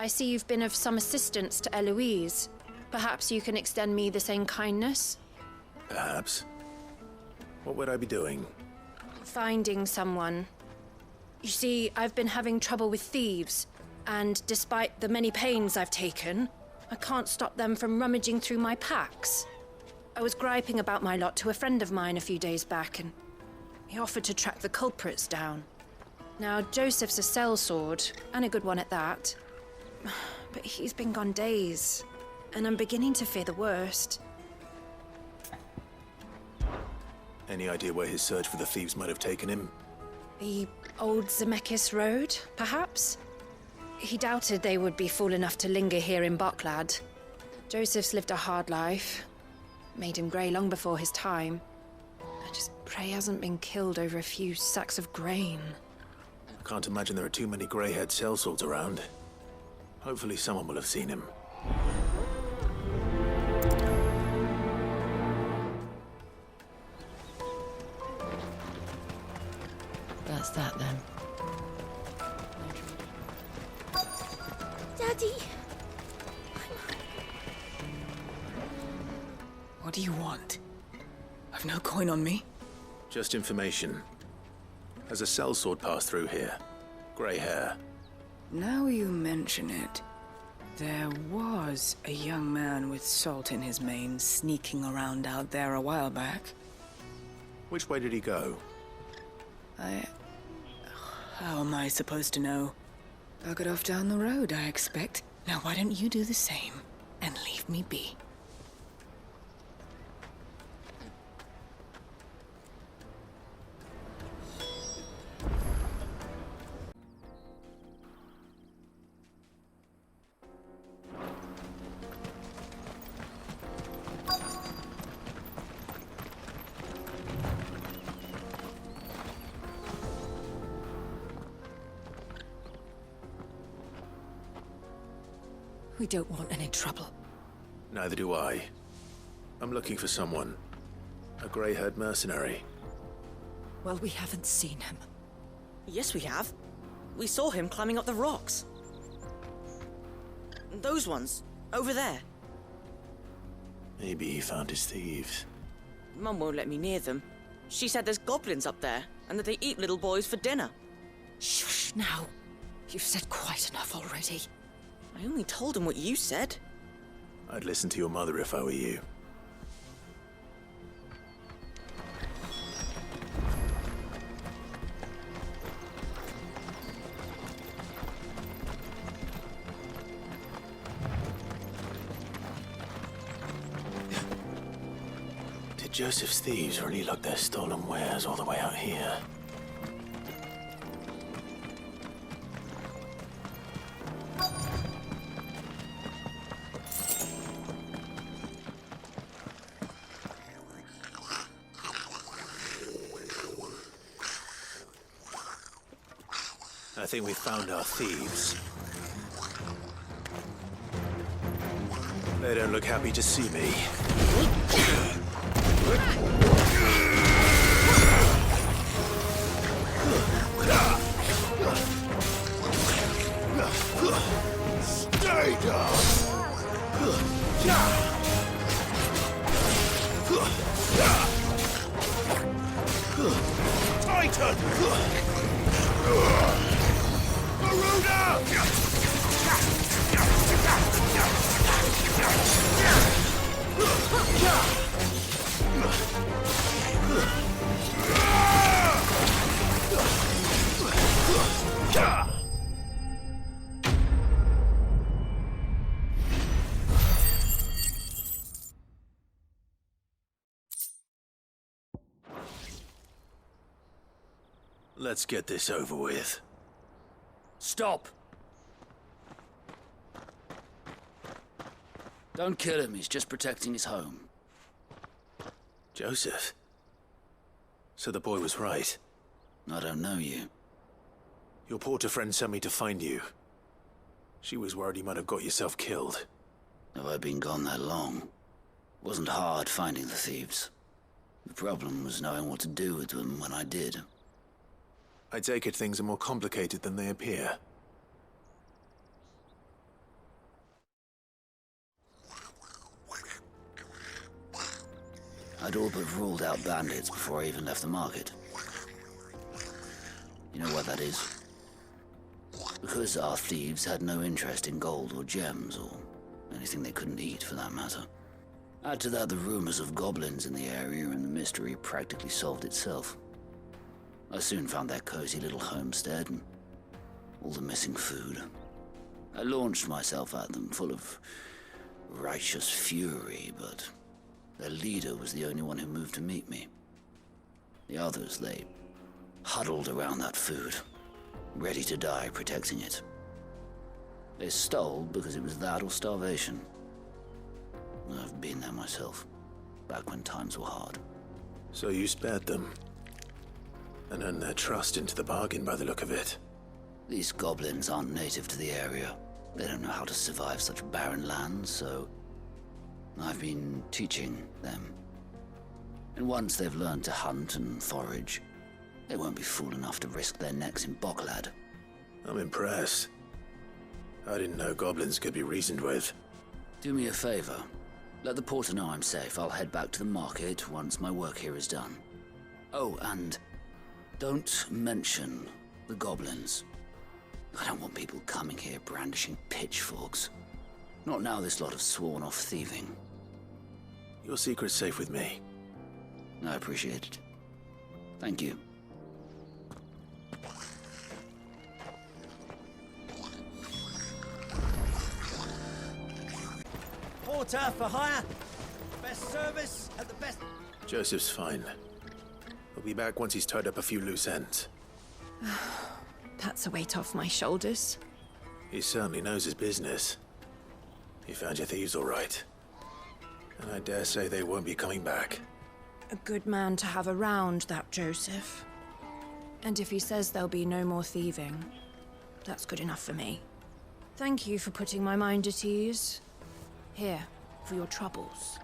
I see you've been of some assistance to Eloise. Perhaps you can extend me the same kindness? Perhaps. What would I be doing? Finding someone. You see, I've been having trouble with thieves, and despite the many pains I've taken, I can't stop them from rummaging through my packs. I was griping about my lot to a friend of mine a few days back, and he offered to track the culprits down. Now, Joseph's a sellsword, and a good one at that. But he's been gone days, and I'm beginning to fear the worst. Any idea where his search for the thieves might have taken him? The old Zemeckis Road, perhaps? He doubted they would be fool enough to linger here in Boklad. Joseph's lived a hard life. Made him grey long before his time. I just pray he hasn't been killed over a few sacks of grain. I can't imagine there are too many grey-haired sellswords around. Hopefully someone will have seen him. That's that then. Daddy! What do you want? I've no coin on me. Just information. Has a sellsword passed through here? Grey hair. Now you mention it, there was a young man with salt in his mane sneaking around out there a while back. Which way did he go? How am I supposed to know? Buggered off down the road, I expect. Now why don't you do the same and leave me be? We don't want any trouble. Neither do I. I'm looking for someone. A grey-haired mercenary. Well, we haven't seen him. Yes, we have. We saw him climbing up the rocks. Those ones, over there. Maybe he found his thieves. Mum won't let me near them. She said there's goblins up there, and that they eat little boys for dinner. Shush now. You've said quite enough already. I only told him what you said. I'd listen to your mother if I were you. Did Joseph's thieves really lug their stolen wares all the way out here? I think we've found our thieves. They don't look happy to see me. Stay down! Titan! Let's get this over with. Stop! Don't kill him, he's just protecting his home. Joseph? So the boy was right. I don't know you. Your porter friend sent me to find you. She was worried you might have got yourself killed. Have I been gone that long? Wasn't hard finding the thieves. The problem was knowing what to do with them when I did. I take it things are more complicated than they appear. I'd all but ruled out bandits before I even left the market. You know what that is? Because our thieves had no interest in gold or gems, or anything they couldn't eat for that matter. Add to that the rumors of goblins in the area, and the mystery practically solved itself. I soon found their cozy little homestead and all the missing food. I launched myself at them, full of righteous fury, but their leader was the only one who moved to meet me. The others, they huddled around that food, ready to die protecting it. They stole because it was that or starvation. I've been there myself, back when times were hard. So you spared them, and earned their trust into the bargain by the look of it. These goblins aren't native to the area. They don't know how to survive such barren lands, so I've been teaching them. And once they've learned to hunt and forage, they won't be fool enough to risk their necks in Bocklad. I'm impressed. I didn't know goblins could be reasoned with. Do me a favor. Let the porter know I'm safe. I'll head back to the market once my work here is done. Oh, and don't mention the goblins. I don't want people coming here brandishing pitchforks. Not now this lot have sworn off thieving. Your secret's safe with me. I appreciate it. Thank you. Porter for hire. Best service at the best... Joseph's fine. He'll be back once he's tied up a few loose ends. That's a weight off my shoulders. He certainly knows his business. He found your thieves all right. And I dare say they won't be coming back. A good man to have around, that Joseph. And if he says there'll be no more thieving, that's good enough for me. Thank you for putting my mind at ease. Here, for your troubles.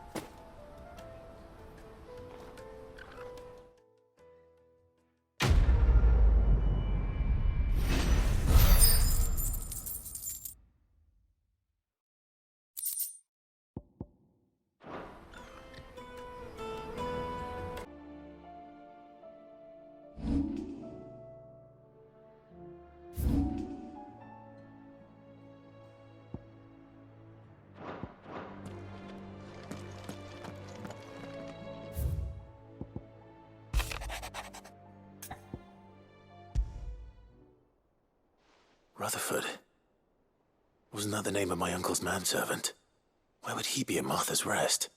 Rutherford. Wasn't that the name of my uncle's manservant? Why would he be at Martha's Rest?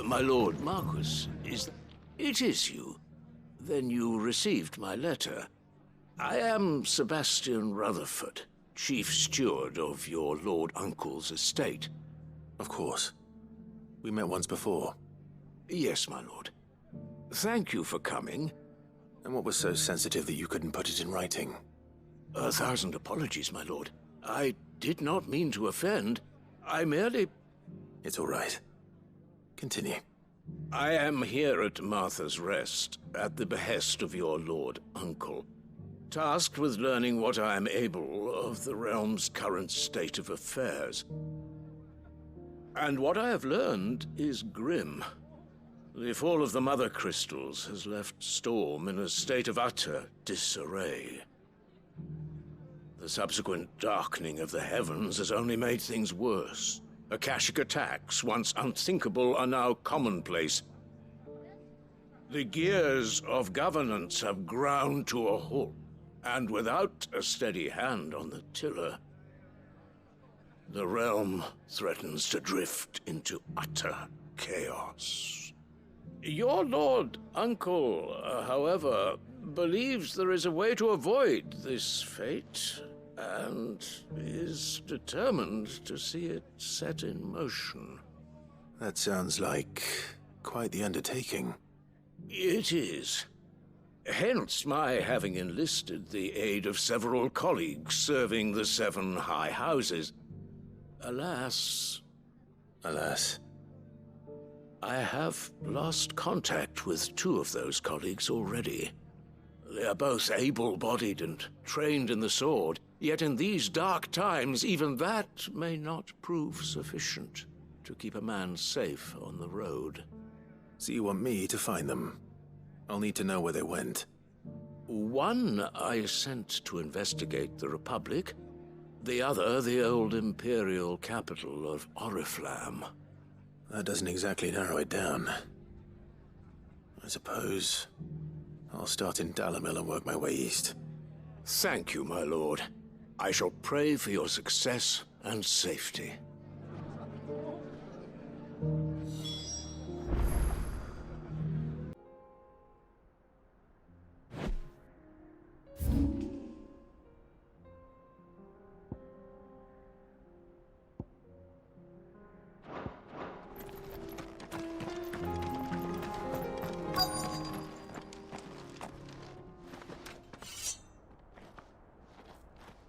My lord Marquis, it is you. Then you received my letter. I am Sebastian Rutherford, chief steward of your lord uncle's estate. Of course. We met once before. Yes, my lord. Thank you for coming. And what was so sensitive that you couldn't put it in writing? 1,000 apologies, my lord. I did not mean to offend. I merely... It's all right. Continue. I am here at Martha's Rest, at the behest of your lord uncle, tasked with learning what I am able of the realm's current state of affairs. And what I have learned is grim. The fall of the Mother Crystals has left Storm in a state of utter disarray. The subsequent darkening of the heavens has only made things worse. Akashic attacks, once unthinkable, are now commonplace. The gears of governance have ground to a halt, and without a steady hand on the tiller, the realm threatens to drift into utter chaos. Your lord uncle, however, believes there is a way to avoid this fate, and is determined to see it set in motion. That sounds like quite the undertaking. It is. Hence my having enlisted the aid of several colleagues serving the 7 high houses. Alas, I have lost contact with 2 of those colleagues already. They are both able-bodied and trained in the sword, yet in these dark times even that may not prove sufficient to keep a man safe on the road. So you want me to find them? I'll need to know where they went. One I sent to investigate the Republic, the other the old Imperial capital of Oriflamme. That doesn't exactly narrow it down. I suppose I'll start in Dalamil and work my way east. Thank you, my lord. I shall pray for your success and safety.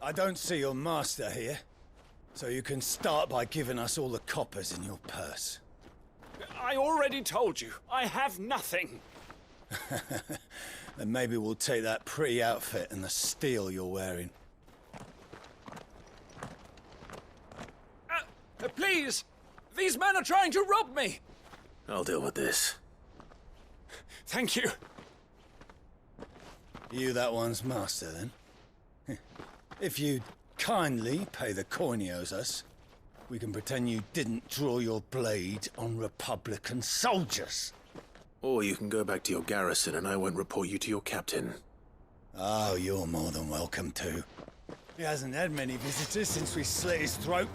I don't see your master here, so you can start by giving us all the coppers in your purse. I already told you, I have nothing. Then maybe we'll take that pretty outfit and the steel you're wearing. Please! These men are trying to rob me! I'll deal with this. Thank you. You that one's master, then? If you'd kindly pay the coin he owes us, we can pretend you didn't draw your blade on Republican soldiers. Or you can go back to your garrison and I won't report you to your captain. Oh, you're more than welcome to. He hasn't had many visitors since we slit his throat.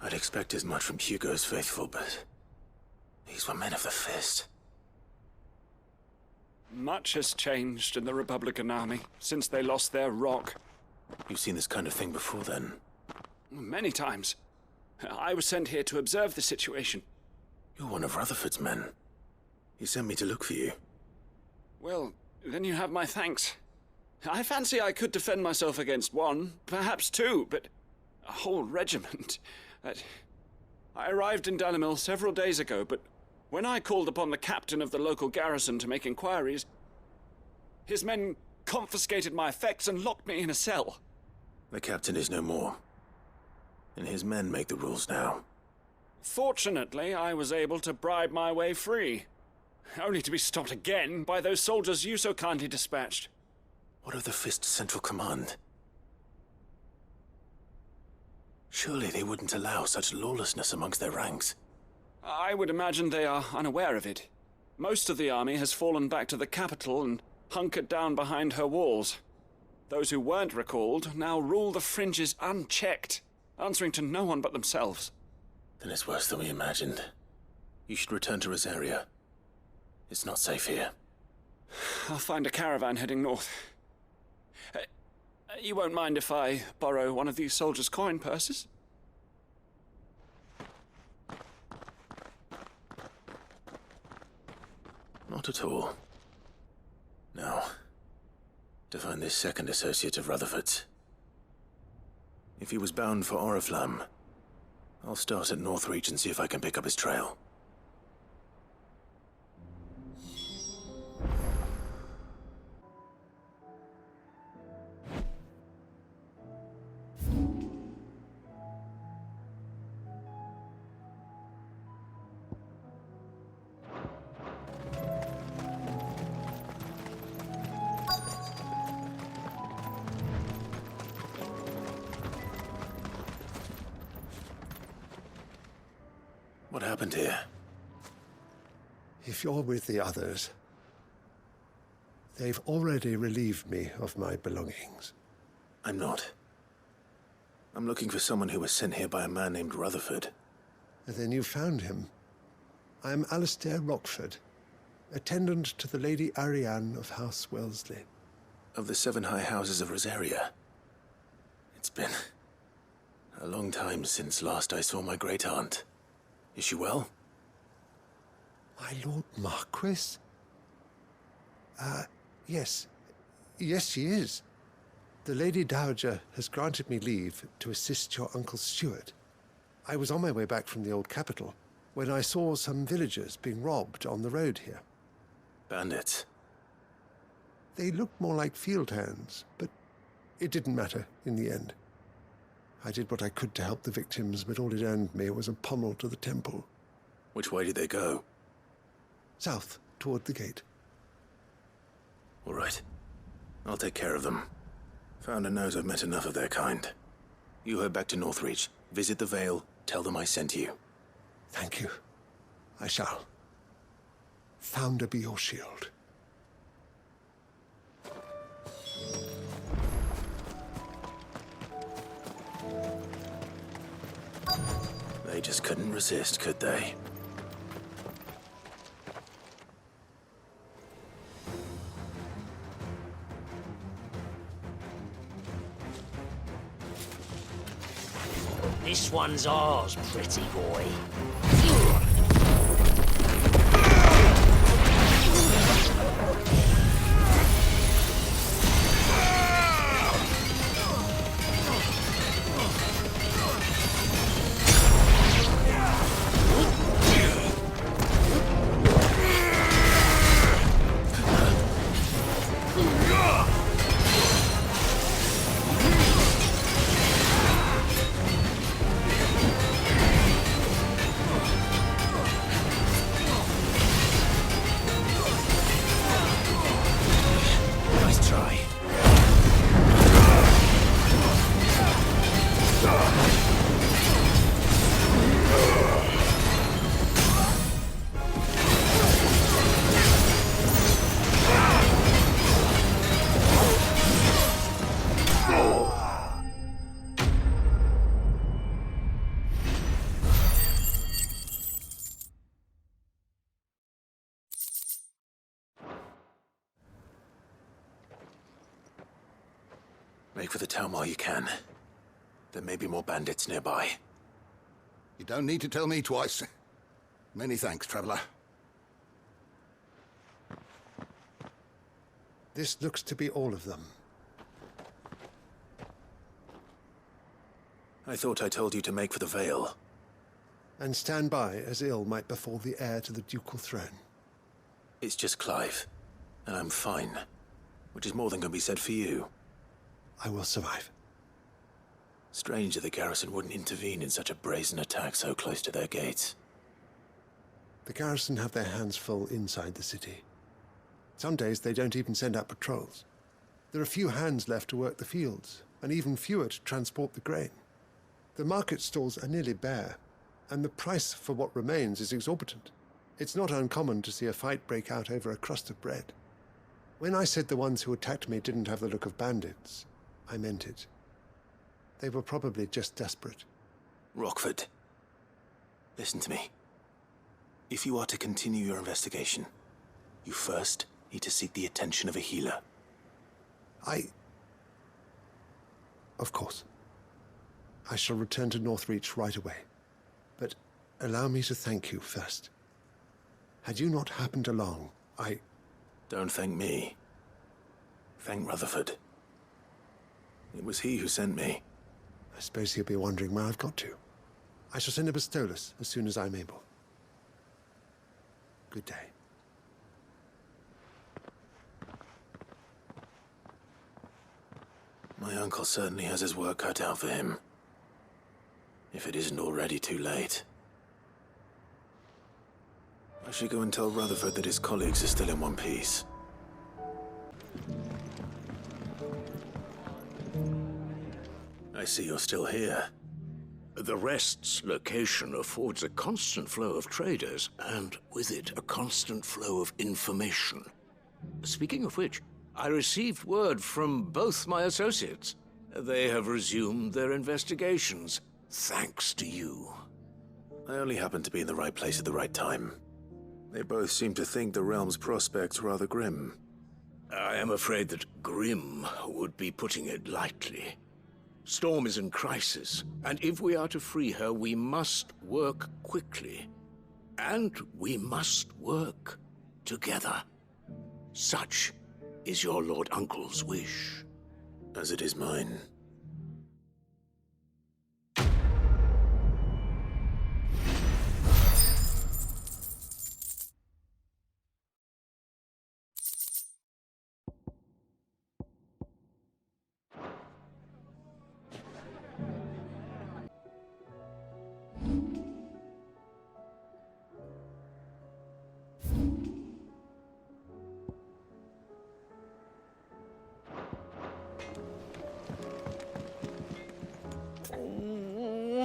I'd expect as much from Hugo's faithful, but these were men of the fist. Much has changed in the Republican army since they lost their rock. You've seen this kind of thing before, then? Many times. I was sent here to observe the situation. You're one of Rutherford's men. He sent me to look for you. Well, then you have my thanks. I fancy I could defend myself against 1, perhaps 2, but a whole regiment. I arrived in Dalamil several days ago, but when I called upon the captain of the local garrison to make inquiries, his men confiscated my effects and locked me in a cell. The captain is no more, and his men make the rules now. Fortunately, I was able to bribe my way free, only to be stopped again by those soldiers you so kindly dispatched. What of the Fist's central command? Surely they wouldn't allow such lawlessness amongst their ranks. I would imagine they are unaware of it. Most of the army has fallen back to the capital and hunkered down behind her walls. Those who weren't recalled now rule the fringes unchecked, answering to no one but themselves. Then it's worse than we imagined. You should return to Rosaria. It's not safe here. I'll find a caravan heading north. You won't mind if I borrow one of these soldiers' coin purses? Not at all. Now, to find this second associate of Rutherford's. If he was bound for Oriflamme, I'll start at Northreach and see if I can pick up his trail. What happened here? If you're with the others, they've already relieved me of my belongings. I'm not. I'm looking for someone who was sent here by a man named Rutherford. And then you found him. I am Alistair Rockford, attendant to the Lady Ariane of House Wellesley. Of the 7 high houses of Rosaria. It's been a long time since last I saw my great-aunt. Is she well? My Lord Marquis? Yes. Yes, she is. The Lady Dowager has granted me leave to assist your Uncle Stuart. I was on my way back from the old capital when I saw some villagers being robbed on the road here. Bandits? They looked more like field hands, but it didn't matter in the end. I did what I could to help the victims, but all it earned me was a pommel to the temple. Which way did they go? South, toward the gate. All right. I'll take care of them. Founder knows I've met enough of their kind. You head back to Northreach, visit the Vale, tell them I sent you. Thank you. I shall. Founder be your shield. They just couldn't resist, could they? This one's ours, pretty boy. Make for the town while you can. There may be more bandits nearby. You don't need to tell me twice. Many thanks, traveler. This looks to be all of them. I thought I told you to make for the Vale. And stand by as ill might befall the heir to the ducal throne. It's just Clive, and I'm fine. Which is more than can be said for you. I will survive. Strange that the garrison wouldn't intervene in such a brazen attack so close to their gates. The garrison have their hands full inside the city. Some days they don't even send out patrols. There are few hands left to work the fields, and even fewer to transport the grain. The market stalls are nearly bare, and the price for what remains is exorbitant. It's not uncommon to see a fight break out over a crust of bread. When I said the ones who attacked me didn't have the look of bandits, I meant it. They were probably just desperate. Rockford, listen to me. If you are to continue your investigation, you first need to seek the attention of a healer. Of course. I shall return to Northreach right away. But allow me to thank you first. Had you not happened along, Don't thank me. Thank Rutherford. It was he who sent me. I suppose he'll be wondering where I've got to. I shall send a Bistolus as soon as I'm able. Good day. My uncle certainly has his work cut out for him. If it isn't already too late. I should go and tell Rutherford that his colleagues are still in one piece. I see you're still here. The Rest's location affords a constant flow of traders, and with it, a constant flow of information. Speaking of which, I received word from both my associates. They have resumed their investigations, thanks to you. I only happened to be in the right place at the right time. They both seem to think the realm's prospects rather grim. I am afraid that grim would be putting it lightly. Storm is in crisis, and if we are to free her, we must work quickly. And we must work together. Such is your Lord Uncle's wish. As it is mine.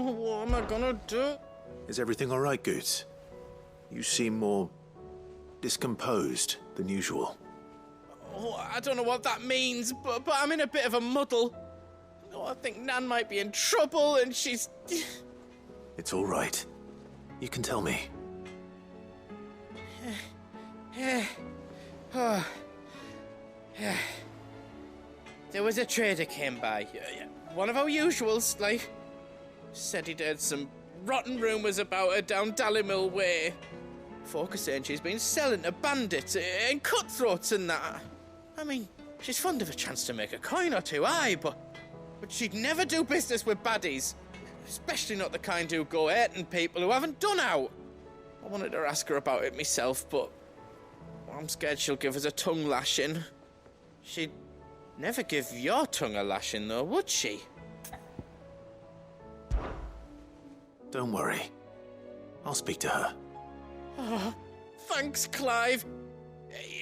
What am I gonna do? Is everything all right, Goots? You seem more discomposed than usual. Oh, I don't know what that means, but I'm in a bit of a muddle. Oh, I think Nan might be in trouble, and she's... It's all right. You can tell me. There was a trader came by. One of our usuals, like... Said he'd heard some rotten rumours about her down Dallimil Way. Folk are saying she's been selling to bandits and cutthroats and that. I mean, she's fond of a chance to make a coin or two, aye, but she'd never do business with baddies. Especially not the kind who go hurting people who haven't done out. I wanted to ask her about it myself, but I'm scared she'll give us a tongue lashing. She'd never give your tongue a lashing, though, would she? Don't worry. I'll speak to her. Oh, thanks, Clive.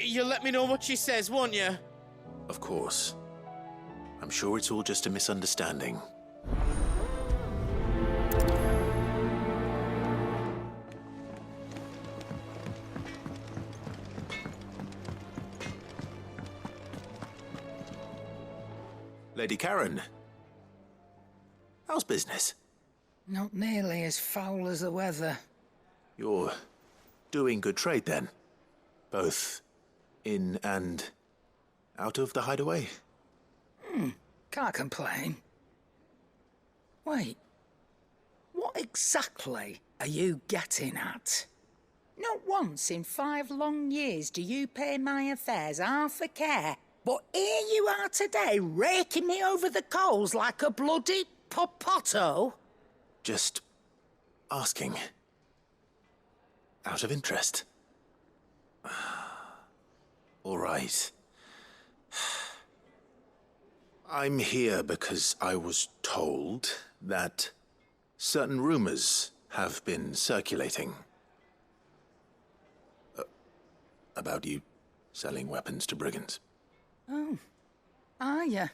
You'll let me know what she says, won't you? Of course. I'm sure it's all just a misunderstanding. Lady Karen. How's business? Not nearly as foul as the weather. You're doing good trade, then? Both in and out of the hideaway? Can't complain. Wait. What exactly are you getting at? Not once in 5 long years do you pay my affairs half a care, but here you are today, raking me over the coals like a bloody popoto? Just asking. Out of interest. All right. I'm here because I was told that certain rumors have been circulating. About you selling weapons to brigands. Oh, are you?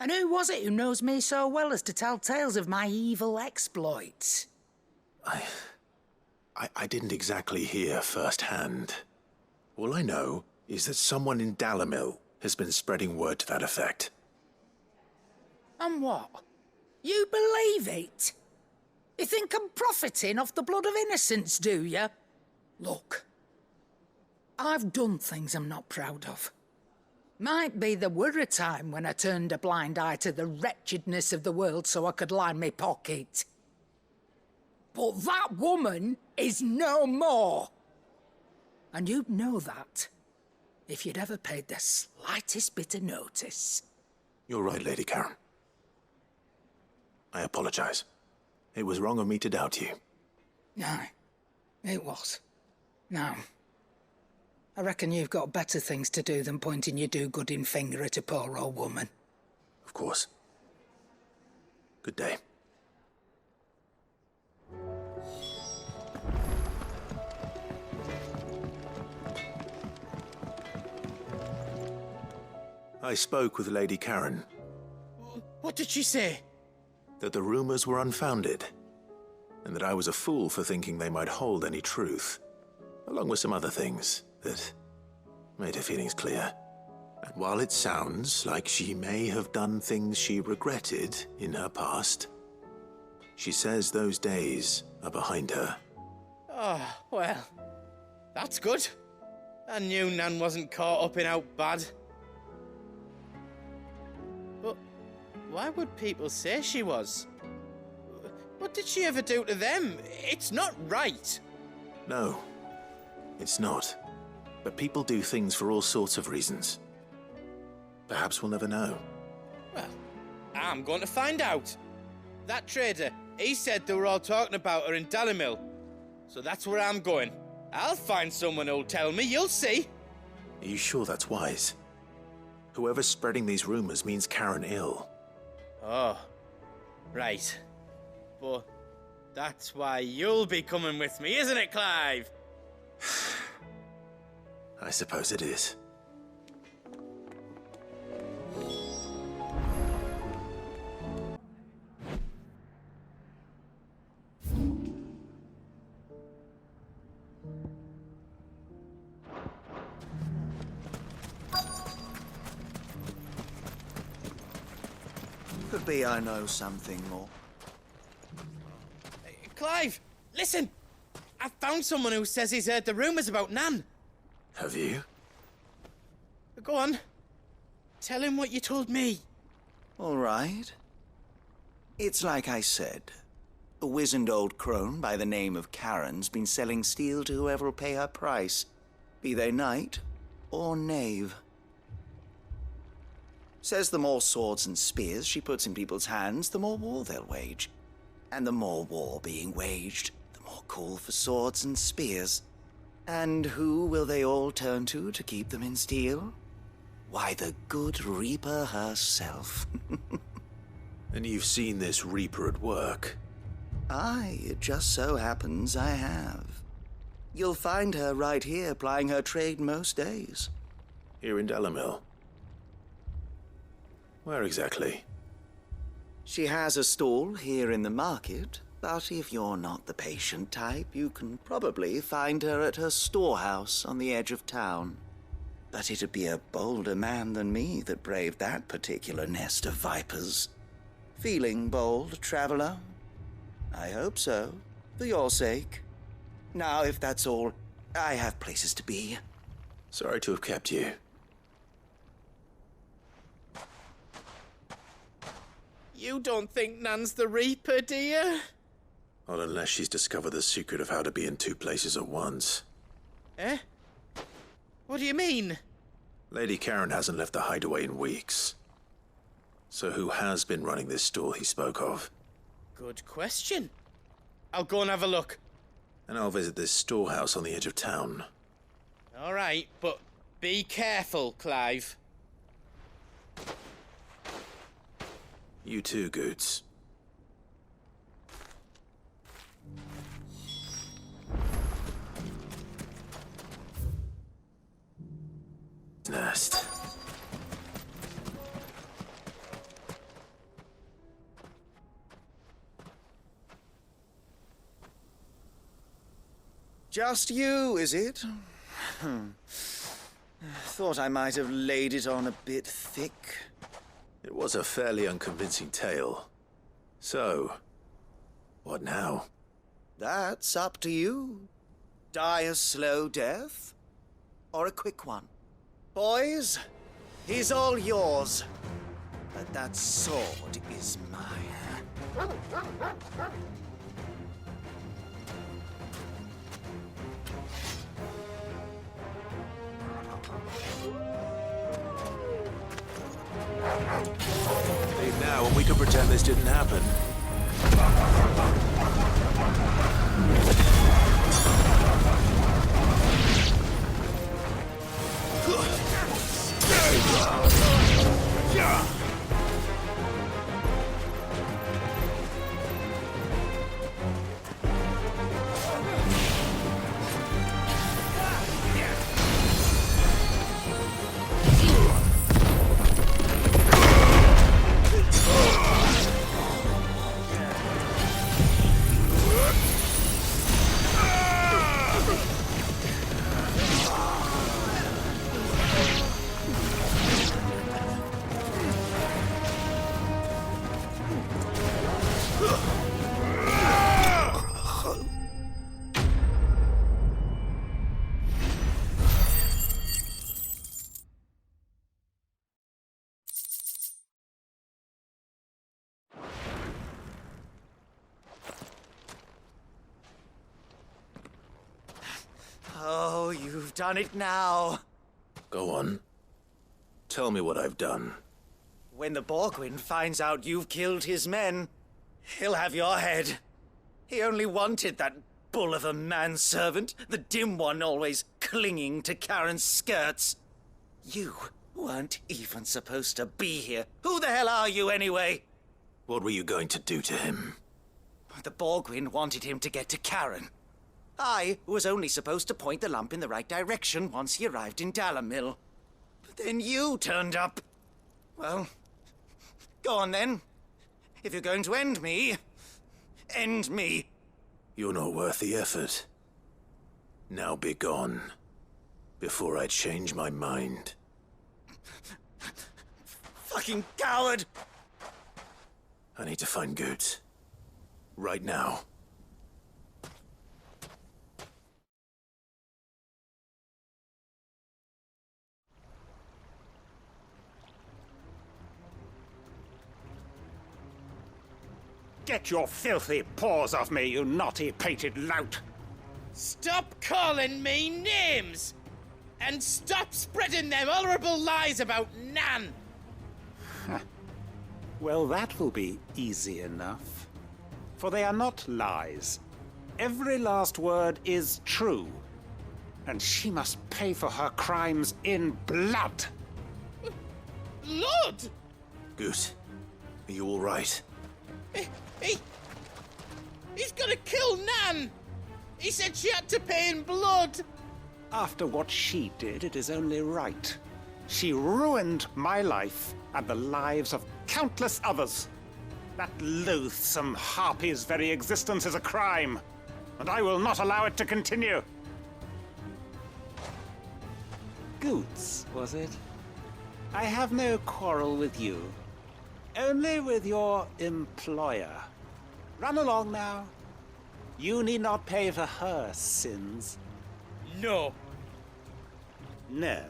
And who was it who knows me so well as to tell tales of my evil exploits? I didn't exactly hear firsthand. All I know is that someone in Dallimil has been spreading word to that effect. And what? You believe it? You think I'm profiting off the blood of innocents, do you? Look, I've done things I'm not proud of. Might be there were a time when I turned a blind eye to the wretchedness of the world so I could line my pocket. But that woman is no more. And you'd know that if you'd ever paid the slightest bit of notice. You're right, Lady Karen. I apologize. It was wrong of me to doubt you. No, it was. No. I reckon you've got better things to do than pointing your do-gooding finger at a poor old woman. Of course. Good day. I spoke with Lady Karen. What did she say? that the rumors were unfounded, and that I was a fool for thinking they might hold any truth, along with some other things that made her feelings clear. And while it sounds like she may have done things she regretted in her past, she says those days are behind her. Oh, well, that's good. I knew Nan wasn't caught up in out bad. But why would people say she was? What did she ever do to them? It's not right. No, it's not. But people do things for all sorts of reasons. Perhaps we'll never know. Well, I'm going to find out. That trader, he said they were all talking about her in Dalimil. So that's where I'm going. I'll find someone who'll tell me, you'll see. Are you sure that's wise? Whoever's spreading these rumors means Karen ill. Oh, right. But that's why you'll be coming with me, isn't it, Clive? I suppose it is. Could be I know something more. Clive, listen! I found someone who says he's heard the rumors about Nan. Have you? Go on. Tell him what you told me. All right. It's like I said. A wizened old crone by the name of Karen's been selling steel to whoever'll pay her price, be they knight or knave. Says the more swords and spears she puts in people's hands, the more war they'll wage. And the more war being waged, the more call for swords and spears. And who will they all turn to keep them in steel? Why, the good Reaper herself. And you've seen this Reaper at work? Aye, it just so happens I have. You'll find her right here plying her trade most days. Here in Dalimil? Where exactly? She has a stall here in the market, but if you're not the patient type, you can probably find her at her storehouse on the edge of town. But it'd be a bolder man than me that braved that particular nest of vipers. Feeling bold, traveler? I hope so, for your sake. Now, if that's all, I have places to be. Sorry to have kept you. You don't think Nan's the Reaper, do you? Not unless she's discovered the secret of how to be in two places at once. Eh? What do you mean? Lady Karen hasn't left the hideaway in weeks. So who has been running this stall he spoke of? Good question. I'll go and have a look. And I'll visit this storehouse on the edge of town. All right, but be careful, Clive. You too, Goots. Nest. Just you, is it? Thought I might have laid it on a bit thick. It was a fairly unconvincing tale. So, what now? That's up to you. Die a slow death, or a quick one. Boys, he's all yours. But that sword is mine. Leave now and we can pretend this didn't happen. done it now. Go on. Tell me what I've done. When the Borgwyn finds out you've killed his men, he'll have your head. He only wanted that bull of a manservant, the dim one always clinging to Karen's skirts. You weren't even supposed to be here. Who the hell are you anyway? What were you going to do to him? The Borgwyn wanted him to get to Karen. I was only supposed to point the lump in the right direction once he arrived in Dalamil. But then you turned up. Well, go on then. If you're going to end me, end me. You're not worth the effort. Now be gone, before I change my mind. Fucking coward! I need to find Goots. Right now. Get your filthy paws off me, you naughty-pated lout! Stop calling me names! And stop spreading them horrible lies about Nan! Well, that will be easy enough. For they are not lies. Every last word is true. And she must pay for her crimes in blood. Blood? Goot, are you all right? He's gonna kill Nan! He said she had to pay in blood! After what she did, it is only right. She ruined my life and the lives of countless others. That loathsome harpy's very existence is a crime, and I will not allow it to continue. Goots, was it? I have no quarrel with you. Only with your employer. Run along now. You need not pay for her sins. No. No?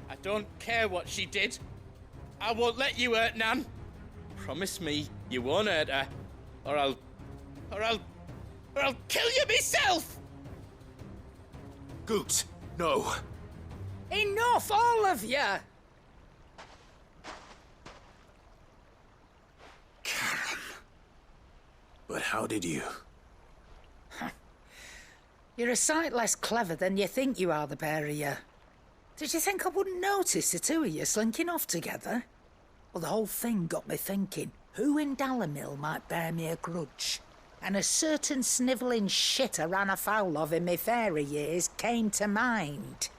I don't care what she did. I won't let you hurt Nan. Promise me you won't hurt her, or I'll kill you myself! Goot, no. Enough, all of you! Karen. But how did you? You're a sight less clever than you think you are, the pair of you. Did you think I wouldn't notice the two of you slinking off together? Well, the whole thing got me thinking, who in Dalamil might bear me a grudge? And a certain snivelling shit I ran afoul of in my fairy years came to mind.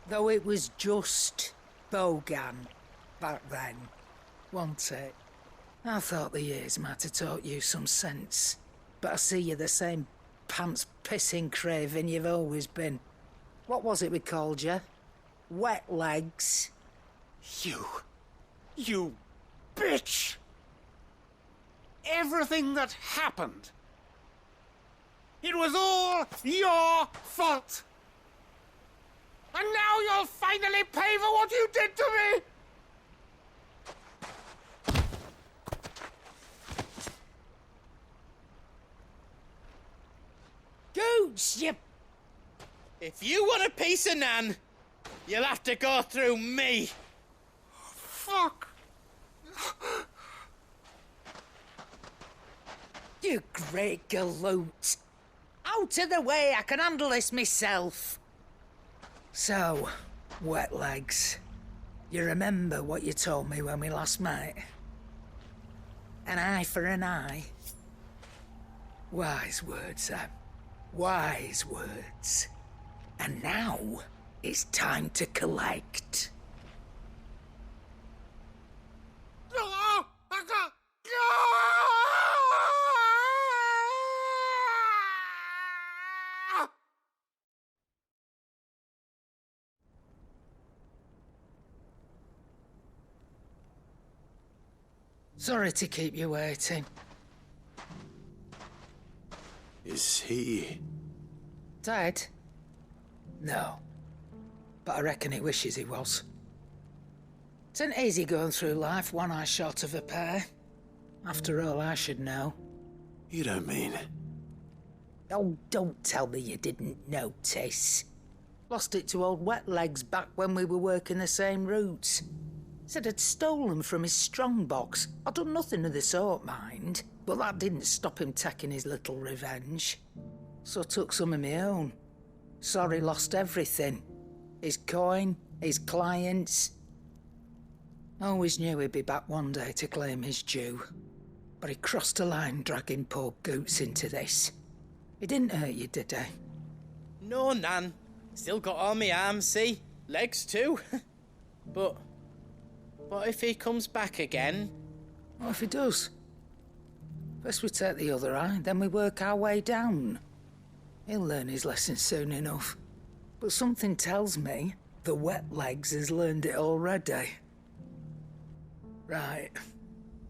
Though it was just Bogan back then, wasn't it? I thought the years might have taught you some sense, but I see you're the same pants-pissing craven you've always been. What was it we called you? Wet legs. You bitch! Everything that happened, it was all your fault! And now you'll finally pay for what you did to me! Goots, you... If you want a piece of Nan, you'll have to go through me. Fuck! You great galoot. Out of the way, I can handle this myself. So, wet legs, you remember what you told me when we last met? An eye for an eye. Wise words, Sam. Wise words. And now, it's time to collect. Sorry to keep you waiting. Is he... dead? No. But I reckon he wishes he was. It ain't easy going through life one eye short of a pair. After all, I should know. You don't mean... Oh, don't tell me you didn't notice. Lost it to old Wet Legs back when we were working the same routes. Said I'd stolen from his strongbox. I'd done nothing of the sort, mind. But that didn't stop him taking his little revenge. So I took some of my own. Sorry, lost everything. His coin, his clients. I always knew he'd be back one day to claim his due. But he crossed a line dragging poor Goots into this. He didn't hurt you, did he? No, Nan. Still got all my arms, see? Legs too. But if he comes back again? What if he does? First we take the other eye, then we work our way down. He'll learn his lesson soon enough. But something tells me the Wet Legs has learned it already. Right.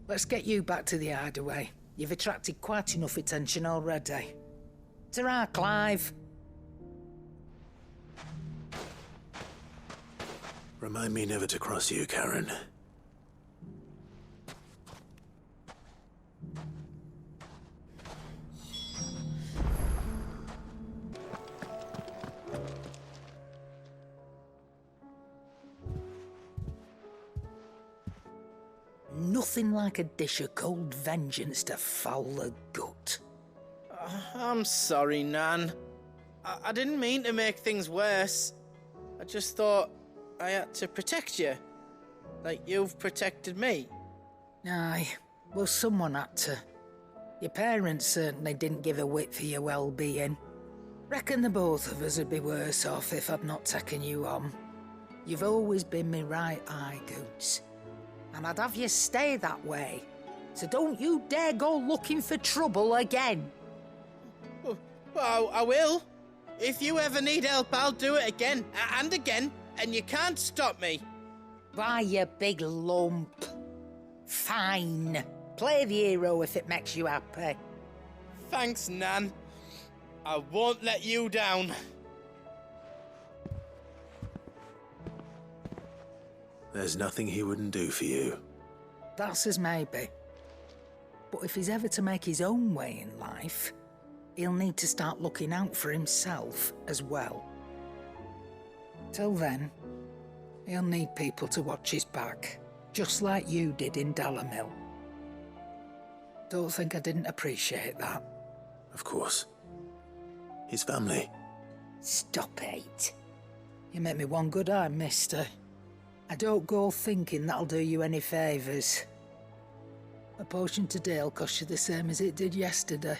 Let's get you back to the hideaway. You've attracted quite enough attention already. Ta-ra, Clive. Remind me never to cross you, Karen. Nothing like a dish of cold vengeance to foul the gut. I'm sorry, Nan. I didn't mean to make things worse. I just thought I had to protect you. Like you've protected me. Aye, well, someone had to. Your parents certainly didn't give a whit for your well-being. Reckon the both of us would be worse off if I'd not taken you on. You've always been me right eye, Goots. And I'd have you stay that way. So don't you dare go looking for trouble again. Well, I will. If you ever need help, I'll do it again and again, and you can't stop me. Why, you big lump. Fine. Play the hero if it makes you happy. Thanks, Nan. I won't let you down. There's nothing he wouldn't do for you. That's as maybe. But if he's ever to make his own way in life, he'll need to start looking out for himself as well. Till then, he'll need people to watch his back, just like you did in Dalamil. Don't think I didn't appreciate that. Of course. His family. Stop it. You make me one good eye, mister. I don't go thinking that'll do you any favours. A potion today'll cost you the same as it did yesterday.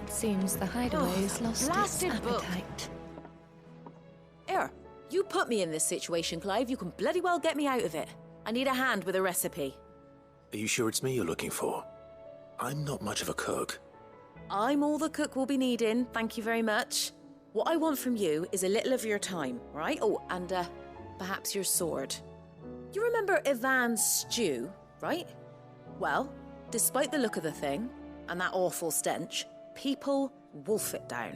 Seems the hideaway's lost its appetite. Here, you put me in this situation, Clive. You can bloody well get me out of it. I need a hand with a recipe. Are you sure it's me you're looking for? I'm not much of a cook. I'm all the cook will be needing, thank you very much. What I want from you is a little of your time, right? Oh, and perhaps your sword. You remember Ivan's stew, right? Well, despite the look of the thing, and that awful stench, people wolf it down.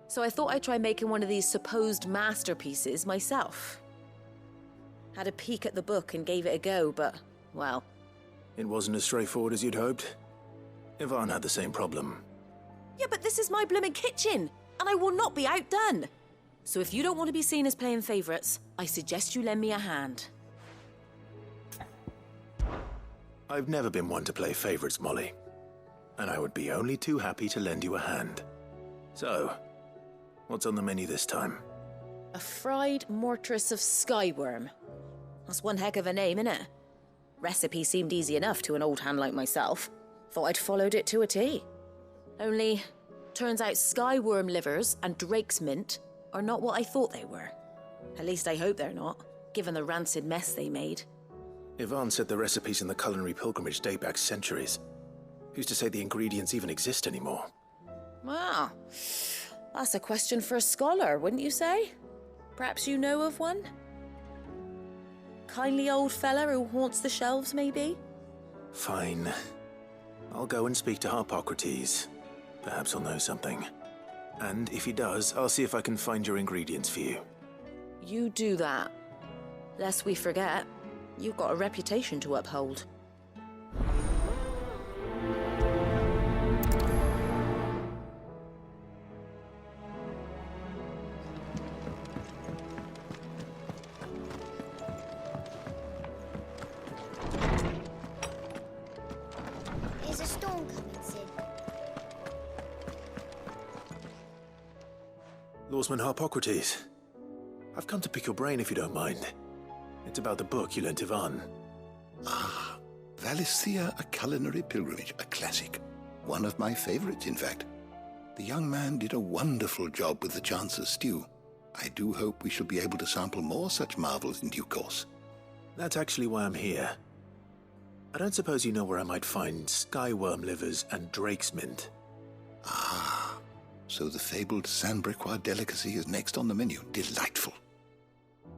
So I thought I'd try making one of these supposed masterpieces myself. Had a peek at the book and gave it a go, but, well... It wasn't as straightforward as you'd hoped. Ivan had the same problem. Yeah, but this is my blimmin' kitchen, and I will not be outdone. So if you don't want to be seen as playing favourites, I suggest you lend me a hand. I've never been one to play favourites, Molly. And I would be only too happy to lend you a hand. So, what's on the menu this time? A fried mortress of skyworm. That's one heck of a name, innit? Recipe seemed easy enough to an old hand like myself. Thought I'd followed it to a T. Only, turns out skyworm livers and drake's mint are not what I thought they were. At least I hope they're not, given the rancid mess they made. Ivan said the recipes in the culinary pilgrimage date back centuries. Who's to say the ingredients even exist anymore? Well, that's a question for a scholar, wouldn't you say? Perhaps you know of one? Kindly old fella who haunts the shelves, maybe? Fine. I'll go and speak to Harpocrates. Perhaps he'll know something. And if he does, I'll see if I can find your ingredients for you. You do that. Lest we forget, you've got a reputation to uphold. Is a storm coming, Sid? Lawsman Harpocrates. I've come to pick your brain if you don't mind. It's about the book you lent Ivan. Ah, Valisthea, A Culinary Pilgrimage, a classic. One of my favorites, in fact. The young man did a wonderful job with the Chance's stew. I do hope we shall be able to sample more such marvels in due course. That's actually why I'm here. I don't suppose you know where I might find skyworm livers and drake's mint. Ah, so the fabled Sandbrequois delicacy is next on the menu. Delightful.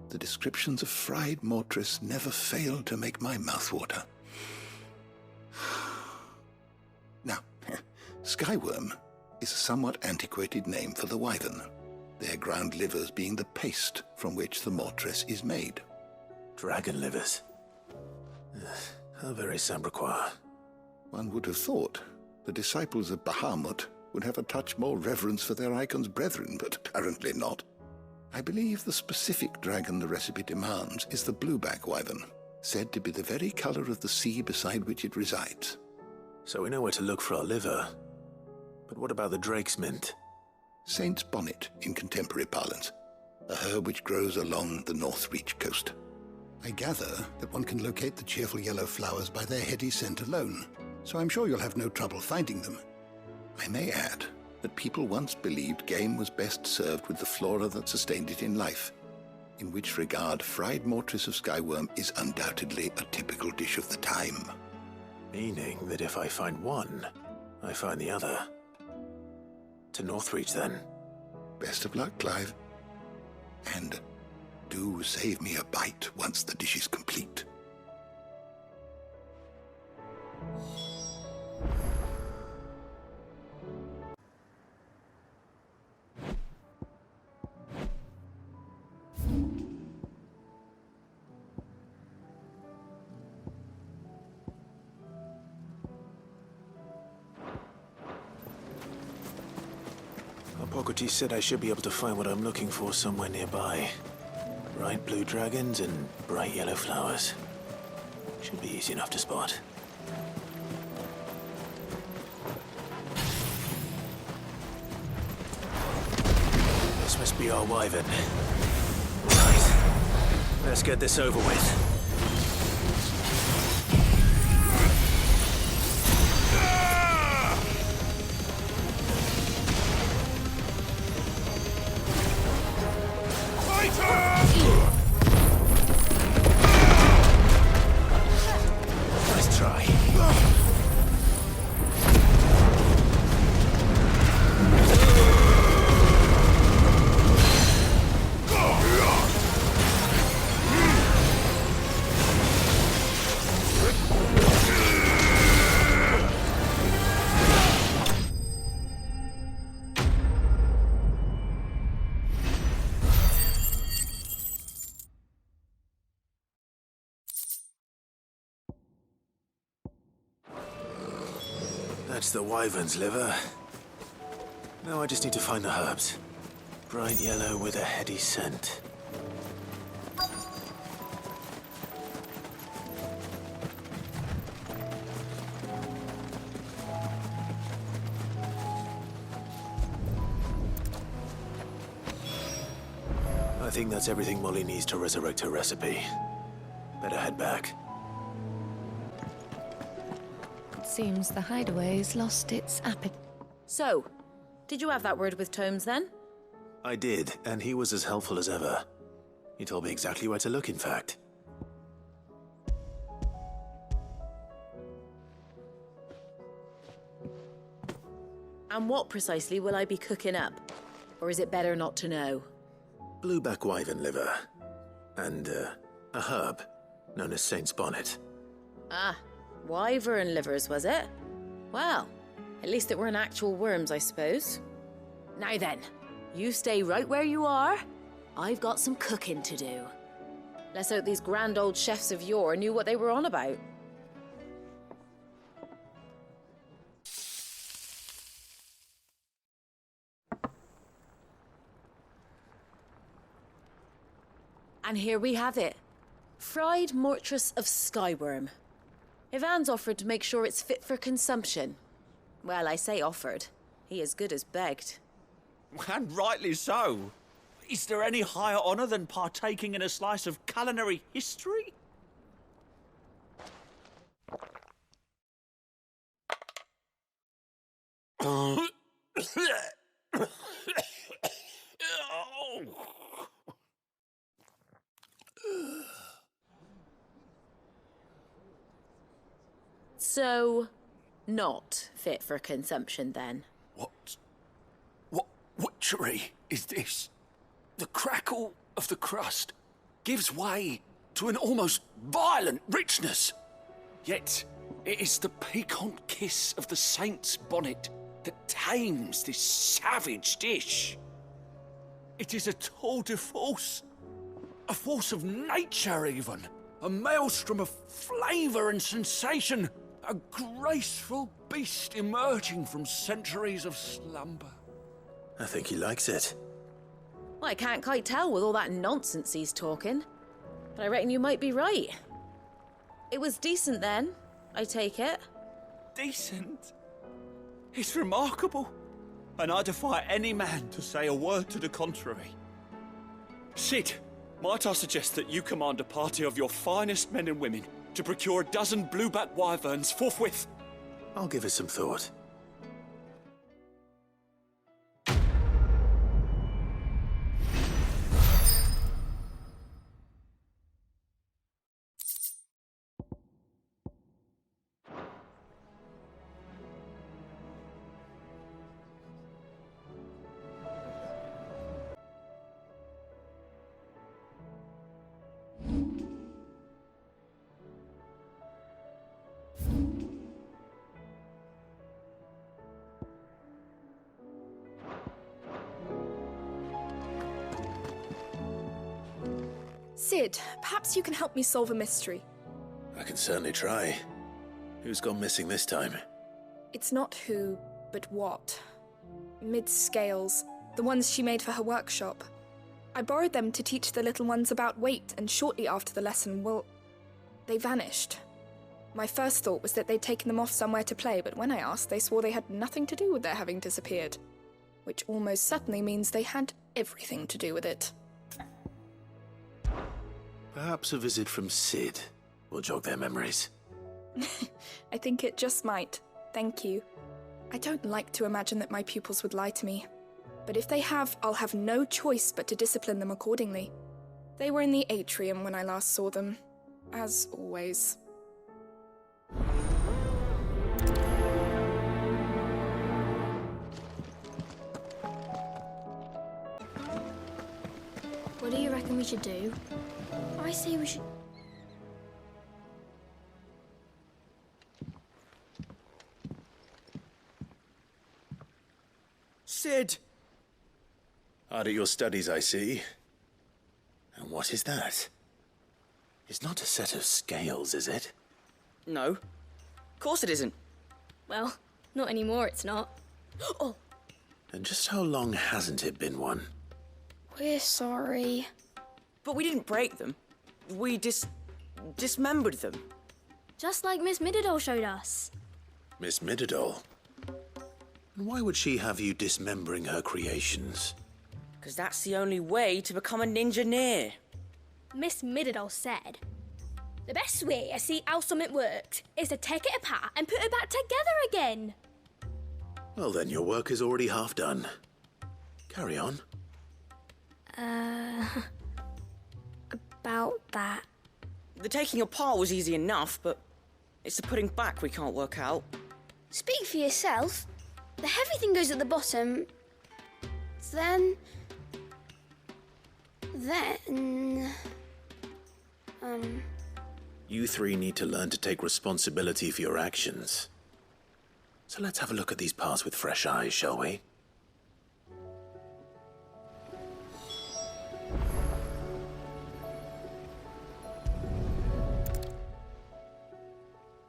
The descriptions of fried mortress never fail to make my mouth water. Now, skyworm is a somewhat antiquated name for the wyvern, their ground livers being the paste from which the mortress is made. Dragon livers. How very Sandbrequois. One would have thought the disciples of Bahamut would have a touch more reverence for their icon's brethren, but apparently not. I believe the specific dragon the recipe demands is the blueback wyvern, said to be the very color of the sea beside which it resides. So we know where to look for our liver. But what about the drake's mint? Saint's bonnet in contemporary parlance, a herb which grows along the North Reach coast. I gather that one can locate the cheerful yellow flowers by their heady scent alone, so I'm sure you'll have no trouble finding them. I may add that people once believed game was best served with the flora that sustained it in life, in which regard fried mortress of skyworm is undoubtedly a typical dish of the time. Meaning that if I find one, I find the other. To Northreach, then. Best of luck, Clive. And do save me a bite once the dish is complete. Harpocrates said I should be able to find what I'm looking for somewhere nearby. Bright blue dragons and bright yellow flowers. Should be easy enough to spot. This must be our wyvern. Right. Let's get this over with. That's the wyvern's liver. Now I just need to find the herbs. Bright yellow with a heady scent. I think that's everything Molly needs to resurrect her recipe. Better head back. Seems the hideaway's lost its appetite. So, did you have that word with Tomes then? I did, and he was as helpful as ever. He told me exactly where to look, in fact. And what precisely will I be cooking up? Or is it better not to know? Blueback wyvern liver. And, a herb known as Saint's Bonnet. Ah, wyvern livers, was it? Well, at least it weren't actual worms, I suppose. Now then, you stay right where you are. I've got some cooking to do. Let's hope these grand old chefs of yore knew what they were on about. And here we have it. Fried mortress of skyworm. Ivan's offered to make sure it's fit for consumption. Well, I say offered. He as good as begged. And rightly so. Is there any higher honour than partaking in a slice of culinary history? So, not fit for consumption then? What witchery is this? The crackle of the crust gives way to an almost violent richness. Yet, it is the piquant kiss of the saint's bonnet that tames this savage dish. It is a tour de force, a force of nature even, a maelstrom of flavour and sensation, a graceful beast emerging from centuries of slumber. I think he likes it. Well, I can't quite tell with all that nonsense he's talking. But I reckon you might be right. It was decent then, I take it. Decent? It's remarkable. And I defy any man to say a word to the contrary. Sid, might I suggest that you command a party of your finest men and women to procure a dozen blueback wyverns forthwith? I'll give it some thought. Sid, perhaps you can help me solve a mystery. I can certainly try. Who's gone missing this time? It's not who, but what. Mid's scales, the ones she made for her workshop. I borrowed them to teach the little ones about weight, and shortly after the lesson, well, they vanished. My first thought was that they'd taken them off somewhere to play, but when I asked, they swore they had nothing to do with their having disappeared. Which almost certainly means they had everything to do with it. Perhaps a visit from Sid will jog their memories. I think it just might. Thank you. I don't like to imagine that my pupils would lie to me. But if they have, I'll have no choice but to discipline them accordingly. They were in the atrium when I last saw them. As always. What do you reckon we should do? I say we should... Sid! Hard at your studies, I see. And what is that? It's not a set of scales, is it? No. Of course it isn't. Well, not anymore, it's not. Oh! And just how long hasn't it been one? We're sorry. But we didn't break them. We dismembered them. Just like Miss Mididol showed us. Miss Mididol? And why would she have you dismembering her creations? Because that's the only way to become a ninja-neer. Miss Mididol said, the best way to see how something works is to take it apart and put it back together again. Well then, your work is already half done. Carry on. About that. The taking apart was easy enough, but it's the putting back we can't work out. Speak for yourself. the heavy thing goes at the bottom. Then... You three need to learn to take responsibility for your actions. So let's have a look at these parts with fresh eyes, shall we?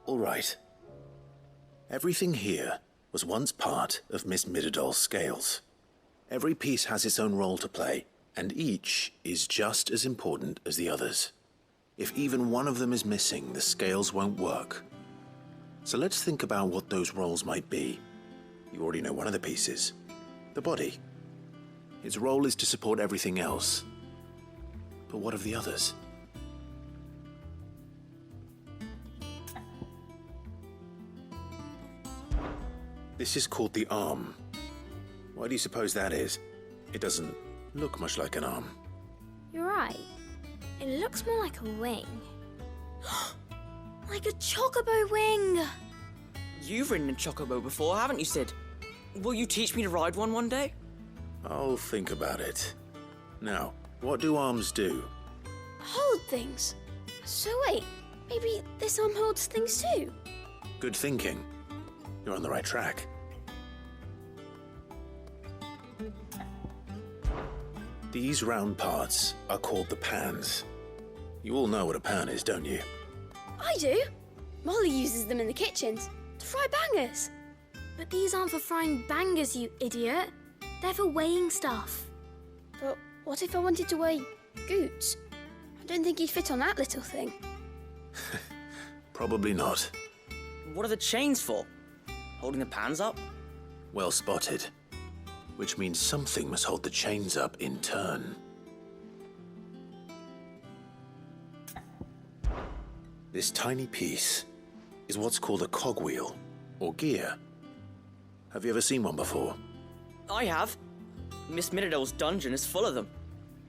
All right. Everything here was once part of Miss Midadol's scales. Every piece has its own role to play, and each is just as important as the others. If even one of them is missing, the scales won't work. So let's think about what those roles might be. You already know one of the pieces, the body. Its role is to support everything else. But what of the others? This is called the arm. Why do you suppose that is? It doesn't look much like an arm. You're right. It looks more like a wing. Like a chocobo wing! You've ridden a chocobo before, haven't you, Sid? Will you teach me to ride one day? I'll think about it. Now, what do arms do? Hold things. So wait, maybe this arm holds things too? Good thinking. You're on the right track. These round parts are called the pans. You all know what a pan is, don't you? I do. Molly uses them in the kitchens to fry bangers. But these aren't for frying bangers, you idiot. They're for weighing stuff. But what if I wanted to weigh Goots? I don't think he'd fit on that little thing. Probably not. What are the chains for? Holding the pans up? Well spotted. Which means something must hold the chains up in turn. This tiny piece is what's called a cogwheel, or gear. Have you ever seen one before? I have. Miss Midadol's dungeon is full of them.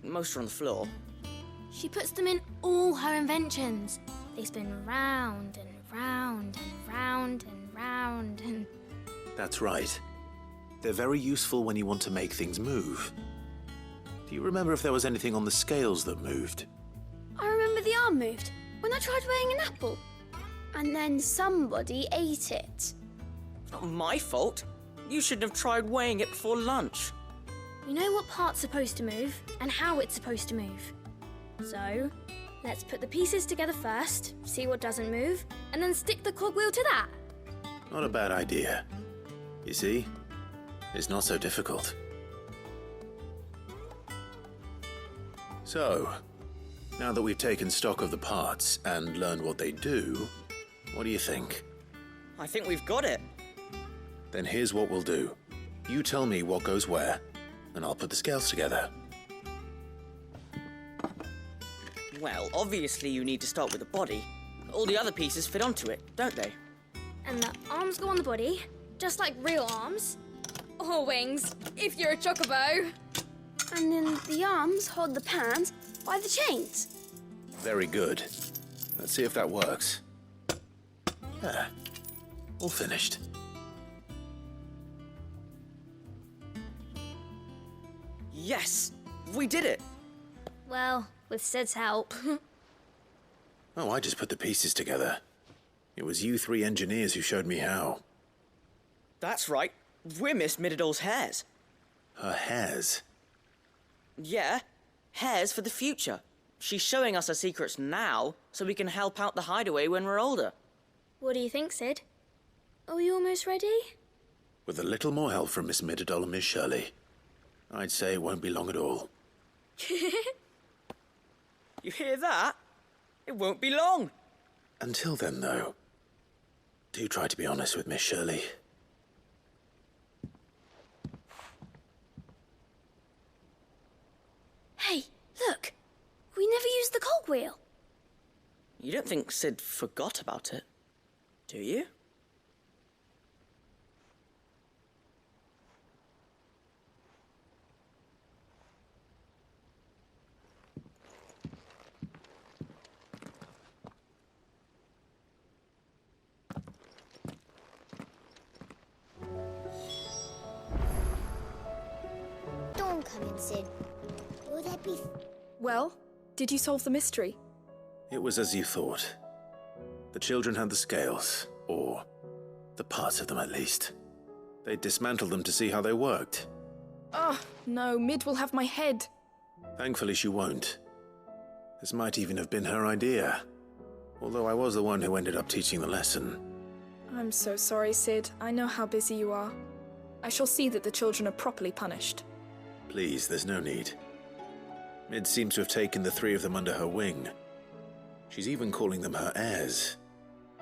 Most are on the floor. She puts them in all her inventions. They spin round and round and round and round and... That's right. They're very useful when you want to make things move. Do you remember if there was anything on the scales that moved? I remember the arm moved when I tried weighing an apple. And then somebody ate it. It's not my fault. You shouldn't have tried weighing it before lunch. We know what part's supposed to move and how it's supposed to move. So, let's put the pieces together first, see what doesn't move, and then stick the cogwheel to that. Not a bad idea. You see? It's not so difficult. So, now that we've taken stock of the parts and learned what they do, what do you think? I think we've got it. Then here's what we'll do. You tell me what goes where, and I'll put the scales together. Well, obviously you need to start with the body. All the other pieces fit onto it, don't they? And the arms go on the body, just like real arms. Or wings, if you're a chocobo. And then the arms hold the pans by the chains. Very good. Let's see if that works. There. All finished. Yes! We did it! Well, with Sid's help. Oh, I just put the pieces together. It was you three engineers who showed me how. That's right. We're Miss Midadol's hares. Her hares? Yeah, hares for the future. She's showing us her secrets now, so we can help out the hideaway when we're older. What do you think, Sid? Are we almost ready? With a little more help from Miss Midadol and Miss Shirley, I'd say it won't be long at all. You hear that? It won't be long. Until then, though, do try to be honest with Miss Shirley. Hey, look! We never used the cogwheel. You don't think Sid forgot about it, do you? Well, did you solve the mystery? It was as you thought. The children had the scales, or the parts of them at least. They dismantled them to see how they worked. Oh, no, Mid will have my head. Thankfully she won't. This might even have been her idea. Although I was the one who ended up teaching the lesson. I'm so sorry, Sid. I know how busy you are. I shall see that the children are properly punished. Please, there's no need. Mid seems to have taken the three of them under her wing. She's even calling them her heirs.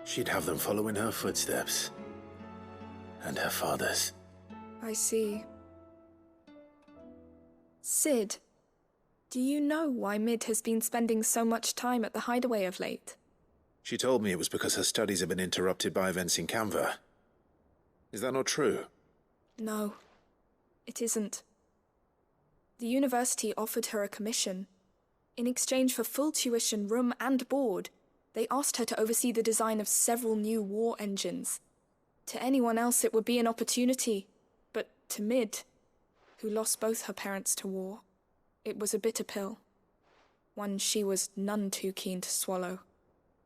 She'd have them follow in her footsteps. And her father's. I see. Sid, do you know why Mid has been spending so much time at the hideaway of late? She told me it was because her studies have been interrupted by events in Canva. Is that not true? No, it isn't. The university offered her a commission. In exchange for full tuition, room and board, they asked her to oversee the design of several new war engines. To anyone else it would be an opportunity, but to Mid, who lost both her parents to war, it was a bitter pill. One she was none too keen to swallow.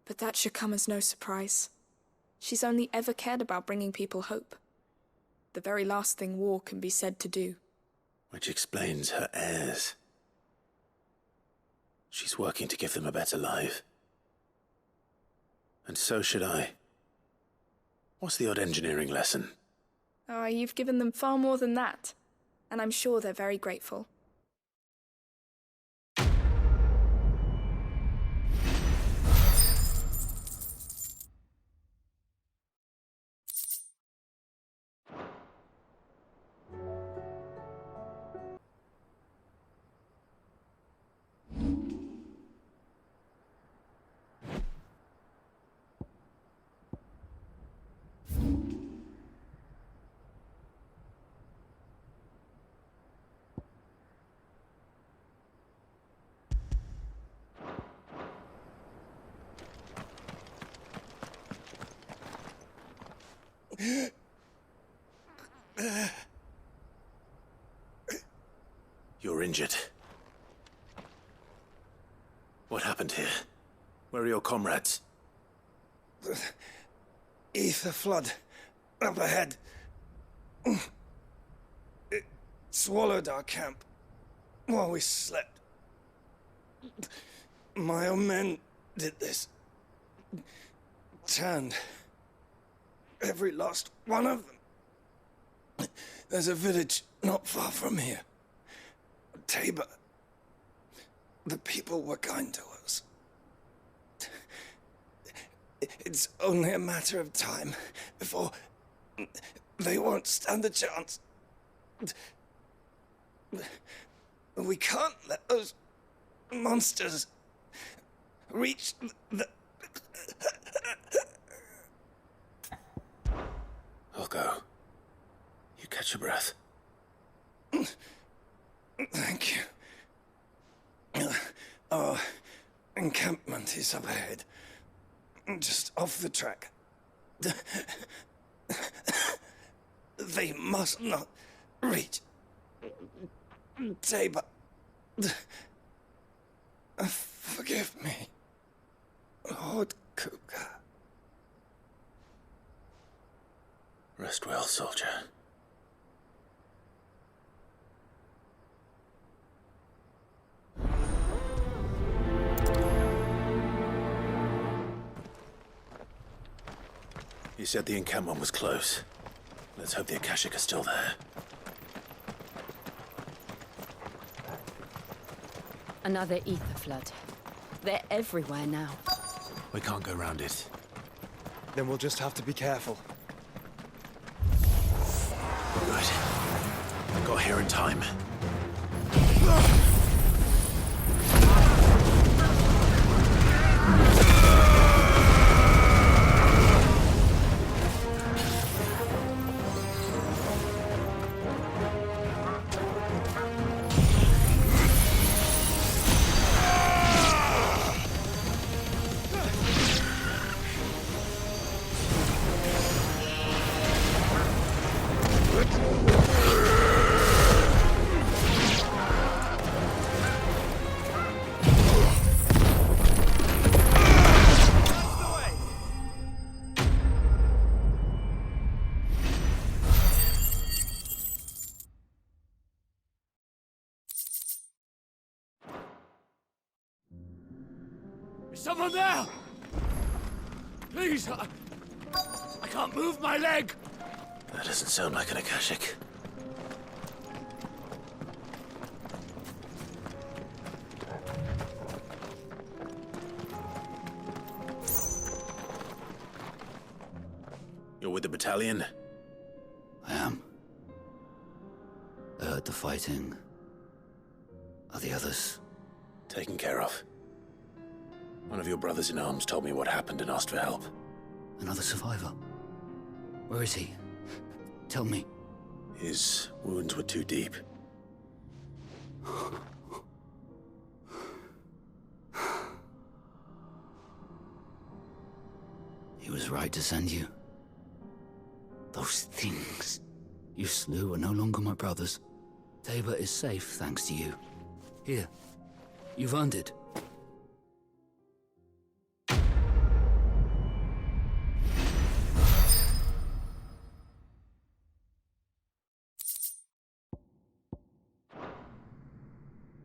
But that should come as no surprise. She's only ever cared about bringing people hope. The very last thing war can be said to do. Which explains her heirs. She's working to give them a better life. And so should I. What's the odd engineering lesson? Oh, you've given them far more than that. And I'm sure they're very grateful. You're injured. What happened here? Where are your comrades? The ether flood up ahead. It swallowed our camp while we slept. My own men did this. Turned every last one of them. There's a village not far from here. Tabor. The people were kind to us. It's only a matter of time before they won't stand a chance. We can't let those monsters reach the... I'll go. You catch your breath. Thank you. Our encampment is up ahead. Just off the track. They must not reach Tabor. Forgive me, Lord Kuka. Rest well, soldier. You said the encampment was close. Let's hope the Akashic are still there. Another ether flood. They're everywhere now. We can't go round it. Then we'll just have to be careful. Good. I got here in time. Someone there! Please, I can't move my leg! That doesn't sound like an Akashic. You're with the battalion? I am. I heard the fighting. Are the others? Taken care of. One of your brothers in arms told me what happened and asked for help. Another survivor? Where is he? Tell me. His wounds were too deep. He was right to send you. Those things you slew are no longer my brothers. Tabor is safe thanks to you. Here, you've earned it.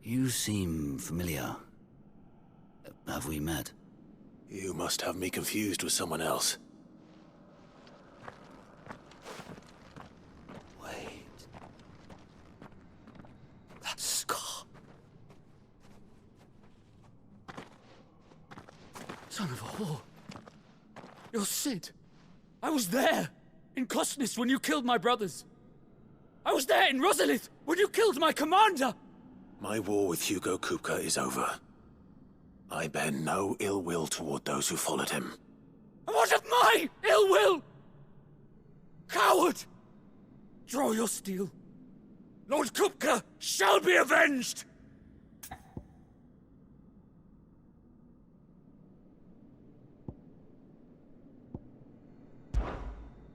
You seem familiar. Have we met? You must have me confused with someone else. Wait. That scar. Son of a whore. You're Sid. I was there in Cosnes when you killed my brothers. I was there in Rosalith when you killed my commander. My war with Hugo Kupka is over. I bear no ill will toward those who followed him. And what of my ill will? Coward! Draw your steel. Lord Kupka shall be avenged!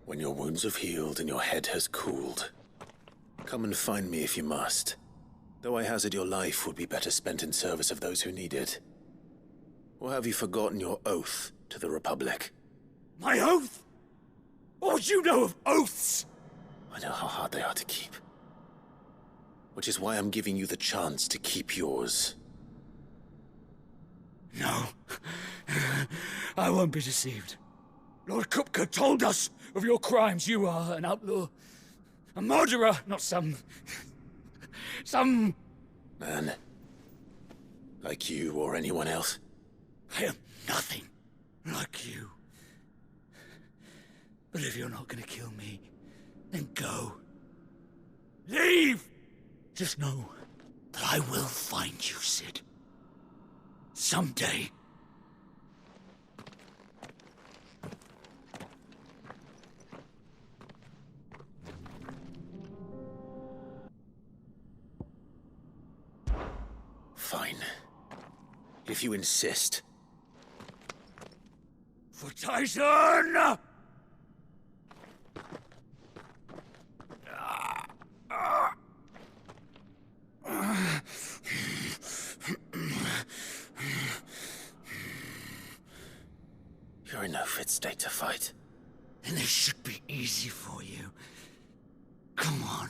When your wounds have healed and your head has cooled, come and find me if you must. Though I hazard your life would be better spent in service of those who need it. Or have you forgotten your oath to the Republic? My oath? What would you know of oaths? I know how hard they are to keep. Which is why I'm giving you the chance to keep yours. No. I won't be deceived. Lord Kupka told us of your crimes. You are an outlaw. A murderer, not some man. Like you or anyone else. I am nothing like you. But if you're not gonna kill me, then go. Leave! Just know that I will find you, Sid. Someday. Fine. If you insist. For Tyson! You're in no fit state to fight. And this should be easy for you. Come on.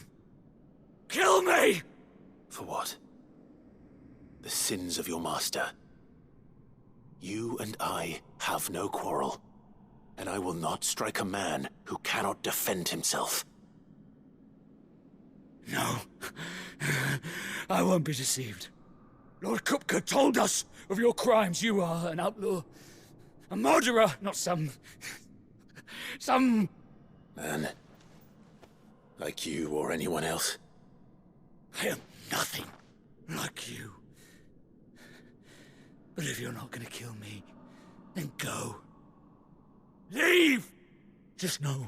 Kill me! For what? The sins of your master. You and I have no quarrel, and I will not strike a man who cannot defend himself. No. I won't be deceived. Lord Kupka told us of your crimes. You are an outlaw. A murderer, not some man. Like you or anyone else. I am nothing like you. But if you're not gonna kill me, then go. Leave! Just know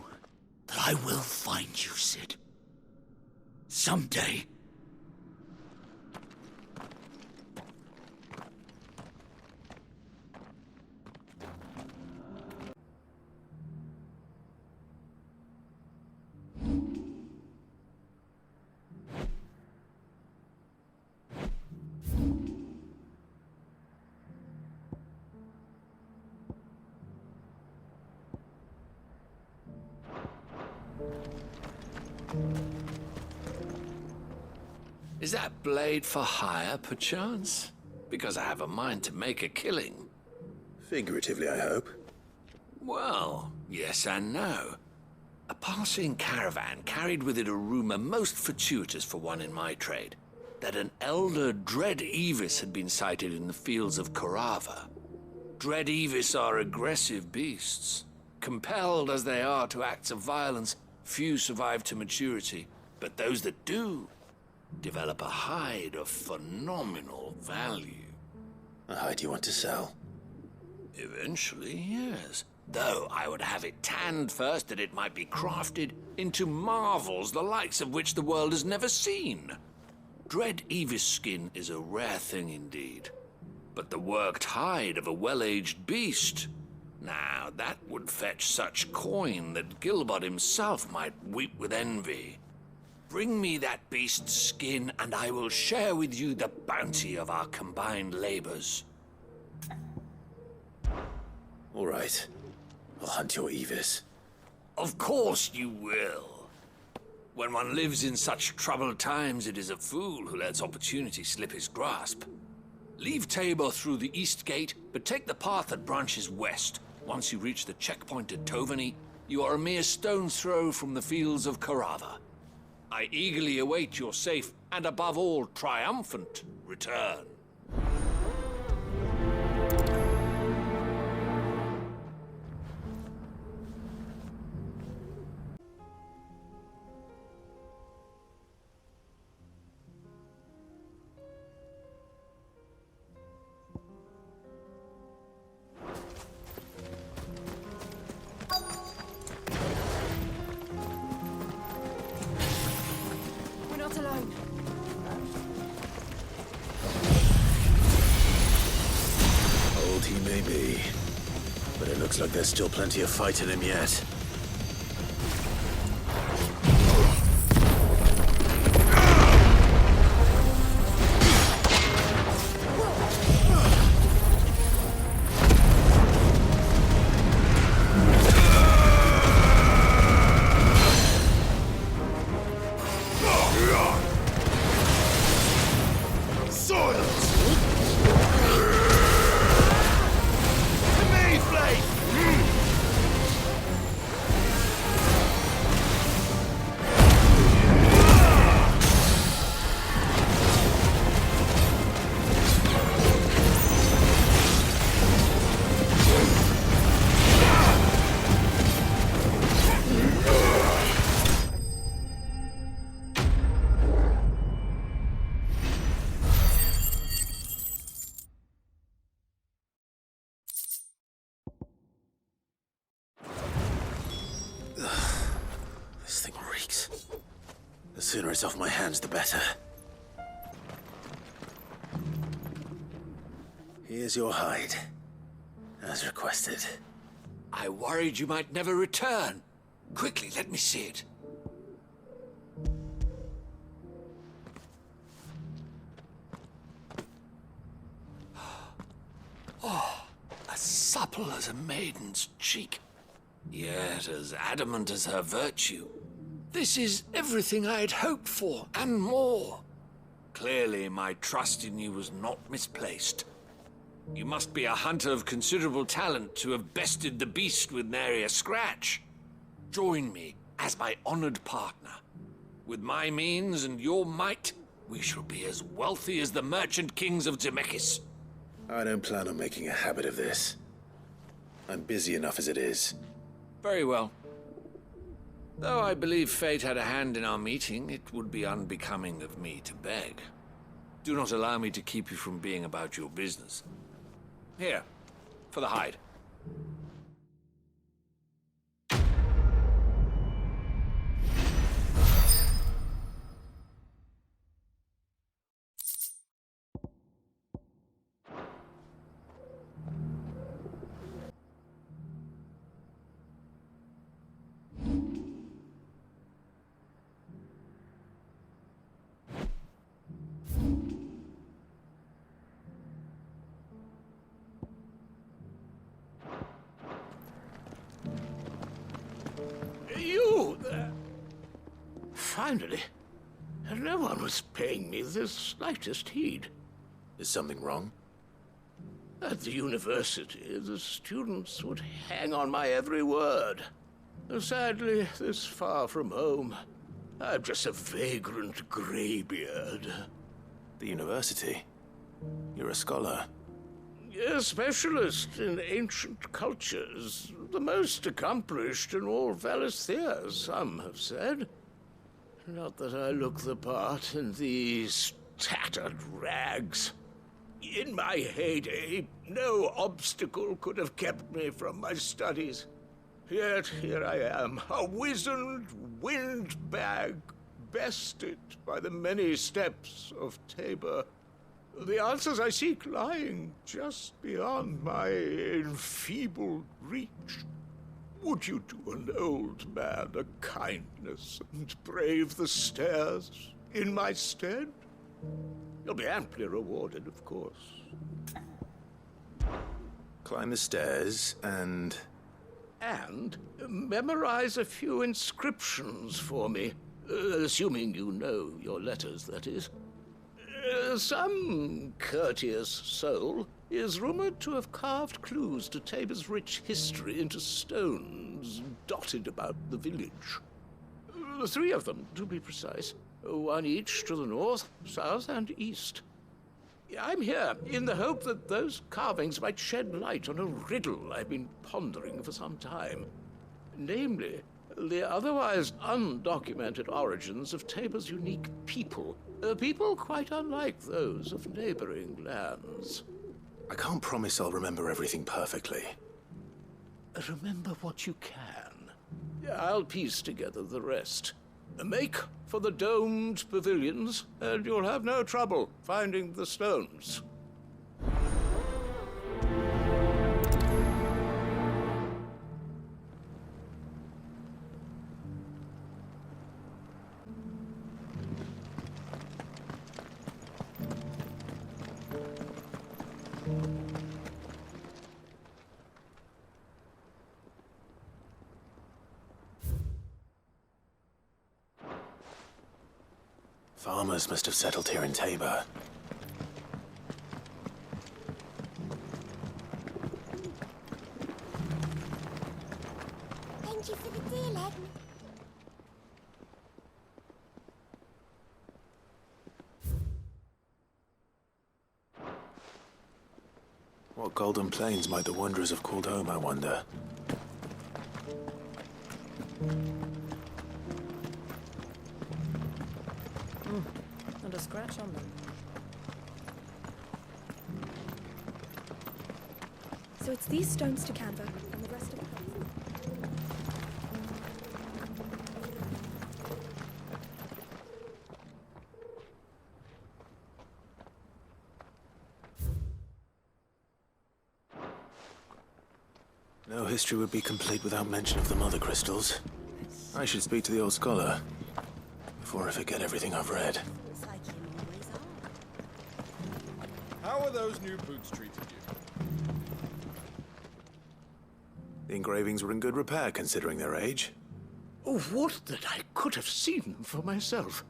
that I will find you, Sid. Someday. Is that blade for hire, perchance? Because I have a mind to make a killing. Figuratively, I hope. Well, yes and no. A passing caravan carried with it a rumor most fortuitous for one in my trade, that an elder Dread Evis had been sighted in the fields of Korava. Dread Evis are aggressive beasts. Compelled as they are to acts of violence, few survive to maturity, but those that do develop a hide of phenomenal value. A hide you want to sell? Eventually, yes. Though I would have it tanned first that it might be crafted into marvels the likes of which the world has never seen. Dread Evis skin is a rare thing indeed. But the worked hide of a well-aged beast, now that would fetch such coin that Gilbert himself might weep with envy. Bring me that beast's skin, and I will share with you the bounty of our combined labors. All right. I'll hunt your Evis. Of course you will. When one lives in such troubled times, it is a fool who lets opportunity slip his grasp. Leave Tabor through the east gate, but take the path that branches west. Once you reach the checkpoint at Tovani, you are a mere stone's throw from the fields of Korava. I eagerly await your safe, and above all, triumphant return. Looks like there's still plenty of fight in him yet. This thing reeks. The sooner it's off my hands, the better. Here's your hide, as requested. I worried you might never return. Quickly, let me see it. Oh, as supple as a maiden's cheek, yet as adamant as her virtue. This is everything I had hoped for, and more. Clearly, my trust in you was not misplaced. You must be a hunter of considerable talent to have bested the beast with nary a scratch. Join me as my honored partner. With my means and your might, we shall be as wealthy as the merchant kings of Zemeckis. I don't plan on making a habit of this. I'm busy enough as it is. Very well. Though I believe fate had a hand in our meeting, it would be unbecoming of me to beg. Do not allow me to keep you from being about your business. Here, for the hide. You there? Finally. No one was paying me the slightest heed. Is something wrong? At the university, the students would hang on my every word. Sadly, this far from home, I'm just a vagrant greybeard. The university? You're a scholar. A specialist in ancient cultures. The most accomplished in all Valisthea, some have said. Not that I look the part in these tattered rags. In my heyday, no obstacle could have kept me from my studies. Yet here I am, a wizened windbag, bested by the many steps of Tabor. The answers I seek lying just beyond my enfeebled reach. Would you do an old man a kindness and brave the stairs in my stead? You'll be amply rewarded, of course. Climb the stairs and memorize a few inscriptions for me. Assuming you know your letters, that is. Some courteous soul is rumored to have carved clues to Tabor's rich history into stones dotted about the village. 3 of them, to be precise. 1 each to the north, south, and east. I'm here in the hope that those carvings might shed light on a riddle I've been pondering for some time. Namely, the otherwise undocumented origins of Tabor's unique people. People quite unlike those of neighboring lands. I can't promise I'll remember everything perfectly. Remember what you can. I'll piece together the rest. Make for the domed pavilions, and you'll have no trouble finding the stones. Farmers must have settled here in Tabor. Thank you for the deal, Ed. What golden plains might the wanderers have called home, I wonder? Not a scratch on them. So it's these stones to Canva and the rest of the house. No history would be complete without mention of the mother crystals. I should speak to the old scholar before I forget everything I've read. How are those new boots treating you? The engravings were in good repair, considering their age. Oh, would that I could have seen them for myself.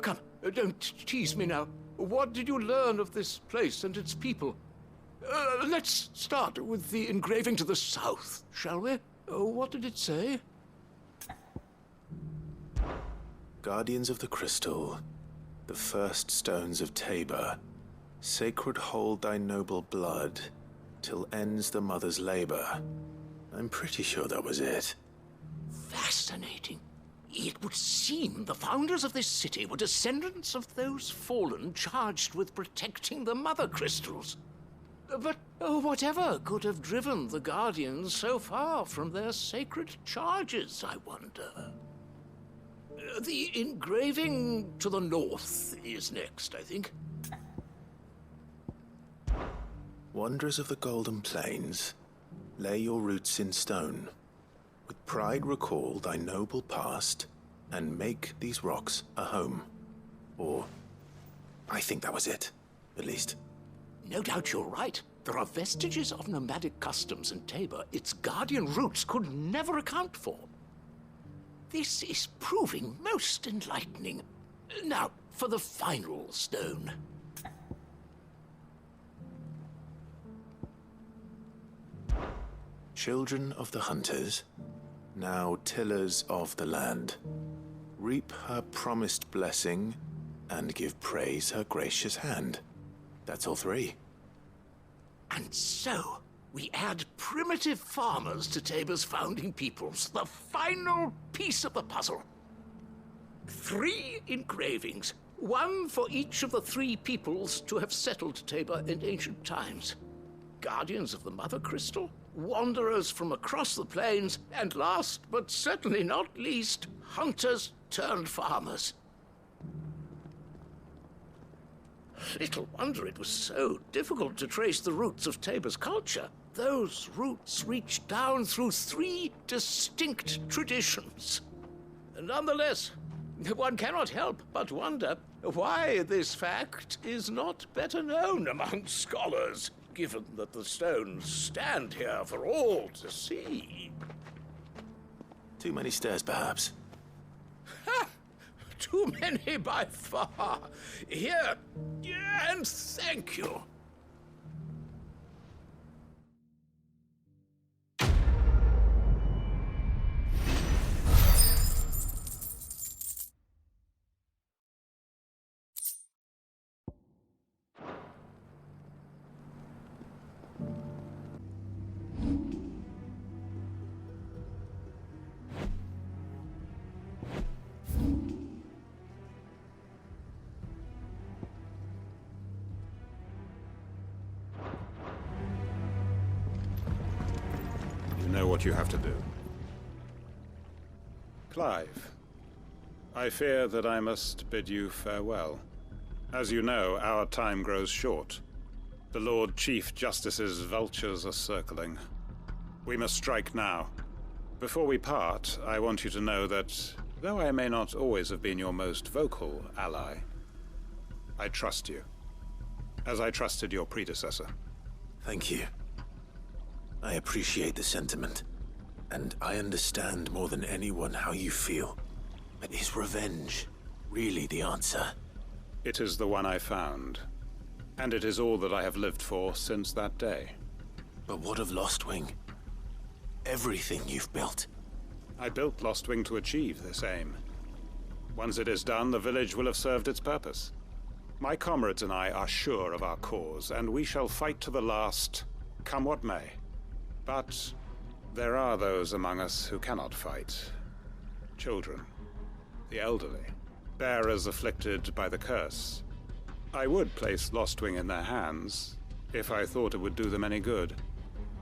Come, don't tease me now. What did you learn of this place and its people? Let's start with the engraving to the south, shall we? What did it say? Guardians of the Crystal, the first stones of Tabor, sacred hold thy noble blood, till ends the mother's labor. I'm pretty sure that was it. Fascinating. It would seem the founders of this city were descendants of those fallen charged with protecting the mother crystals. But whatever could have driven the Guardians so far from their sacred charges, I wonder? The engraving to the north is next, I think. Wanderers of the Golden Plains, lay your roots in stone. With pride recall thy noble past, and make these rocks a home. Or, I think that was it, at least. No doubt you're right. There are vestiges of nomadic customs in Tabor its guardian roots could never account for. This is proving most enlightening. Now, for the final stone. children of the hunters, now tillers of the land, reap her promised blessing, and give praise her gracious hand. That's all three. And so, we add primitive farmers to Tabor's founding peoples, the final piece of the puzzle. 3 engravings, 1 for each of the 3 peoples to have settled Tabor in ancient times. Guardians of the Mother Crystal, wanderers from across the plains, and last but certainly not least, hunters turned farmers. Little wonder it was so difficult to trace the roots of Tabor's culture. Those roots reach down through 3 distinct traditions. Nonetheless, one cannot help but wonder why this fact is not better known among scholars, given that the stones stand here for all to see. Too many stairs, perhaps. Ha! Too many by far. Here, and thank you. Know what you have to do. Clive, I fear that I must bid you farewell. As you know, our time grows short. The Lord Chief Justice's vultures are circling. We must strike now. Before we part, I want you to know that, though I may not always have been your most vocal ally, I trust you, as I trusted your predecessor. Thank you. I appreciate the sentiment, and I understand more than anyone how you feel. But is revenge really the answer? It is the one I found, and it is all that I have lived for since that day. But what of Lostwing? Everything you've built. I built Lostwing to achieve this aim. Once it is done, the village will have served its purpose. My comrades and I are sure of our cause, and we shall fight to the last, come what may. But there are those among us who cannot fight. Children, the elderly, bearers afflicted by the curse. I would place Lostwing in their hands, if I thought it would do them any good.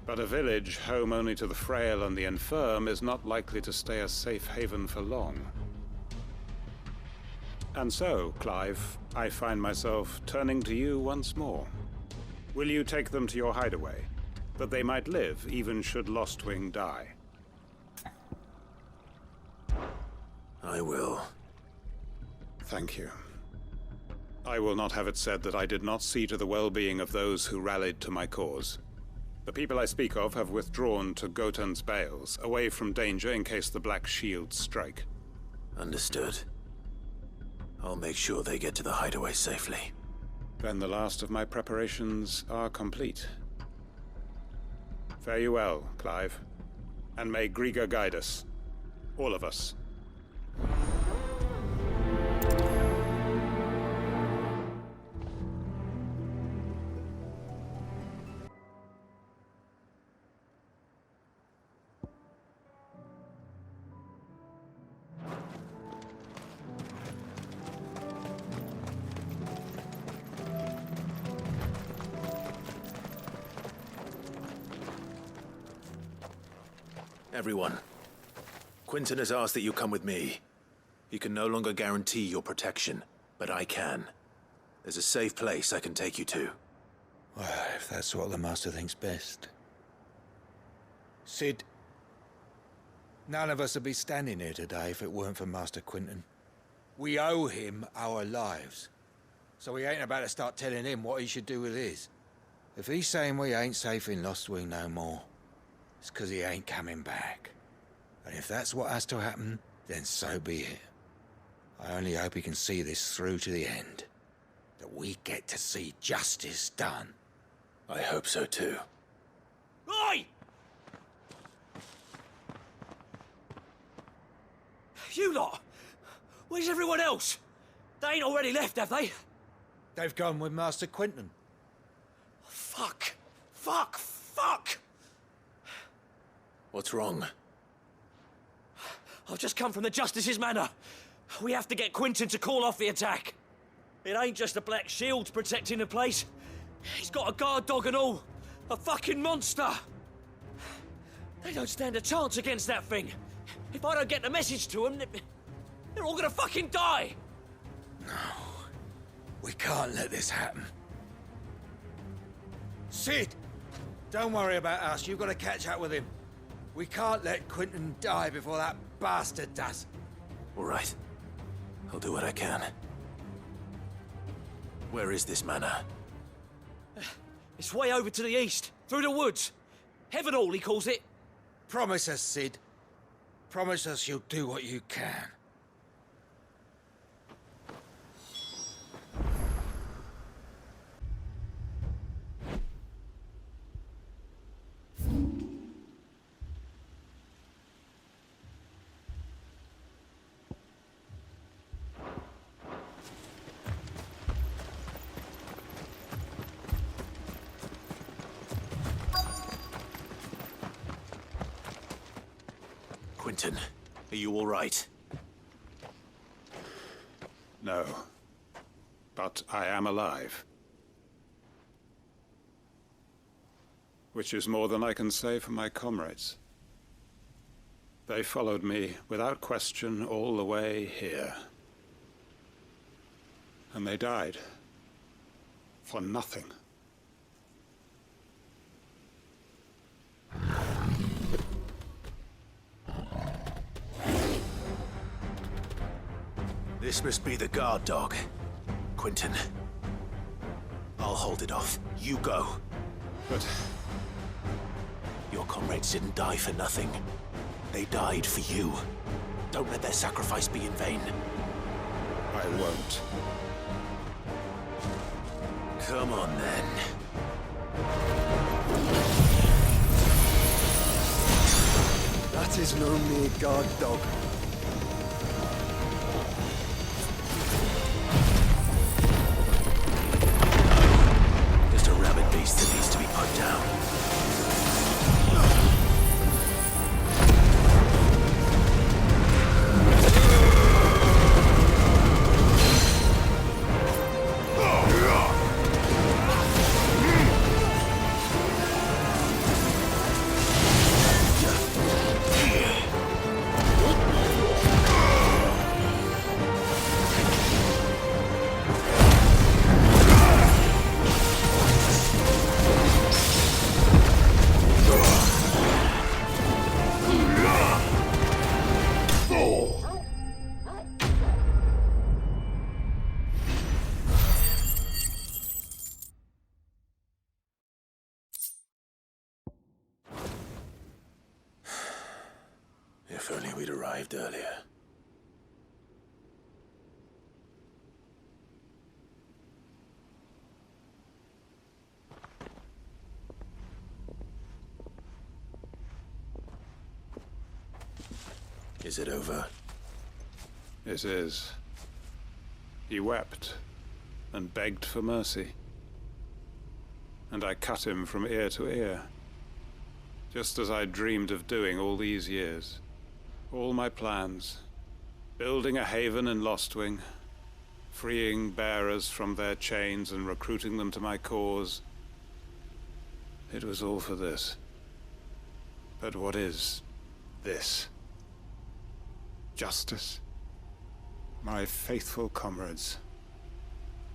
But a village home only to the frail and the infirm is not likely to stay a safe haven for long. And so, Clive, I find myself turning to you once more. Will you take them to your hideaway, that they might live even should Lostwing die? I will. Thank you. I will not have it said that I did not see to the well-being of those who rallied to my cause. The people I speak of have withdrawn to Gotan's Bales, away from danger in case the Black Shields strike. Understood. I'll make sure they get to the hideaway safely. Then the last of my preparations are complete. Fare you well, Clive. And may Griga guide us. All of us. Everyone, Quinton has asked that you come with me. He can no longer guarantee your protection, but I can. There's a safe place I can take you to. Well, if that's what the Master thinks best. Sid, none of us would be standing here today if it weren't for Master Quinton. We owe him our lives. So we ain't about to start telling him what he should do with his. If he's saying we ain't safe in Lostwing no more, it's 'cause he ain't coming back. And if that's what has to happen, then so be it. I only hope he can see this through to the end. That we get to see justice done. I hope so too. Oi! You lot! Where's everyone else? They ain't already left, have they? They've gone with Master Quinton. Fuck! Fuck! Fuck! What's wrong? I've just come from the Justice's manor. We have to get Quinton to call off the attack. It ain't just the Black Shields protecting the place. He's got a guard dog and all. A fucking monster. They don't stand a chance against that thing. If I don't get the message to them, they're all gonna fucking die. No. We can't let this happen. Sid! Don't worry about us. You've got to catch up with him. We can't let Quinton die before that bastard does. All right. I'll do what I can. Where is this manor? It's way over to the east, through the woods. Heaven Hall, he calls it. Promise us, Sid. Promise us you'll do what you can. Quinton, are you all right? No. But I am alive. Which is more than I can say for my comrades. They followed me without question all the way here. And they died. For nothing. This must be the guard dog. Quinton. I'll hold it off. You go. But... your comrades didn't die for nothing. They died for you. Don't let their sacrifice be in vain. I won't. Come on, then. That is no mere guard dog. Just a rabid beast that needs to be put down. If only we'd arrived earlier. Is it over? It is. He wept and begged for mercy. And I cut him from ear to ear, just as I dreamed of doing all these years. All my plans, building a haven in Lostwing, freeing bearers from their chains and recruiting them to my cause. It was all for this. But what is this? Justice? My faithful comrades.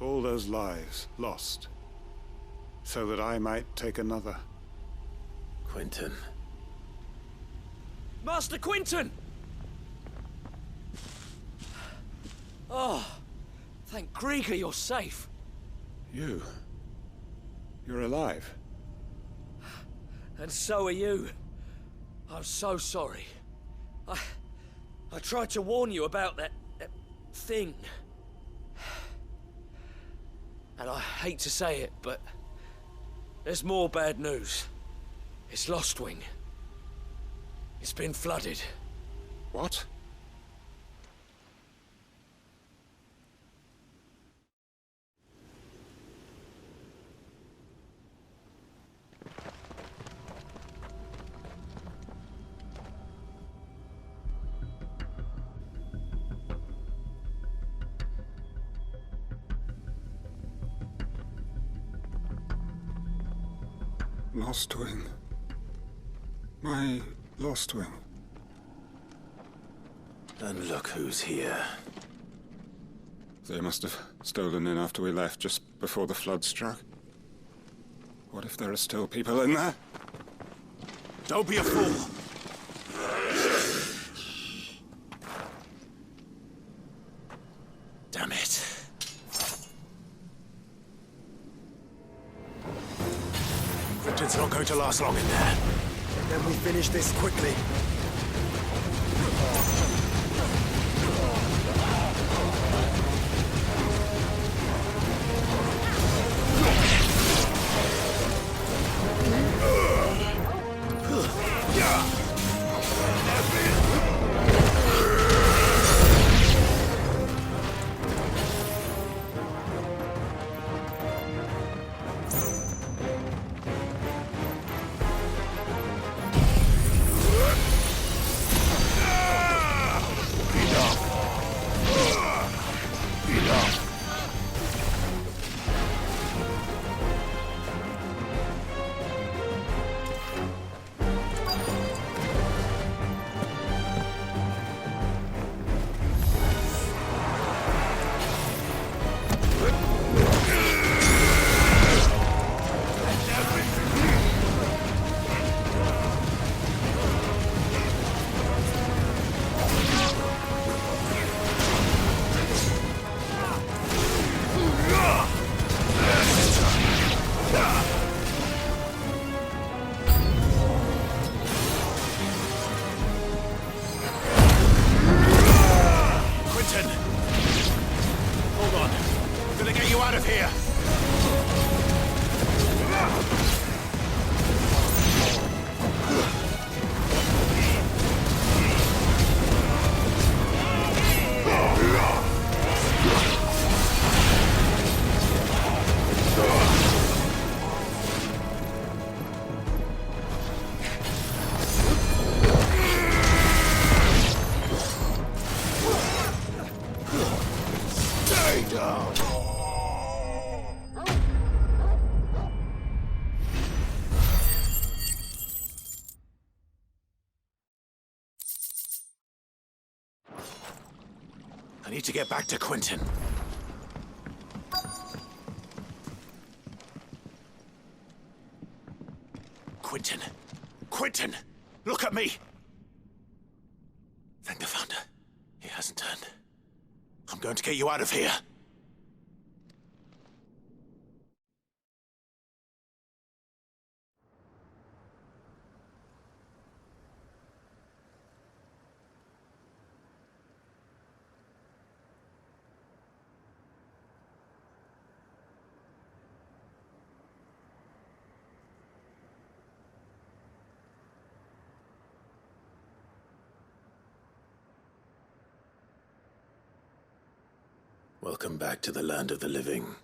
All those lives lost, so that I might take another. Quinton. Master Quinton! Oh, thank Grieger you're safe. You're alive. And so are you. I'm so sorry. I tried to warn you about that thing. And I hate to say it, but there's more bad news. It's Lostwing. It's been flooded. What? Lost wing. My lost wing. And look who's here. They must have stolen in after we left, just before the flood struck. What if there are still people in there? Don't be a fool! Damn it. Quinton's not going to last long in there. Then we finish this quickly. I need to get back to Quinton. Quinton! Quinton! Look at me! Thank the Founder. He hasn't turned. I'm going to get you out of here. Welcome back to the land of the living.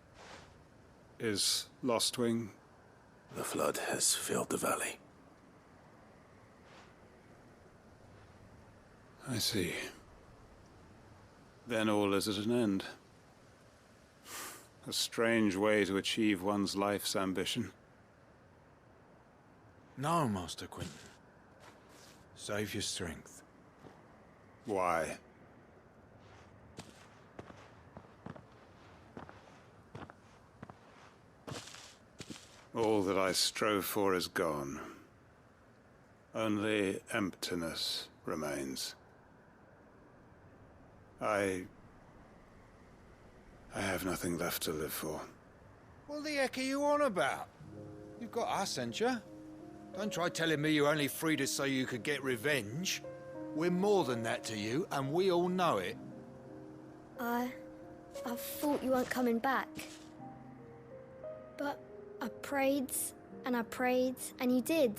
Is Lost Wing? The flood has filled the valley. I see. Then all is at an end. A strange way to achieve one's life's ambition. No, Master Quinton. Save your strength. Why? All that I strove for is gone. Only emptiness remains. I have nothing left to live for. What the heck are you on about? You've got us, ain't you? Don't try telling me you only freed us so you could get revenge. We're more than that to you, and we all know it. I thought you weren't coming back. But I prayed, and you did.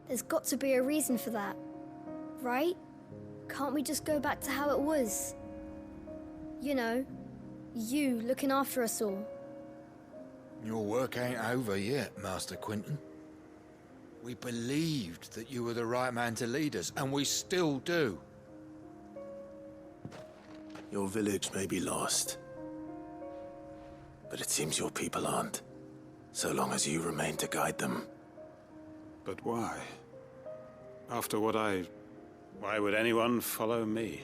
There's got to be a reason for that, right? Can't we just go back to how it was? You know, you looking after us all. Your work ain't over yet, Master Quinton. We believed that you were the right man to lead us, and we still do. Your village may be lost, but it seems your people aren't. So long as you remain to guide them. But why? After what why would anyone follow me?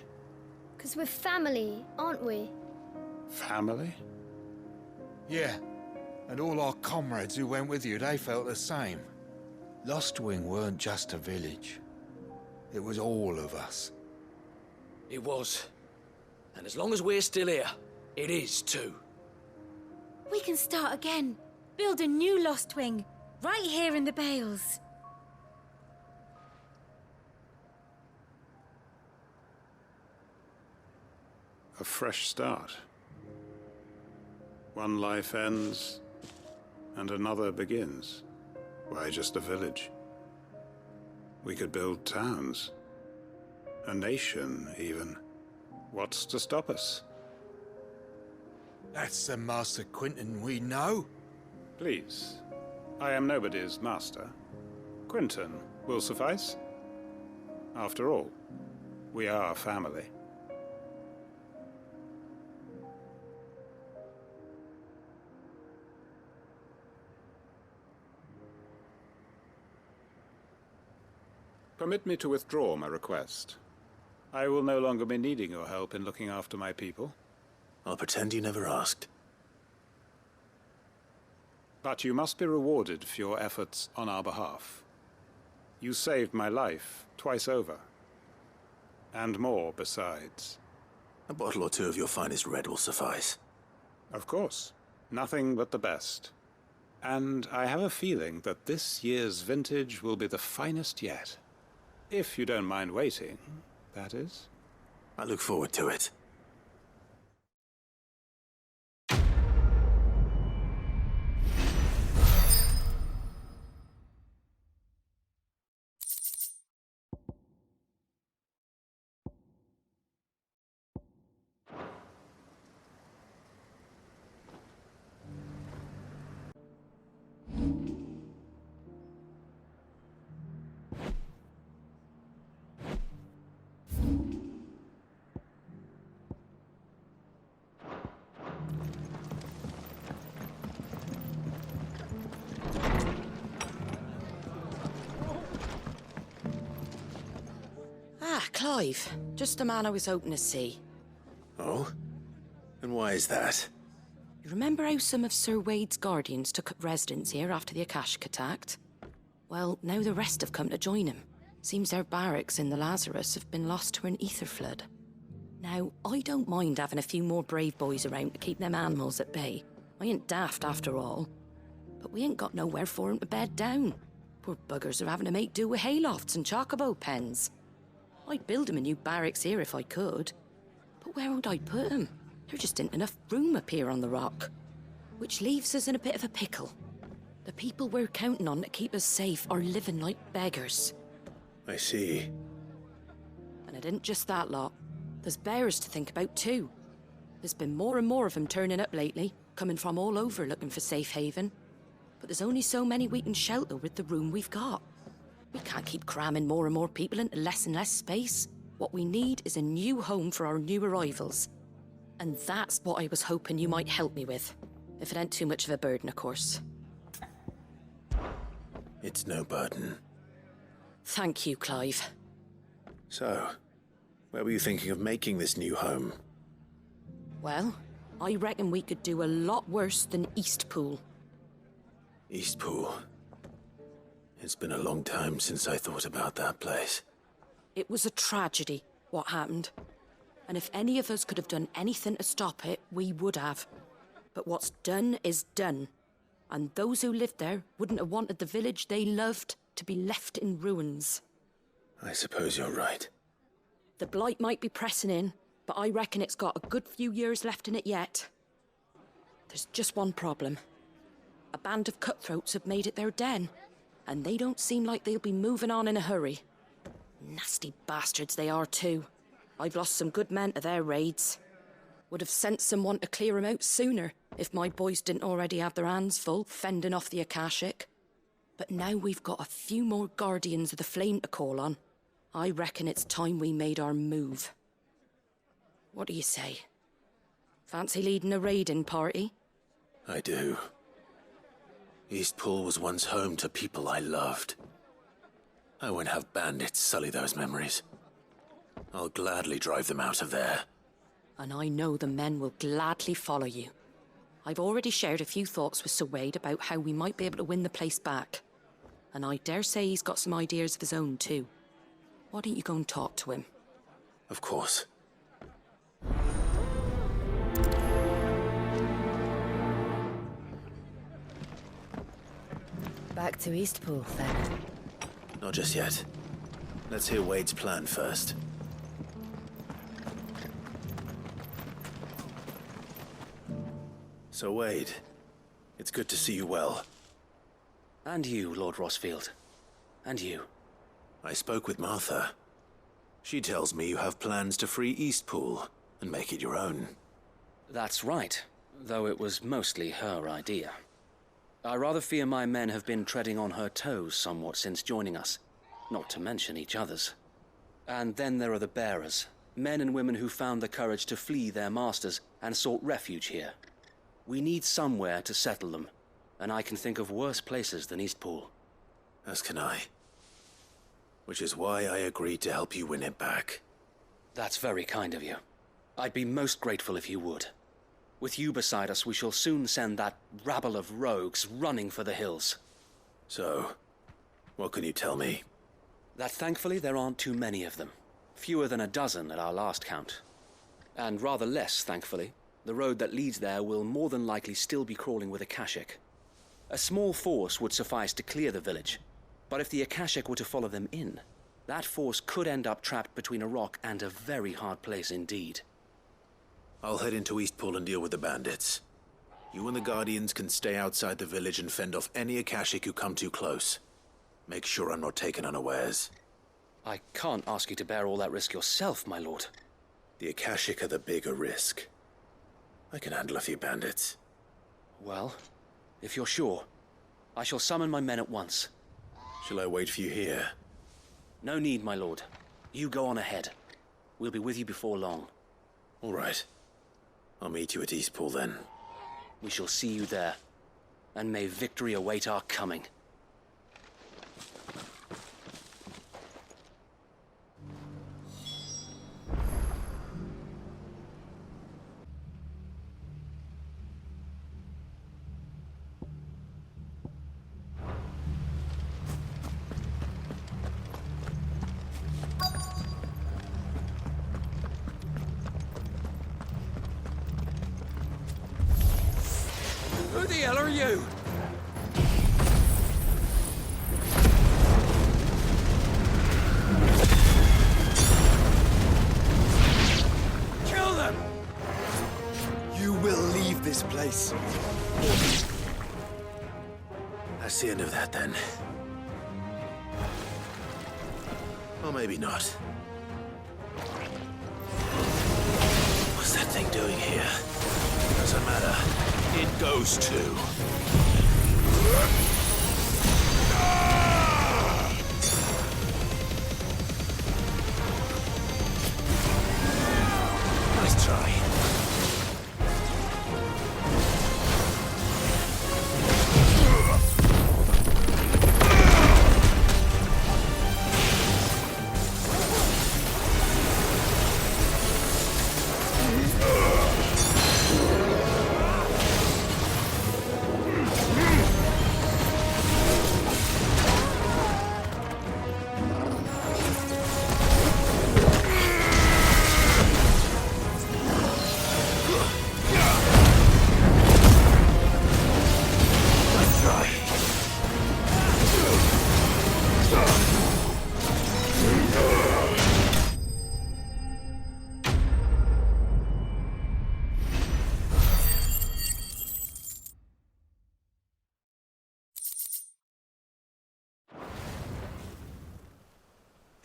'Cause we're family, aren't we? Family? Yeah, and all our comrades who went with you, they felt the same. Lostwing weren't just a village. It was all of us. It was. And as long as we're still here, it is too. We can start again. Build a new Lostwing, right here in the Bales. A fresh start. One life ends, and another begins. Why just a village? We could build towns. A nation, even. What's to stop us? That's the Master Quinton we know. Please. I am nobody's master. Quinton will suffice. After all, we are family. Permit me to withdraw my request. I will no longer be needing your help in looking after my people. I'll pretend you never asked. But you must be rewarded for your efforts on our behalf. You saved my life twice over. And more besides. A bottle or two of your finest red will suffice. Of course. Nothing but the best. And I have a feeling that this year's vintage will be the finest yet. If you don't mind waiting, that is. I look forward to it. Clive, just the man I was hoping to see. Oh? And why is that? You remember how some of Sir Wade's guardians took up residence here after the Akashic attacked? Well, now the rest have come to join him. Seems their barracks in the Lazarus have been lost to an ether flood. Now, I don't mind having a few more brave boys around to keep them animals at bay. I ain't daft after all. But we ain't got nowhere for 'em to bed down. Poor buggers are having to make do with haylofts and chocobo pens. I'd build 'em a new barracks here if I could. But where would I put 'em? There just ain't enough room up here on the rock. Which leaves us in a bit of a pickle. The people we're counting on to keep us safe are living like beggars. I see. And it isn't just that lot. There's bears to think about too. There's been more and more of them turning up lately, coming from all over looking for safe haven. But there's only so many we can shelter with the room we've got. We can't keep cramming more and more people into less and less space. What we need is a new home for our new arrivals. And that's what I was hoping you might help me with. If it ain't too much of a burden, of course. It's no burden. Thank you, Clive. So, where were you thinking of making this new home? Well, I reckon we could do a lot worse than Eastpool. Eastpool. It's been a long time since I thought about that place. It was a tragedy, what happened. And if any of us could have done anything to stop it, we would have. But what's done is done. And those who lived there wouldn't have wanted the village they loved to be left in ruins. I suppose you're right. The blight might be pressing in, but I reckon it's got a good few years left in it yet. There's just one problem. A band of cutthroats have made it their den. And they don't seem like they'll be moving on in a hurry. Nasty bastards they are too. I've lost some good men to their raids. Would have sent someone to clear 'em out sooner, if my boys didn't already have their hands full fending off the Akashic. But now we've got a few more guardians of the flame to call on. I reckon it's time we made our move. What do you say? Fancy leading a raiding party? I do. Eastpool was once home to people I loved. I won't have bandits sully those memories. I'll gladly drive them out of there. And I know the men will gladly follow you. I've already shared a few thoughts with Sir Wade about how we might be able to win the place back. And I dare say he's got some ideas of his own too. Why don't you go and talk to him? Of course. Back to Eastpool, then. Not just yet. Let's hear Wade's plan first. So, Wade, it's good to see you well. And you, Lord Rossfield. And you. I spoke with Martha. She tells me you have plans to free Eastpool and make it your own. That's right, though it was mostly her idea. I rather fear my men have been treading on her toes somewhat since joining us, not to mention each other's. And then there are the bearers, men and women who found the courage to flee their masters and sought refuge here. We need somewhere to settle them, and I can think of worse places than Eastpool. As can I. Which is why I agreed to help you win it back. That's very kind of you. I'd be most grateful if you would. With you beside us, we shall soon send that rabble of rogues running for the hills. So, what can you tell me? That thankfully there aren't too many of them. Fewer than a dozen at our last count. And rather less, thankfully, the road that leads there will more than likely still be crawling with Akashic. A small force would suffice to clear the village, but if the Akashic were to follow them in, that force could end up trapped between a rock and a very hard place indeed. I'll head into Eastpool and deal with the bandits. You and the Guardians can stay outside the village and fend off any Akashic who come too close. Make sure I'm not taken unawares. I can't ask you to bear all that risk yourself, my lord. The Akashic are the bigger risk. I can handle a few bandits. Well, if you're sure, I shall summon my men at once. Shall I wait for you here? No need, my lord. You go on ahead. We'll be with you before long. All right. I'll meet you at Eastpool then. We shall see you there. And may victory await our coming. Who the hell are you? Kill them! You will leave this place. That's the end of that then. Or maybe not. What's that thing doing here? Doesn't matter. It goes too. Nice try.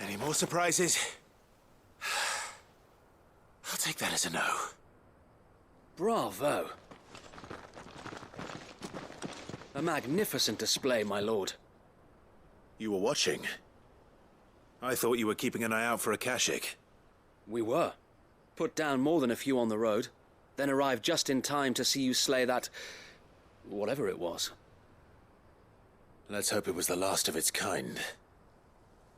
Any more surprises? I'll take that as a no. Bravo. A magnificent display, my lord. You were watching? I thought you were keeping an eye out for Akashic. We were. Put down more than a few on the road, then arrived just in time to see you slay that... whatever it was. Let's hope it was the last of its kind.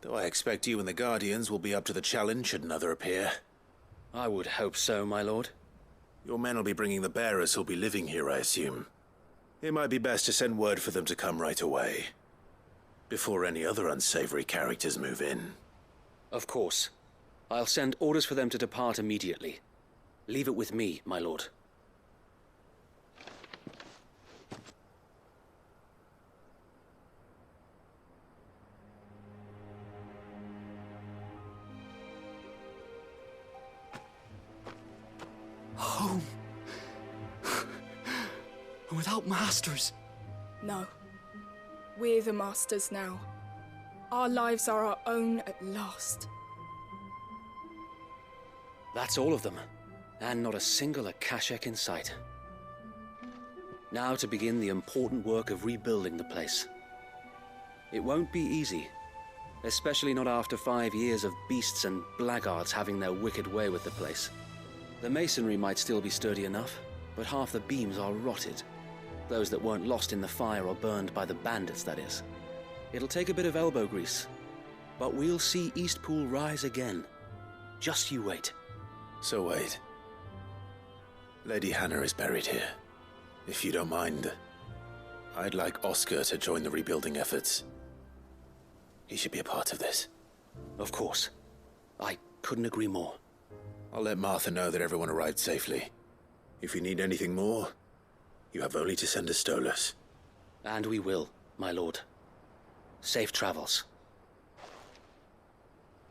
Do I expect you and the Guardians will be up to the challenge should another appear? I would hope so, my lord. Your men will be bringing the bearers who'll be living here, I assume. It might be best to send word for them to come right away, before any other unsavory characters move in. Of course. I'll send orders for them to depart immediately. Leave it with me, my lord. Home. Without masters. No. We're the masters now. Our lives are our own at last. That's all of them, and not a single Akashek in sight. Now to begin the important work of rebuilding the place. It won't be easy, especially not after 5 years of beasts and blackguards having their wicked way with the place. The masonry might still be sturdy enough, but half the beams are rotted. Those that weren't lost in the fire or burned by the bandits, that is. It'll take a bit of elbow grease, but we'll see Eastpool rise again. Just you wait. So wait. Lady Hannah is buried here. If you don't mind, I'd like Oscar to join the rebuilding efforts. He should be a part of this. Of course. I couldn't agree more. I'll let Martha know that everyone arrived safely. If you need anything more, you have only to send a Stolas. And we will, my lord. Safe travels.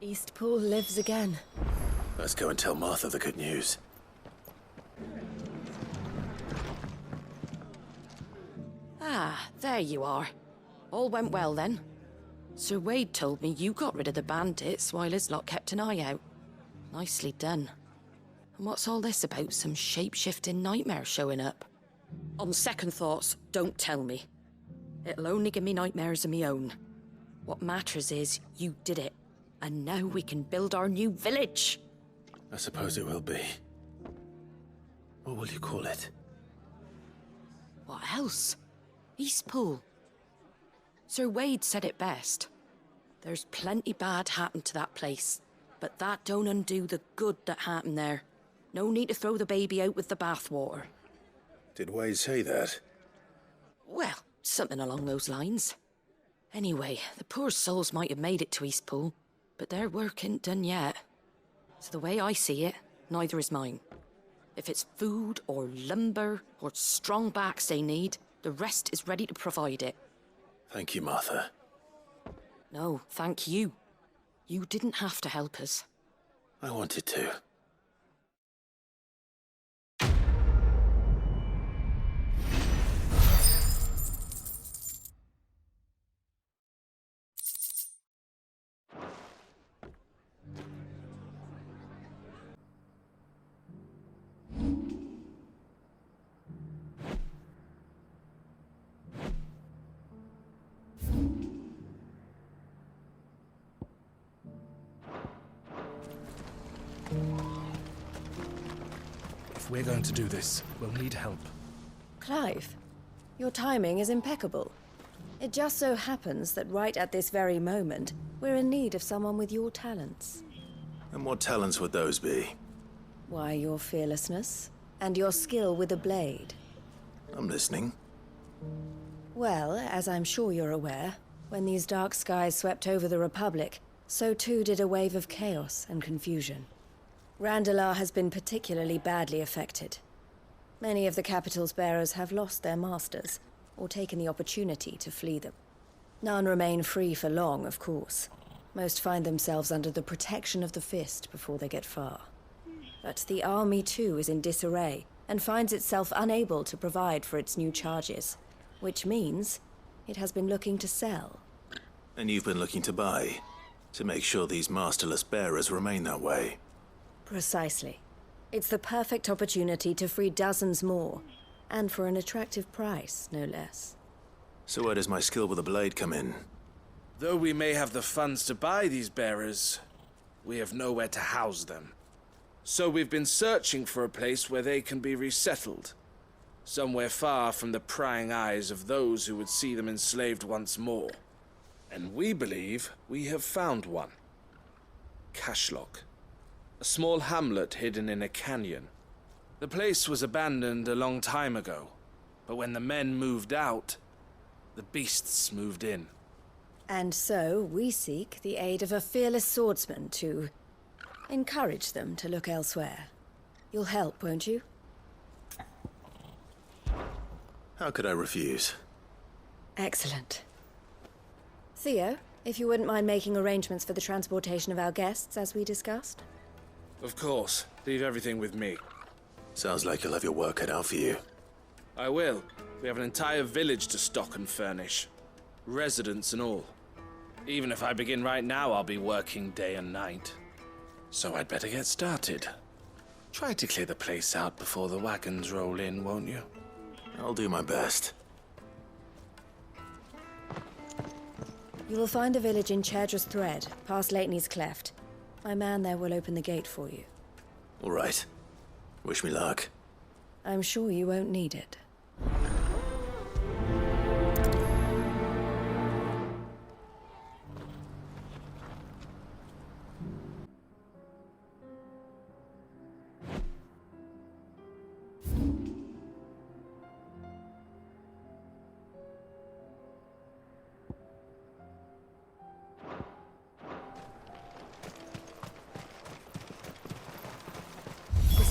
Eastpool lives again. Let's go and tell Martha the good news. Ah, there you are. All went well then. Sir Wade told me you got rid of the bandits while his lot kept an eye out. Nicely done. And what's all this about some shape-shifting nightmare showing up? On second thoughts, don't tell me. It'll only give me nightmares of me own. What matters is you did it. And now we can build our new village. I suppose it will be. What will you call it? What else? Eastpool. Sir Wade said it best. There's plenty bad happened to that place, but that don't undo the good that happened there. No need to throw the baby out with the bathwater. Did Wade say that? Well, something along those lines. Anyway, the poor souls might have made it to Eastpool, but their work ain't done yet. So the way I see it, neither is mine. If it's food or lumber or strong backs they need, the rest is ready to provide it. Thank you, Martha. No, thank you. You didn't have to help us. I wanted to. If we're going to do this, we'll need help. Clive, your timing is impeccable. It just so happens that right at this very moment, we're in need of someone with your talents. And what talents would those be? Why, your fearlessness and your skill with the blade. I'm listening. Well, as I'm sure you're aware, when these dark skies swept over the Republic, so too did a wave of chaos and confusion. Randalar has been particularly badly affected. Many of the capital's bearers have lost their masters, or taken the opportunity to flee them. None remain free for long, of course. Most find themselves under the protection of the Fist before they get far. But the army too is in disarray, and finds itself unable to provide for its new charges, which means it has been looking to sell. And you've been looking to buy, to make sure these masterless bearers remain that way. Precisely. It's the perfect opportunity to free dozens more, and for an attractive price, no less. So where does my skill with the blade come in? Though we may have the funds to buy these bearers, we have nowhere to house them. So we've been searching for a place where they can be resettled. Somewhere far from the prying eyes of those who would see them enslaved once more. And we believe we have found one. Cashlock. A small hamlet hidden in a canyon. The place was abandoned a long time ago, but when the men moved out, the beasts moved in. And so we seek the aid of a fearless swordsman to encourage them to look elsewhere. You'll help, won't you? How could I refuse? Excellent. Theo, if you wouldn't mind making arrangements for the transportation of our guests, as we discussed. Of course. Leave everything with me. Sounds like you'll have your work cut out for you. I will. We have an entire village to stock and furnish. Residents and all. Even if I begin right now, I'll be working day and night. So I'd better get started. Try to clear the place out before the wagons roll in, won't you? I'll do my best. You will find a village in Chairdra's Thread, past Lateney's Cleft. My man there will open the gate for you. All right. Wish me luck. I'm sure you won't need it.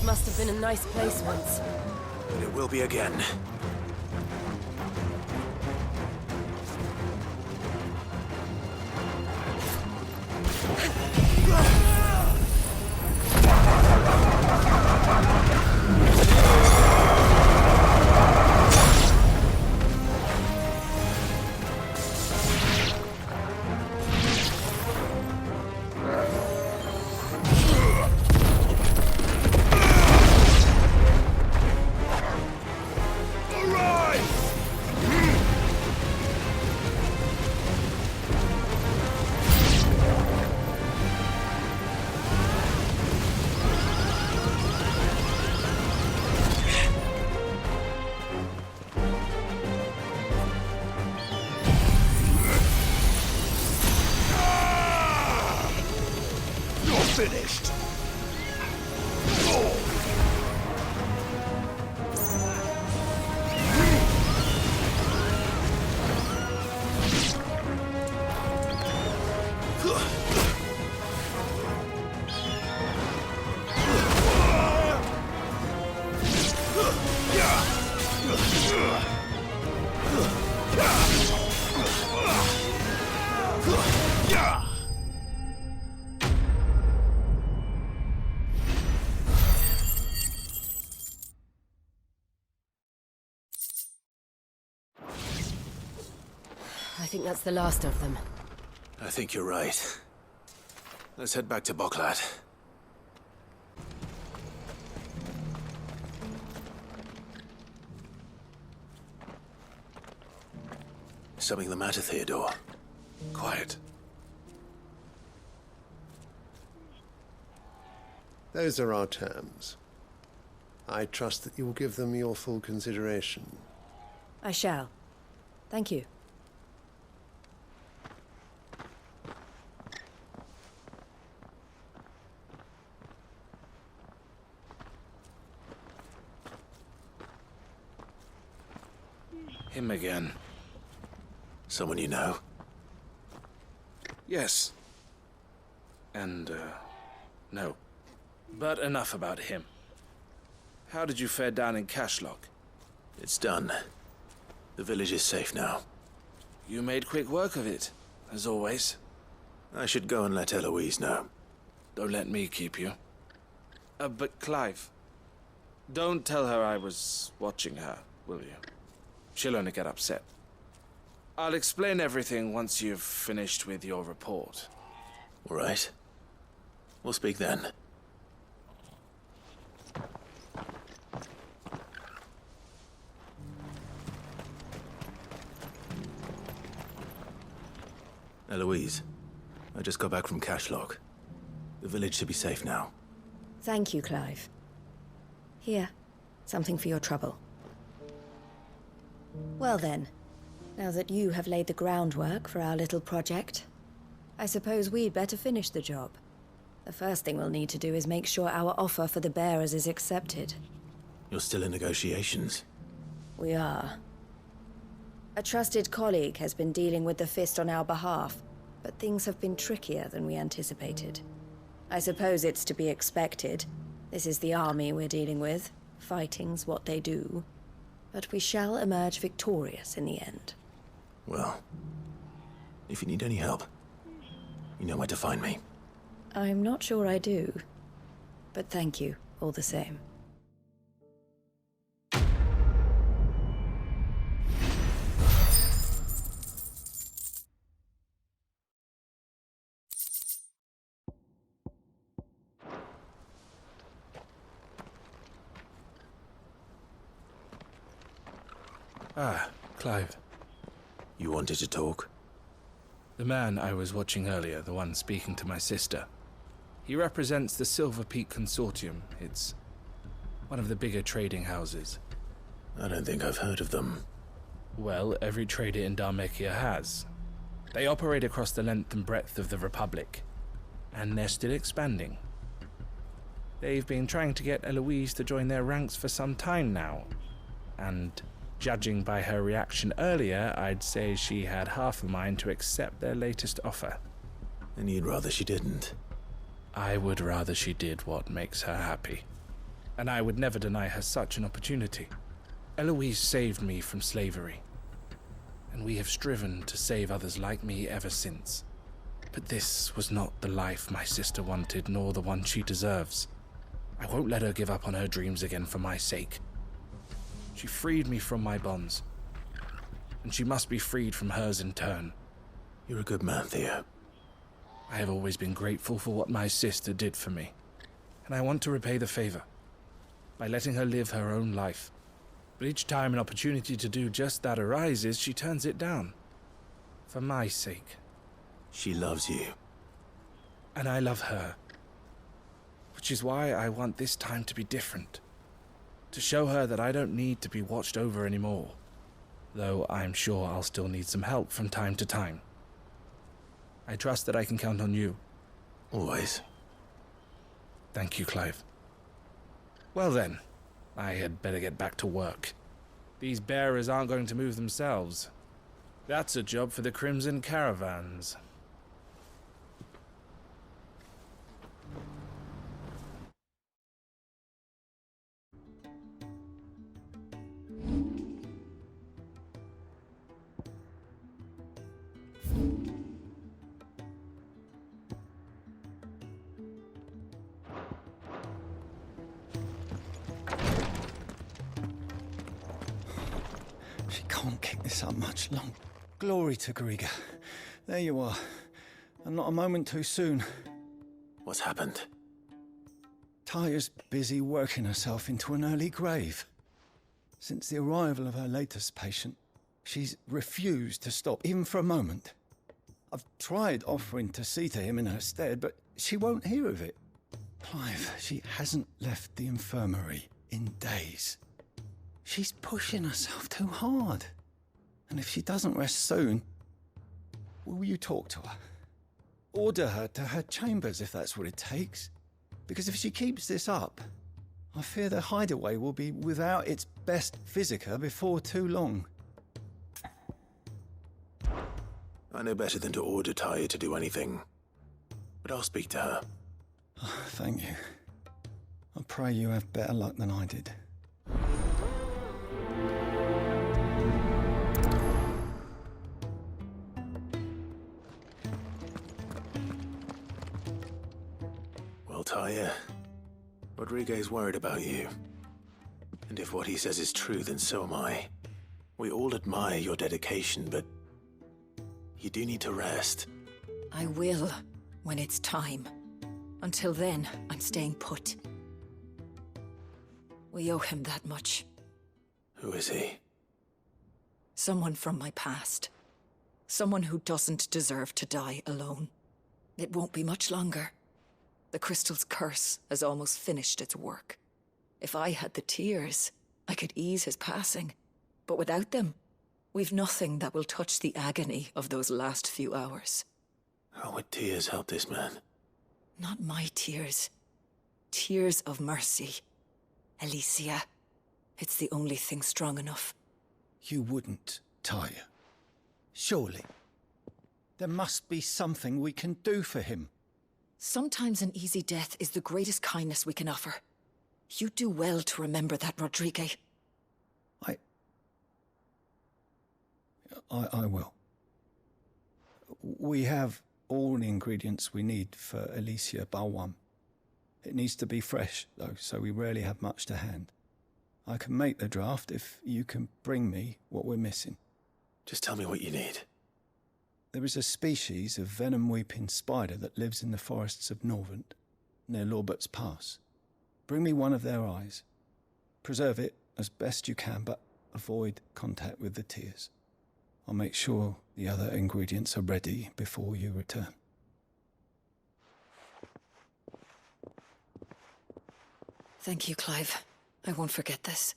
Must have been a nice place once. But it will be again. Finished. I think that's the last of them. I think you're right. Let's head back to Boklat. Something the matter, Theodore? Quiet. Those are our terms. I trust that you will give them your full consideration. I shall. Thank you. Him again. Someone you know? Yes. And, no. But enough about him. How did you fare down in Cashlock? It's done. The village is safe now. You made quick work of it, as always. I should go and let Eloise know. Don't let me keep you. But Clive, don't tell her I was watching her, will you? She'll only get upset. I'll explain everything once you've finished with your report. All right. We'll speak then. Eloise, I just got back from Cashlock. The village should be safe now. Thank you, Clive. Here, something for your trouble. Well then, Now that you have laid the groundwork for our little project, I suppose we'd better finish the job. The first thing we'll need to do is make sure our offer for the bearers is accepted. You're still in negotiations? We are. A trusted colleague has been dealing with the Fist on our behalf, but things have been trickier than we anticipated. I suppose it's to be expected. This is the army we're dealing with. Fighting's what they do. But we shall emerge victorious in the end. Well, if you need any help, you know where to find me. I'm not sure I do. But thank you, all the same. Ah, Clive. You wanted to talk? The man I was watching earlier, the one speaking to my sister. He represents the Silver Peak Consortium. It's one of the bigger trading houses. I don't think I've heard of them. Well, every trader in Dharmekia has. They operate across the length and breadth of the Republic, and they're still expanding. They've been trying to get Eloise to join their ranks for some time now, and judging by her reaction earlier, I'd say she had half a mind to accept their latest offer. And you'd rather she didn't? I would rather she did what makes her happy. And I would never deny her such an opportunity. Eloise saved me from slavery, and we have striven to save others like me ever since. But this was not the life my sister wanted, nor the one she deserves. I won't let her give up on her dreams again for my sake. She freed me from my bonds, and she must be freed from hers in turn. You're a good man, Theo. I have always been grateful for what my sister did for me, and I want to repay the favor by letting her live her own life. But each time an opportunity to do just that arises, she turns it down. For my sake. She loves you. And I love her. Which is why I want this time to be different. To show her that I don't need to be watched over anymore. Though I'm sure I'll still need some help from time to time. I trust that I can count on you. Always. Thank you, Clive. Well then, I had better get back to work. These bearers aren't going to move themselves. That's a job for the Crimson Caravans. She can't kick this up much longer. Glory to Griga. There you are. And not a moment too soon. What's happened? Taya's busy working herself into an early grave. Since the arrival of her latest patient, she's refused to stop, even for a moment. I've tried offering to see to him in her stead, but she won't hear of it. Clive, she hasn't left the infirmary in days. She's pushing herself too hard. And if she doesn't rest soon, will you talk to her? Order her to her chambers if that's what it takes. Because if she keeps this up, I fear the hideaway will be without its best physica before too long. I know better than to order Taya to do anything. But I'll speak to her. Oh, thank you. I pray you have better luck than I did. Well, Taya, Rodriguez worried about you. And if what he says is true, then so am I. We all admire your dedication, but you do need to rest. I will, when it's time. Until then, I'm staying put. We owe him that much. Who is he? Someone from my past. Someone who doesn't deserve to die alone. It won't be much longer. The crystal's curse has almost finished its work. If I had the tears, I could ease his passing. But without them, We've nothing that will touch the agony of those last few hours. How would tears help this man? Not my tears. Tears of mercy. Alicia, it's the only thing strong enough. You wouldn't, Taya. Surely. There must be something we can do for him. Sometimes an easy death is the greatest kindness we can offer. You do well to remember that, Rodrigue. I will. We have all the ingredients we need for Alicia Balwam. It needs to be fresh, though, so we rarely have much to hand. I can make the draft if you can bring me what we're missing. Just tell me what you need. There is a species of venom-weeping spider that lives in the forests of Norvent, near Lorbert's Pass. Bring me one of their eyes. Preserve it as best you can, but avoid contact with the tears. I'll make sure the other ingredients are ready before you return. Thank you, Clive. I won't forget this.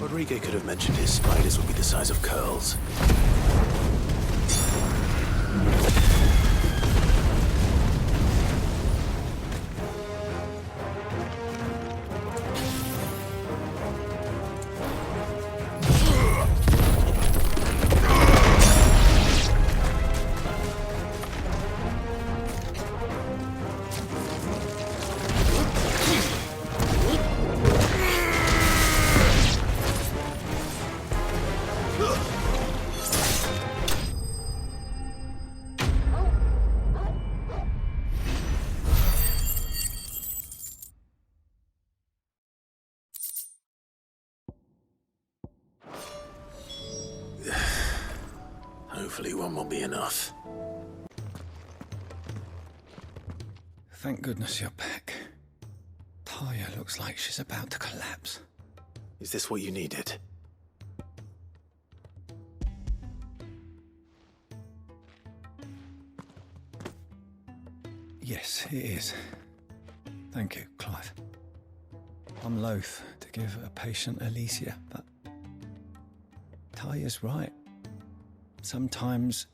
Rodrigue could have mentioned his spiders would be the size of curls. Hopefully one will be enough. Thank goodness you're back. Taya looks like she's about to collapse. Is this what you needed? Yes, it is. Thank you, Clive. I'm loath to give a patient Alicia, but Taya's right. Sometimes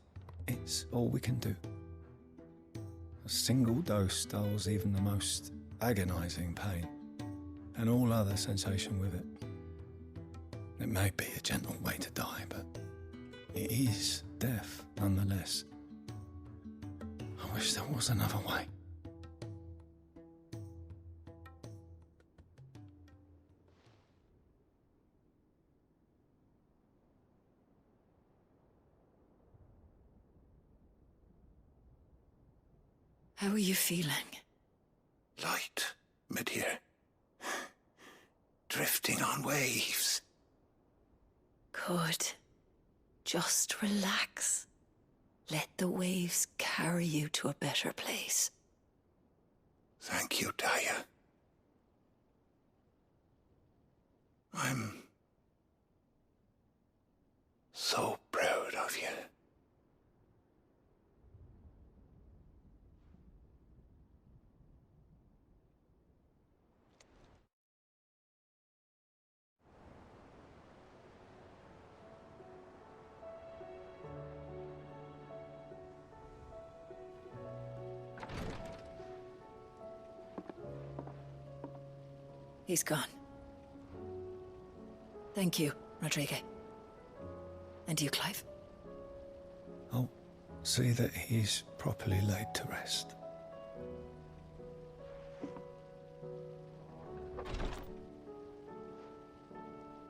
it's all we can do. A single dose dulls even the most agonizing pain, and all other sensation with it. It may be a gentle way to die, but it is death nonetheless. I wish there was another way. How are you feeling? Light, mid-here. Drifting on waves. Good. Just relax. Let the waves carry you to a better place. Thank you, Taya. I'm so proud of you. He's gone. Thank you, Rodrigue. And you, Clive. I'll see that he's properly laid to rest.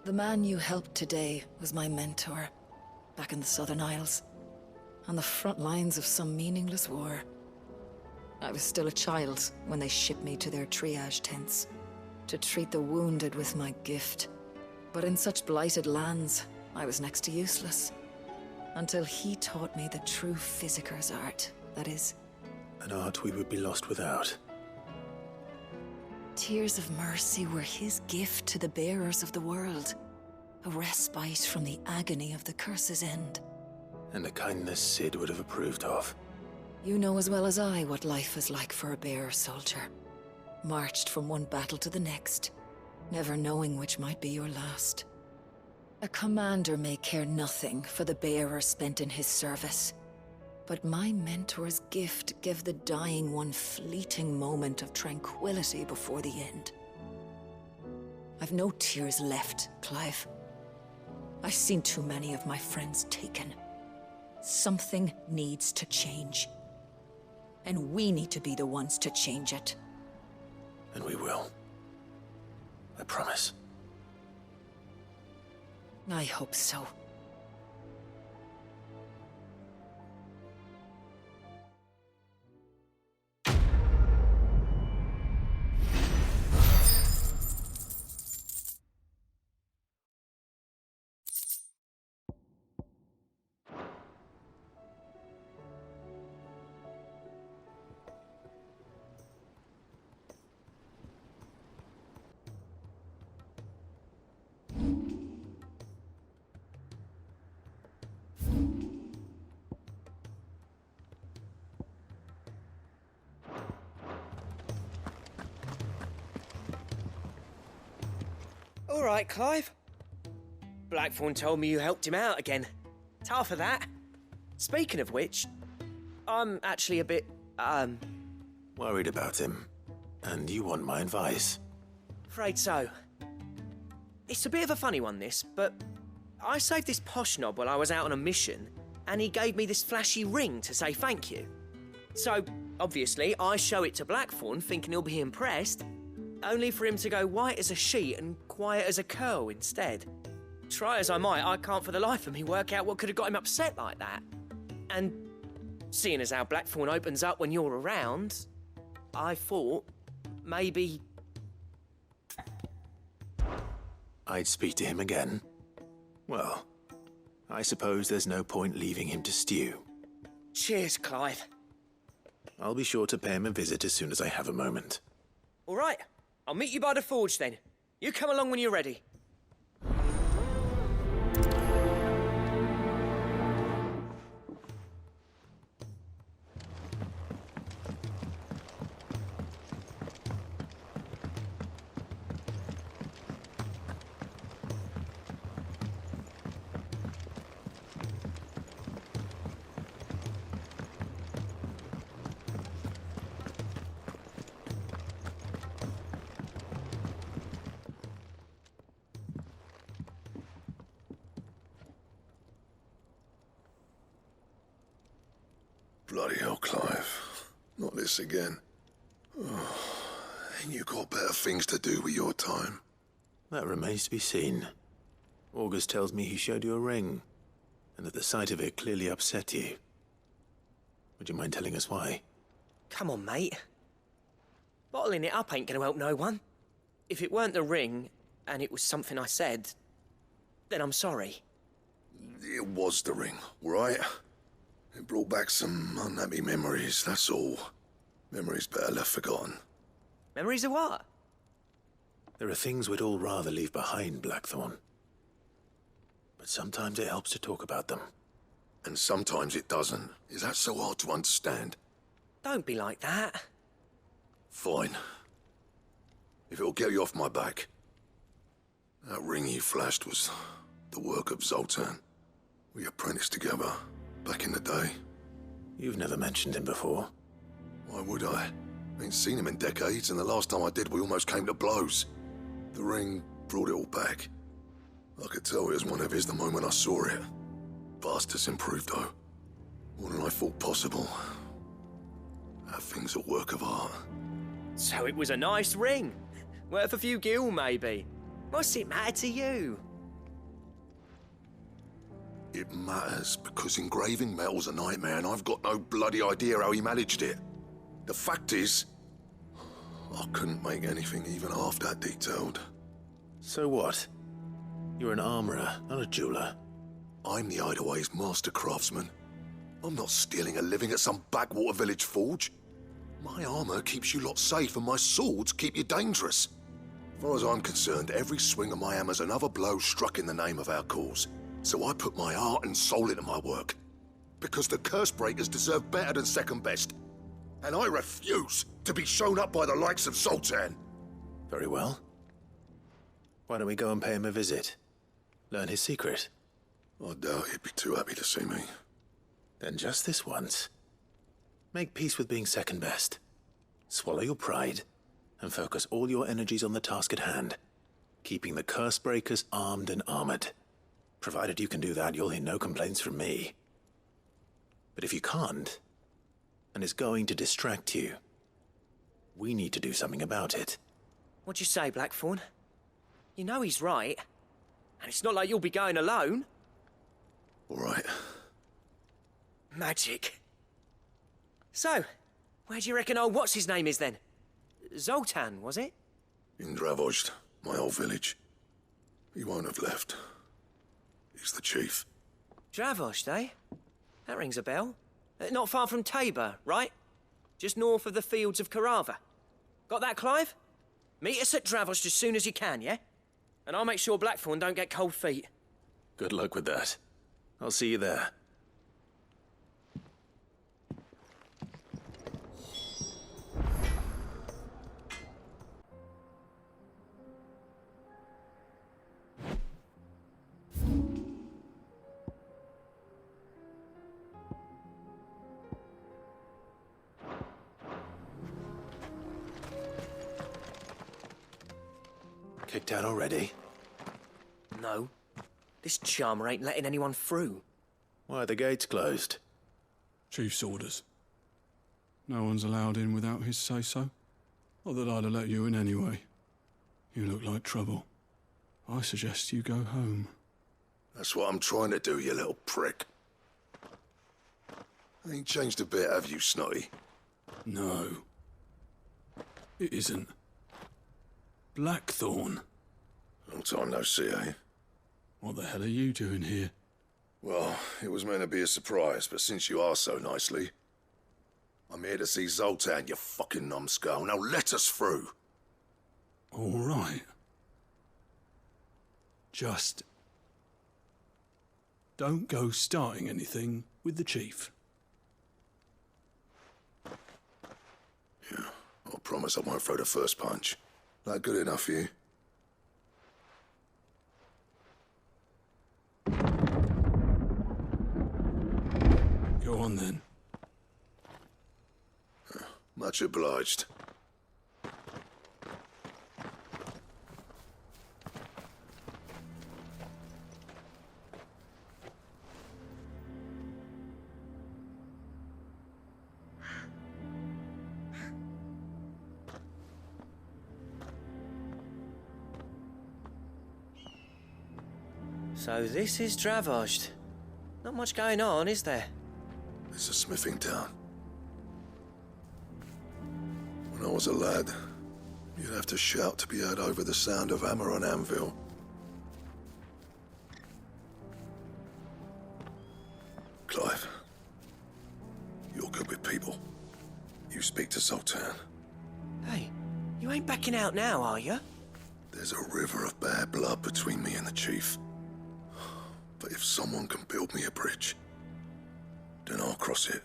The man you helped today was my mentor, back in the Southern Isles, on the front lines of some meaningless war. I was still a child when they shipped me to their triage tents, to treat the wounded with my gift. But in such blighted lands, I was next to useless. Until he taught me the true physicker's art, that is. An art we would be lost without. Tears of mercy were his gift to the bearers of the world. A respite from the agony of the curse's end. And a kindness Sid would have approved of. You know as well as I what life is like for a bearer soldier. Marched from one battle to the next, never knowing which might be your last. A commander may care nothing for the bearer spent in his service. But my mentor's gift gave the dying one fleeting moment of tranquility before the end. I've no tears left, Clive. I've seen too many of my friends taken. Something needs to change. And we need to be the ones to change it. And we will. I promise. I hope so. All right, Clive. Blackthorn told me you helped him out again. Tough for that. Speaking of which, I'm actually a bit, Worried about him. And you want my advice? afraid so. It's a bit of a funny one, this, but I saved this posh knob while I was out on a mission, and he gave me this flashy ring to say thank you. So, obviously, I show it to Blackthorn, thinking he'll be impressed, only for him to go white as a sheet and quiet as a curl instead. Try as I might, I can't for the life of me work out what could have got him upset like that. And seeing as how Blackthorn opens up when you're around, I thought maybe... I'd speak to him again. Well, I suppose there's no point leaving him to stew. Cheers, Clive. I'll be sure to pay him a visit as soon as I have a moment. All right, I'll meet you by the forge then. You come along when you're ready. Bloody hell, Clive. Not this again. Oh, ain't you got better things to do with your time? That remains to be seen. August tells me he showed you a ring, and that the sight of it clearly upset you. Would you mind telling us why? Come on, mate. Bottling it up ain't gonna help no one. If it weren't the ring, and it was something I said, then I'm sorry. It was the ring, right? It brought back some unhappy memories, that's all. Memories better left forgotten. Memories of what? There are things we'd all rather leave behind, Blackthorn. But sometimes it helps to talk about them. And sometimes it doesn't. Is that so hard to understand? Don't be like that. Fine. If it'll get you off my back. That ring you flashed was the work of Zoltan. We apprenticed together. Back in the day. You've never mentioned him before. Why would I? Ain't seen him in decades, and the last time I did, we almost came to blows. The ring brought it all back. I could tell it was one of his the moment I saw it. Vast has improved, though. More than I thought possible. That thing's a work of art. So it was a nice ring. Worth a few gil, maybe. What's it matter to you? It matters because engraving metal's a nightmare and I've got no bloody idea how he managed it. The fact is, I couldn't make anything even half that detailed. So what? You're an armorer, not a jeweler. I'm the Hideaway's master craftsman. I'm not stealing a living at some backwater village forge. My armor keeps you lot safe and my swords keep you dangerous. As far as I'm concerned, every swing of my hammer's another blow struck in the name of our cause. So I put my heart and soul into my work. Because the curse breakers deserve better than second best. And I refuse to be shown up by the likes of Zoltan. Very well. Why don't we go and pay him a visit? Learn his secret. I doubt he'd be too happy to see me. Then just this once. Make peace with being second best. Swallow your pride, and focus all your energies on the task at hand. Keeping the curse breakers armed and armored. Provided you can do that, you'll hear no complaints from me. But if you can't, and it's going to distract you, we need to do something about it. What'd you say, Blackthorn? You know he's right. And it's not like you'll be going alone. All right. Magic. So, where do you reckon old what's-his-name is then? Zoltan, was it? In Dravozd, my old village. He won't have left. He's the chief. Dravozd, eh? That rings a bell. Not far from Tabor, right? Just north of the fields of Carava. Got that, Clive? Meet us at Dravozd as soon as you can, yeah? And I'll make sure Blackthorn don't get cold feet. Good luck with that. I'll see you there. Kicked out already? No. This charmer ain't letting anyone through. Why are the gates closed? Chief's orders. No one's allowed in without his say-so. Not that I'd have let you in anyway. You look like trouble. I suggest you go home. That's what I'm trying to do, you little prick. Ain't changed a bit, have you, Snotty? No. It isn't. Blackthorn. Long time no see, eh? What the hell are you doing here? Well, it was meant to be a surprise, but since you asked so nicely... I'm here to see Zoltan, you fucking numbskull. Now let us through. All right. Just... don't go starting anything with the chief. Yeah, I promise I won't throw the first punch. That good enough for you? Go on then. Much obliged. So this is Dravozd. Not much going on, is there? It's a smithing town. When I was a lad, you'd have to shout to be heard over the sound of hammer on anvil. Clive, you're good with people. You speak to Zoltan. Hey, you ain't backing out now, are you? There's a river of bad blood between me and the chief. But if someone can build me a bridge, then I'll cross it.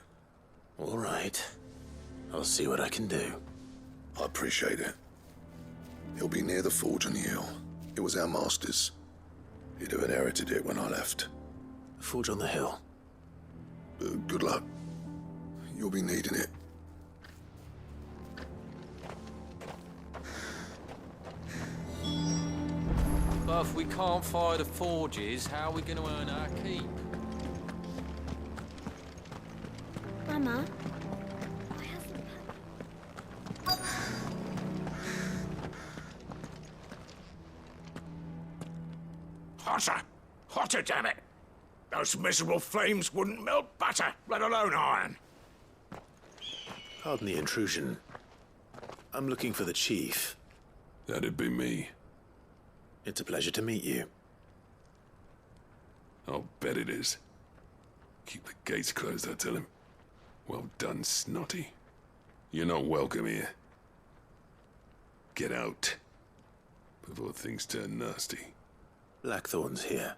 All right. I'll see what I can do. I appreciate it. He'll be near the forge on the hill. It was our master's. He'd have inherited it when I left. The forge on the hill? Good luck. You'll be needing it. But if we can't fire the forges, how are we going to earn our keep? Mama? Hotter! Hotter, damn it! Those miserable flames wouldn't melt butter, let alone iron. Pardon the intrusion. I'm looking for the chief. That'd be me. It's a pleasure to meet you. I'll bet it is. Keep the gates closed, I tell him. Well done, Snotty. You're not welcome here. Get out. Before things turn nasty. Blackthorn's here.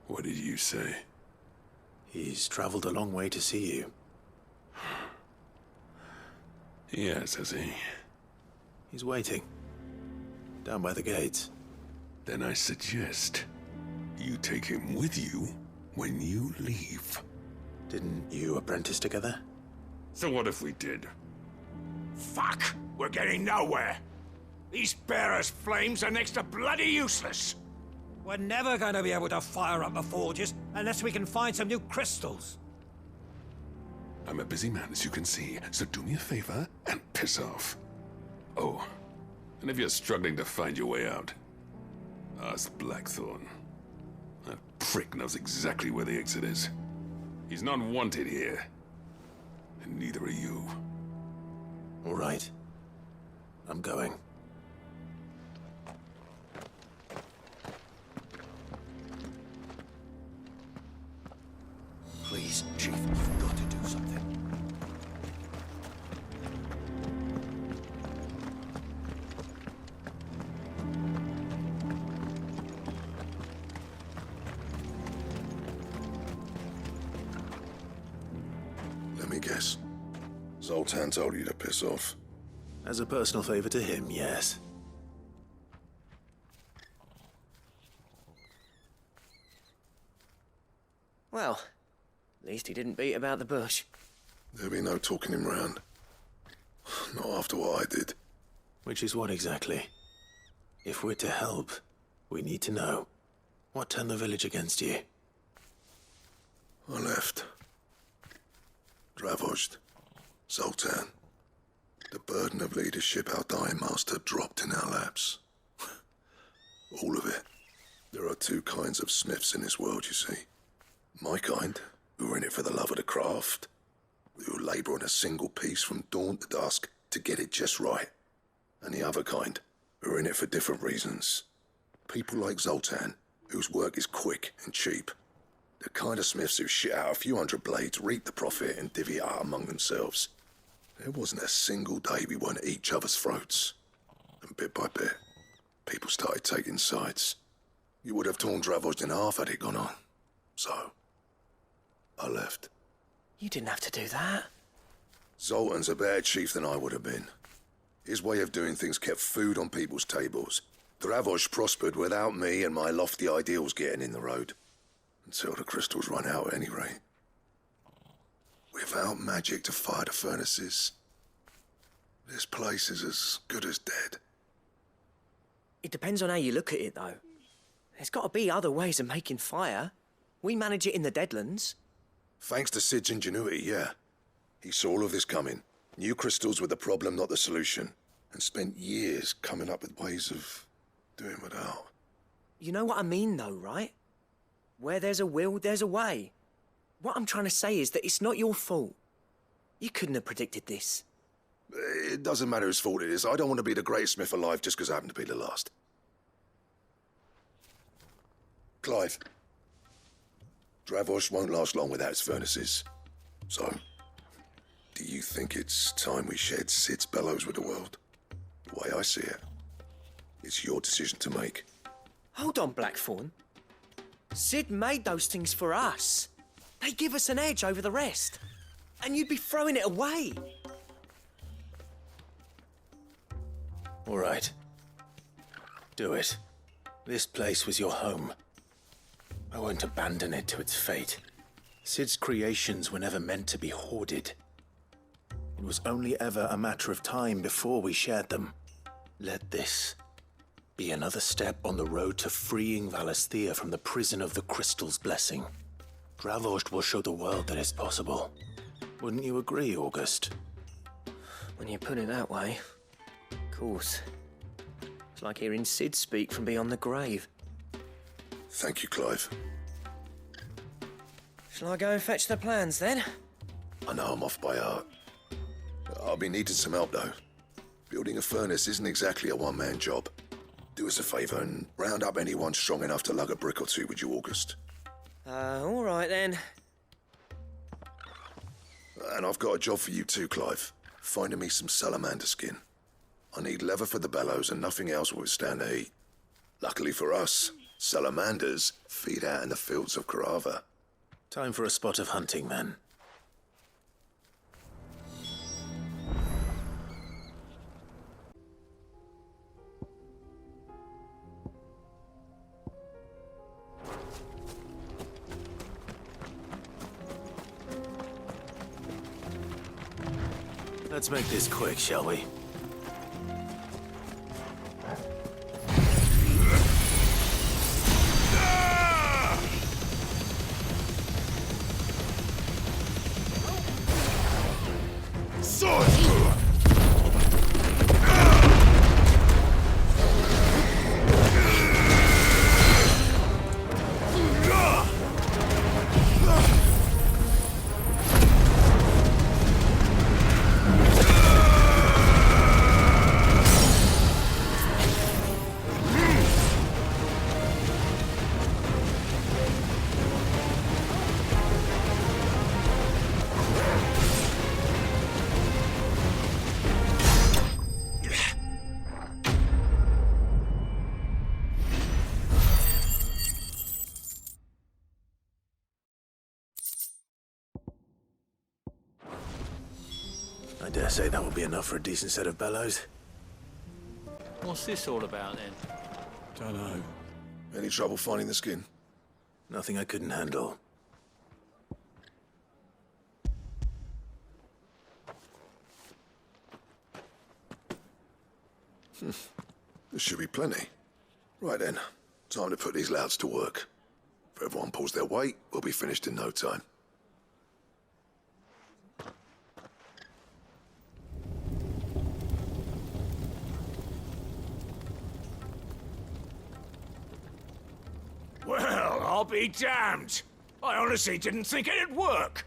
What did you say? He's traveled a long way to see you. Yes, has he? He's waiting. Down by the gates. Then I suggest you take him with you when you leave. Didn't you apprentice together? So what if we did? Fuck! We're getting nowhere! These bearers' flames are next to bloody useless! We're never going to be able to fire up the forges unless we can find some new crystals. I'm a busy man, as you can see, so do me a favor and piss off. Oh, and if you're struggling to find your way out, ask Blackthorn. That prick knows exactly where the exit is. He's not wanted here. And neither are you. All right. I'm going. Please, Chief, you've got to do something. Let me guess. Zoltan told you to piss off. As a personal favor to him, yes. Well, at least he didn't beat about the bush. There'll be no talking him round. Not after what I did. Which is what exactly? If we're to help, we need to know. What turned the village against you? I left. Dravozd. Zoltan. The burden of leadership our dying master dropped in our laps. All of it. There are two kinds of smiths in this world, you see. My kind, who are in it for the love of the craft, who labour on a single piece from dawn to dusk to get it just right. And the other kind, who are in it for different reasons. People like Zoltan, whose work is quick and cheap. The kind of smiths who shit out a few hundred blades, reap the profit, and divvy it out among themselves. There wasn't a single day we weren't at each other's throats. And bit by bit, people started taking sides. You would have torn Dravozd in half had it gone on. So, I left. You didn't have to do that. Zoltan's a better chief than I would have been. His way of doing things kept food on people's tables. Dravozd prospered without me and my lofty ideals getting in the road. Until the crystals run out at any rate. Without magic to fire the furnaces, this place is as good as dead. It depends on how you look at it, though. There's got to be other ways of making fire. We manage it in the Deadlands. Thanks to Sid's ingenuity, yeah. He saw all of this coming. Knew crystals were the problem, not the solution. And spent years coming up with ways of doing without. You know what I mean, though, right? Where there's a will, there's a way. What I'm trying to say is that it's not your fault. You couldn't have predicted this. It doesn't matter whose fault it is. I don't want to be the greatest smith alive just because I happen to be the last. Clive. Dravozd won't last long without its furnaces. So, do you think it's time we shared Sid's bellows with the world? The way I see it, it's your decision to make. Hold on, Blackthorn. Sid made those things for us. They give us an edge over the rest. And you'd be throwing it away. All right. Do it. This place was your home. I won't abandon it to its fate. Sid's creations were never meant to be hoarded. It was only ever a matter of time before we shared them. Let this be another step on the road to freeing Valisthea from the prison of the Crystal's blessing. Dravozd will show the world that it's possible. Wouldn't you agree, August? When you put it that way, of course. It's like hearing Sid speak from beyond the grave. Thank you, Clive. Shall I go and fetch the plans, then? I know I'm off by heart. I'll be needing some help, though. Building a furnace isn't exactly a one-man job. Do us a favour and round up anyone strong enough to lug a brick or two with you, August. All right then. And I've got a job for you too, Clive. Finding me some salamander skin. I need leather for the bellows and nothing else will withstand the heat. Luckily for us, salamanders feed out in the fields of Carava. Time for a spot of hunting, then. Let's make this quick, shall we? I dare say that will be enough for a decent set of bellows. What's this all about, then? Dunno. Any trouble finding the skin? Nothing I couldn't handle. There should be plenty. Right then, time to put these louds to work. If everyone pulls their weight, we'll be finished in no time. Well, I'll be damned. I honestly didn't think it'd work.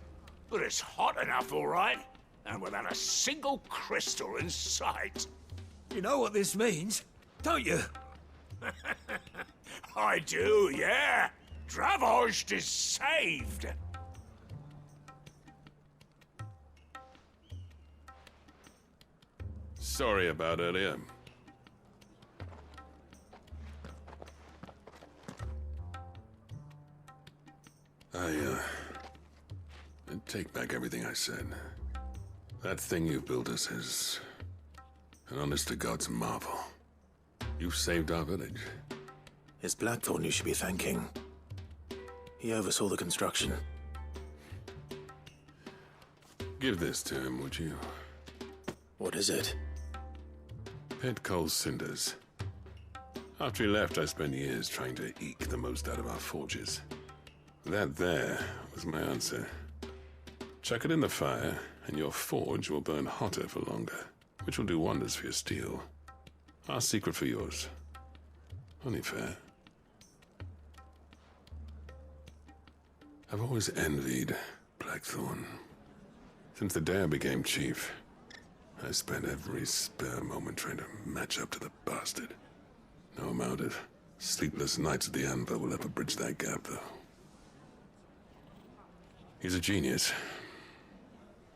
But it's hot enough, all right. And without a single crystal in sight. You know what this means, don't you? I do, yeah. Dravost is saved. Sorry about earlier. I take back everything I said. That thing you built us is an honest-to-God's marvel. You've saved our village. It's Blackthorn you should be thanking. He oversaw the construction. Give this to him, would you? What is it? Pet coal cinders. After he left, I spent years trying to eke the most out of our forges. That there was my answer. Chuck it in the fire, and your forge will burn hotter for longer, which will do wonders for your steel. Our secret for yours. Only fair. I've always envied Blackthorn. Since the day I became chief, I spent every spare moment trying to match up to the bastard. No amount of sleepless nights at the anvil will ever bridge that gap, though. He's a genius.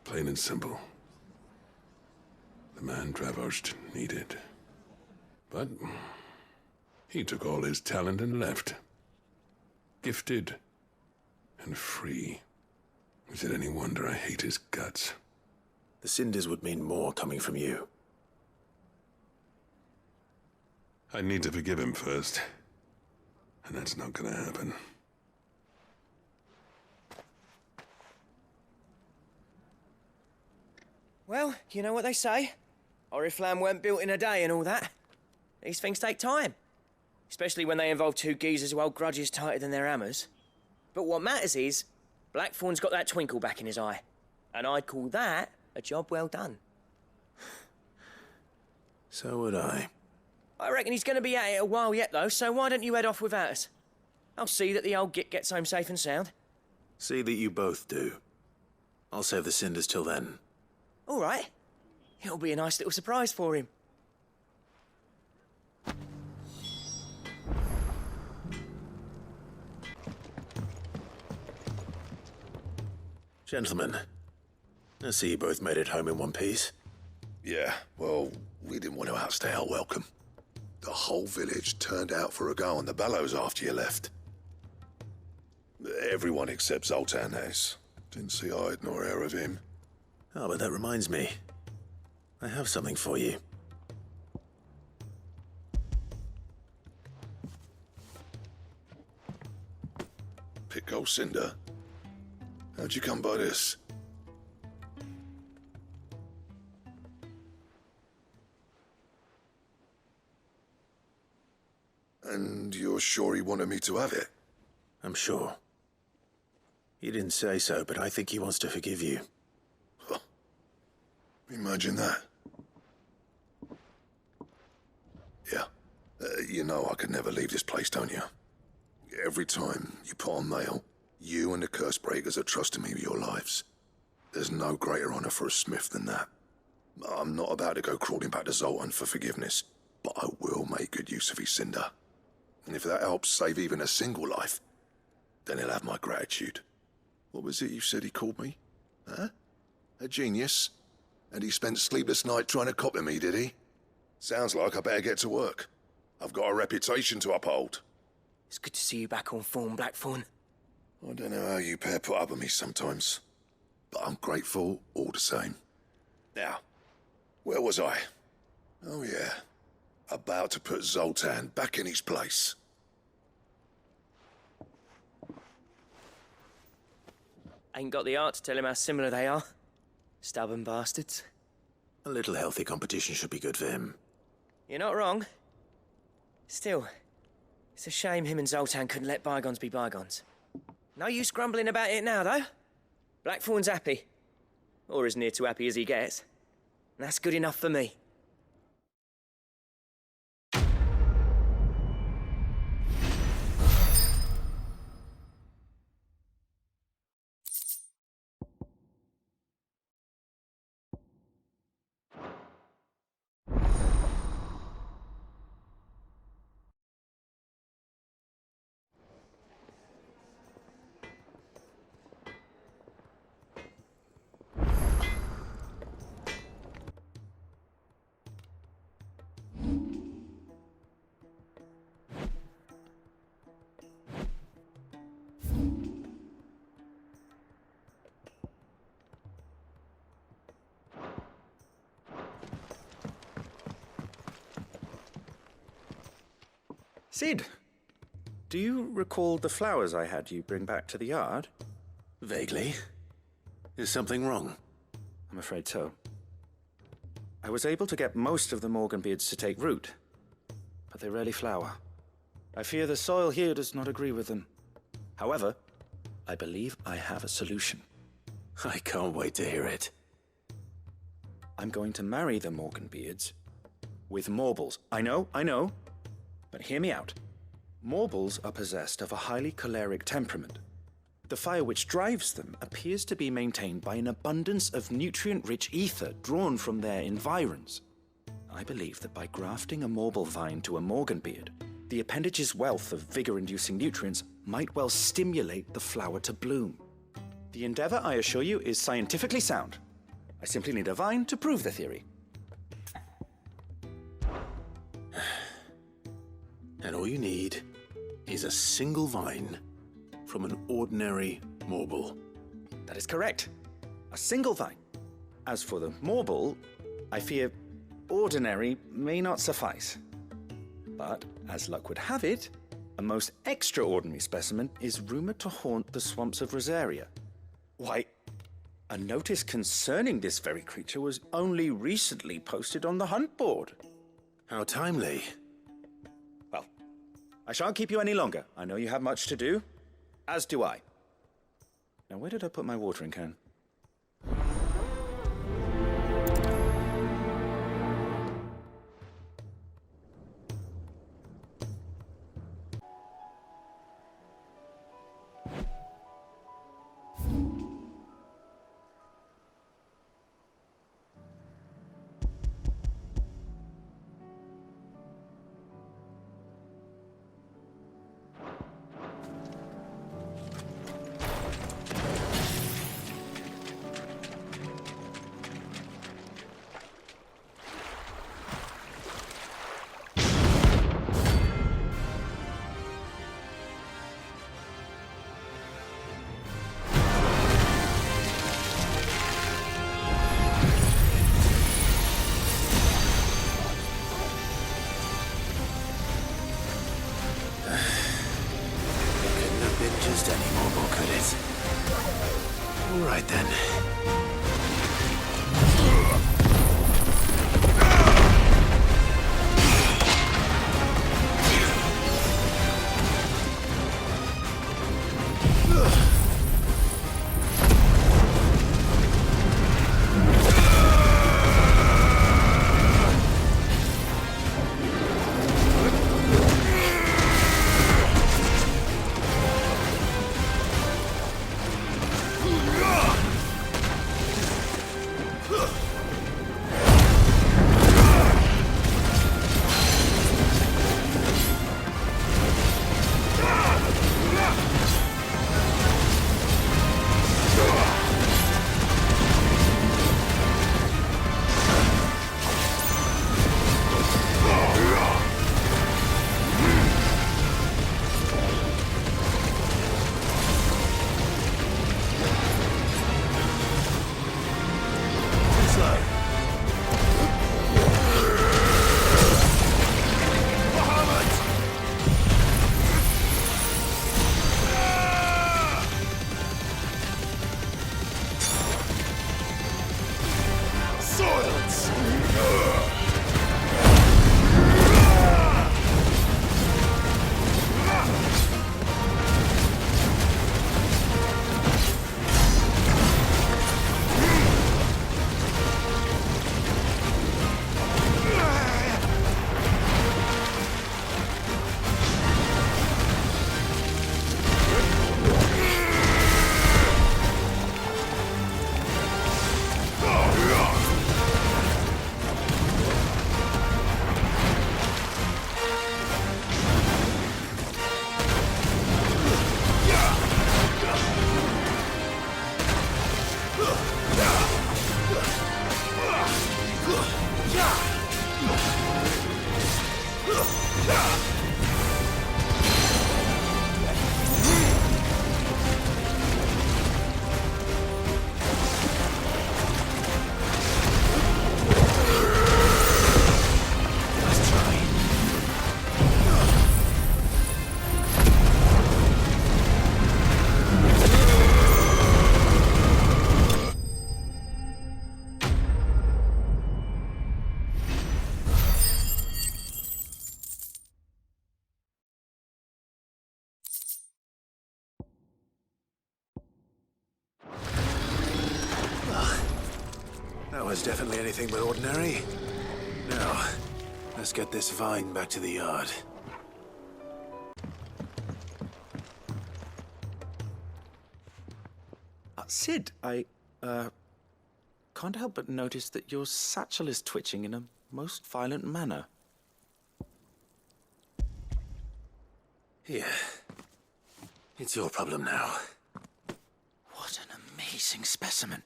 Plain and simple. The man Dravost needed. But he took all his talent and left. Gifted and free. Is it any wonder I hate his guts? The cinders would mean more coming from you. I need to forgive him first. And that's not gonna happen. Well, you know what they say. Oriflamme weren't built in a day and all that. These things take time. Especially when they involve two geezers who hold grudges tighter than their hammers. But what matters is, Blackthorn's got that twinkle back in his eye. And I'd call that a job well done. So would I. I reckon he's going to be at it a while yet, though, so why don't you head off without us? I'll see that the old git gets home safe and sound. See that you both do. I'll save the cinders till then. All right. It'll be a nice little surprise for him. Gentlemen, I see you both made it home in one piece. Yeah, well, we didn't want to outstay our welcome. The whole village turned out for a go on the bellows after you left. Everyone except Zoltan has. Didn't see hide nor hair of him. Oh, but that reminds me. I have something for you. Pico Cinder. How'd you come by this? And you're sure he wanted me to have it? I'm sure. He didn't say so, but I think he wants to forgive you. Huh. Imagine that. Yeah. You know I could never leave this place, don't you? Every time you put on mail, you and the curse breakers are trusting me with your lives. There's no greater honor for a smith than that. I'm not about to go crawling back to Zoltan for forgiveness, but I will make good use of his cinder. And if that helps save even a single life, then he'll have my gratitude. What was it you said he called me? Huh? A genius? And he spent sleepless nights trying to copy me, did he? Sounds like I better get to work. I've got a reputation to uphold. It's good to see you back on form, Blackthorn. I don't know how you pair put up with me sometimes, but I'm grateful all the same. Now, where was I? Oh yeah, about to put Zoltan back in his place. Ain't got the art to tell him how similar they are. Stubborn bastards. A little healthy competition should be good for him. You're not wrong. Still, it's a shame him and Zoltan couldn't let bygones be bygones. No use grumbling about it now, though. Blackthorn's happy. Or as near to happy as he gets. And that's good enough for me. Sid, do you recall the flowers I had you bring back to the yard? Vaguely. Is something wrong? I'm afraid so. I was able to get most of the Morganbeards to take root, but they rarely flower. I fear the soil here does not agree with them. However, I believe I have a solution. I can't wait to hear it. I'm going to marry the Morganbeards with Morbles. I know. But hear me out. Morbles are possessed of a highly choleric temperament. The fire which drives them appears to be maintained by an abundance of nutrient-rich ether drawn from their environs. I believe that by grafting a Morble vine to a Morganbeard, the appendage's wealth of vigor-inducing nutrients might well stimulate the flower to bloom. The endeavor, I assure you, is scientifically sound. I simply need a vine to prove the theory. And all you need is a single vine from an ordinary Morble. That is correct. A single vine. As for the Morble, I fear ordinary may not suffice. But, as luck would have it, a most extraordinary specimen is rumored to haunt the swamps of Rosaria. Why, a notice concerning this very creature was only recently posted on the hunt board. How timely. Well, I shan't keep you any longer. I know you have much to do, as do I. Now, where did I put my watering can? used any Morbo, could it? All right then. That was definitely anything but ordinary. Now, let's get this vine back to the yard. Sid, I can't help but notice that your satchel is twitching in a most violent manner. Here. It's your problem now. What an amazing specimen.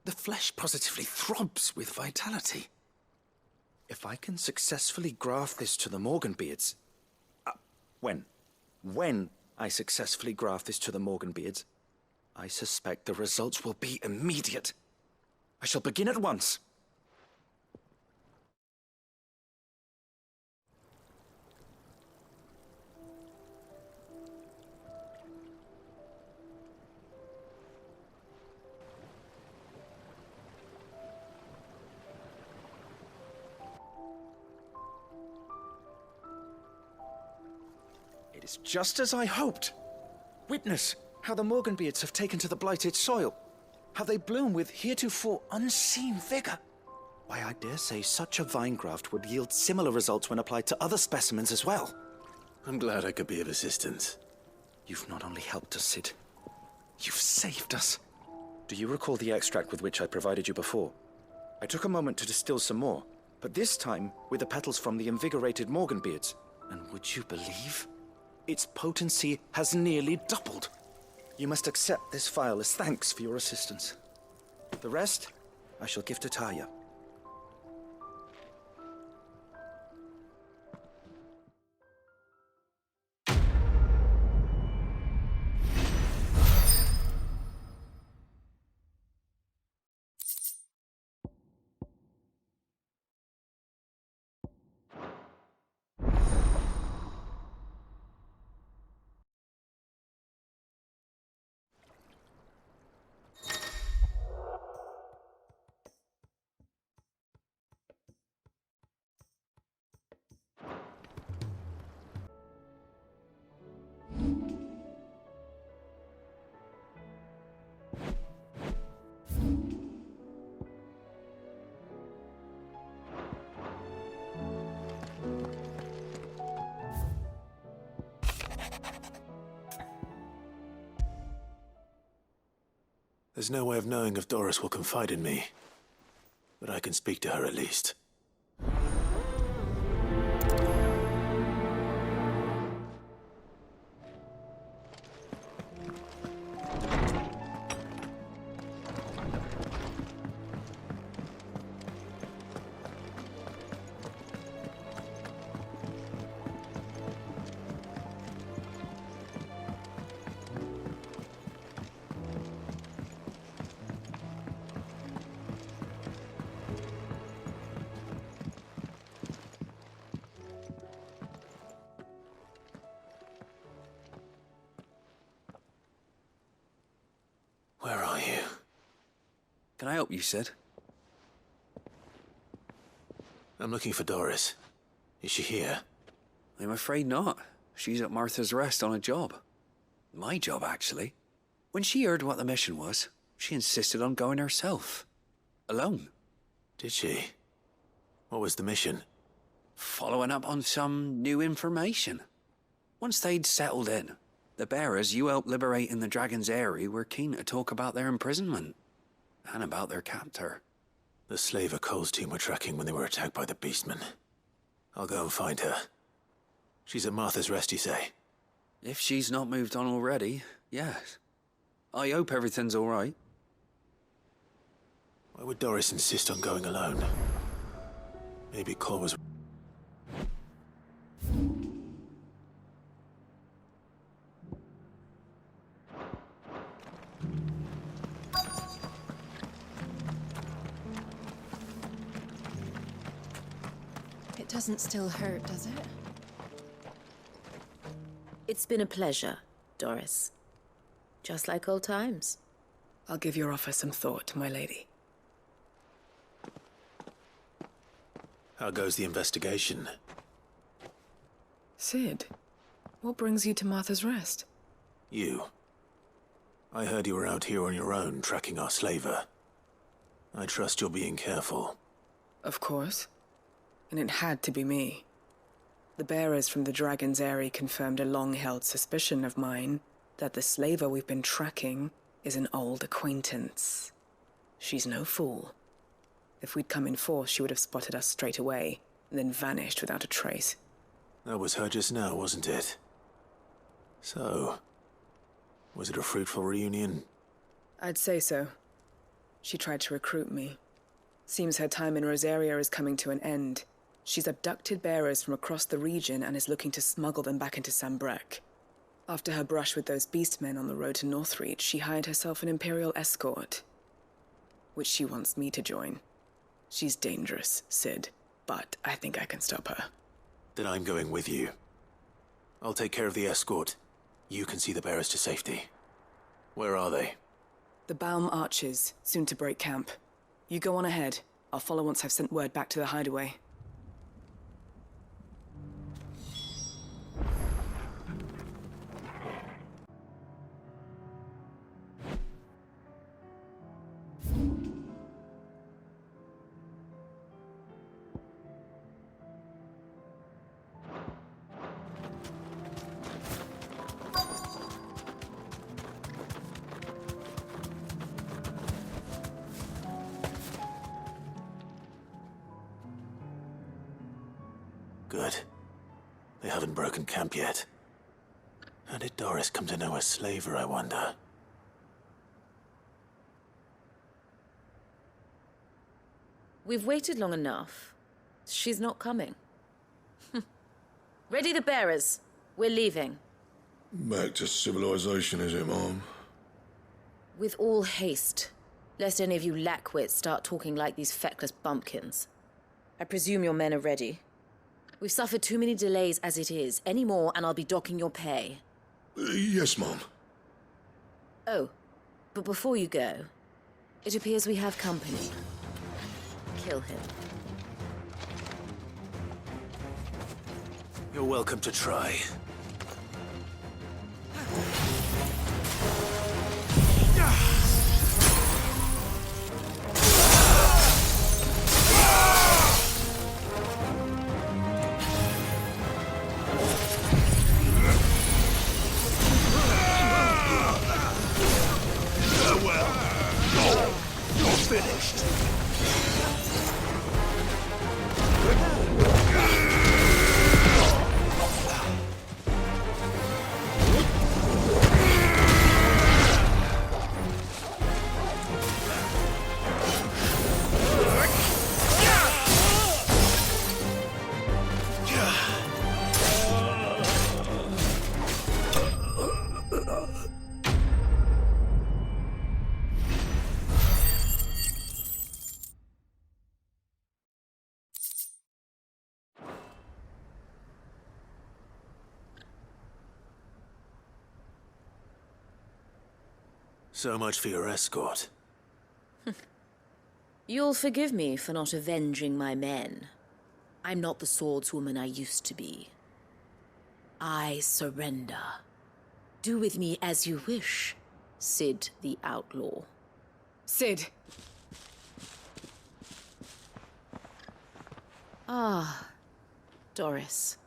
The flesh positively throbs with vitality. If I can successfully graft this to the Morganbeards... When I successfully graft this to the Morganbeards, I suspect the results will be immediate. I shall begin at once. It is just as I hoped. Witness how the Morganbeards have taken to the blighted soil. How they bloom with heretofore unseen vigor. Why, I dare say such a vine graft would yield similar results when applied to other specimens as well. I'm glad I could be of assistance. You've not only helped us, Sid. You've saved us. Do you recall the extract with which I provided you before? I took a moment to distill some more, but this time with the petals from the invigorated Morganbeards. And would you believe? Its potency has nearly doubled. You must accept this vial as thanks for your assistance. The rest, I shall give to Taya. There's no way of knowing if Doris will confide in me, but I can speak to her at least. Where are you? Can I help you, Sid? I'm looking for Doris. Is she here? I'm afraid not. She's at Martha's Rest on a job. My job, actually. When she heard what the mission was, she insisted on going herself. Alone. Did she? What was the mission? Following up on some new information. Once they'd settled in, the bearers you helped liberate in the Dragon's Eyrie were keen to talk about their imprisonment. And about their captor. The slaver Cole's team were tracking when they were attacked by the Beastmen. I'll go and find her. She's at Martha's Rest, you say? If she's not moved on already, yes. I hope everything's all right. Why would Doris insist on going alone? Maybe Cole was... It doesn't still hurt, does it? It's been a pleasure, Doris. Just like old times. I'll give your offer some thought, my lady. How goes the investigation? Sid, what brings you to Martha's Rest? You. I heard you were out here on your own, tracking our slaver. I trust you're being careful. Of course. And it had to be me. The bearers from the Dragon's Eyrie confirmed a long-held suspicion of mine that the slaver we've been tracking is an old acquaintance. She's no fool. If we'd come in force, she would have spotted us straight away, and then vanished without a trace. That was her just now, wasn't it? So, was it a fruitful reunion? I'd say so. She tried to recruit me. Seems her time in Rosaria is coming to an end. She's abducted bearers from across the region and is looking to smuggle them back into Sambrec. After her brush with those beastmen on the road to Northreach, she hired herself an Imperial escort, which she wants me to join. She's dangerous, Sid, but I think I can stop her. Then I'm going with you. I'll take care of the escort. You can see the bearers to safety. Where are they? The Baum Archers, soon to break camp. You go on ahead. I'll follow once I've sent word back to the hideaway. Good. They haven't broken camp yet. How did Doris come to know a slaver, I wonder? We've waited long enough. She's not coming. Ready the bearers. We're leaving. Back to civilization, is it, Mom? With all haste, lest any of you lackwits start talking like these feckless bumpkins. I presume your men are ready. We've suffered too many delays as it is. Any more, and I'll be docking your pay. Yes, Mom. Oh, but before you go, it appears we have company. Kill him. You're welcome to try. So much for your escort. You'll forgive me for not avenging my men. I'm not the swordswoman I used to be. I surrender. Do with me as you wish, Sid the Outlaw. Sid! Ah, Doris.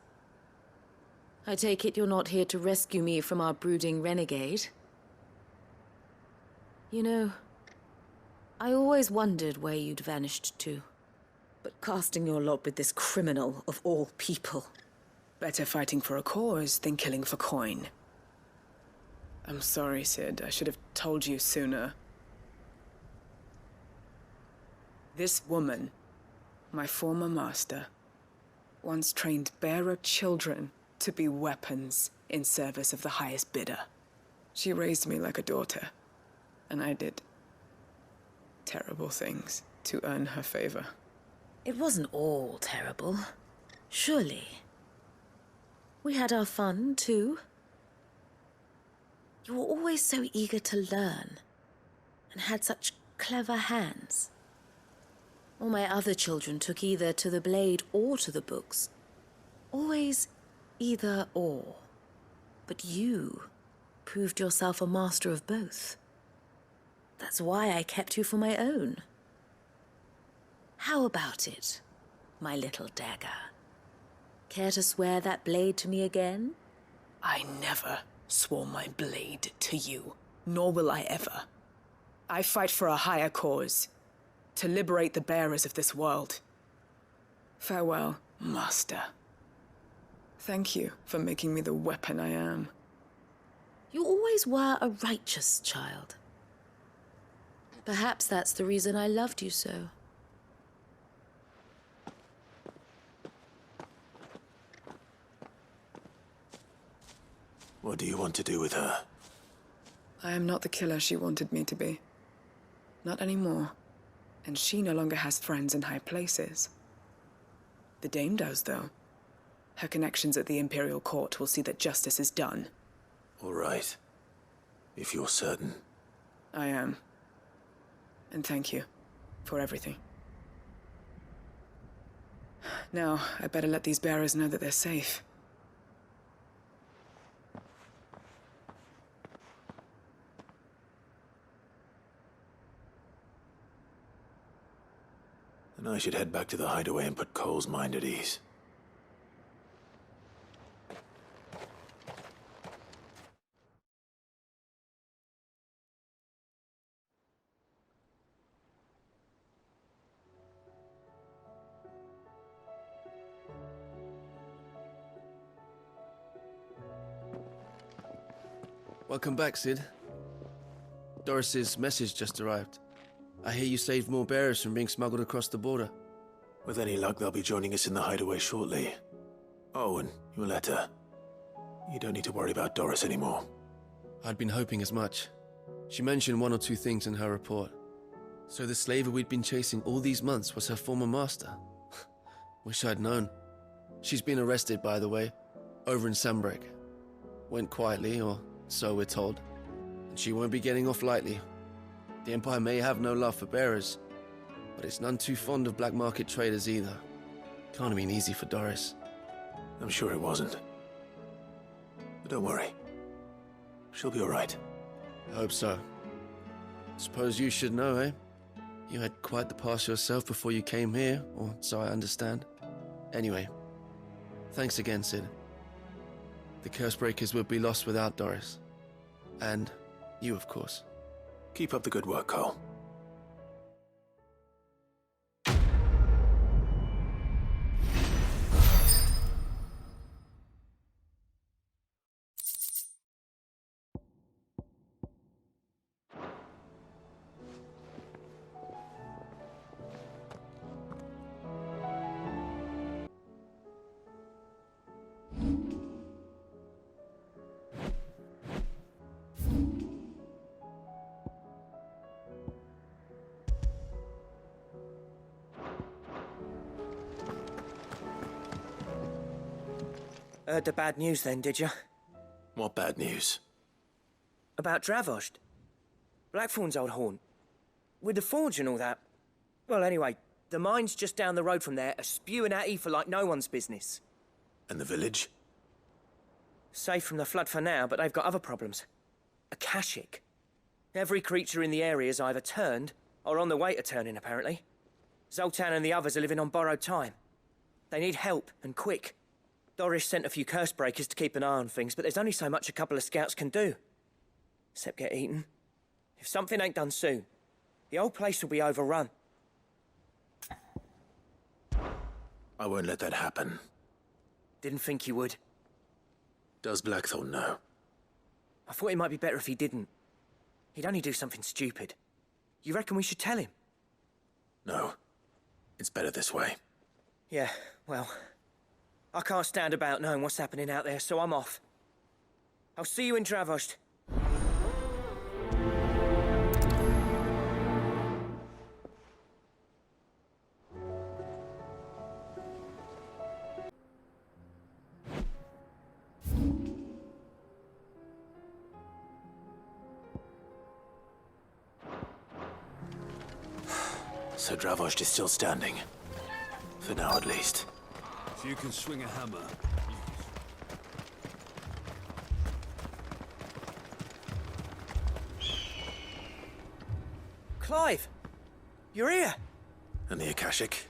I take it you're not here to rescue me from our brooding renegade? You know, I always wondered where you'd vanished to. But casting your lot with this criminal of all people... Better fighting for a cause than killing for coin. I'm sorry, Sid. I should have told you sooner. This woman, my former master, once trained bearer children to be weapons in service of the highest bidder. She raised me like a daughter, and I did terrible things to earn her favor. It wasn't all terrible, surely. We had our fun, too. You were always so eager to learn, and had such clever hands. All my other children took either to the blade or to the books. Always either or. But you proved yourself a master of both. That's why I kept you for my own. How about it, my little dagger? Care to swear that blade to me again? I never swore my blade to you, nor will I ever. I fight for a higher cause, to liberate the bearers of this world. Farewell, Master. Thank you for making me the weapon I am. You always were a righteous child. Perhaps that's the reason I loved you so. What do you want to do with her? I am not the killer she wanted me to be. Not anymore. And she no longer has friends in high places. The Dame does, though. Her connections at the Imperial Court will see that justice is done. All right. If you're certain. I am. And thank you for everything. Now, I better let these bearers know that they're safe. And I should head back to the hideaway and put Cole's mind at ease. Welcome back, Sid. Doris's message just arrived. I hear you saved more bearers from being smuggled across the border. With any luck, they'll be joining us in the hideaway shortly. Oh, and your letter. You don't need to worry about Doris anymore. I'd been hoping as much. She mentioned one or two things in her report. So the slaver we'd been chasing all these months was her former master. Wish I'd known. She's been arrested, by the way, over in Sambrek. Went quietly, or so we're told. And she won't be getting off lightly. The Empire may have no love for bearers, but it's none too fond of black market traders either. Can't have been easy for Doris. I'm sure it wasn't. But don't worry. She'll be all right. I hope so. Suppose you should know, eh? You had quite the past yourself before you came here, or so I understand. Anyway, thanks again, Sid. The Cursebreakers would be lost without Doris. And you, of course. Keep up the good work, Cole. Heard the bad news then, did you? What bad news? About Dravost. Blackthorn's old haunt. With the forge and all that. Well, anyway, the mines just down the road from there are spewing out ether like no one's business. And the village? Safe from the flood for now, but they've got other problems. Akashic. Every creature in the area is either turned or on the way to turning, apparently. Zoltan and the others are living on borrowed time. They need help, and quick. Doris sent a few curse breakers to keep an eye on things, but there's only so much a couple of scouts can do. Except get eaten. If something ain't done soon, the whole place will be overrun. I won't let that happen. Didn't think you would. Does Blackthorn know? I thought it might be better if he didn't. He'd only do something stupid. You reckon we should tell him? No. It's better this way. Yeah, well, I can't stand about knowing what's happening out there, so I'm off. I'll see you in Dravost. So Dravost is still standing. For now, at least. If you can swing a hammer... Clive! You're here! And the Akashic?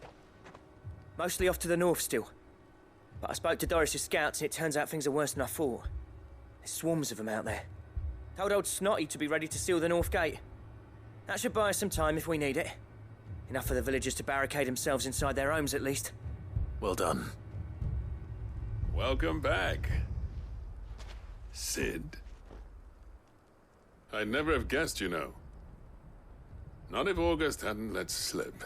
Mostly off to the north still. But I spoke to Doris's scouts and it turns out things are worse than I thought. There's swarms of them out there. Told old Snotty to be ready to seal the north gate. That should buy us some time if we need it. Enough for the villagers to barricade themselves inside their homes, at least. Well done. Welcome back, Sid. I'd never have guessed, you know. Not if August hadn't let slip.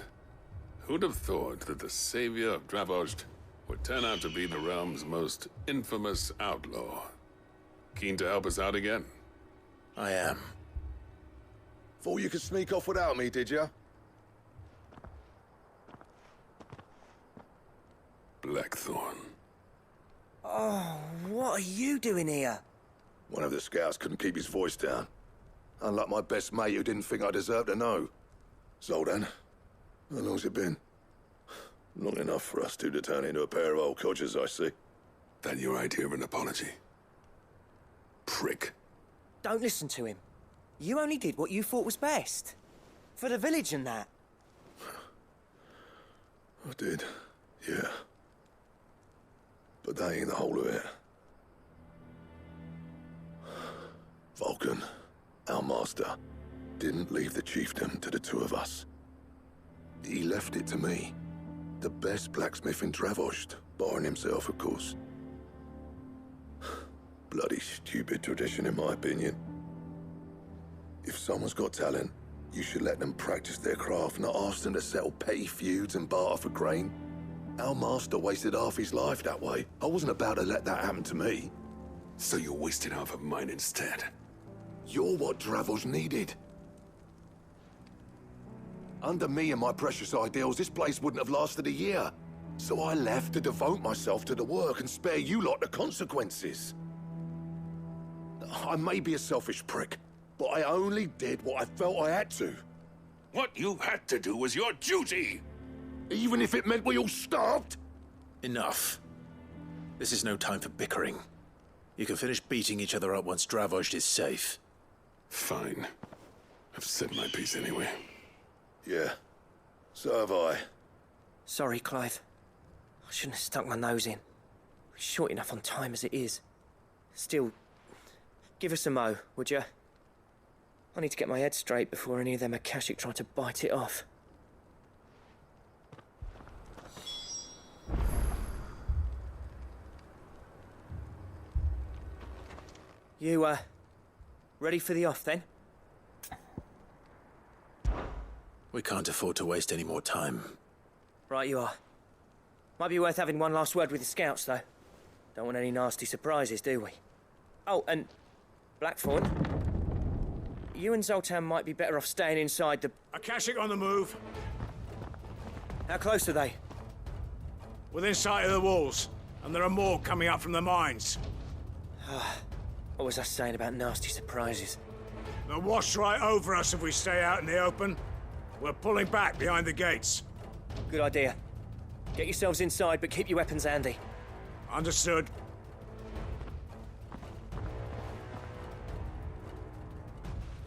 Who'd have thought that the savior of Dravost would turn out to be the realm's most infamous outlaw? Keen to help us out again? I am. Thought you could sneak off without me, did ya? Blackthorn. Oh, what are you doing here? One of the scouts couldn't keep his voice down. Unlike my best mate who didn't think I deserved to know. Zoltan, how long's it been? Long enough for us two to turn into a pair of old codgers, I see. That your idea of an apology? Prick. Don't listen to him. You only did what you thought was best. For the village and that. I did, yeah. But that ain't the whole of it. Vulcan, our master, didn't leave the chiefdom to the two of us. He left it to me. The best blacksmith in Dravost, barring himself, of course. Bloody stupid tradition, in my opinion. If someone's got talent, you should let them practice their craft, not ask them to settle petty feuds and barter for grain. Our master wasted half his life that way. I wasn't about to let that happen to me. So you wasted half of mine instead? You're what Dravost needed. Under me and my precious ideals, this place wouldn't have lasted a year. So I left to devote myself to the work and spare you lot the consequences. I may be a selfish prick, but I only did what I felt I had to. What you had to do was your duty! Even if it meant we all starved? Enough. This is no time for bickering. You can finish beating each other up once Dravost is safe. Fine. I've said my piece anyway. Yeah. So have I. Sorry, Clive. I shouldn't have stuck my nose in. We're short enough on time as it is. Still, give us a mo, would you? I need to get my head straight before any of them Akashic try to bite it off. You, ready for the off, then? We can't afford to waste any more time. Right you are. Might be worth having one last word with the scouts, though. Don't want any nasty surprises, do we? Oh, and Blackthorn, you and Zoltan might be better off staying inside the... Akashic on the move. How close are they? Within sight of the walls, and there are more coming up from the mines. What was I saying about nasty surprises? They'll wash right over us if we stay out in the open. We're pulling back behind the gates. Good idea. Get yourselves inside, but keep your weapons handy. Understood.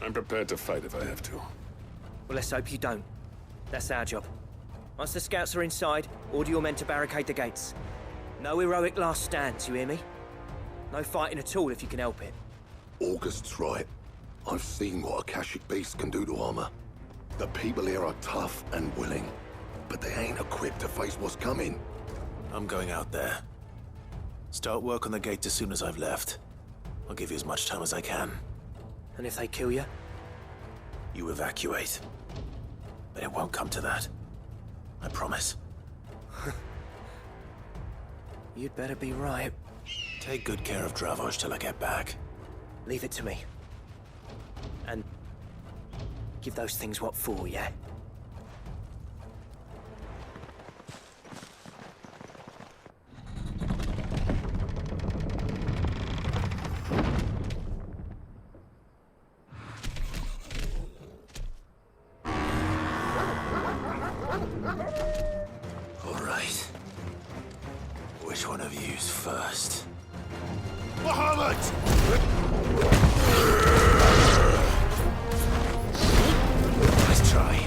I'm prepared to fight if I have to. Well, let's hope you don't. That's our job. Once the scouts are inside, order your men to barricade the gates. No heroic last stands, you hear me? No fighting at all if you can help it. August's right. I've seen what Akashic beasts can do to armor. The people here are tough and willing, but they ain't equipped to face what's coming. I'm going out there. Start work on the gate as soon as I've left. I'll give you as much time as I can. And if they kill you? You evacuate. But it won't come to that. I promise. You'd better be right. Take good care of Dravoj till I get back. Leave it to me. And give those things what for, yeah? All right. Which one of you's first? Muhammad! Nice try.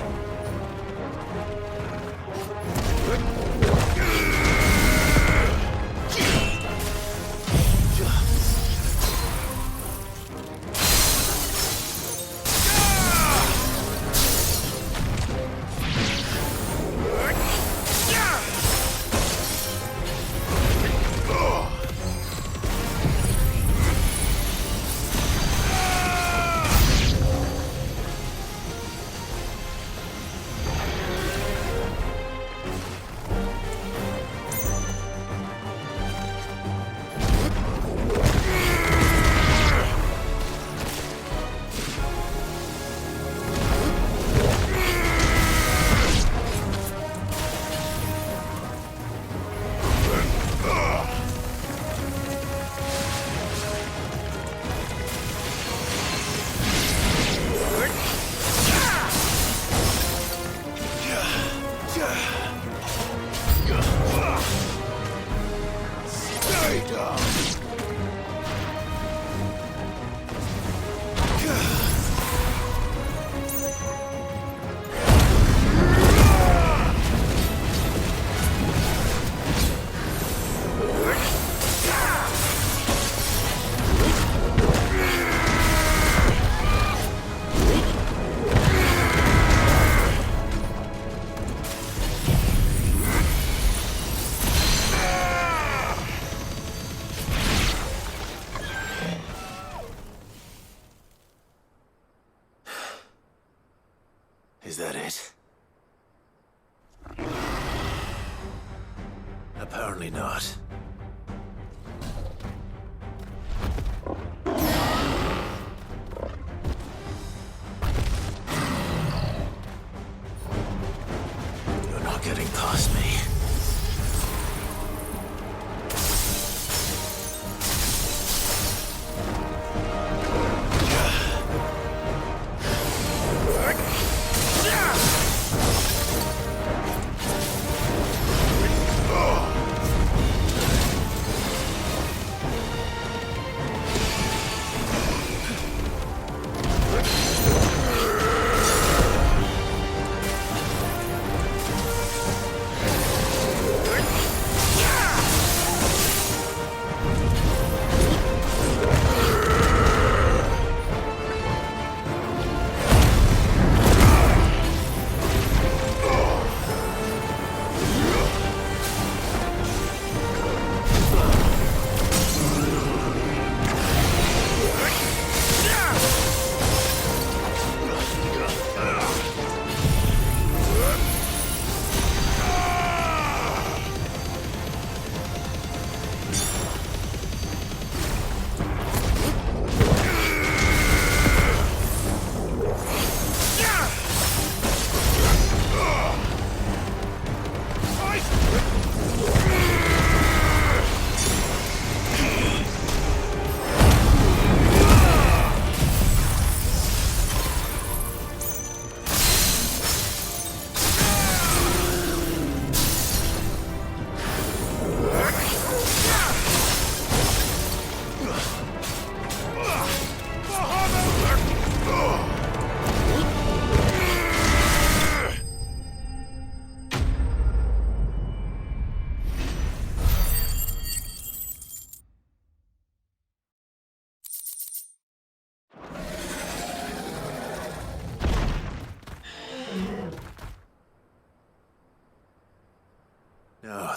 Is that it? Apparently not. You're not getting past me.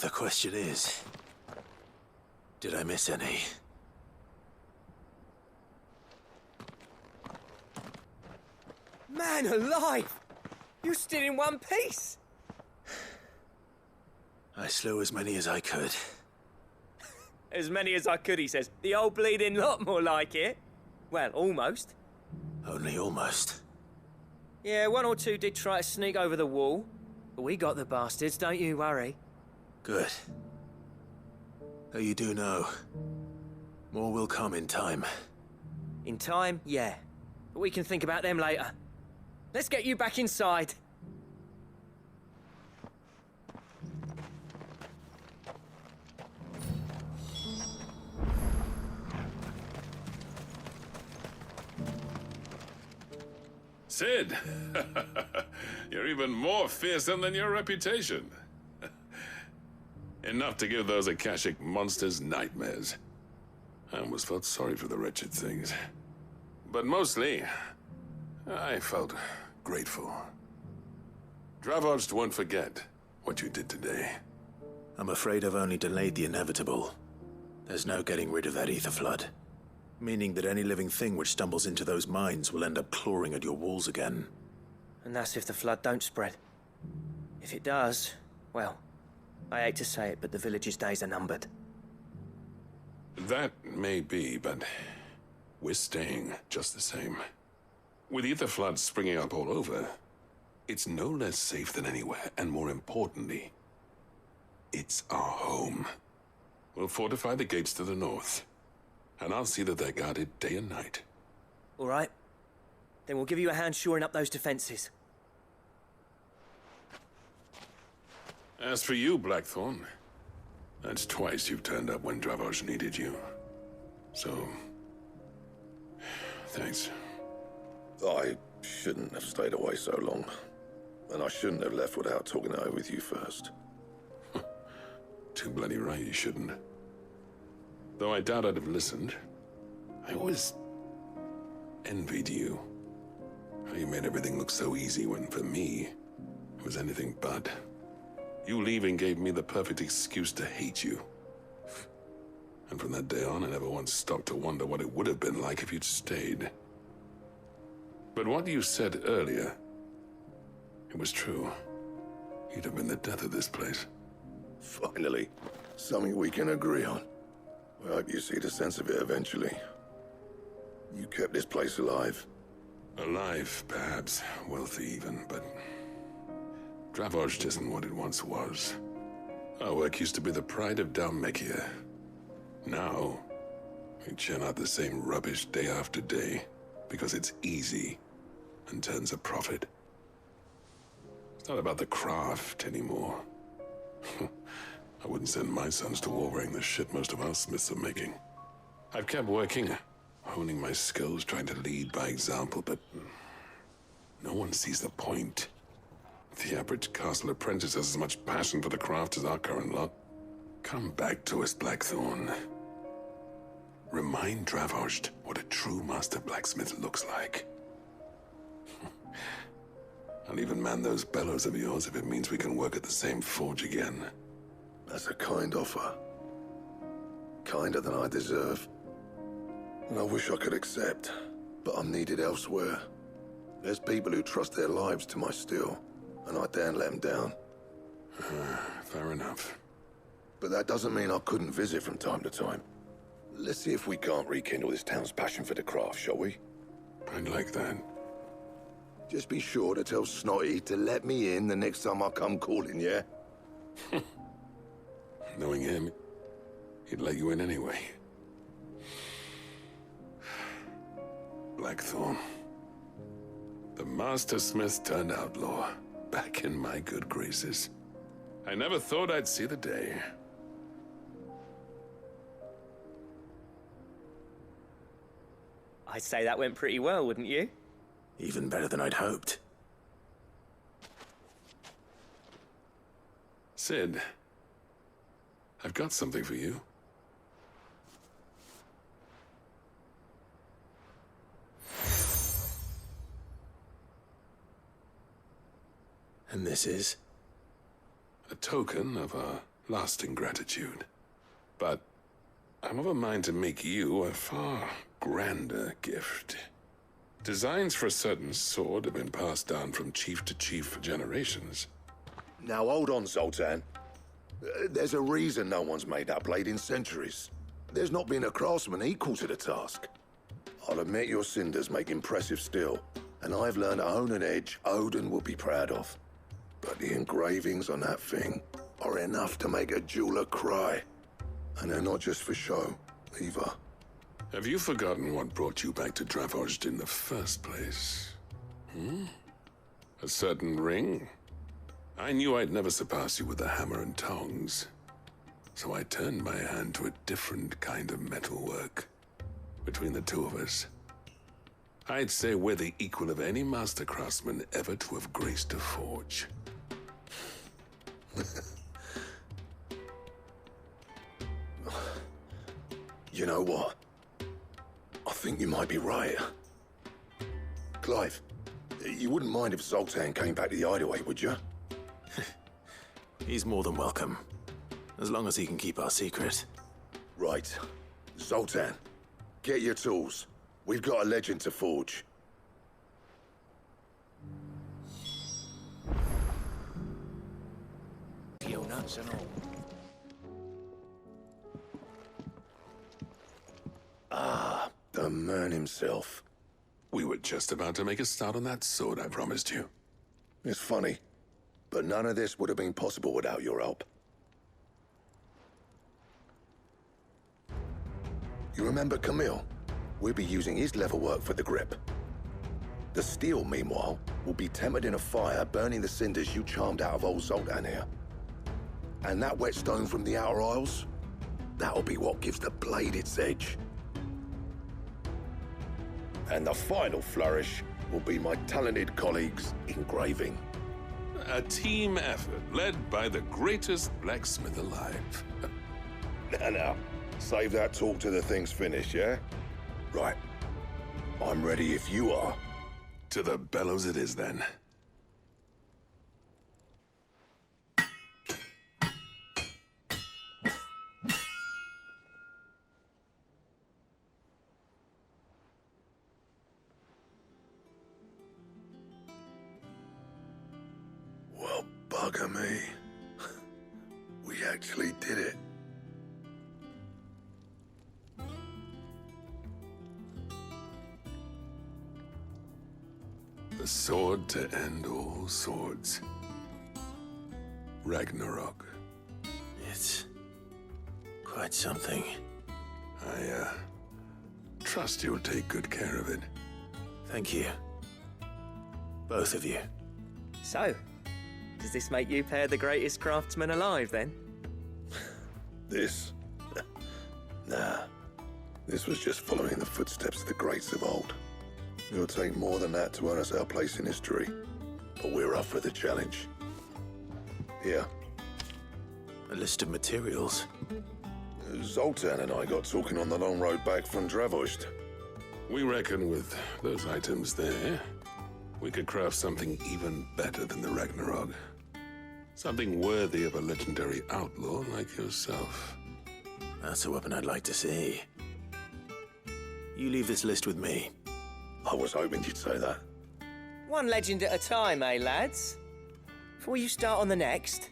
The question is, did I miss any? Man alive! You're still in one piece! I slew as many as I could. As many as I could, he says. The old bleeding lot, more like it. Well, almost. Only almost. Yeah, one or two did try to sneak over the wall. But we got the bastards, don't you worry. Good. Though you do know, more will come in time. In time, yeah. But we can think about them later. Let's get you back inside. Sid! You're even more fearsome than your reputation. Enough to give those Akashic monsters nightmares. I almost felt sorry for the wretched things. But mostly, I felt grateful. Dravoged won't forget what you did today. I'm afraid I've only delayed the inevitable. There's no getting rid of that ether flood. Meaning that any living thing which stumbles into those mines will end up clawing at your walls again. And that's if the flood don't spread. If it does, well, I hate to say it, but the village's days are numbered. That may be, but we're staying just the same. With ether floods springing up all over, it's no less safe than anywhere, and more importantly, it's our home. We'll fortify the gates to the north, and I'll see that they're guarded day and night. All right. Then we'll give you a hand shoring up those defenses. As for you, Blackthorn, that's twice you've turned up when Dravos needed you. So, thanks. I shouldn't have stayed away so long. And I shouldn't have left without talking it over with you first. Too bloody right you shouldn't. Though I doubt I'd have listened. I always envied you. How you made everything look so easy when, for me, it was anything but. You leaving gave me the perfect excuse to hate you. And from that day on, I never once stopped to wonder what it would have been like if you'd stayed. But what you said earlier, it was true. You'd have been the death of this place. Finally, something we can agree on. I hope you see the sense of it eventually. You kept this place alive. Alive, perhaps. Wealthy even, but Dravos isn't what it once was. Our work used to be the pride of Dalmekia. Now, we churn out the same rubbish day after day because it's easy and turns a profit. It's not about the craft anymore. I wouldn't send my sons to war wearing the shit most of our smiths are making. I've kept working, honing my skills, trying to lead by example, but no one sees the point. The average castle apprentice has as much passion for the craft as our current lot. Come back to us, Blackthorn. Remind Dravoged what a true master blacksmith looks like. I'll even man those bellows of yours if it means we can work at the same forge again. That's a kind offer. Kinder than I deserve. And I wish I could accept, but I'm needed elsewhere. There's people who trust their lives to my steel, and I daren't let them down. Fair enough. But that doesn't mean I couldn't visit from time to time. Let's see if we can't rekindle this town's passion for the craft, shall we? I'd like that. Just be sure to tell Snotty to let me in the next time I come calling, yeah? Knowing him, he'd let you in anyway. Blackthorn. The Master Smith turned outlaw, back in my good graces. I never thought I'd see the day. I'd say that went pretty well, wouldn't you? Even better than I'd hoped. Sid, I've got something for you. And this is? A token of our lasting gratitude. But I'm of a mind to make you a far grander gift. Designs for a certain sword have been passed down from chief to chief for generations. Now hold on, Zoltan. There's a reason no one's made that blade in centuries. There's not been a craftsman equal to the task. I'll admit your cinders make impressive steel, and I've learned to own an edge Odin will be proud of. But the engravings on that thing are enough to make a jeweler cry. And they're not just for show, either. Have you forgotten what brought you back to Dravozd in the first place? A certain ring? I knew I'd never surpass you with the hammer and tongs. So I turned my hand to a different kind of metalwork. Between the two of us, I'd say we're the equal of any master craftsman ever to have graced a forge. You know what? I think you might be right. Clive, you wouldn't mind if Zoltan came back to the Hideaway, would you? He's more than welcome. As long as he can keep our secret. Right. Zoltan, get your tools. We've got a legend to forge. Peel nuts and all. Ah, the man himself. We were just about to make a start on that sword I promised you. It's funny, but none of this would have been possible without your help. You remember Camille? We'll be using his leather work for the grip. The steel, meanwhile, will be tempered in a fire, burning the cinders you charmed out of old Zoltan here. And that whetstone from the Outer Isles, that'll be what gives the blade its edge. And the final flourish will be my talented colleagues' engraving. A team effort led by the greatest blacksmith alive. Now, save that talk till the thing's finished, yeah? Right. I'm ready if you are. To the bellows it is, then. Well, bugger me. We actually did it. The sword to end all swords. Ragnarok. It's quite something. I trust you'll take good care of it. Thank you. Both of you. So, does this make you pair the greatest craftsman alive, then? This? Nah. This was just following the footsteps of the greats of old. It'll take more than that to earn us our place in history. But we're up for the challenge. Here. A list of materials. Zoltan and I got talking on the long road back from Dravozd. We reckon with those items there, we could craft something even better than the Ragnarok. Something worthy of a legendary outlaw like yourself. That's a weapon I'd like to see. You leave this list with me. I was hoping you'd say that. One legend at a time, eh, lads? Before you start on the next,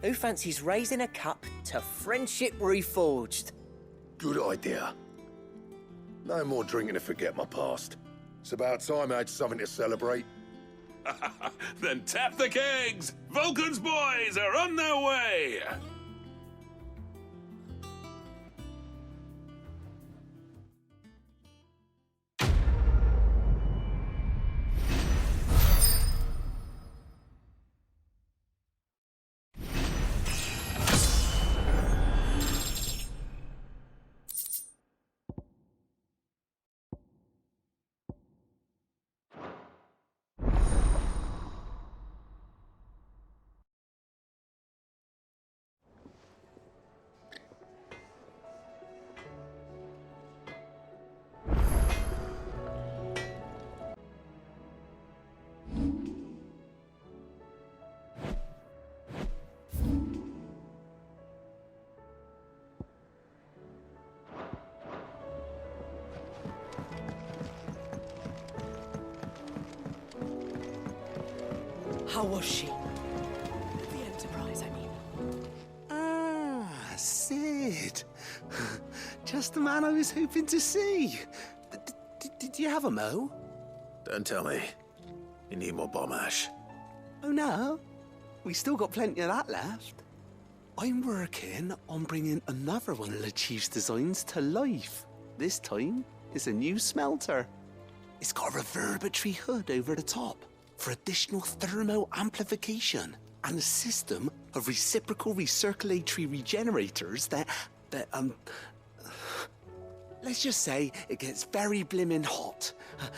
who fancies raising a cup to friendship reforged? Good idea. No more drinking to forget my past. It's about time I had something to celebrate. Then tap the kegs! Vulcan's boys are on their way! How was she? The Enterprise, I mean. Ah, Sid. Just the man I was hoping to see. Did you have a mo? Don't tell me. You need more bomb ash. Oh no, we still got plenty of that left. I'm working on bringing another one of the Chief's designs to life. This time, it's a new smelter. It's got a reverberatory hood over the top for additional thermal amplification and a system of reciprocal recirculatory regenerators that let's just say it gets very blimmin' hot.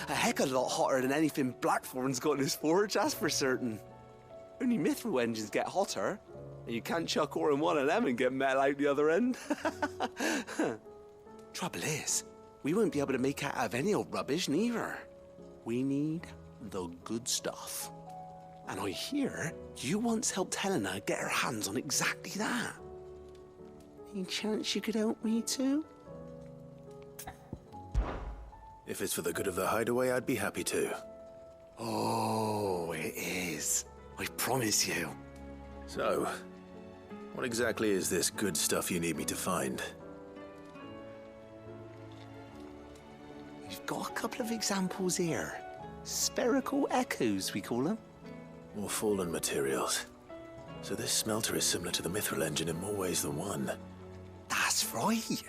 A heck of a lot hotter than anything Blackthorn's got in his forge, that's for certain. Only mithril engines get hotter, and you can't chuck ore in one of them and get metal out the other end. Trouble is, we won't be able to make it out of any old rubbish, neither. We need the good stuff. And I hear you once helped Helena get her hands on exactly that. Any chance you could help me too? If it's for the good of the hideaway, I'd be happy to. Oh, it is. I promise you. So, what exactly is this good stuff you need me to find? We've got a couple of examples here. Spherical echoes, we call them. More fallen materials. So this smelter is similar to the mithril engine in more ways than one. That's right.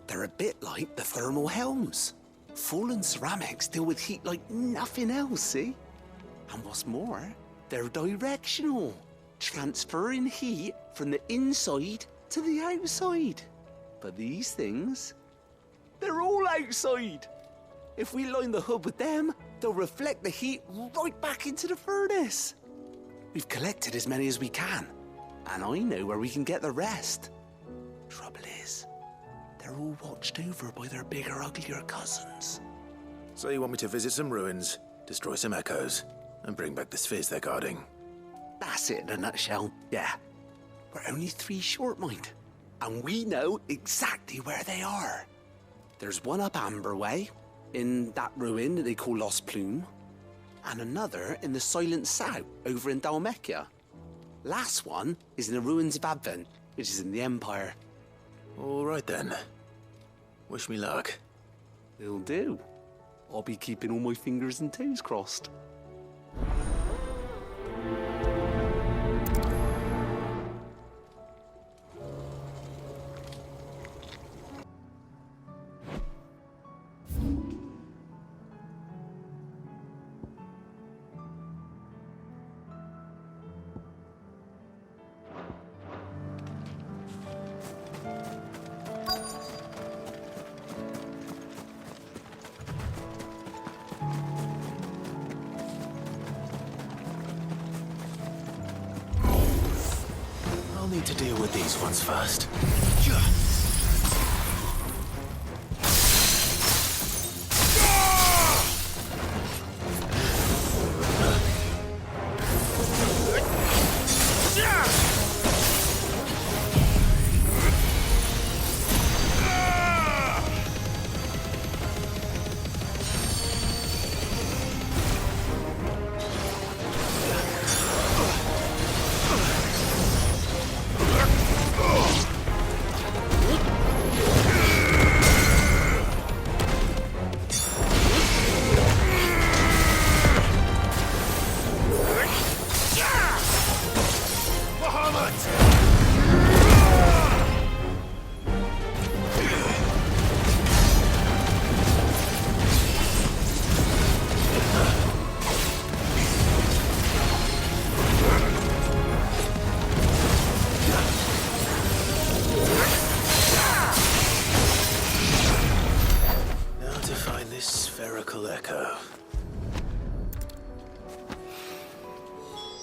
They're a bit like the thermal helms. Fallen ceramics deal with heat like nothing else, see? And what's more, they're directional, transferring heat from the inside to the outside. But these things, they're all outside. If we line the hood with them, they'll reflect the heat right back into the furnace. We've collected as many as we can, and I know where we can get the rest. Trouble is, they're all watched over by their bigger, uglier cousins. So you want me to visit some ruins, destroy some echoes, and bring back the spheres they're guarding? That's it in a nutshell, yeah. We're only 3 short, mind, and we know exactly where they are. There's one up Amber Way, in that ruin that they call Lost Plume, and another in the Silent South, over in Dalmekia. Last one is in the ruins of Advent, which is in the Empire. All right then. Wish me luck. Will do. I'll be keeping all my fingers and toes crossed. I'll need to deal with these ones first.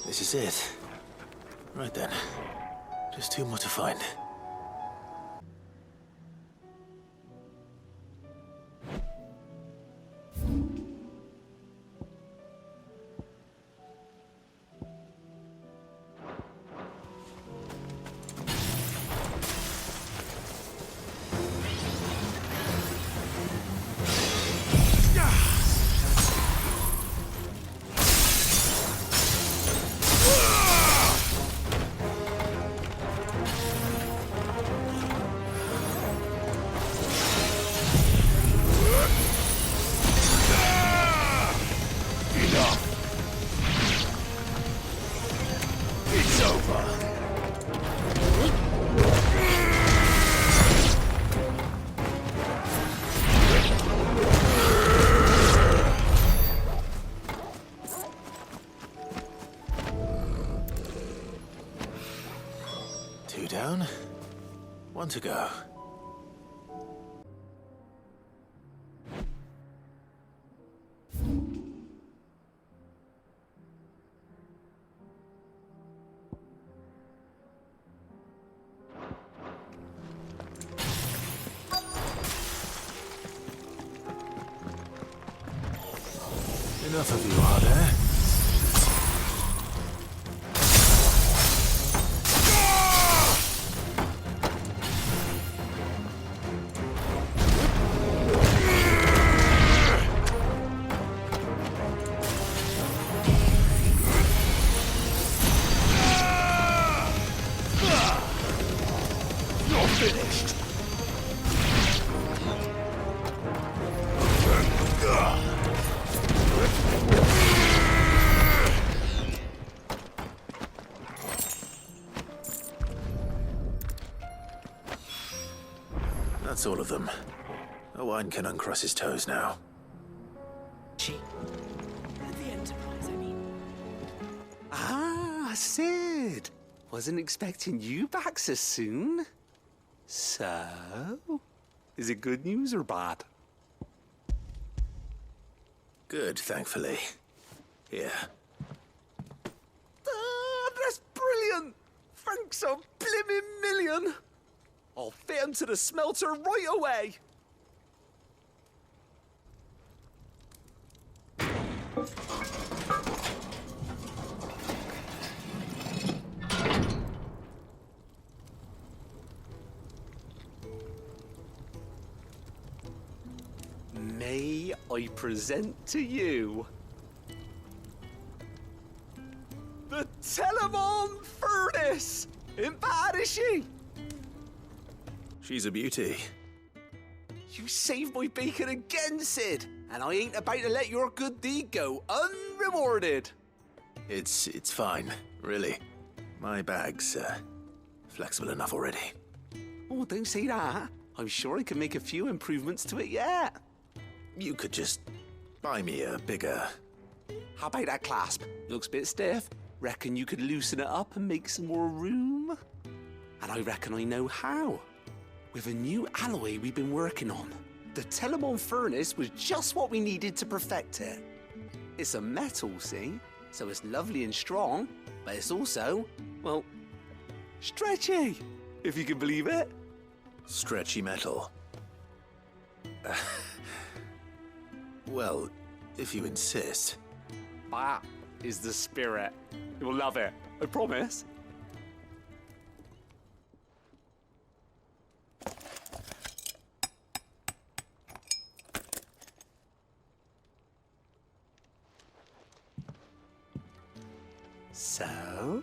This is it. Right then. Just 2 more to find. down. 1 to go. Enough of you, are there? You're finished. That's all of them. Owain can uncross his toes now. The Enterprise, I mean. Ah, Sid. Wasn't expecting you back so soon. So, is it good news or bad? Good, thankfully. Here. Ah, that's brilliant! Thanks a blimmin' million! I'll fit 'em to the smelter right away! May I present to you the Telemon Furnace! Ain't bad, is she? She's a beauty. You saved my bacon again, Sid, and I ain't about to let your good deed go unrewarded. It's fine, really. My bag's flexible enough already. Oh, don't say that. I'm sure I can make a few improvements to it yet. You could just buy me a bigger... How about that clasp? Looks a bit stiff. Reckon you could loosen it up and make some more room? And I reckon I know how. With a new alloy we've been working on. The Telemon Furnace was just what we needed to perfect it. It's a metal, see? So it's lovely and strong, but it's also, well, stretchy, if you can believe it. Stretchy metal. Well, if you insist. That is the spirit. You'll love it, I promise. So,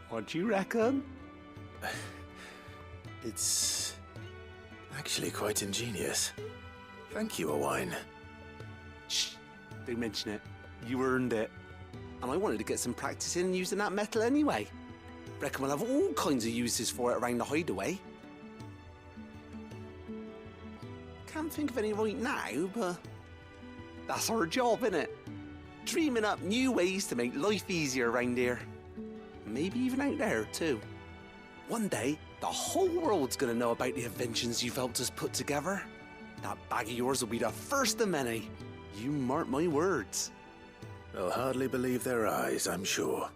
what do you reckon? It's actually quite ingenious. Thank you, Owain. Shh, don't mention it. You earned it. And I wanted to get some practice in using that metal anyway. Reckon we'll have all kinds of uses for it around the hideaway. Can't think of any right now, but that's our job, innit? Dreaming up new ways to make life easier around here. Maybe even out there, too. One day, the whole world's gonna know about the inventions you've helped us put together. That bag of yours will be the first of many. You mark my words. They'll hardly believe their eyes, I'm sure.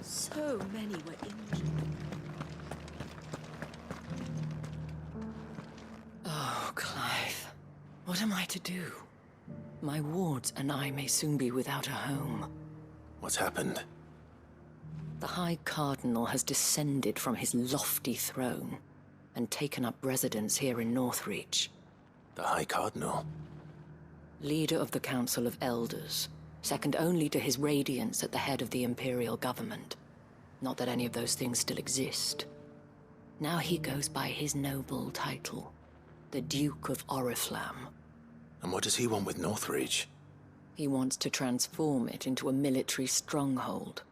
So many were injured. Oh, Clive. What am I to do? My wards and I may soon be without a home. What's happened? The High Cardinal has descended from his lofty throne. and taken up residence here in Northreach. The High Cardinal? Leader of the Council of Elders, second only to his Radiance at the head of the Imperial government. Not that any of those things still exist. Now he goes by his noble title, the Duke of Oriflamme. And what does he want with Northreach? He wants to transform it into a military stronghold,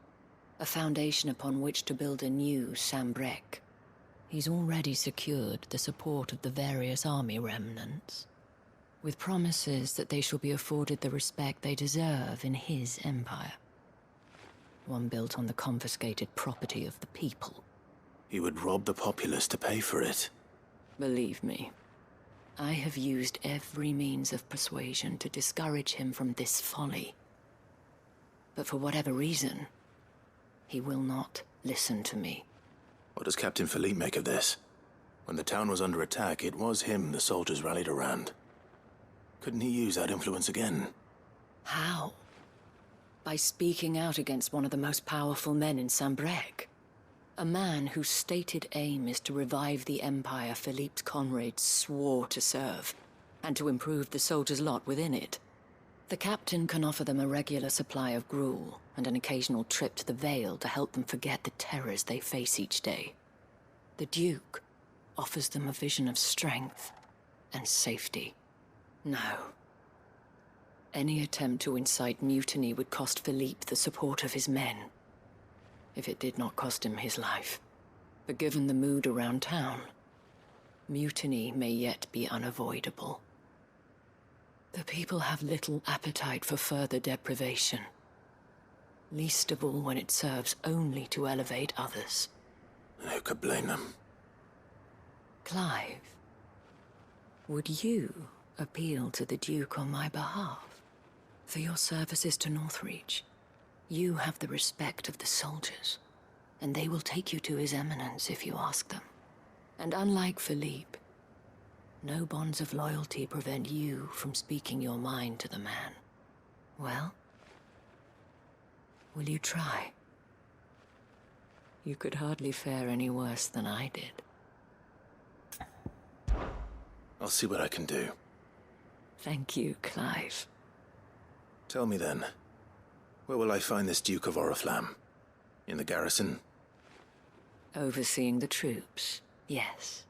a foundation upon which to build a new Sambrec. He's already secured the support of the various army remnants, with promises that they shall be afforded the respect they deserve in his empire. One built on the confiscated property of the people. He would rob the populace to pay for it. Believe me, I have used every means of persuasion to discourage him from this folly. But for whatever reason, he will not listen to me. What does Captain Philippe make of this? When the town was under attack, it was him the soldiers rallied around. Couldn't he use that influence again? How? By speaking out against one of the most powerful men in Sambrec. A man whose stated aim is to revive the empire Philippe's comrades swore to serve, and to improve the soldiers' lot within it. The captain can offer them a regular supply of gruel, and an occasional trip to the Vale to help them forget the terrors they face each day. The Duke offers them a vision of strength and safety. No. Any attempt to incite mutiny would cost Philippe the support of his men, if it did not cost him his life. But given the mood around town, mutiny may yet be unavoidable. The people have little appetite for further deprivation, least of all when it serves only to elevate others. Who could blame them? Clive, would you appeal to the Duke on my behalf? For your services to Northreach, you have the respect of the soldiers, and they will take you to His Eminence if you ask them. And unlike Philippe, no bonds of loyalty prevent you from speaking your mind to the man. Well, will you try? You could hardly fare any worse than I did. I'll see what I can do. Thank you, Clive. Tell me then, where will I find this Duke of Oriflamme? In the garrison? Overseeing the troops, yes.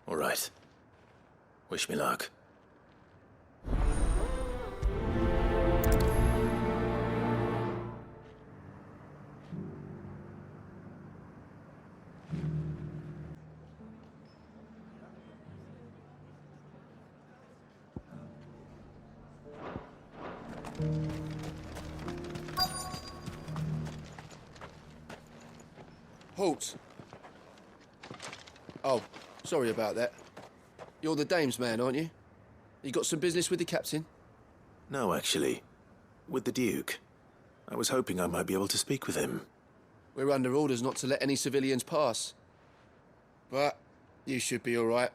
All right. Wish me luck. Halt! Oh, sorry about that. You're the dame's man, aren't you? You got some business with the captain? No, actually. With the Duke. I was hoping I might be able to speak with him. We're under orders not to let any civilians pass. But you should be all right.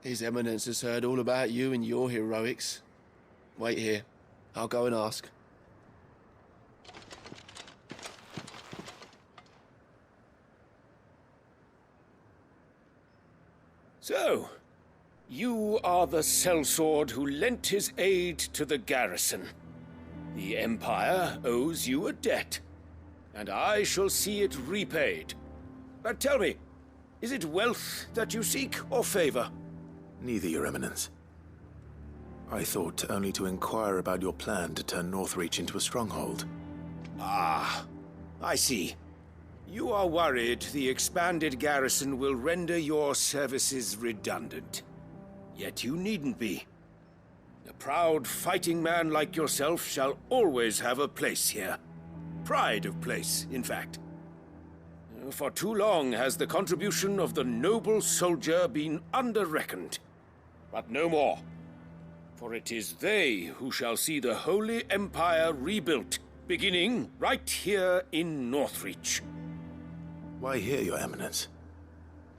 His Eminence has heard all about you and your heroics. Wait here. I'll go and ask. So, you are the sellsword who lent his aid to the garrison. The Empire owes you a debt, and I shall see it repaid. But tell me, is it wealth that you seek, or favor? Neither, Your Eminence. I thought only to inquire about your plan to turn Northreach into a stronghold. Ah, I see. You are worried the expanded garrison will render your services redundant. Yet you needn't be. A proud fighting man like yourself shall always have a place here. Pride of place, in fact. For too long has the contribution of the noble soldier been under-reckoned. But no more. For it is they who shall see the Holy Empire rebuilt, beginning right here in Northreach. Why here, Your Eminence?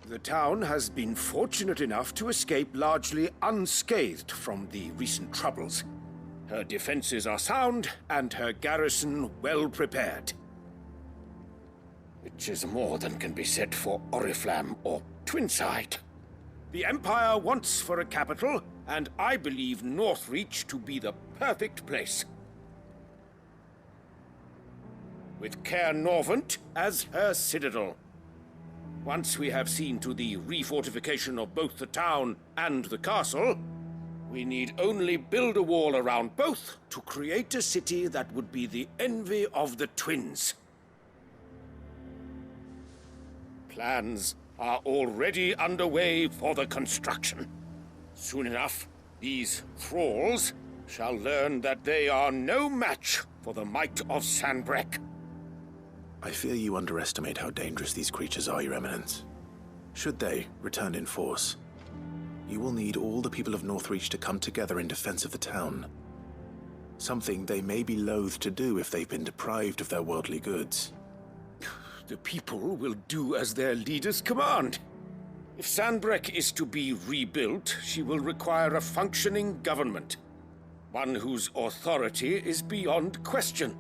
The town has been fortunate enough to escape largely unscathed from the recent troubles. Her defenses are sound, and her garrison well prepared. Which is more than can be said for Oriflamme or Twinside. The Empire wants for a capital, and I believe Northreach to be the perfect place. With Caer Norvent as her citadel. Once we have seen to the refortification of both the town and the castle, we need only build a wall around both to create a city that would be the envy of the twins. Plans are already underway for the construction. Soon enough, these thralls shall learn that they are no match for the might of Sanbreque. I fear you underestimate how dangerous these creatures are, Your Eminence. Should they return in force, you will need all the people of Northreach to come together in defense of the town. Something they may be loath to do if they've been deprived of their worldly goods. The people will do as their leaders command. If Sanbreque is to be rebuilt, she will require a functioning government. One whose authority is beyond question.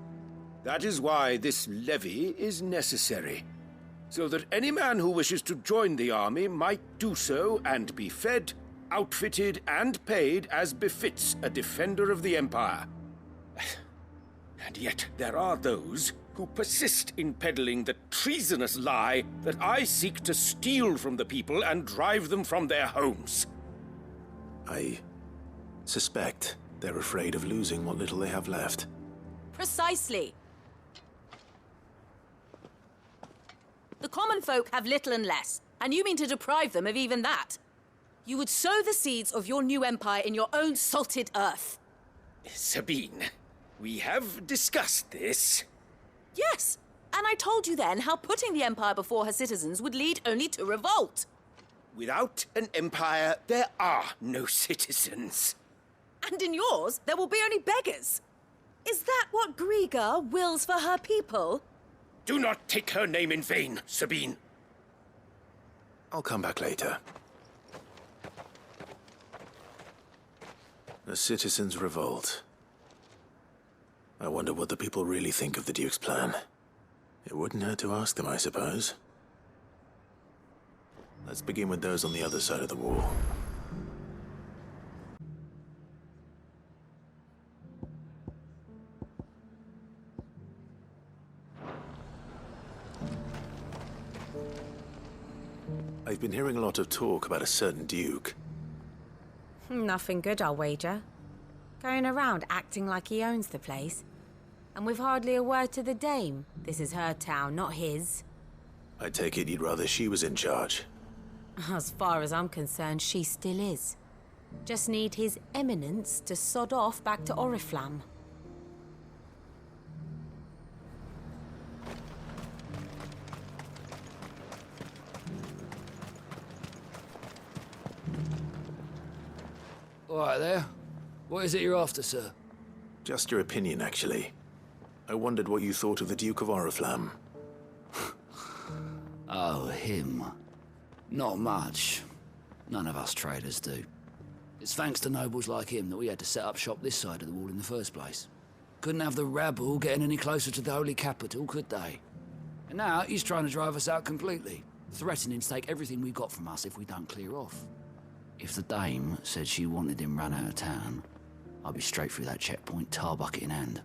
That is why this levy is necessary. So that any man who wishes to join the army might do so and be fed, outfitted, and paid as befits a defender of the Empire. And yet there are those who persist in peddling the treasonous lie that I seek to steal from the people and drive them from their homes. I suspect they're afraid of losing what little they have left. Precisely. The common folk have little and less, and you mean to deprive them of even that. You would sow the seeds of your new empire in your own salted earth. Sabine, we have discussed this. Yes, and I told you then how putting the empire before her citizens would lead only to revolt. Without an empire, there are no citizens. And in yours, there will be only beggars. Is that what Griga wills for her people? Do not take her name in vain, Sabine. I'll come back later. The citizens revolt. I wonder what the people really think of the Duke's plan. It wouldn't hurt to ask them, I suppose. Let's begin with those on the other side of the wall. I've been hearing a lot of talk about a certain Duke. Nothing good, I'll wager. Going around acting like he owns the place. And with hardly a word to the dame. This is her town, not his. I take it you'd rather she was in charge. As far as I'm concerned, she still is. Just need his eminence to sod off back to Oriflamme. All right there. What is it you're after, sir? Just your opinion, actually. I wondered what you thought of the Duke of Oriflamme. Oh, him. Not much. None of us traders do. It's thanks to nobles like him that we had to set up shop this side of the wall in the first place. Couldn't have the rabble getting any closer to the holy capital, could they? And now he's trying to drive us out completely, threatening to take everything we got from us if we don't clear off. If the dame said she wanted him run out of town, I'd be straight through that checkpoint, tar bucket in hand.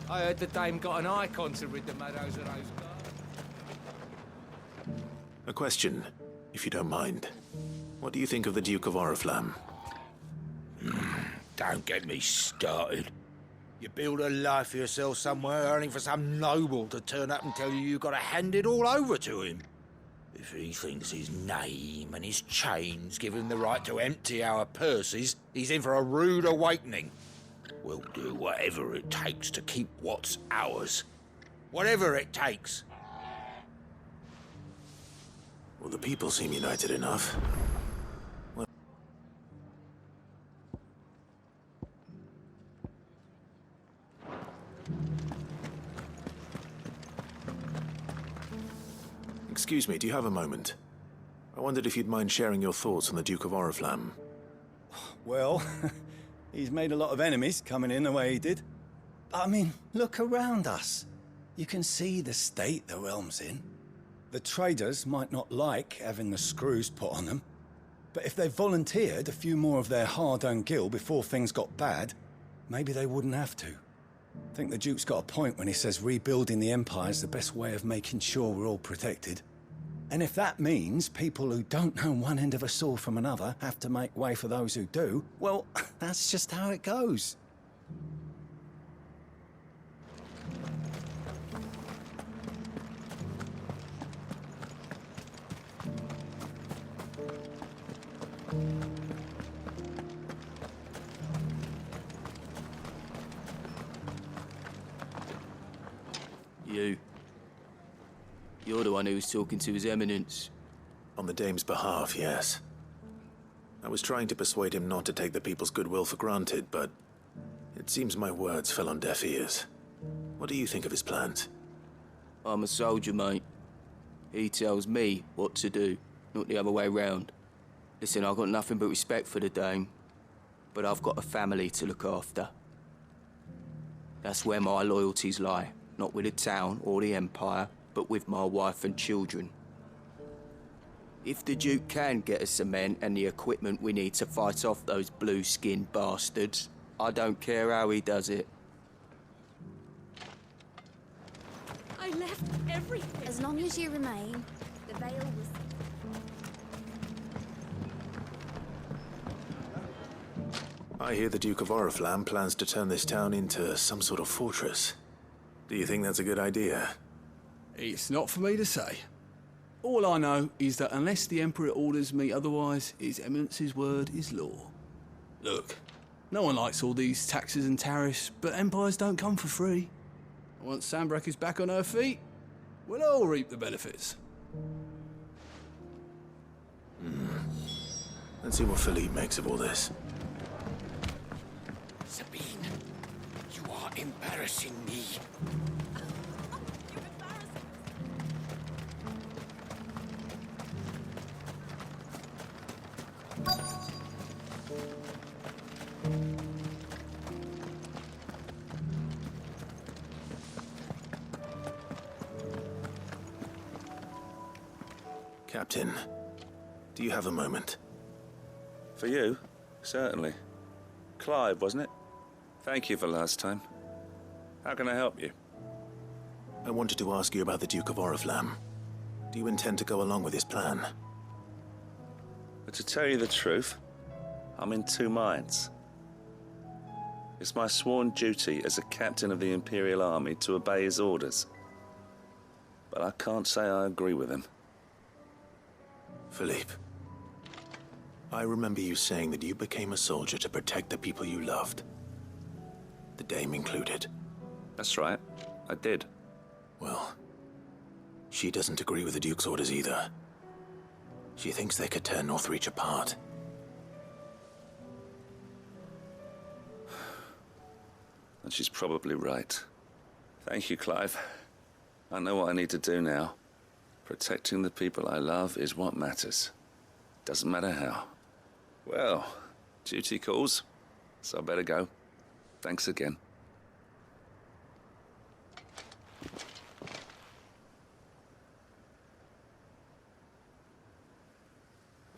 I heard the dame got an icon to rid the meadows of those guards. A question, if you don't mind. What do you think of the Duke of Oriflamme? Don't get me started. You build a life for yourself somewhere, earning for some noble to turn up and tell you got to hand it all over to him. If he thinks his name and his chains give him the right to empty our purses, he's in for a rude awakening. We'll do whatever it takes to keep what's ours. Whatever it takes. Well, the people seem united enough. Excuse me, do you have a moment? I wondered if you'd mind sharing your thoughts on the Duke of Oriflamme. Well, He's made a lot of enemies coming in the way he did. I mean, look around us. You can see the state the realm's in. The traders might not like having the screws put on them, but if they volunteered a few more of their hard-earned gil before things got bad, maybe they wouldn't have to. I think the Duke's got a point when he says rebuilding the Empire's the best way of making sure we're all protected. And if that means people who don't know one end of a sword from another have to make way for those who do, well, that's just how it goes. You're the one who was talking to His Eminence. On the Dame's behalf, yes. I was trying to persuade him not to take the people's goodwill for granted, but it seems my words fell on deaf ears. What do you think of his plans? I'm a soldier, mate. He tells me what to do, not the other way round. Listen, I've got nothing but respect for the Dame, but I've got a family to look after. That's where my loyalties lie, not with the town or the Empire, but with my wife and children. If the Duke can get us the men and the equipment we need to fight off those blue-skinned bastards, I don't care how he does it. I left everything. As long as you remain, the veil was... I hear the Duke of Oriflamme plans to turn this town into some sort of fortress. Do you think that's a good idea? It's not for me to say. All I know is that unless the Emperor orders me otherwise, His Eminence's word is law. Look, no one likes all these taxes and tariffs, but empires don't come for free. And once Sanbreque is back on her feet, we'll all reap the benefits. Let's see what Philippe makes of all this. Sabine, you are embarrassing me. Captain, do you have a moment? For you? Certainly. Clive, wasn't it? Thank you for last time. How can I help you? I wanted to ask you about the Duke of Oriflamme. Do you intend to go along with his plan? But to tell you the truth, I'm in two minds. It's my sworn duty as a captain of the Imperial Army to obey his orders. But I can't say I agree with him. Philippe, I remember you saying that you became a soldier to protect the people you loved. The Dame included. That's right, I did. Well, she doesn't agree with the Duke's orders either. She thinks they could tear Northreach apart. And she's probably right. Thank you, Clive. I know what I need to do now. Protecting the people I love is what matters. Doesn't matter how. Well, duty calls, so I better go. Thanks again.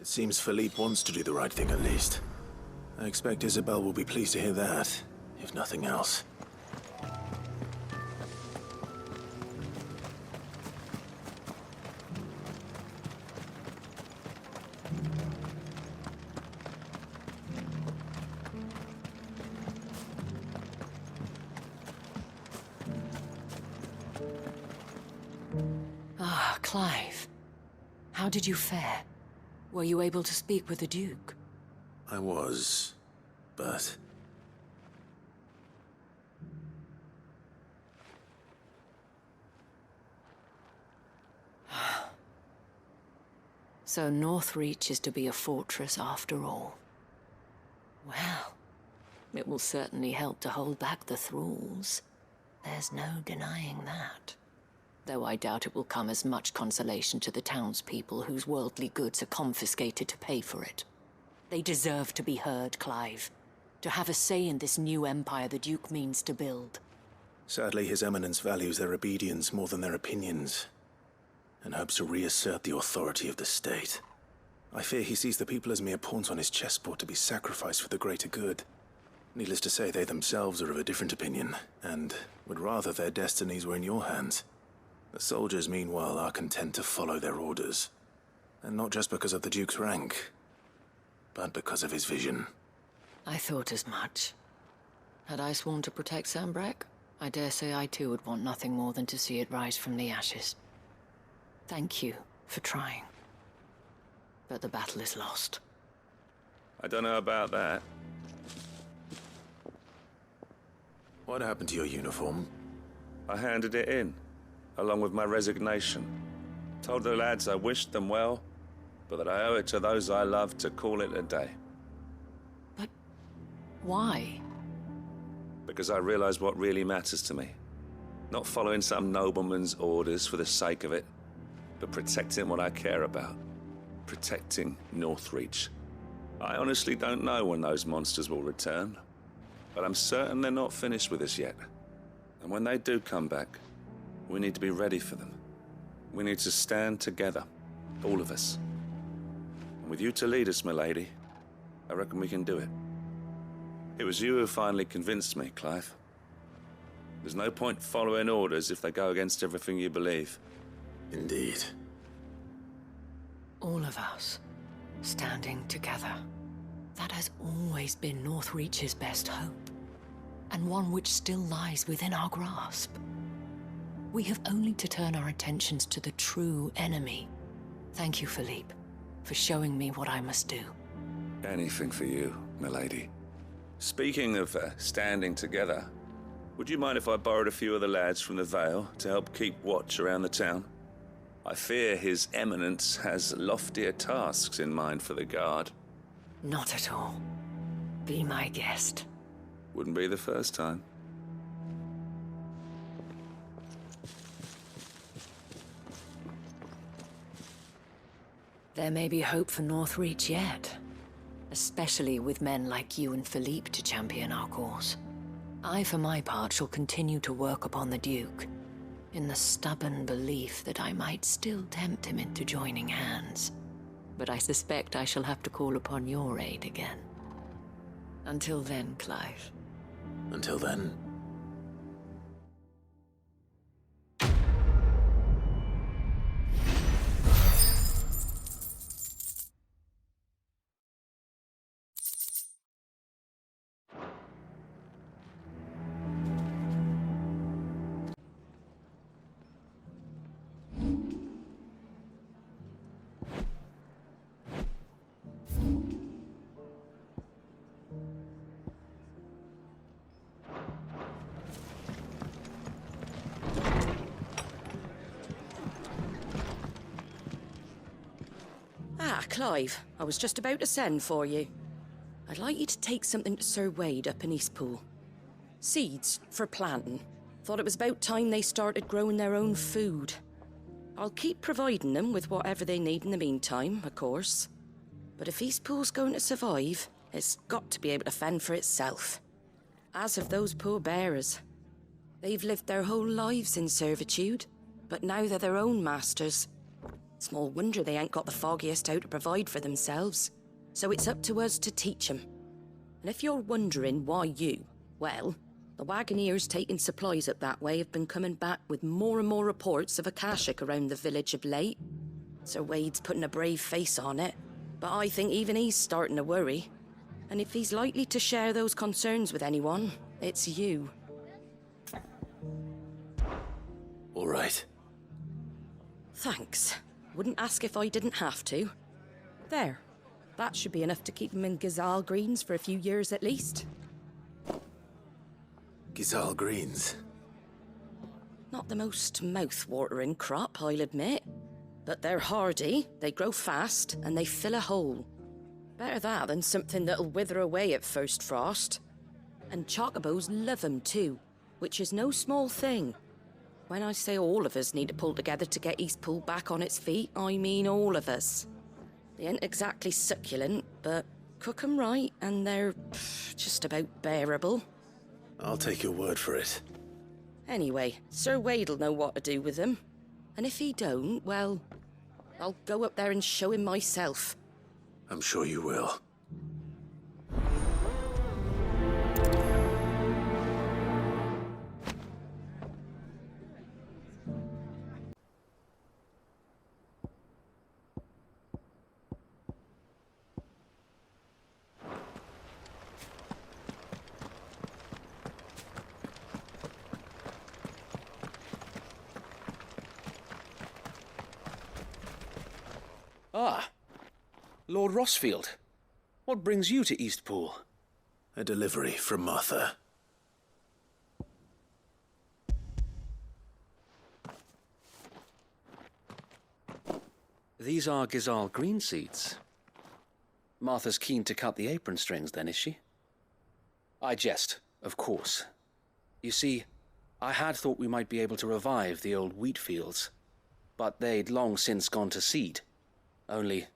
It seems Philippe wants to do the right thing at least. I expect Isabel will be pleased to hear that, if nothing else. Ah, Clive. How did you fare? Were you able to speak with the Duke? I was, but... So Northreach is to be a fortress after all. Well, it will certainly help to hold back the thralls. There's no denying that. Though I doubt it will come as much consolation to the townspeople whose worldly goods are confiscated to pay for it. They deserve to be heard, Clive. To have a say in this new empire the Duke means to build. Sadly, His Eminence values their obedience more than their opinions, and hopes to reassert the authority of the state. I fear he sees the people as mere pawns on his chessboard to be sacrificed for the greater good. Needless to say, they themselves are of a different opinion, and would rather their destinies were in your hands. The soldiers, meanwhile, are content to follow their orders. And not just because of the Duke's rank, but because of his vision. I thought as much. Had I sworn to protect Sanbreque, I dare say I too would want nothing more than to see it rise from the ashes. Thank you for trying. But the battle is lost. I don't know about that. What happened to your uniform? I handed it in, along with my resignation. Told the lads I wished them well, but that I owe it to those I love to call it a day. But why? Because I realize what really matters to me. Not following some nobleman's orders for the sake of it, but protecting what I care about. Protecting Northreach. I honestly don't know when those monsters will return, but I'm certain they're not finished with us yet. And when they do come back, we need to be ready for them. We need to stand together, all of us. And with you to lead us, milady, I reckon we can do it. It was you who finally convinced me, Clive. There's no point following orders if they go against everything you believe. Indeed. All of us, standing together. That has always been Northreach's best hope, and one which still lies within our grasp. We have only to turn our attentions to the true enemy. Thank you, Philippe, for showing me what I must do. Anything for you, milady. Speaking of standing together, would you mind if I borrowed a few of the lads from the Vale to help keep watch around the town? I fear His Eminence has loftier tasks in mind for the guard. Not at all. Be my guest. Wouldn't be the first time. There may be hope for Northreach yet. Especially with men like you and Philippe to champion our cause. I, for my part, shall continue to work upon the Duke, in the stubborn belief that I might still tempt him into joining hands. But I suspect I shall have to call upon your aid again. Until then, Clive. Until then. Clive, I was just about to send for you. I'd like you to take something to Sir Wade up in Eastpool. Seeds for planting. Thought it was about time they started growing their own food. I'll keep providing them with whatever they need in the meantime, of course. But if Eastpool's going to survive, it's got to be able to fend for itself. As have those poor bearers. They've lived their whole lives in servitude, but now they're their own masters. Small wonder they ain't got the foggiest how to provide for themselves. So it's up to us to teach them. And if you're wondering why you, well, the Wagoneers taking supplies up that way have been coming back with more and more reports of Akashic around the village of late. Sir Wade's putting a brave face on it, but I think even he's starting to worry. And if he's likely to share those concerns with anyone, it's you. All right. Thanks. Wouldn't ask if I didn't have to. There. That should be enough to keep them in Gazal Greens for a few years at least. Gazal Greens? Not the most mouth-watering crop, I'll admit. But they're hardy, they grow fast, and they fill a hole. Better that than something that'll wither away at first frost. And chocobos love 'em too, which is no small thing. When I say all of us need to pull together to get Eastpool back on its feet, I mean all of us. They ain't exactly succulent, but Cook 'em right, and they're just about bearable. I'll take your word for it. Anyway, Sir Wade'll know what to do with them. And if he don't, well, I'll go up there and show him myself. I'm sure you will. Ah, Lord Rossfield. What brings you to Eastpool? A delivery from Martha. These are Gizal green seeds. Martha's keen to cut the apron strings, then, is she? I jest, of course. You see, I had thought we might be able to revive the old wheat fields, but they'd long since gone to seed. Only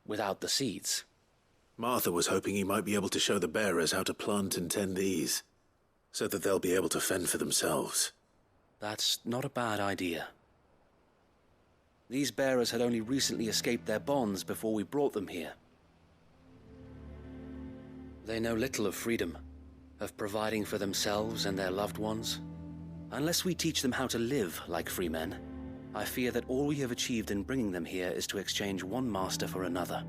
without the seeds. Martha was hoping he might be able to show the bearers how to plant and tend these, so that they'll be able to fend for themselves. That's not a bad idea. These bearers had only recently escaped their bonds before we brought them here. They know little of freedom, of providing for themselves and their loved ones. Unless we teach them how to live like free men, I fear that all we have achieved in bringing them here is to exchange one master for another.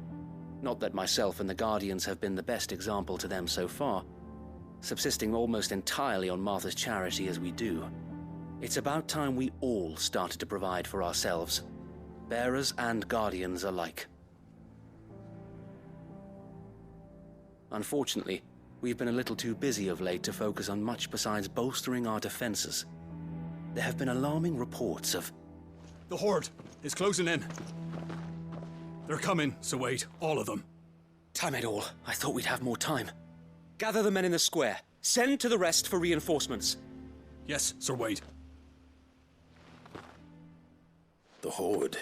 Not that myself and the Guardians have been the best example to them so far, subsisting almost entirely on Martha's charity as we do. It's about time we all started to provide for ourselves, bearers and Guardians alike. Unfortunately, we've been a little too busy of late to focus on much besides bolstering our defenses. There have been alarming reports of... The Horde is closing in. They're coming, Sir Wade, all of them. Damn it all, I thought we'd have more time. Gather the men in the square. Send to the rest for reinforcements. Yes, Sir Wade. The Horde.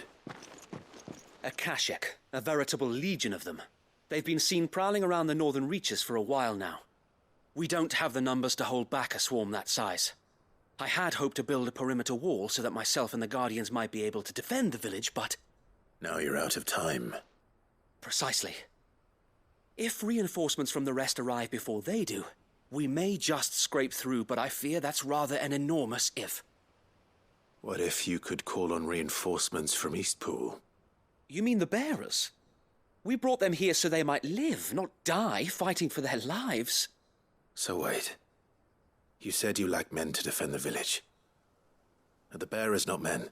A Kashek, a veritable legion of them. They've been seen prowling around the northern reaches for a while now. We don't have the numbers to hold back a swarm that size. I had hoped to build a perimeter wall so that myself and the Guardians might be able to defend the village, but... Now you're out of time. Precisely. If reinforcements from the rest arrive before they do, we may just scrape through, but I fear that's rather an enormous if. What if you could call on reinforcements from Eastpool? You mean the bearers? We brought them here so they might live, not die fighting for their lives. So wait. You said you lack men to defend the village. Are the bearers not men?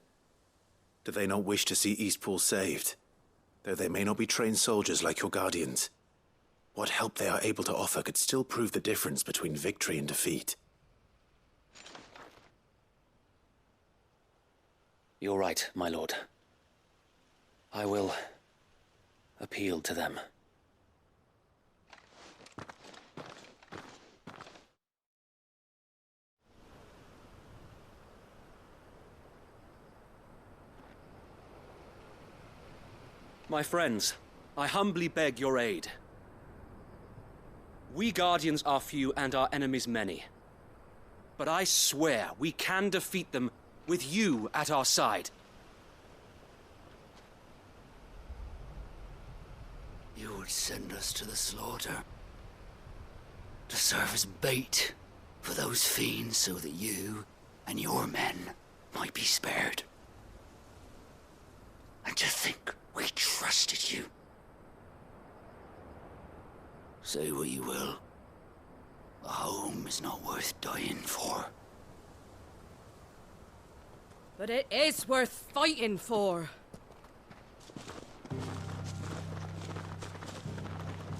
Do they not wish to see Eastpool saved? Though they may not be trained soldiers like your Guardians. What help they are able to offer could still prove the difference between victory and defeat. You're right, my lord. I will appeal to them. My friends, I humbly beg your aid. We Guardians are few and our enemies many. But I swear we can defeat them with you at our side. You would send us to the slaughter. To serve as bait for those fiends so that you and your men might be spared. And to think we trusted you. Say what you will. A home is not worth dying for. But it is worth fighting for.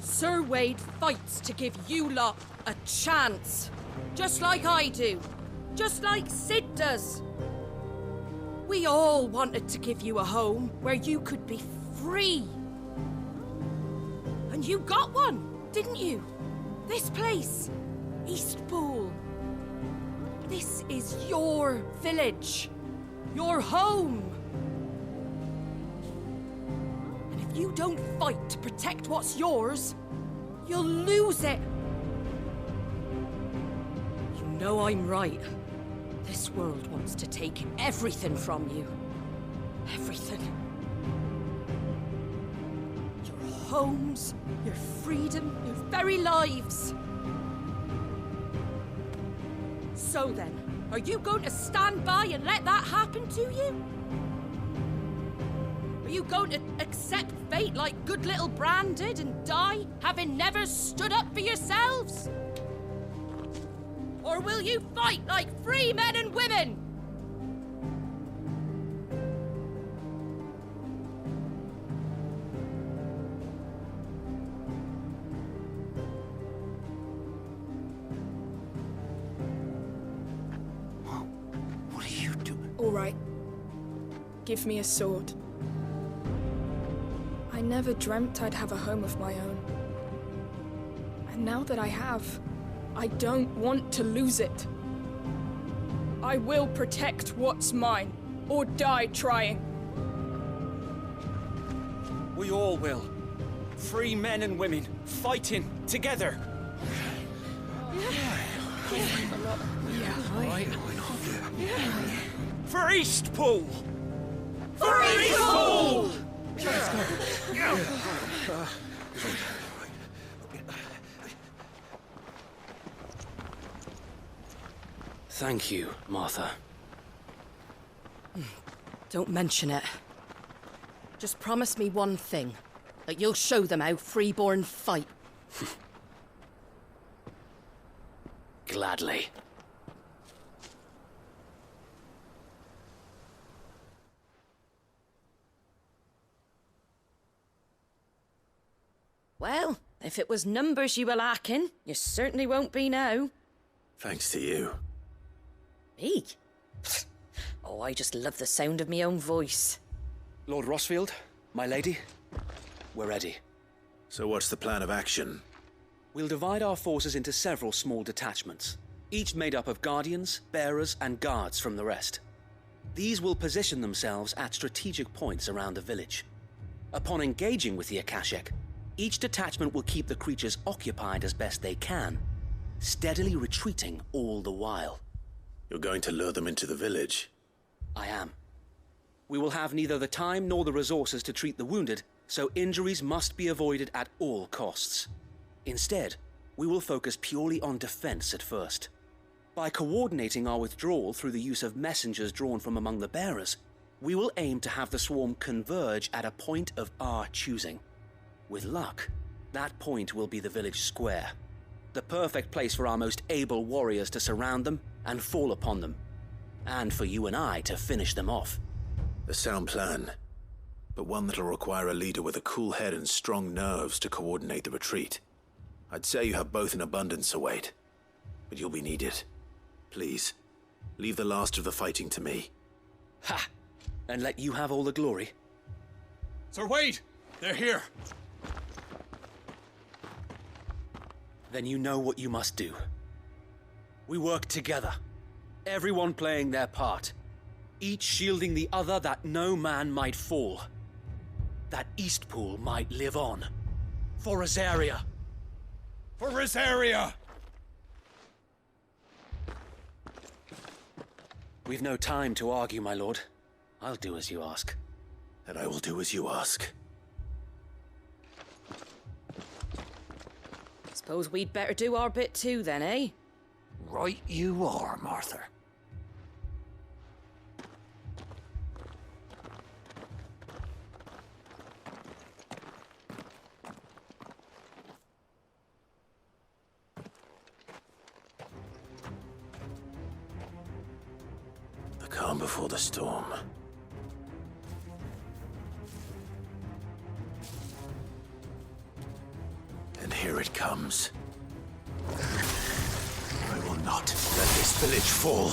Sir Wade fights to give you lot a chance. Just like I do. Just like Sid does. We all wanted to give you a home where you could be free. And you got one, didn't you? This place, Eastpool. This is your village. Your home. And if you don't fight to protect what's yours, You'll lose it. You know I'm right. This world wants to take everything from you. Everything. Your homes, your freedom, your very lives. So then, are you going to stand by and let that happen to you? Are you going to accept fate like good little Bran did and die, having never stood up for yourselves? Or will you fight like free men and women? What are you doing? All right. Give me a sword. I never dreamt I'd have a home of my own. And now that I have, I don't want to lose it. I will protect what's mine, or die trying. We all will. Free men and women, fighting together. For Eastpool! For Eastpool! Let's go. Thank you, Martha. Don't mention it. Just promise me one thing. That you'll show them how freeborn fight. Gladly. Well, if it was numbers you were lacking, you certainly won't be now. Thanks to you. Me? Oh, I just love the sound of my own voice. Lord Rossfield, my lady, we're ready. So what's the plan of action? We'll divide our forces into several small detachments, each made up of guardians, bearers, and guards from the rest. These will position themselves at strategic points around the village. Upon engaging with the Akashic, each detachment will keep the creatures occupied as best they can, steadily retreating all the while. You're going to lure them into the village? I am. We will have neither the time nor the resources to treat the wounded, so injuries must be avoided at all costs. Instead, we will focus purely on defense at first. By coordinating our withdrawal through the use of messengers drawn from among the bearers, we will aim to have the swarm converge at a point of our choosing. With luck, that point will be the village square, the perfect place for our most able warriors to surround them and fall upon them, and for you and I to finish them off. A sound plan, but one that'll require a leader with a cool head and strong nerves to coordinate the retreat. I'd say you have both in abundance, Sir Wade, but you'll be needed. Please, leave the last of the fighting to me. Ha! And let you have all the glory. Sir Wade! They're here! Then you know what you must do. We work together, everyone playing their part, each shielding the other that no man might fall, that Eastpool might live on. For Rosaria! For Rosaria! We've no time to argue, my lord. I'll do as you ask. And I will do as you ask. Suppose we'd better do our bit too then, eh? Right you are, Martha. The calm before the storm. And here it comes. I will not let this village fall.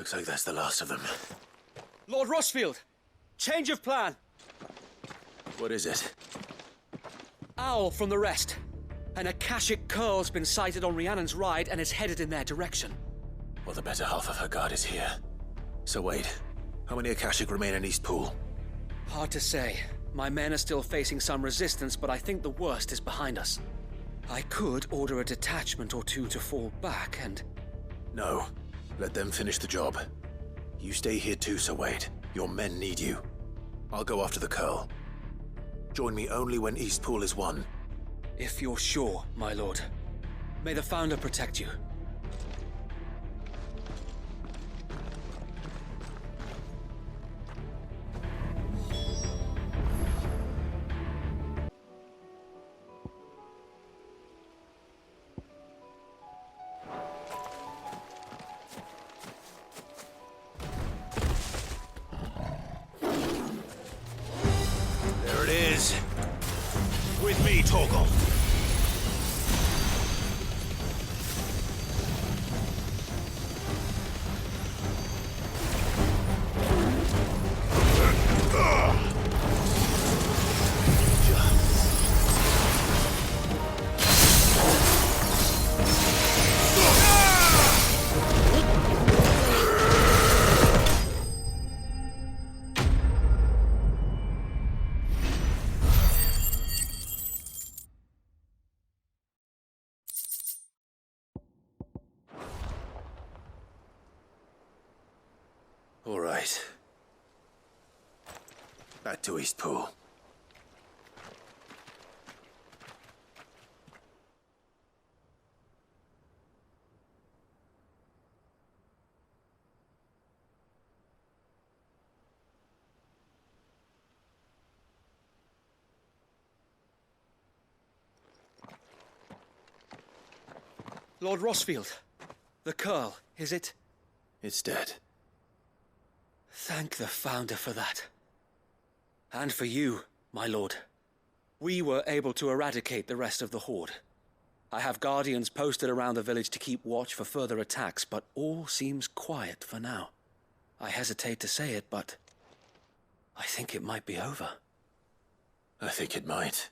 Looks like that's the last of them. Lord Rossfield! Change of plan! What is it? Owl from the rest. An Akashic curl's been sighted on Rhiannon's ride and is headed in their direction. Well, the better half of her guard is here. So wait, how many Akashic remain in East Pool? Hard to say. My men are still facing some resistance, but I think the worst is behind us. I could order a detachment or two to fall back and... No. Let them finish the job. You stay here too, Sir Wade. Your men need you. I'll go after the Curl. Join me only when East Pool is won. If you're sure, my lord. May the Founder protect you. There it is. With me, Torgal. All right. Back to East Pool. Lord Rossfield, the Curl, is it? It's dead. Thank the Founder for that. And for you, my lord. We were able to eradicate the rest of the Horde. I have guardians posted around the village to keep watch for further attacks, but all seems quiet for now. I hesitate to say it, but I think it might be over. I think it might.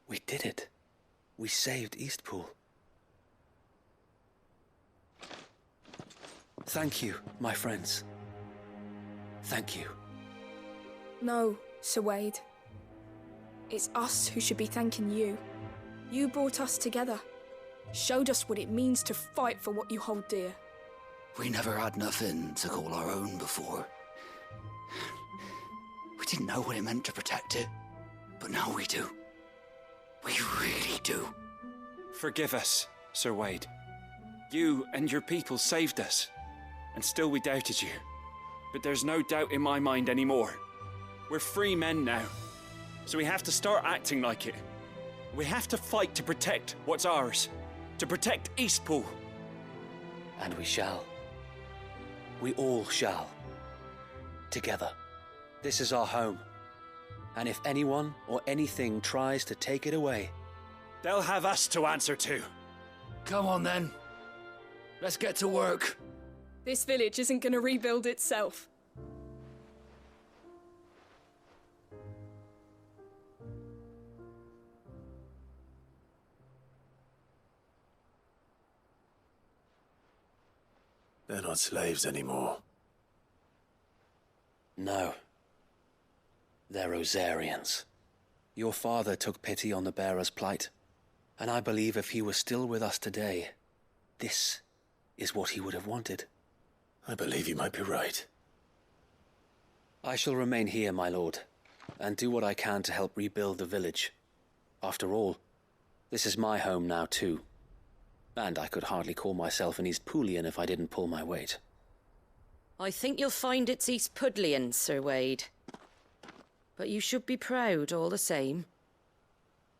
We did it. We saved Eastpool. Thank you, my friends. Thank you. No, Sir Wade. It's us who should be thanking you. You brought us together. Showed us what it means to fight for what you hold dear. We never had nothing to call our own before. We didn't know what it meant to protect it, but now we do. We really do. Forgive us, Sir Wade. You and your people saved us, and still we doubted you. But there's no doubt in my mind anymore. We're free men now, so we have to start acting like it. We have to fight to protect what's ours, to protect Eastpool. And we shall. We all shall. Together. This is our home. And if anyone or anything tries to take it away, they'll have us to answer to. Come on then. Let's get to work. This village isn't gonna rebuild itself. They're not slaves anymore. no. They're Rosarians. Your father took pity on the bearer's plight, and I believe if he were still with us today, this is what he would have wanted. I believe you might be right. I shall remain here, my lord, and do what I can to help rebuild the village. After all, this is my home now too. And I could hardly call myself an East Poolian if I didn't pull my weight. I think you'll find it's East Pudlian, Sir Wade. But you should be proud all the same.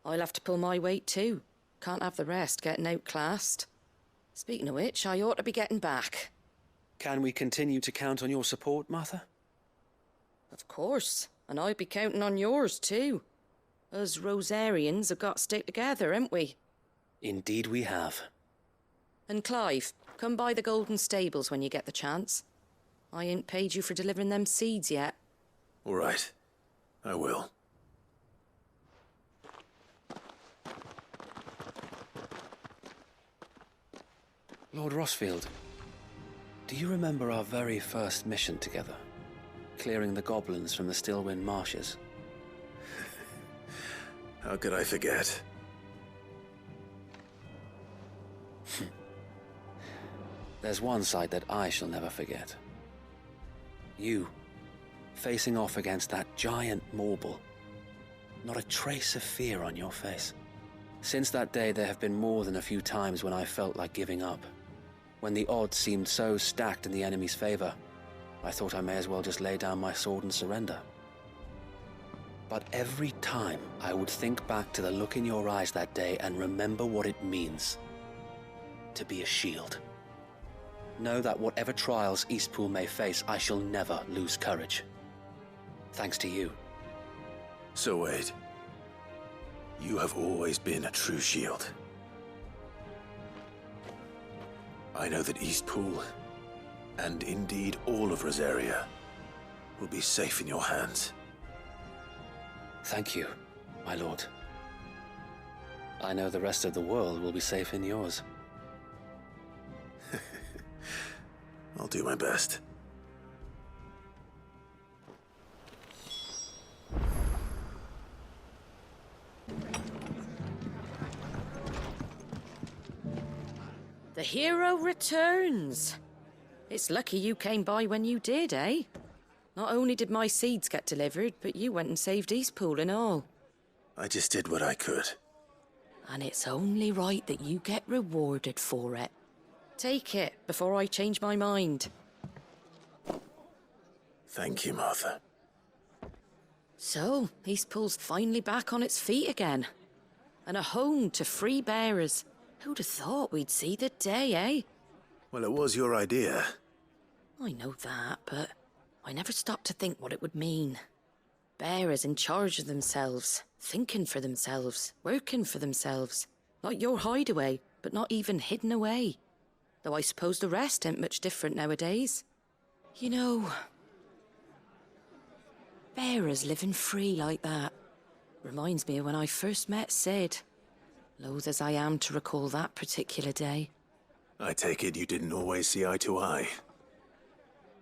I'll have to pull my weight too. Can't have the rest getting outclassed. Speaking of which, I ought to be getting back. Can we continue to count on your support, Martha? Of course, and I'll be counting on yours too. Us Rosarians have got to stick together, haven't we? Indeed we have. And Clive, come by the Golden Stables when you get the chance. I ain't paid you for delivering them seeds yet. All right. I will. Lord Rossfield, do you remember our very first mission together? Clearing the goblins from the Stillwind marshes? How could I forget? There's one sight that I shall never forget. You, facing off against that giant Morbo. Not a trace of fear on your face. Since that day, there have been more than a few times when I felt like giving up. When the odds seemed so stacked in the enemy's favor, I thought I may as well just lay down my sword and surrender. But every time I would think back to the look in your eyes that day and remember what it means to be a shield. Know that whatever trials Eastpool may face, I shall never lose courage. Thanks to you. So Wade, you have always been a true shield. I know that Eastpool, and indeed all of Rosaria, will be safe in your hands. Thank you, my lord. I know the rest of the world will be safe in yours. I'll do my best. The hero returns. It's lucky you came by when you did, eh? Not only did my seeds get delivered, but you went and saved Eastpool and all. I just did what I could. And it's only right that you get rewarded for it. Take it before I change my mind. Thank you, Martha. So, Eastpool's finally back on its feet again. And a home to free bearers. Who'd have thought we'd see the day, eh? Well, it was your idea. I know that, but I never stopped to think what it would mean. Bearers in charge of themselves, thinking for themselves, working for themselves. Not your hideaway, but not even hidden away. Though I suppose the rest ain't much different nowadays. You know, bearers living free like that reminds me of when I first met Sid. Loath as I am to recall that particular day. I take it you didn't always see eye to eye.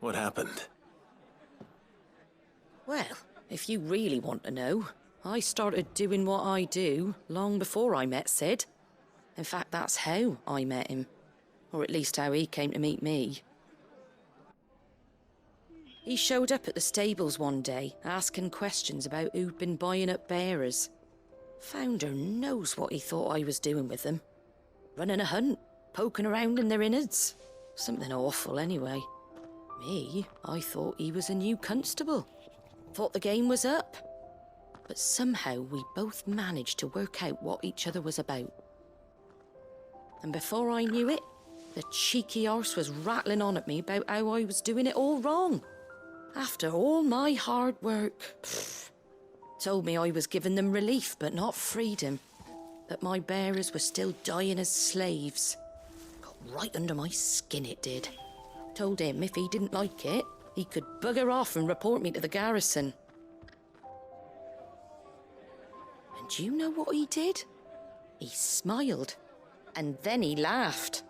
What happened? Well, if you really want to know, I started doing what I do long before I met Sid. In fact, that's how I met him. Or at least how he came to meet me. He showed up at the stables one day, asking questions about who'd been buying up bearers. Founder knows what he thought I was doing with them. Running a hunt, poking around in their innards. Something awful anyway. Me, I thought he was a new constable. Thought the game was up. But somehow we both managed to work out what each other was about. And before I knew it, the cheeky arse was rattling on at me about how I was doing it all wrong. After all my hard work. Told me I was giving them relief, but not freedom. That my bearers were still dying as slaves. Got right under my skin, it did. Told him if he didn't like it, he could bugger off and report me to the garrison. And do you know what he did? He smiled. And then he laughed.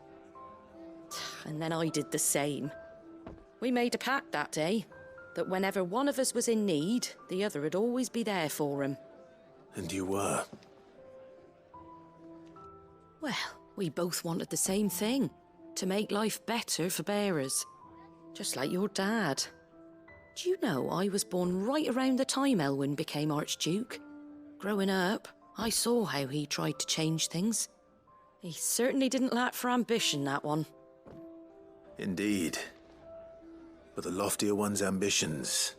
And then I did the same. We made a pact that day, that whenever one of us was in need, the other would always be there for him. And you were? Well, we both wanted the same thing. To make life better for bearers. Just like your dad. Do you know I was born right around the time Elwyn became Archduke? Growing up, I saw how he tried to change things. He certainly didn't lack for ambition, that one. Indeed. But the loftier one's ambitions,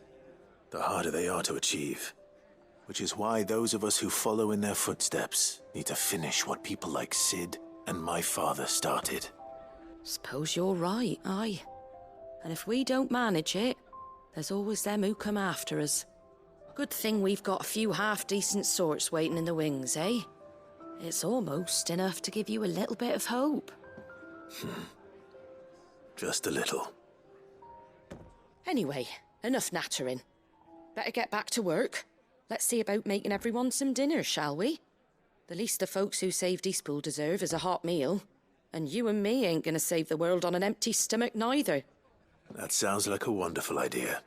the harder they are to achieve. Which is why those of us who follow in their footsteps need to finish what people like Sid and my father started. Suppose you're right, aye. And if we don't manage it, there's always them who come after us. Good thing we've got a few half-decent sorts waiting in the wings, eh? It's almost enough to give you a little bit of hope. Just a little. Anyway, enough nattering. Better get back to work. Let's see about making everyone some dinner, shall we? The least the folks who saved Eastpool deserve is a hot meal. And you and me ain't gonna save the world on an empty stomach neither. That sounds like a wonderful idea.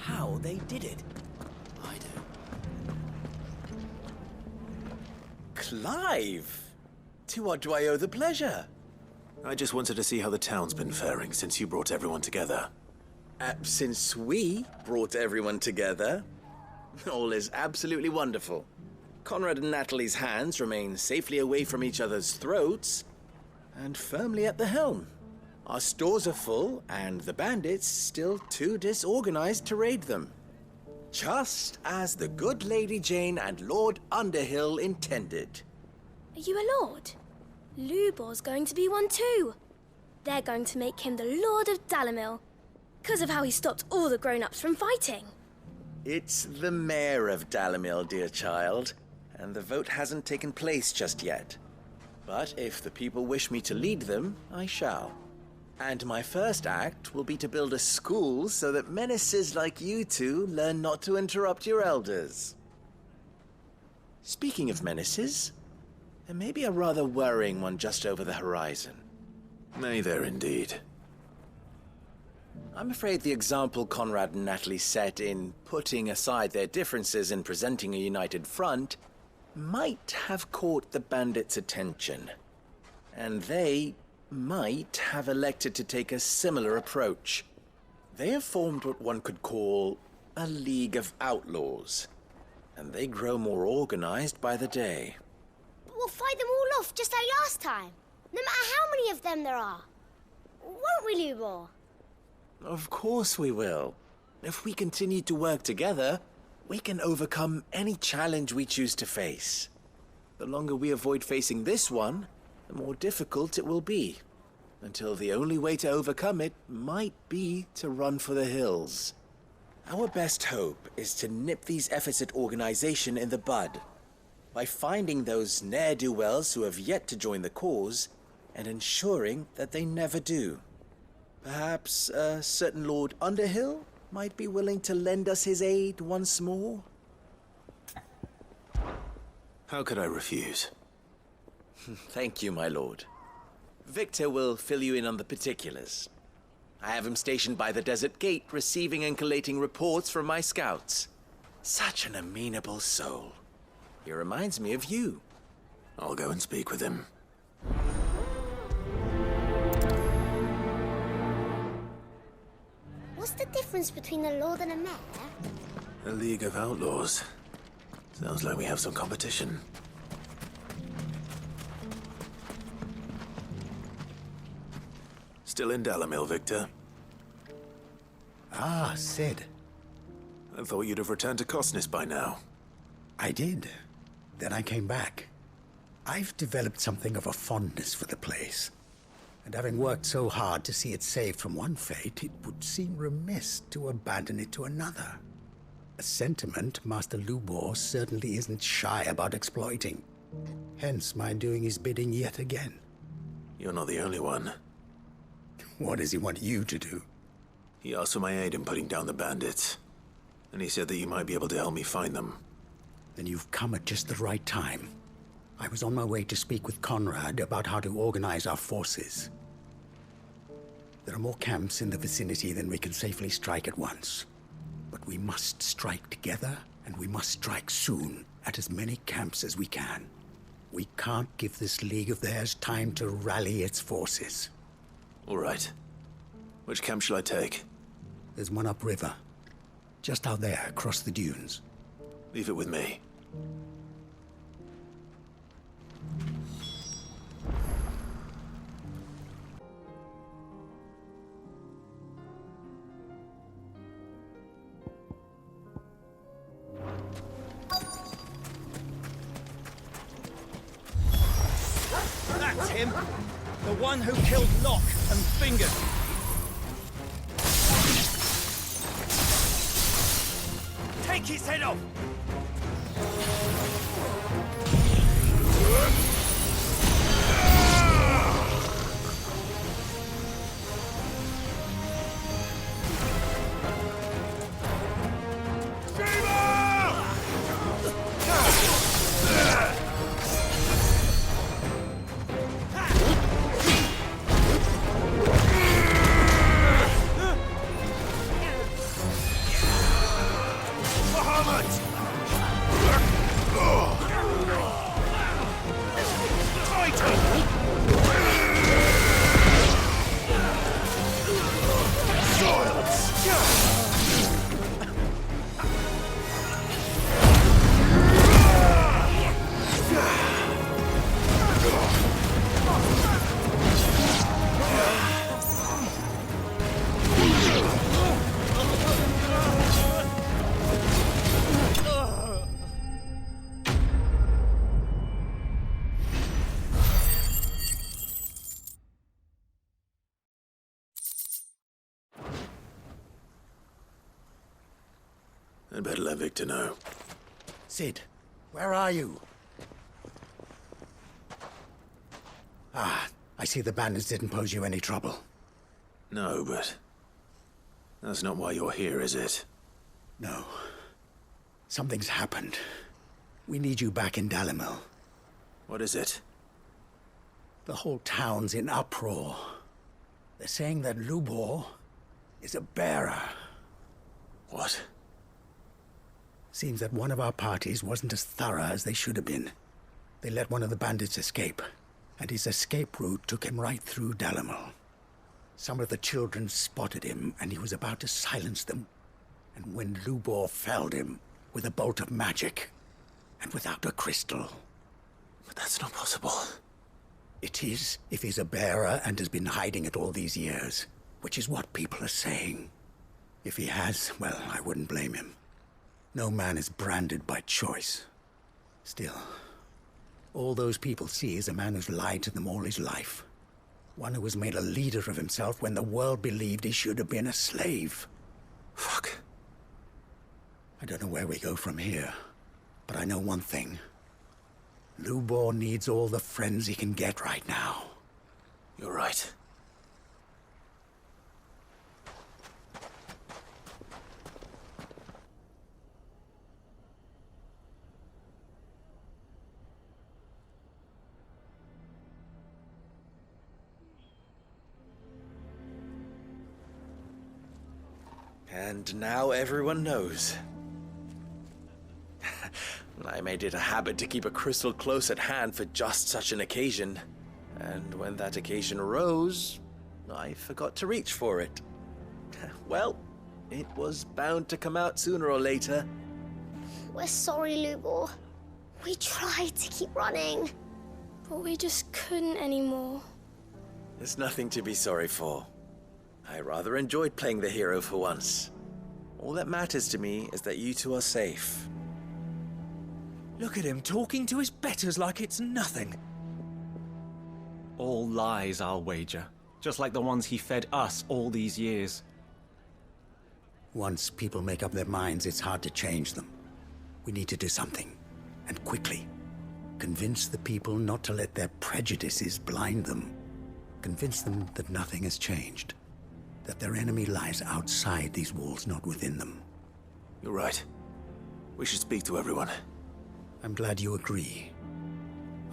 How they did it. I do. Clive! To what do I owe the pleasure? I just wanted to see how the town's been faring since you brought everyone together. Since we brought everyone together, all is absolutely wonderful. Conrad and Natalie's hands remain safely away from each other's throats and firmly at the helm. Our stores are full, and the bandits still too disorganized to raid them. Just as the good Lady Jane and Lord Underhill intended. Are you a lord? Lubor's going to be one too. They're going to make him the Lord of Dalimil, because of how he stopped all the grown-ups from fighting. It's the mayor of Dalimil, dear child, and the vote hasn't taken place just yet. But if the people wish me to lead them, I shall. And my first act will be to build a school so that menaces like you two learn not to interrupt your elders. Speaking of menaces, there may be a rather worrying one just over the horizon. May there indeed. I'm afraid the example Conrad and Natalie set in putting aside their differences and presenting a united front might have caught the bandits' attention. And they might have elected to take a similar approach. They have formed what one could call a League of Outlaws, and they grow more organized by the day. But we'll fight them all off just like last time, no matter how many of them there are. Won't we, Lubor? Of course we will. If we continue to work together, we can overcome any challenge we choose to face. The longer we avoid facing this one, the more difficult it will be, until the only way to overcome it might be to run for the hills. Our best hope is to nip these efforts at organization in the bud, by finding those ne'er-do-wells who have yet to join the cause, and ensuring that they never do. Perhaps a certain Lord Underhill might be willing to lend us his aid once more? How could I refuse? Thank you, my lord. Victor will fill you in on the particulars. I have him stationed by the desert gate, receiving and collating reports from my scouts. Such an amenable soul. He reminds me of you. I'll go and speak with him. What's the difference between a lord and a mayor? A League of Outlaws. Sounds like we have some competition. Still in Dalimil, Victor? Ah, Sid. I thought you'd have returned to Cosnis by now. I did. Then I came back. I've developed something of a fondness for the place. And having worked so hard to see it saved from one fate, it would seem remiss to abandon it to another. A sentiment Master Lubor certainly isn't shy about exploiting. Hence my doing his bidding yet again. You're not the only one. What does he want you to do? He asked for my aid in putting down the bandits. And he said that you might be able to help me find them. Then you've come at just the right time. I was on my way to speak with Conrad about how to organize our forces. There are more camps in the vicinity than we can safely strike at once. But we must strike together, and we must strike soon at as many camps as we can. We can't give this league of theirs time to rally its forces. All right. Which camp shall I take? There's one upriver. Just out there, across the dunes. Leave it with me. That's him! The one who killed Locke and Fingers! Take his head off! I'd better let Victor know. Sid, where are you? Ah, I see the bandits didn't pose you any trouble. No, but that's not why you're here, is it? No. Something's happened. We need you back in Dalimil. What is it? The whole town's in uproar. They're saying that Lubor is a bearer. What? Seems that one of our parties wasn't as thorough as they should have been. They let one of the bandits escape, and his escape route took him right through Dalimil. Some of the children spotted him, and he was about to silence them. And when Lubor felled him with a bolt of magic, and without a crystal. But that's not possible. It is, if he's a bearer and has been hiding it all these years, which is what people are saying. If he has, well, I wouldn't blame him. No man is branded by choice. Still, all those people see is a man who's lied to them all his life. One who was made a leader of himself when the world believed he should have been a slave. Fuck. I don't know where we go from here, but I know one thing. Lubor needs all the friends he can get right now. You're right. And now everyone knows. I made it a habit to keep a crystal close at hand for just such an occasion. And when that occasion arose, I forgot to reach for it. Well, it was bound to come out sooner or later. We're sorry, Lubor. We tried to keep running, but we just couldn't anymore. There's nothing to be sorry for. I rather enjoyed playing the hero for once. All that matters to me is that you two are safe. Look at him talking to his betters like it's nothing. All lies, I'll wager. Just like the ones he fed us all these years. Once people make up their minds, it's hard to change them. We need to do something, and quickly. Convince the people not to let their prejudices blind them. Convince them that nothing has changed. That their enemy lies outside these walls, not within them. You're right. We should speak to everyone. I'm glad you agree.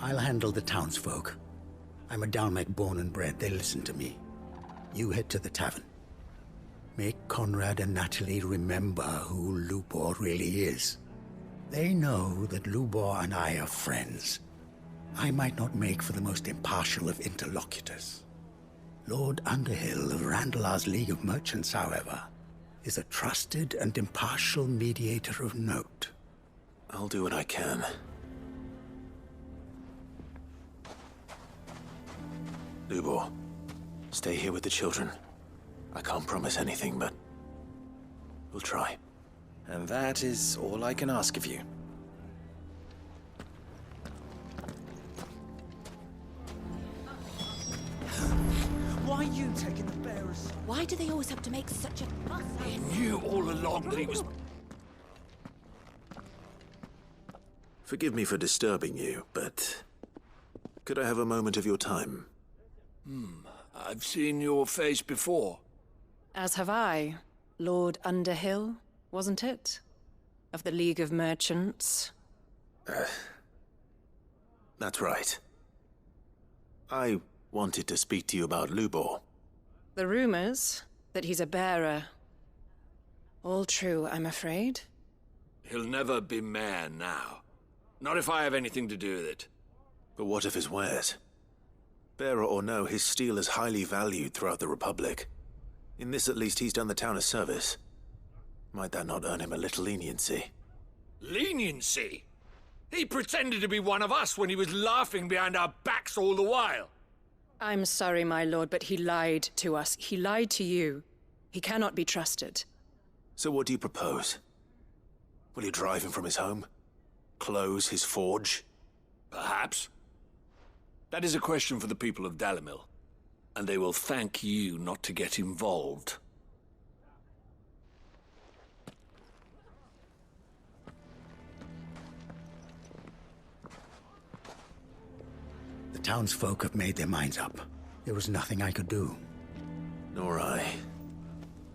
I'll handle the townsfolk. I'm a Dalmec born and bred. They listen to me. You head to the tavern. Make Conrad and Natalie remember who Lubor really is. They know that Lubor and I are friends. I might not make for the most impartial of interlocutors. Lord Underhill of Randalar's League of Merchants, however, is a trusted and impartial mediator of note. I'll do what I can. Lubor, stay here with the children. I can't promise anything, but we'll try. And that is all I can ask of you. Why are you taking the bearers? Why do they always have to make such a fuss? I knew all along that he was... Forgive me for disturbing you, but could I have a moment of your time? I've seen your face before. As have I. Lord Underhill, wasn't it? Of the League of Merchants. That's right. I wanted to speak to you about Lubor. The rumors that he's a bearer. All true, I'm afraid. He'll never be mayor now. Not if I have anything to do with it. But what of his wares? Bearer or no, his steel is highly valued throughout the Republic. In this, at least, he's done the town a service. Might that not earn him a little leniency? Leniency? He pretended to be one of us when he was laughing behind our backs all the while. I'm sorry, my lord, but he lied to us. He lied to you. He cannot be trusted. So what do you propose? Will you drive him from his home? Close his forge? Perhaps. That is a question for the people of Dalimil, and they will thank you not to get involved. The townsfolk have made their minds up. There was nothing I could do. Nor I.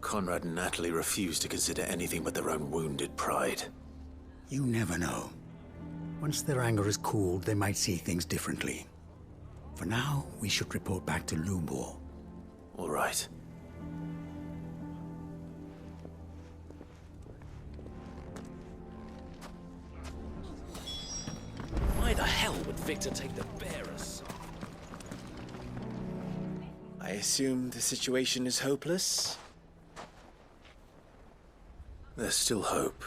Conrad and Natalie refused to consider anything but their own wounded pride. You never know. Once their anger is cooled, they might see things differently. For now, we should report back to Lubor. All right. Why the hell would Victor take the bearers? I assume the situation is hopeless? There's still hope.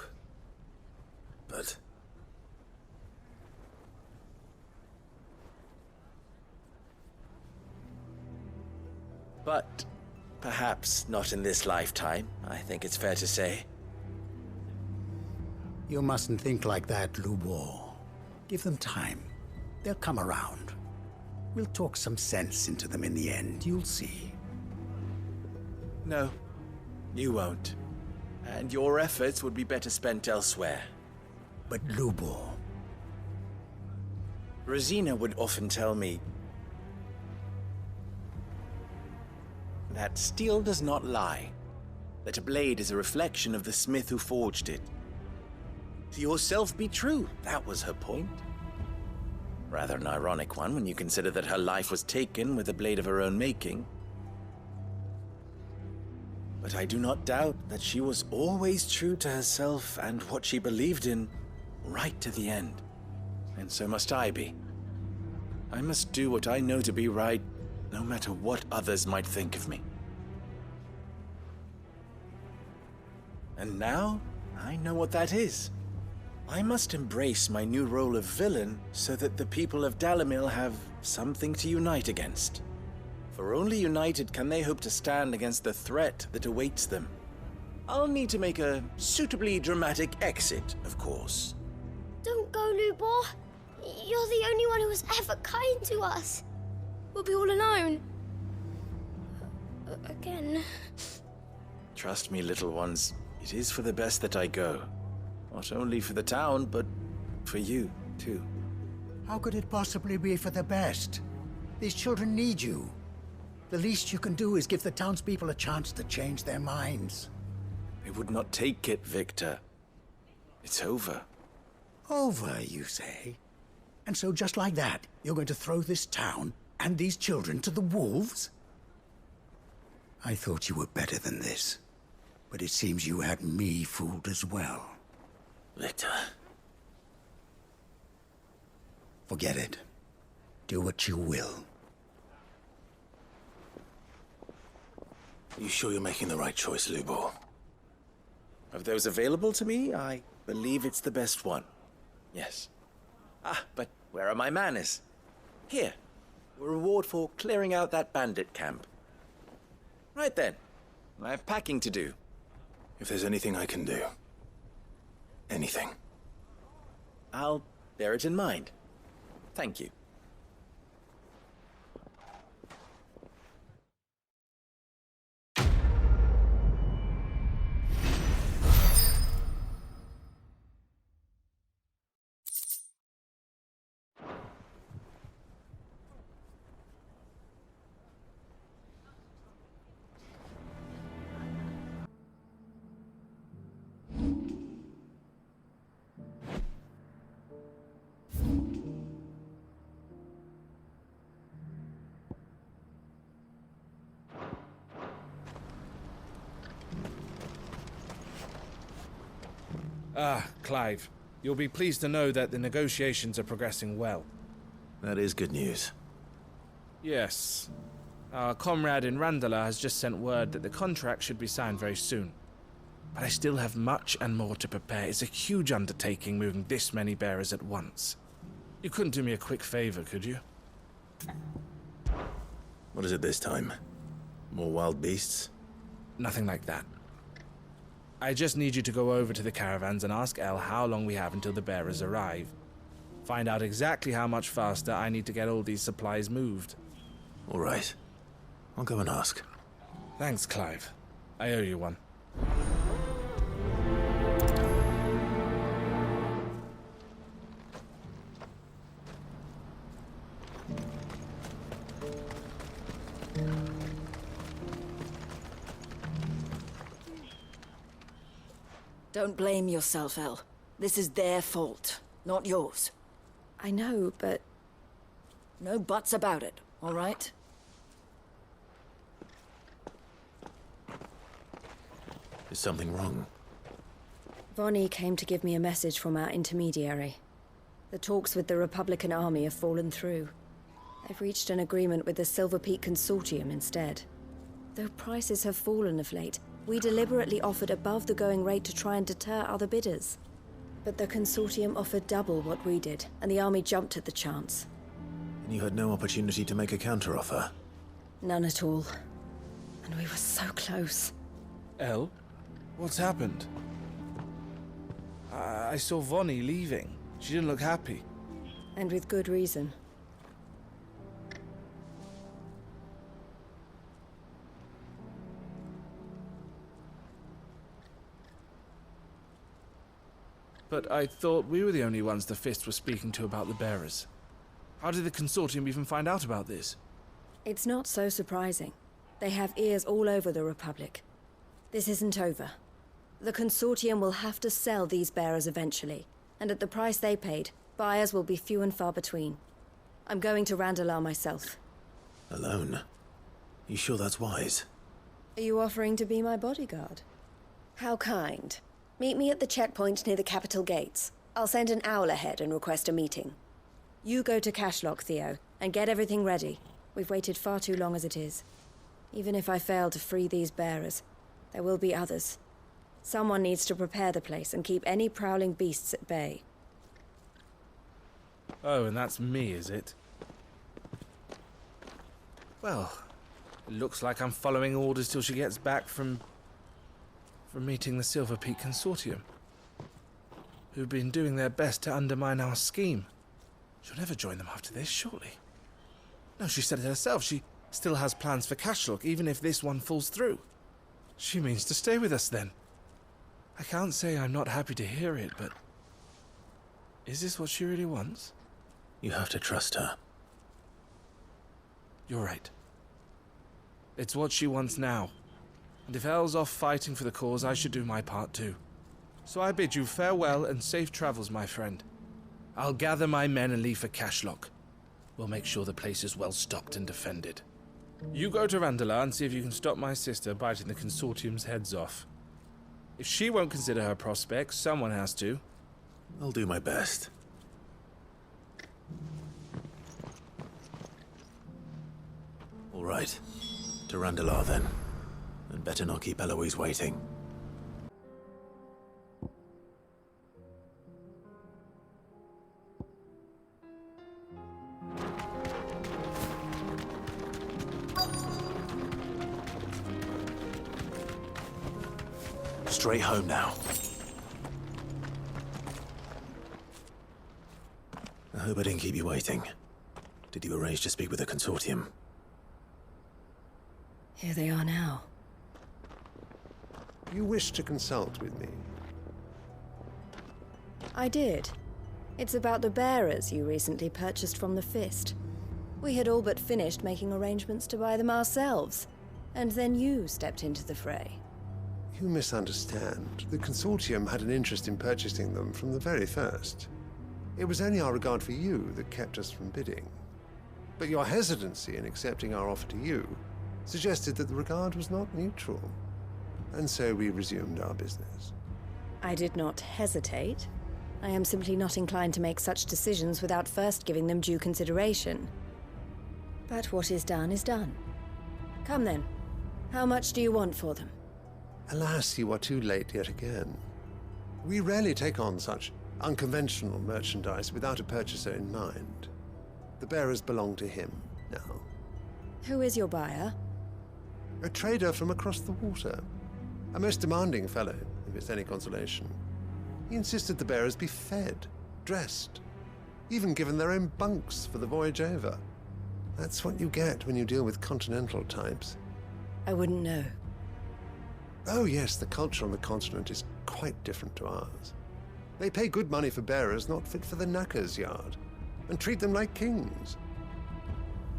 But... But perhaps not in this lifetime, I think it's fair to say. You mustn't think like that, Lubor. Give them time. They'll come around. We'll talk some sense into them in the end, you'll see. No, you won't. And your efforts would be better spent elsewhere. But Lubor... Rosina would often tell me that steel does not lie, that a blade is a reflection of the smith who forged it. To yourself be true, that was her point. Rather an ironic one when you consider that her life was taken with a blade of her own making. But I do not doubt that she was always true to herself and what she believed in, right to the end. And so must I be. I must do what I know to be right, no matter what others might think of me. And now, I know what that is. I must embrace my new role of villain so that the people of Dalimil have something to unite against. For only united can they hope to stand against the threat that awaits them. I'll need to make a suitably dramatic exit, of course. Don't go, Lubor. You're the only one who was ever kind to us. We'll be all alone. Again. Trust me, little ones. It is for the best that I go. Not only for the town, but for you, too. How could it possibly be for the best? These children need you. The least you can do is give the townspeople a chance to change their minds. I would not take it, Victor. It's over. Over, you say? And so just like that, you're going to throw this town and these children to the wolves? I thought you were better than this. But it seems you had me fooled as well. Victor. Forget it. Do what you will. You sure you're making the right choice, Lubor? Of those available to me, I believe it's the best one. Yes. Ah, but where are my manners? Here. A reward for clearing out that bandit camp. Right then. I have packing to do. If there's anything I can do. Anything. I'll bear it in mind. Thank you. Ah, Clive. You'll be pleased to know that the negotiations are progressing well. That is good news. Yes. Our comrade in Randalar has just sent word that the contract should be signed very soon. But I still have much and more to prepare. It's a huge undertaking moving this many bearers at once. You couldn't do me a quick favor, could you? What is it this time? More wild beasts? Nothing like that. I just need you to go over to the caravans and ask El how long we have until the bearers arrive. Find out exactly how much faster I need to get all these supplies moved. All right. I'll go and ask. Thanks, Clive. I owe you one. Don't blame yourself, El. This is their fault, not yours. I know, but... No buts about it, all right? Is something wrong? Vonnie came to give me a message from our intermediary. The talks with the Republican army have fallen through. They've reached an agreement with the Silver Peak Consortium instead. Though prices have fallen of late, we deliberately offered above the going rate to try and deter other bidders. But the Consortium offered double what we did, and the army jumped at the chance. And you had no opportunity to make a counteroffer? None at all. And we were so close. El? What's happened? I saw Vonnie leaving. She didn't look happy. And with good reason. But I thought we were the only ones the Fist were speaking to about the bearers. How did the Consortium even find out about this? It's not so surprising. They have ears all over the Republic. This isn't over. The Consortium will have to sell these bearers eventually, and at the price they paid, buyers will be few and far between. I'm going to Randalar myself. Alone? You sure that's wise? Are you offering to be my bodyguard? How kind. Meet me at the checkpoint near the capital gates. I'll send an owl ahead and request a meeting. You go to Cashlock, Theo, and get everything ready. We've waited far too long as it is. Even if I fail to free these bearers, there will be others. Someone needs to prepare the place and keep any prowling beasts at bay. Oh, and that's me, is it? Well, it looks like I'm following orders till she gets back from meeting the Silver Peak Consortium, who've been doing their best to undermine our scheme. She'll never join them after this, surely. No, she said it herself. She still has plans for Cashlock, even if this one falls through. She means to stay with us, then. I can't say I'm not happy to hear it, but... is this what she really wants? You have to trust her. You're right. It's what she wants now. And if El's off fighting for the cause, I should do my part too. So I bid you farewell and safe travels, my friend. I'll gather my men and leave for Cashlock. We'll make sure the place is well stocked and defended. You go to Randalar and see if you can stop my sister biting the Consortium's heads off. If she won't consider her prospects, someone has to. I'll do my best. All right. To Randalar, then. And better not keep Eloise waiting. Straight home now. I hope I didn't keep you waiting. Did you arrange to speak with the consortium? Here they are now. You wish to consult with me? I did. It's about the bearers you recently purchased from the Fist. We had all but finished making arrangements to buy them ourselves, and then you stepped into the fray. You misunderstand. The consortium had an interest in purchasing them from the very first. It was only our regard for you that kept us from bidding. But your hesitancy in accepting our offer to you suggested that the regard was not mutual. And so we resumed our business. I did not hesitate. I am simply not inclined to make such decisions without first giving them due consideration. But what is done is done. Come then. How much do you want for them? Alas, you are too late yet again. We rarely take on such unconventional merchandise without a purchaser in mind. The bearers belong to him now. Who is your buyer? A trader from across the water. A most demanding fellow, if it's any consolation. He insisted the bearers be fed, dressed, even given their own bunks for the voyage over. That's what you get when you deal with continental types. I wouldn't know. Oh yes, the culture on the continent is quite different to ours. They pay good money for bearers not fit for the knacker's yard, and treat them like kings.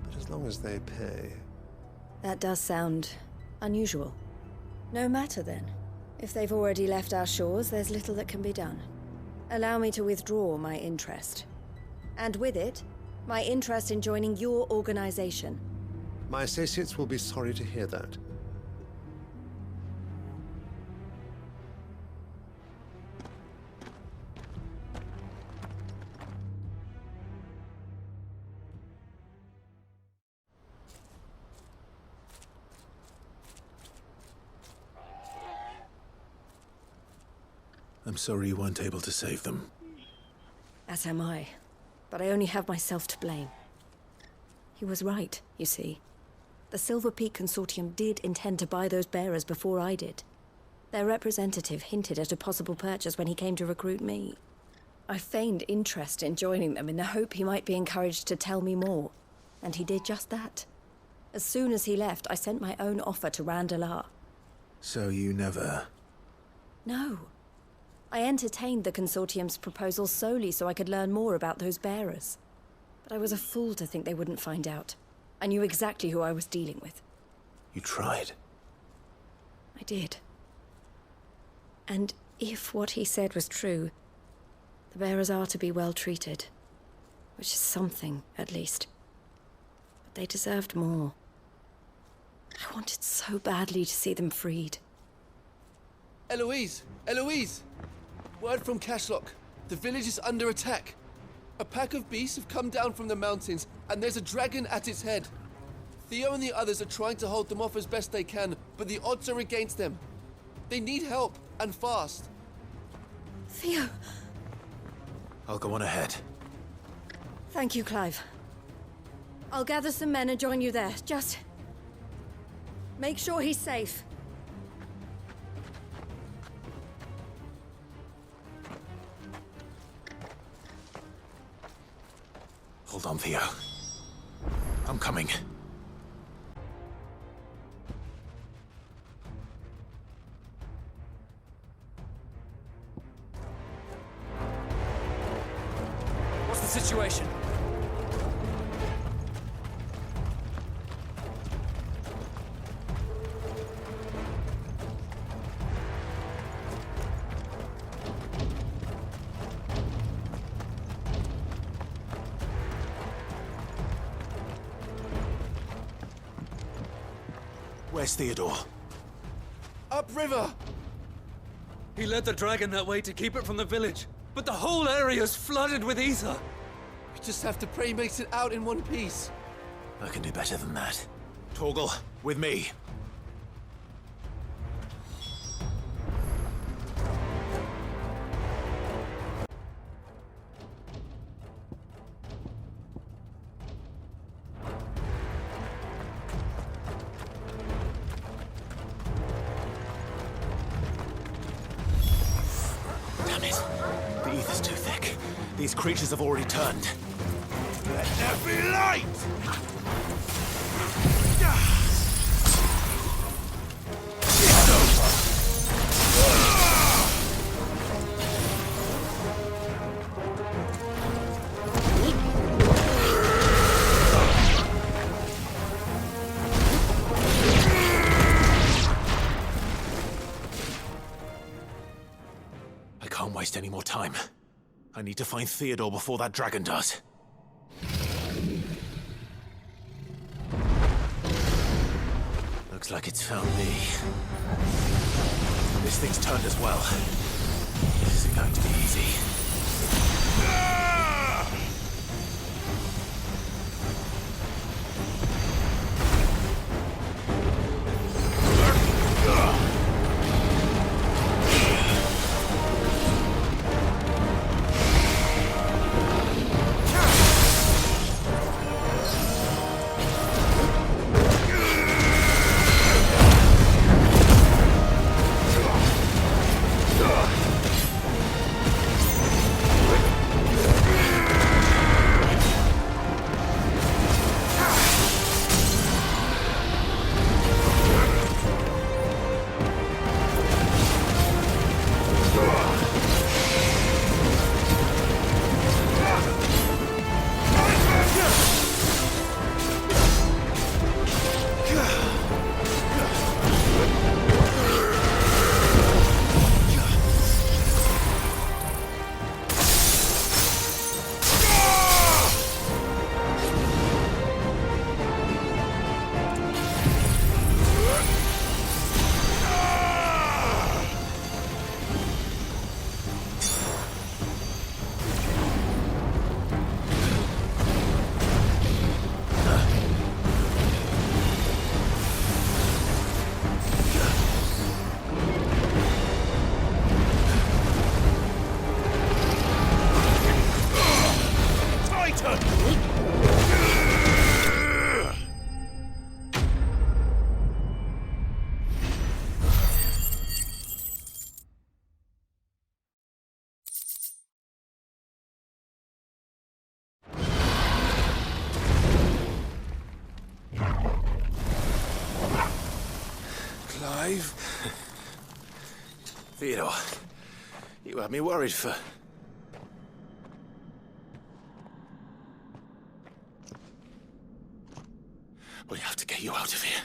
But as long as they pay... That does sound unusual. No matter then. If they've already left our shores, there's little that can be done. Allow me to withdraw my interest. And with it, my interest in joining your organization. My associates will be sorry to hear that. I'm sorry you weren't able to save them. As am I. But I only have myself to blame. He was right, you see. The Silver Peak Consortium did intend to buy those bearers before I did. Their representative hinted at a possible purchase when he came to recruit me. I feigned interest in joining them in the hope he might be encouraged to tell me more. And he did just that. As soon as he left, I sent my own offer to Randalar. So you never... No. I entertained the Consortium's proposal solely so I could learn more about those bearers. But I was a fool to think they wouldn't find out. I knew exactly who I was dealing with. You tried. I did. And if what he said was true, the bearers are to be well treated. Which is something, at least. But they deserved more. I wanted so badly to see them freed. Eloise! Eloise! Word from Cashlock. The village is under attack. A pack of beasts have come down from the mountains, and there's a dragon at its head. Theo and the others are trying to hold them off as best they can, but the odds are against them. They need help, and fast. Theo! I'll go on ahead. Thank you, Clive. I'll gather some men and join you there. Just... make sure he's safe. Hold on, Theo. I'm coming. What's the situation? Where's Theodore? Upriver! He led the dragon that way to keep it from the village, but the whole area's flooded with ether. We just have to pray he makes it out in one piece. I can do better than that. Torgal, with me. these creatures have already turned. Let there be light! I can't waste any more time. I need to find Theodore before that dragon does. Looks like it's found me. This thing's turned as well. This isn't going to be easy. Theodore, you had me worried for... We have to get you out of here.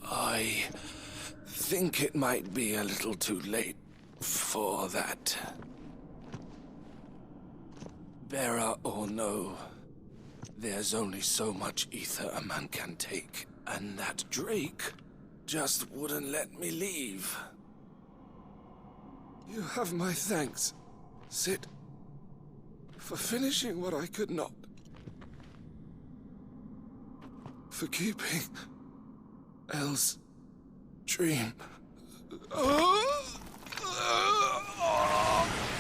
I think it might be a little too late for that. Bearer or no, there's only so much ether a man can take, and that Drake just wouldn't let me leave. You have my thanks, Sid, for finishing what I could not. For keeping Elle's dream.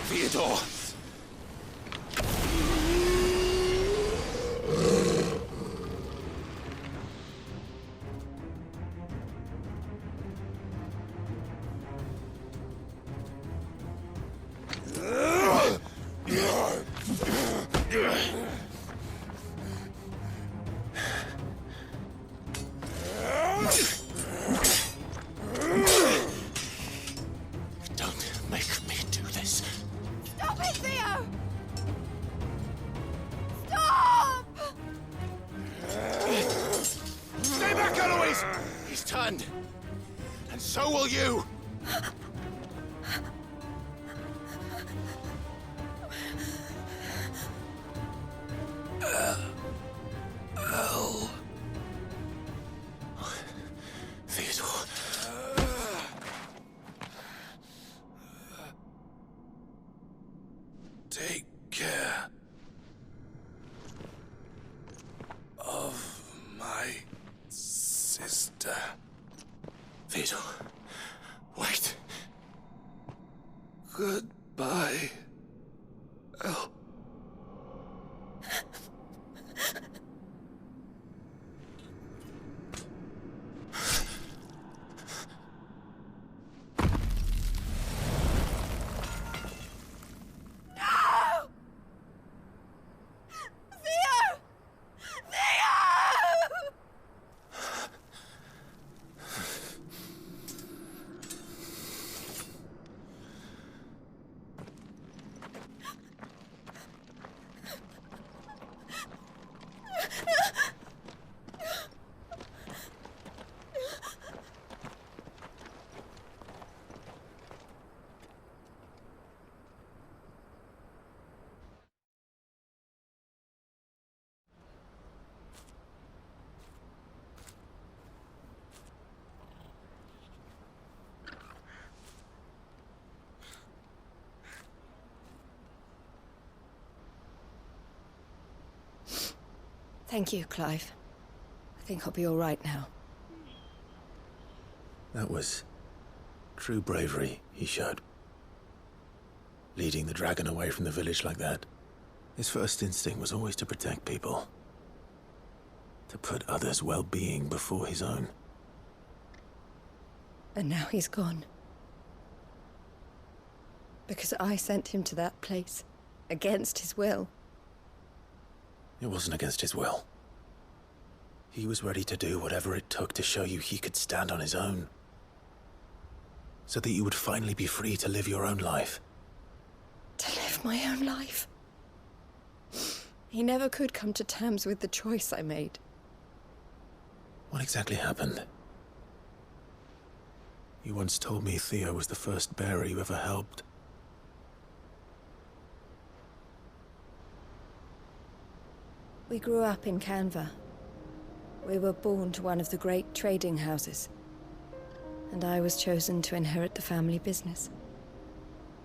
Theodore! Don't make me do this. Stop it, Theo! Stop! Stay back, Eloise! He's turned. And so will you! Theodore. Take care of my sister. Theodore, wait. Goodbye, Elle. Thank you, Clive. I think I'll be all right now. That was true bravery he showed. Leading the dragon away from the village like that. His first instinct was always to protect people. To put others' well-being before his own. And now he's gone. Because I sent him to that place, against his will. It wasn't against his will. He was ready to do whatever it took to show you he could stand on his own. So that you would finally be free to live your own life. To live my own life. He never could come to terms with the choice I made. What exactly happened? You once told me Theo was the first bearer you ever helped. We grew up in Canva. We were born to one of the great trading houses. And I was chosen to inherit the family business.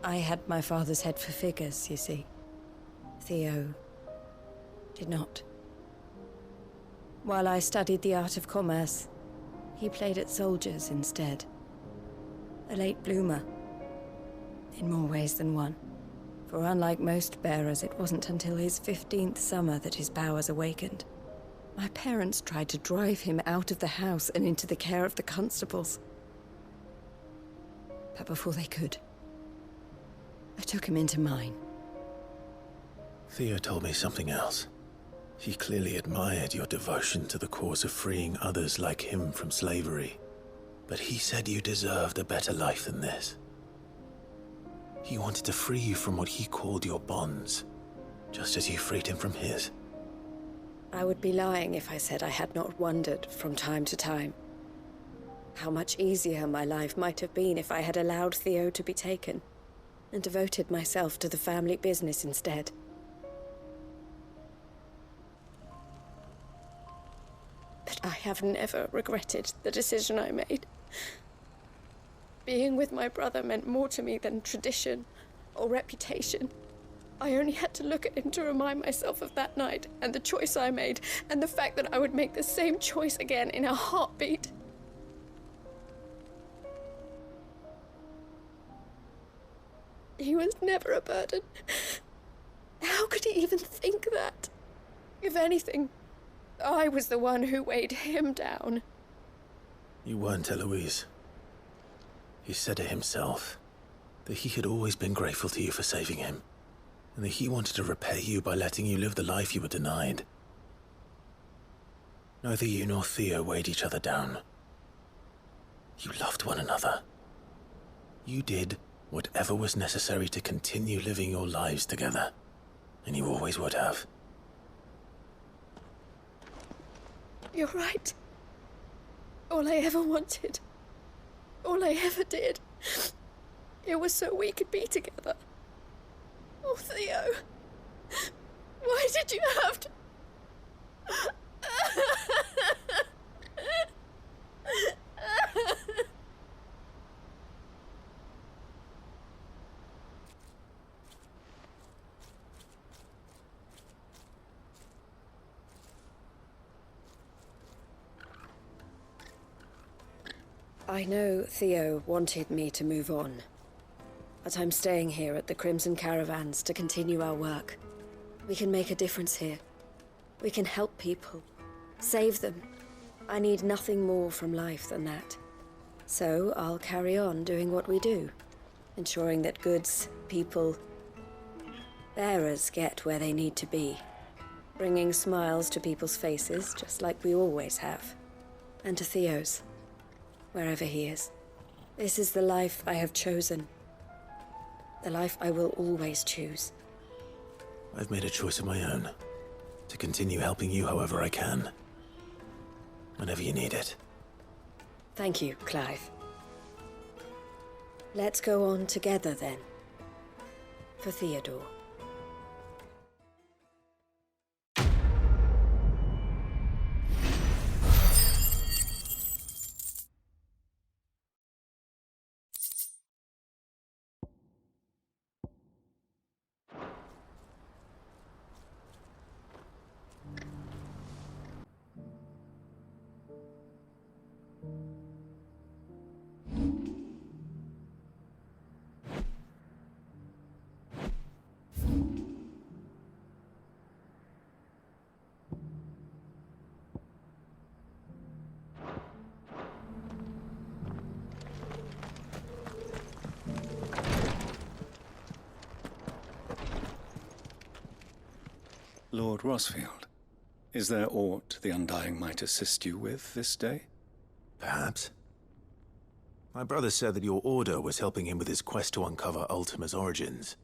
I had my father's head for figures, you see. Theo did not. While I studied the art of commerce, he played at soldiers instead. A late bloomer, in more ways than one. For unlike most bearers, it wasn't until his 15th summer that his powers awakened. My parents tried to drive him out of the house and into the care of the constables. But before they could, I took him into mine. Theo told me something else. He clearly admired your devotion to the cause of freeing others like him from slavery. But he said you deserved a better life than this. He wanted to free you from what he called your bonds, just as you freed him from his. I would be lying if I said I had not wondered from time to time how much easier my life might have been if I had allowed Theo to be taken and devoted myself to the family business instead. But I have never regretted the decision I made. Being with my brother meant more to me than tradition or reputation. I only had to look at him to remind myself of that night and the choice I made and the fact that I would make the same choice again in a heartbeat. He was never a burden. How could he even think that? If anything, I was the one who weighed him down. You weren't, Eloise. He said it himself, that he had always been grateful to you for saving him, and that he wanted to repay you by letting you live the life you were denied. Neither you nor Theo weighed each other down. You loved one another. You did whatever was necessary to continue living your lives together, and you always would have. You're right. All I ever wanted, all I ever did, it was so we could be together. Oh, Theo, why did you have to... I know Theo wanted me to move on, but I'm staying here at the Crimson Caravans to continue our work. We can make a difference here. We can help people, save them. I need nothing more from life than that. So I'll carry on doing what we do, ensuring that goods, people, bearers get where they need to be, bringing smiles to people's faces just like we always have, and to Theo's. Wherever he is. This is the life I have chosen. The life I will always choose. I've made a choice of my own. To continue helping you however I can. Whenever you need it. Thank you, Clive. Let's go on together then. For Theodore. Lord Rosfield, is there aught the Undying might assist you with this day? Perhaps. My brother said that your order was helping him with his quest to uncover Ultima's origins.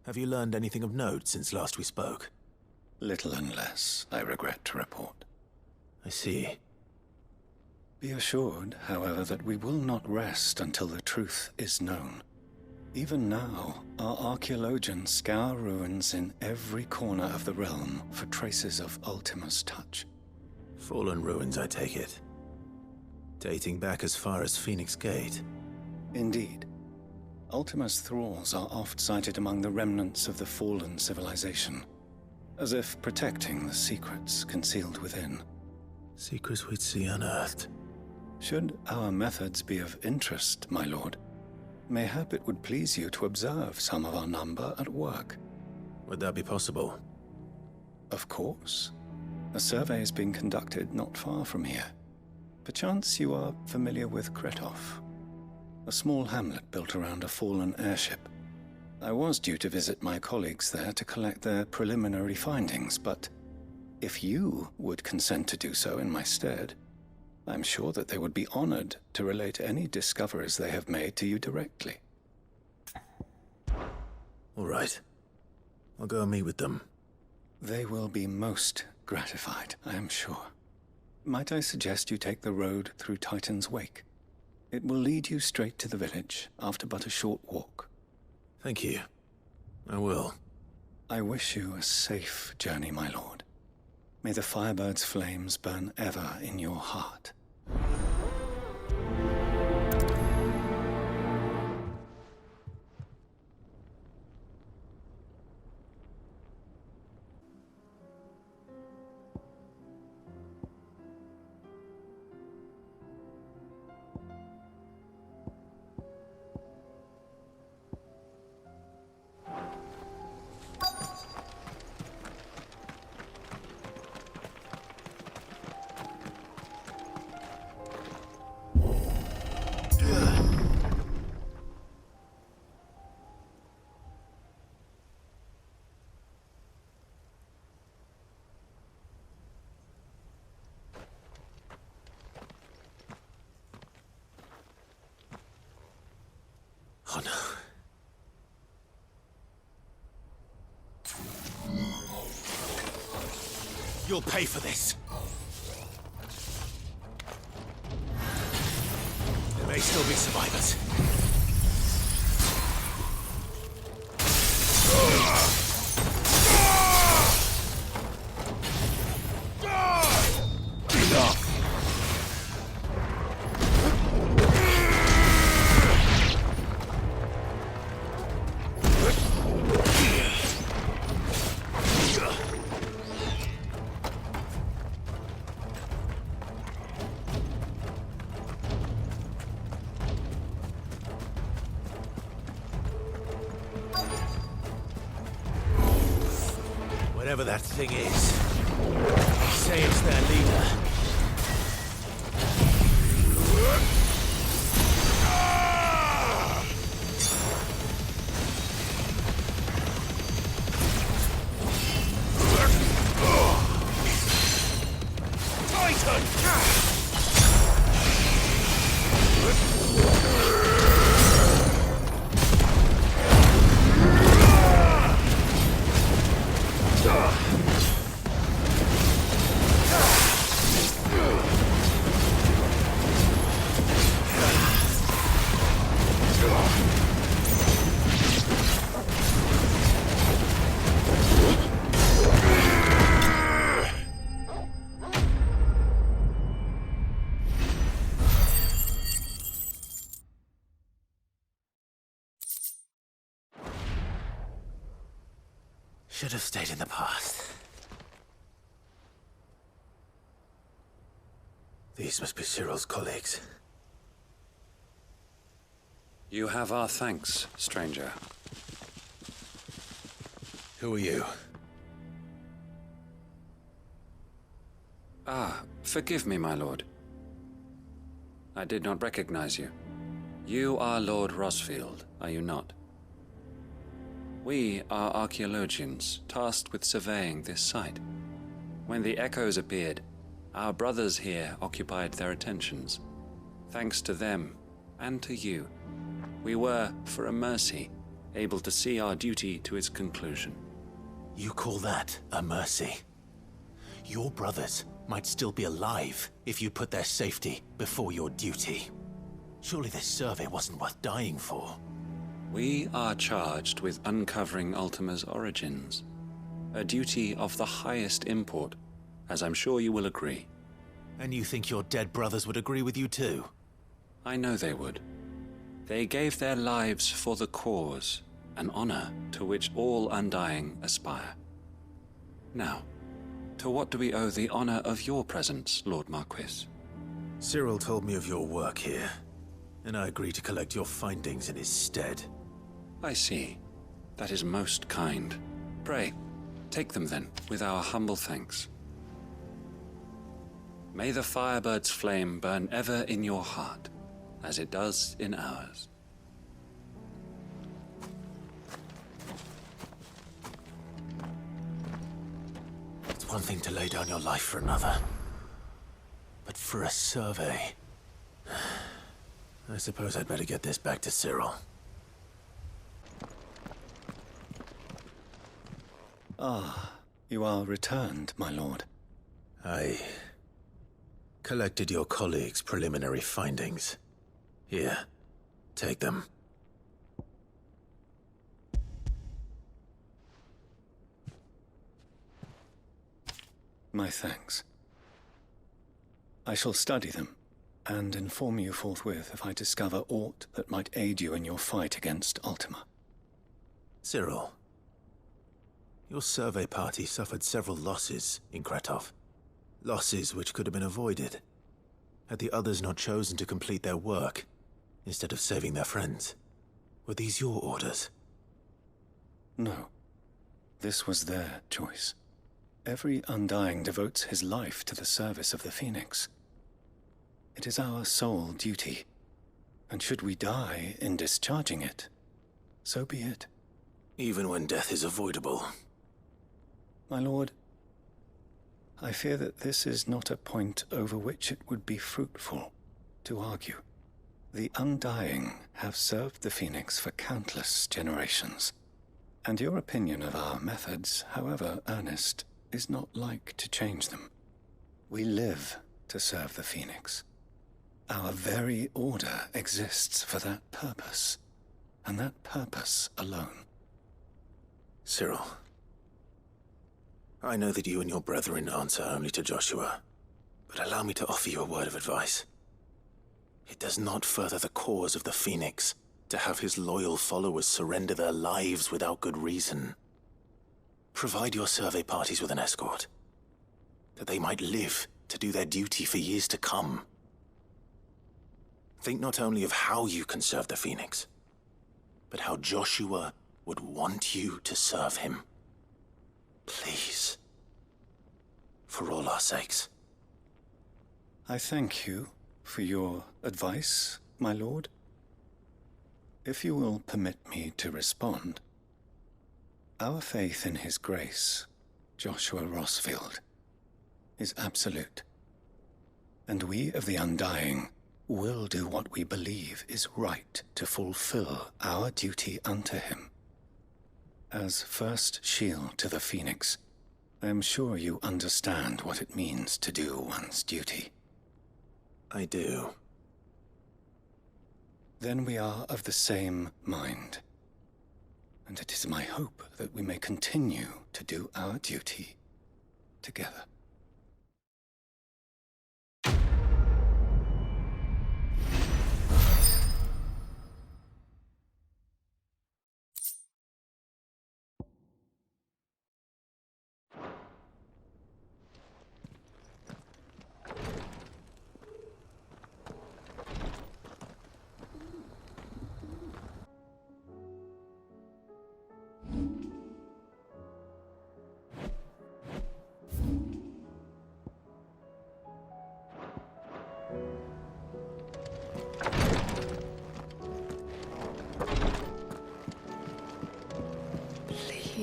Have you learned anything of note since last we spoke? Little and less, I regret to report. I see. Be assured, however, that we will not rest until the truth is known. Even now, our archaeologians scour ruins in every corner of the realm for traces of Ultima's touch. Fallen ruins, I take it. Dating back as far as Phoenix Gate. Indeed. Ultima's thralls are oft sighted among the remnants of the fallen civilization, as if protecting the secrets concealed within. Secrets we'd see unearthed. Should our methods be of interest, my lord, mayhap it would please you to observe some of our number at work. Would that be possible? Of course. A survey is being conducted not far from here. Perchance you are familiar with Kretov, a small hamlet built around a fallen airship. I was due to visit my colleagues there to collect their preliminary findings, but if you would consent to do so in my stead, I'm sure that they would be honored to relate any discoveries they have made to you directly. All right. I'll go and meet with them. They will be most gratified, I am sure. Might I suggest you take the road through Titan's Wake? It will lead you straight to the village after but a short walk. Thank you. I will. I wish you a safe journey, my lord. May the Firebird's flames burn ever in your heart. Oh no. You'll pay for this. There may still be survivors. Enough. Whatever that thing is, say it's their leader. Should have stayed in the past. These must be Cyril's colleagues. You have our thanks, stranger. Who are you? Ah, forgive me, my lord. I did not recognize you. You are Lord Rosfield, are you not? We are archaeologians tasked with surveying this site. When the echoes appeared, our brothers here occupied their attentions. Thanks to them, and to you, we were, for a mercy, able to see our duty to its conclusion. You call that a mercy? Your brothers might still be alive if you put their safety before your duty. Surely this survey wasn't worth dying for. We are charged with uncovering Ultima's origins, a duty of the highest import, as I'm sure you will agree. And you think your dead brothers would agree with you too? I know they would. They gave their lives for the cause, an honor to which all Undying aspire. Now, to what do we owe the honor of your presence, Lord Marquis? Cyril told me of your work here, and I agree to collect your findings in his stead. I see. That is most kind. Pray, take them then, with our humble thanks. May the Firebird's flame burn ever in your heart, as it does in ours. It's one thing to lay down your life for another, but for a survey... I suppose I'd better get this back to Cyril. Ah, you are returned, my lord. I collected your colleagues' preliminary findings. Here, take them. My thanks. I shall study them, and inform you forthwith if I discover aught that might aid you in your fight against Ultima. Cyril, your survey party suffered several losses in Kratov. Losses which could have been avoided, had the others not chosen to complete their work, instead of saving their friends. Were these your orders? No. This was their choice. Every Undying devotes his life to the service of the Phoenix. It is our sole duty, and should we die in discharging it, so be it. Even when death is avoidable. My lord, I fear that this is not a point over which it would be fruitful to argue. The Undying have served the Phoenix for countless generations, and your opinion of our methods, however earnest, is not like to change them. We live to serve the Phoenix. Our very order exists for that purpose, and that purpose alone. Cyril, I know that you and your brethren answer only to Joshua, but allow me to offer you a word of advice. It does not further the cause of the Phoenix to have his loyal followers surrender their lives without good reason. Provide your survey parties with an escort, that they might live to do their duty for years to come. Think not only of how you can serve the Phoenix, but how Joshua would want you to serve him. Please. For all our sakes. I thank you for your advice, my lord. If you will permit me to respond, our faith in his grace, Joshua Rossfield, is absolute. And we of the Undying will do what we believe is right to fulfill our duty unto him. As first shield to the Phoenix, I am sure you understand what it means to do one's duty. I do. Then we are of the same mind. And it is my hope that we may continue to do our duty together.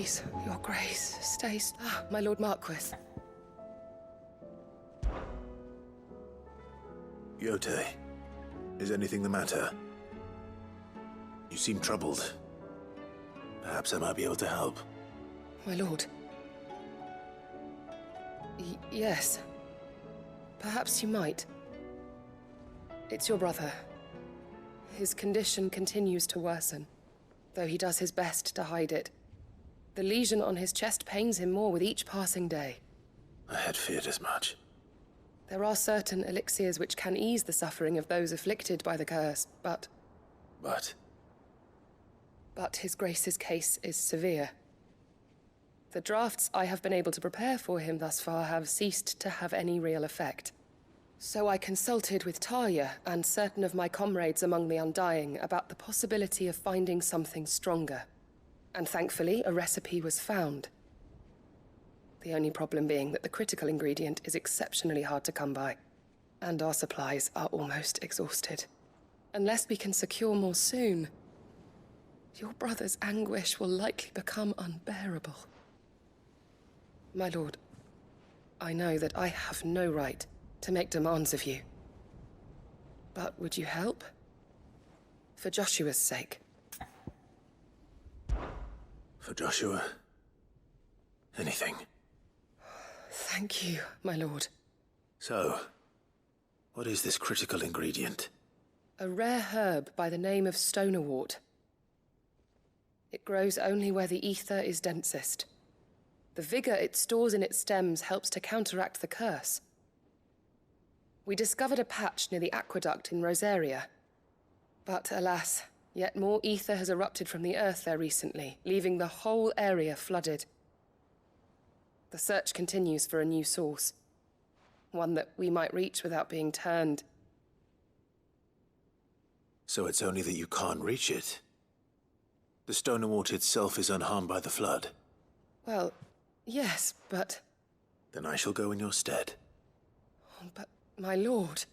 Please, your grace, stay. My Lord Marquis. Yote, is anything the matter? You seem troubled. Perhaps I might be able to help. My lord. Yes. Perhaps you might. It's your brother. His condition continues to worsen, though he does his best to hide it. The lesion on his chest pains him more with each passing day. I had feared as much. There are certain elixirs which can ease the suffering of those afflicted by the curse, but... But His Grace's case is severe. The drafts I have been able to prepare for him thus far have ceased to have any real effect. So I consulted with Talia and certain of my comrades among the Undying about the possibility of finding something stronger. And thankfully, a recipe was found. The only problem being that the critical ingredient is exceptionally hard to come by, and our supplies are almost exhausted. Unless we can secure more soon, your brother's anguish will likely become unbearable. My lord, I know that I have no right to make demands of you. But would you help? For Joshua's sake. For Joshua? Anything. Thank you, my lord. So, what is this critical ingredient? A rare herb by the name of stonerwort. It grows only where the ether is densest. The vigor it stores in its stems helps to counteract the curse. We discovered a patch near the aqueduct in Rosaria. But alas, yet more ether has erupted from the earth there recently, leaving the whole area flooded. The search continues for a new source. One that we might reach without being turned. So it's only that you can't reach it? The stonerwort itself is unharmed by the flood? Well, yes, but... Then I shall go in your stead. But, my lord...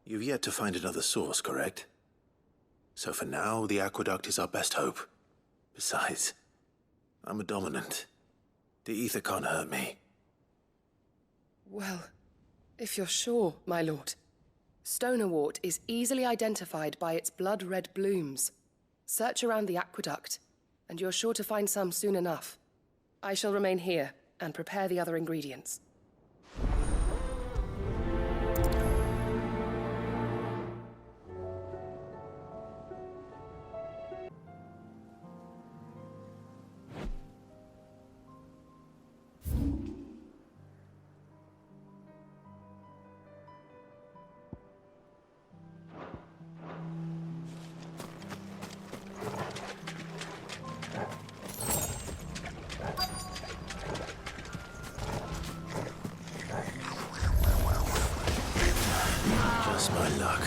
You've yet to find another source, correct? So for now, the aqueduct is our best hope. Besides, I'm a dominant. The ether can't hurt me. Well, if you're sure, my lord. Stonerwort is easily identified by its blood-red blooms. Search around the aqueduct, and you're sure to find some soon enough. I shall remain here and prepare the other ingredients. Just my luck.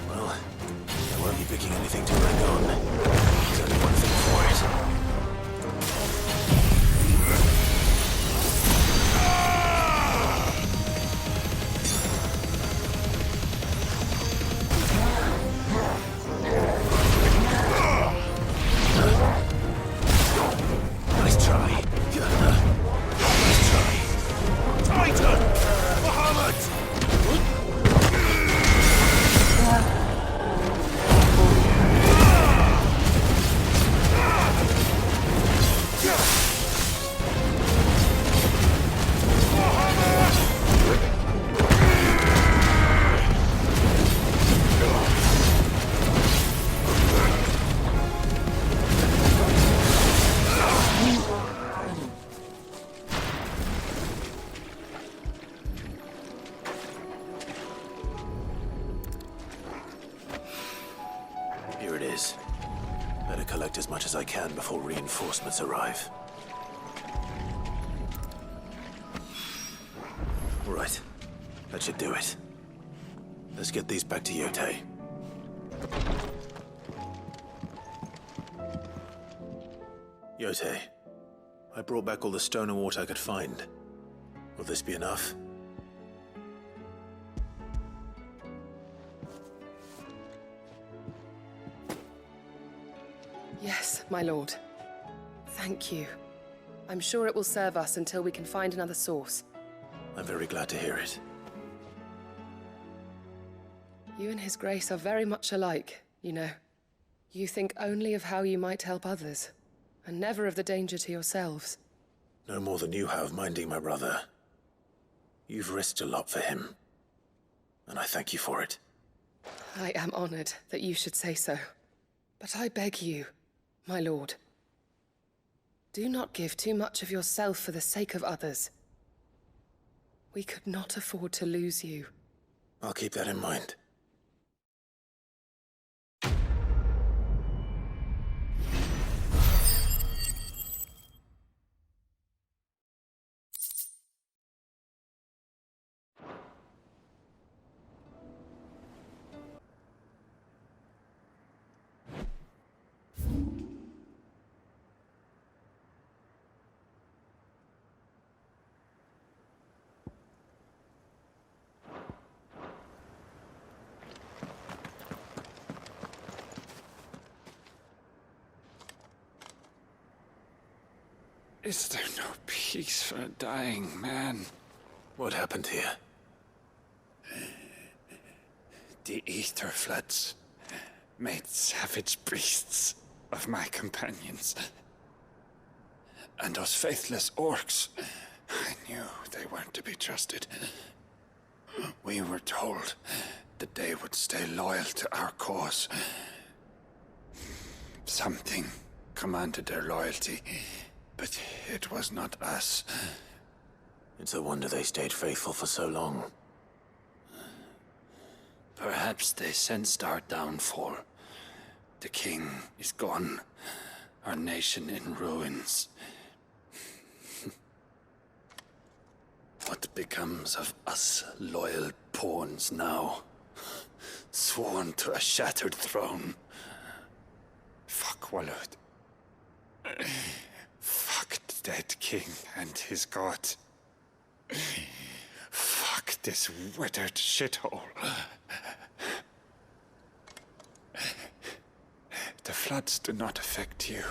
Well, I won't be picking anything to wreck on. There's only one thing for it. Nice try. Titan! Muhammad! Here it is. Better collect as much as I can before reinforcements arrive. Right. That should do it. Let's get these back to Yote. Yote, I brought back all the stonerwort I could find. Will this be enough? Yes, my lord. Thank you. I'm sure it will serve us until we can find another source. I'm very glad to hear it. You and His Grace are very much alike, you know. You think only of how you might help others, and never of the danger to yourselves. No more than you have minding my brother. You've risked a lot for him, and I thank you for it. I am honored that you should say so. But I beg you, my lord, do not give too much of yourself for the sake of others. We could not afford to lose you. I'll keep that in mind. Is there no peace for a dying man? What happened here? The ether floods made savage beasts of my companions. And those faithless orcs, I knew they weren't to be trusted. We were told that they would stay loyal to our cause. Something commanded their loyalty, but it was not us. It's a wonder they stayed faithful for so long. Perhaps they sensed our downfall. The king is gone, our nation in ruins. What becomes of us loyal pawns now? Sworn to a shattered throne. Fuck Walud. Fuck the dead king and his god. Fuck this withered shithole. The floods do not affect you.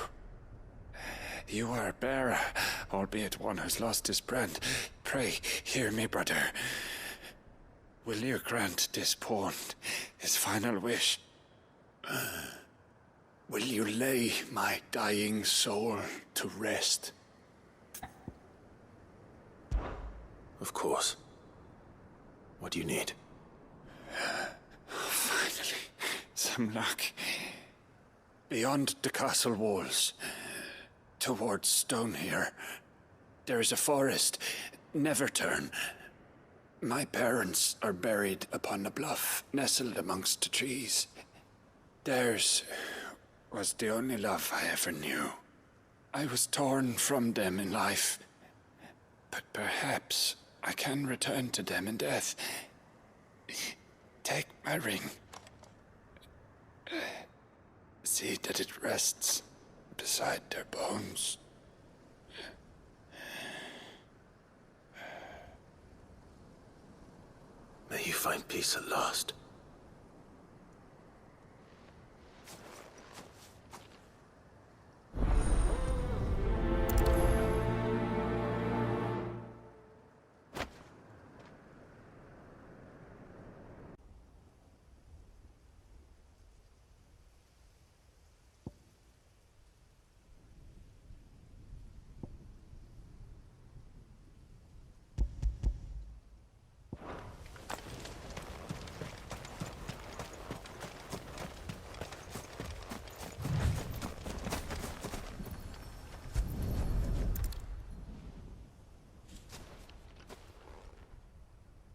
You are a bearer, albeit one who's lost his brand. Pray, hear me, brother. Will you grant this pawn his final wish? Will you lay my dying soul to rest? Of course. What do you need? Finally, some luck. Beyond the castle walls, towards Stone here, there is a forest. Never turn. My parents are buried upon a bluff, nestled amongst the trees. Theirs was the only love I ever knew. I was torn from them in life, but perhaps I can return to them in death. Take my ring. See that it rests beside their bones. May you find peace at last.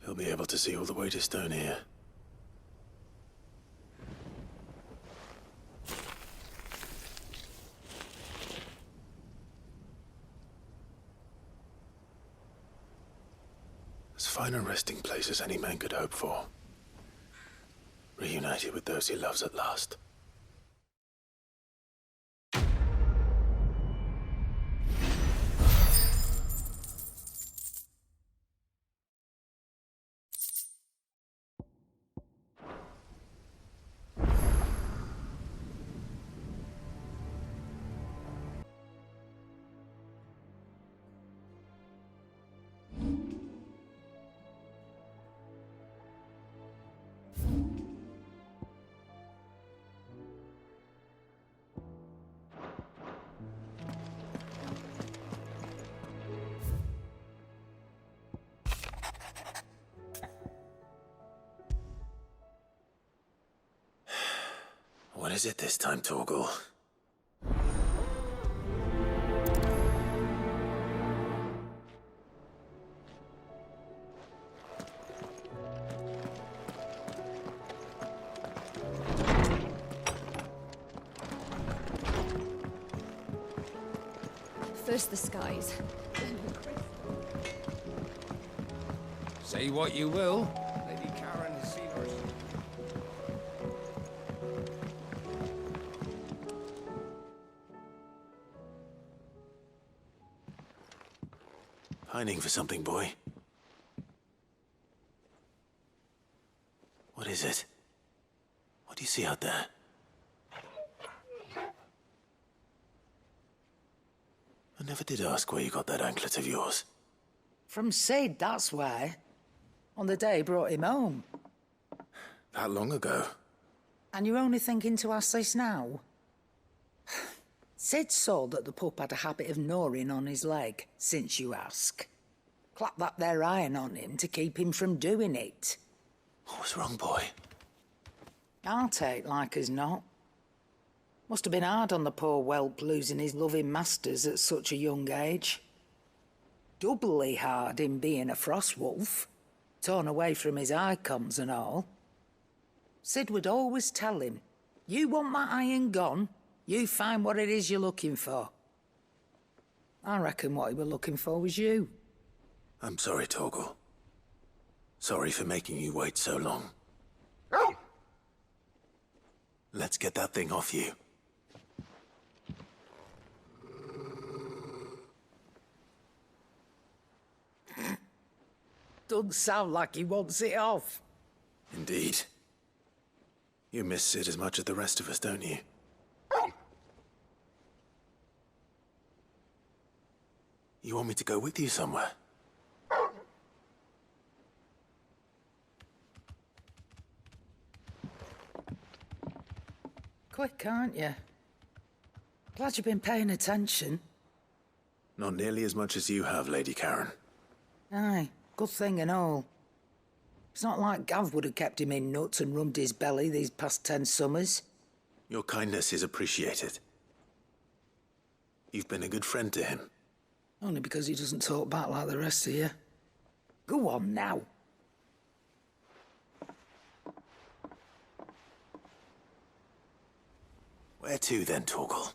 He'll be able to see all the way to Stone here. As fine a resting place as any man could hope for. Reunited with those he loves at last. What is it this time, Torgal? First the skies. Say what you will, Lady Karen has seen us. Pining for something, boy. What is it? What do you see out there? I never did ask where you got that anklet of yours. From Sid, that's why. On the day he brought him home. That long ago? And you're only thinking to ask this now? Sid saw that the pup had a habit of gnawing on his leg, since you ask. Clapped that there iron on him to keep him from doing it. What was wrong, boy? I'll take like as not. Must have been hard on the poor whelp losing his loving masters at such a young age. Doubly hard in being a frost wolf, torn away from his icons and all. Sid would always tell him, you want that iron gone, you find what it is you're looking for. I reckon what he were looking for was you. I'm sorry, Torgal. Sorry for making you wait so long. Let's get that thing off you. Doesn't sound like he wants it off. Indeed. You miss Sid as much as the rest of us, don't you? You want me to go with you somewhere? Quick, aren't you? Glad you've been paying attention. Not nearly as much as you have, Lady Karen. Aye, good thing and all. It's not like Gav would have kept him in nuts and rubbed his belly these past 10 summers. Your kindness is appreciated. You've been a good friend to him. Only because he doesn't talk back like the rest of you. Go on now. Where to then, Torgal?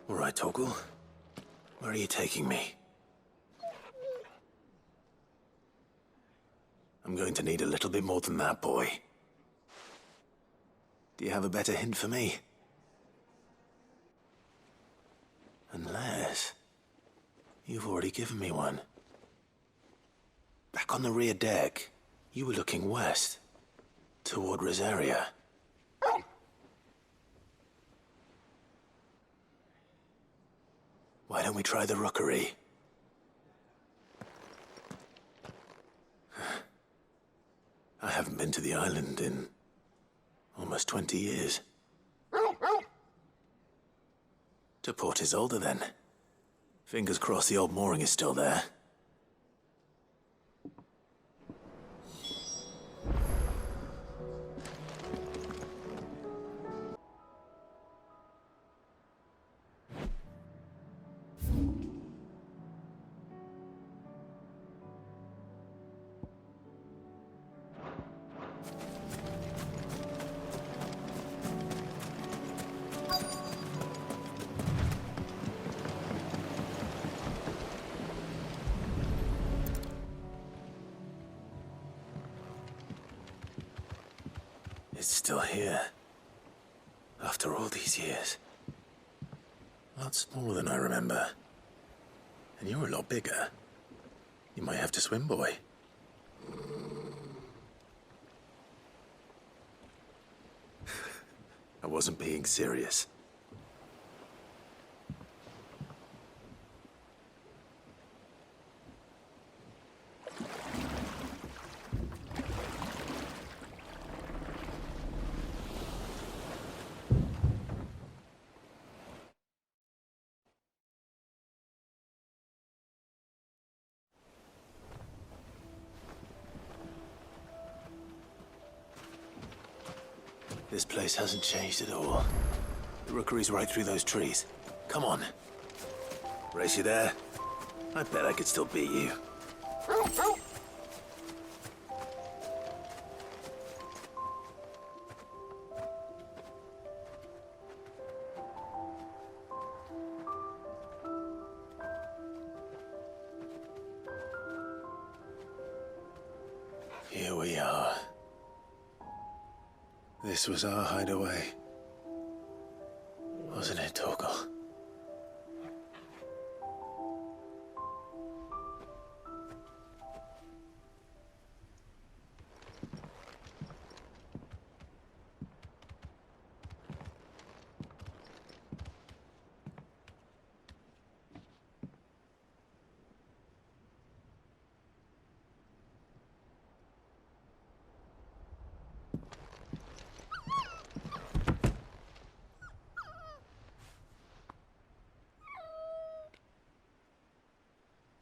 All right, Torgal. Where are you taking me? I'm going to need a little bit more than that, boy. Do you have a better hint for me? Unless... you've already given me one. Back on the rear deck, you were looking west, toward Rosaria. Why don't we try the rookery? I haven't been to the island in almost 20 years. To Port Isolde, then. Fingers crossed the old mooring is still there. It's still here. After all these years. A lot smaller than I remember. And you're a lot bigger. You might have to swim, boy. I wasn't being serious. This place hasn't changed at all. The rookery's right through those trees. Come on. Race you there? I bet I could still beat you. Here we are. This was our hideaway. Wasn't it, Torgal?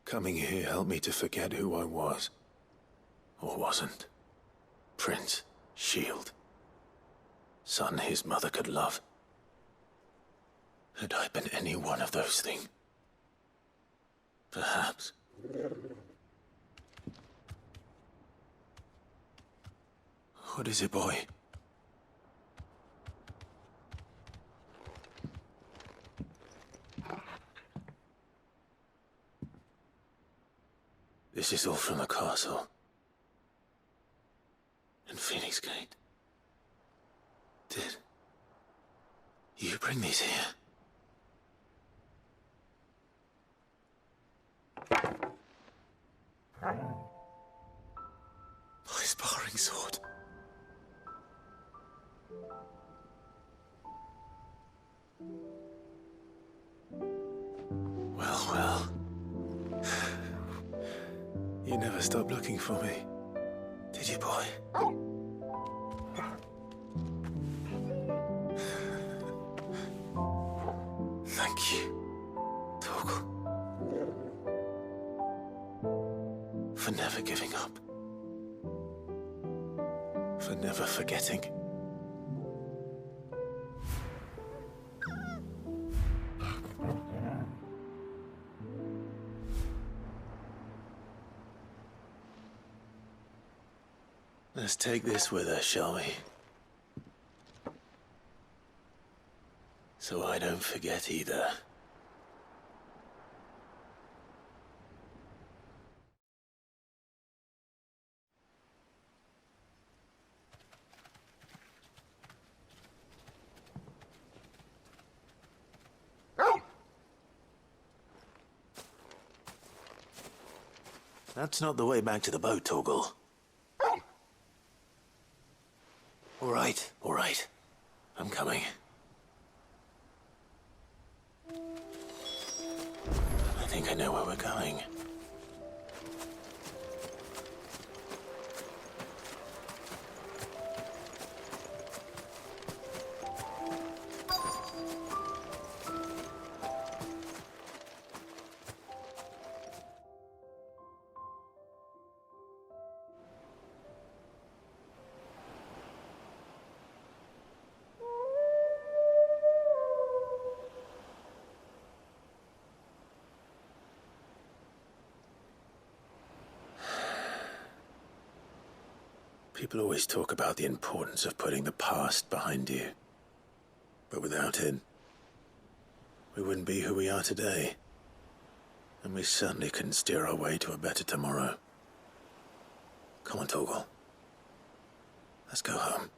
Coming here helped me to forget who I was. Or wasn't. Prince, shield. Son his mother could love. Had I been any one of those things? Perhaps. What is it, boy? This is all from the castle. And Phoenix Gate. Did you bring these here? My sparring sword. Well, well. You never stopped looking for me, did you, boy? Thank you, Torgal. For never giving up. For never forgetting. Let's take this with us, shall we? So I don't forget either. That's not the way back to the boat, Torgal. All right. I'm coming. I think I know where we're going. People always talk about the importance of putting the past behind you. But without it, we wouldn't be who we are today. And we certainly couldn't steer our way to a better tomorrow. Come on, Torgal. Let's go home.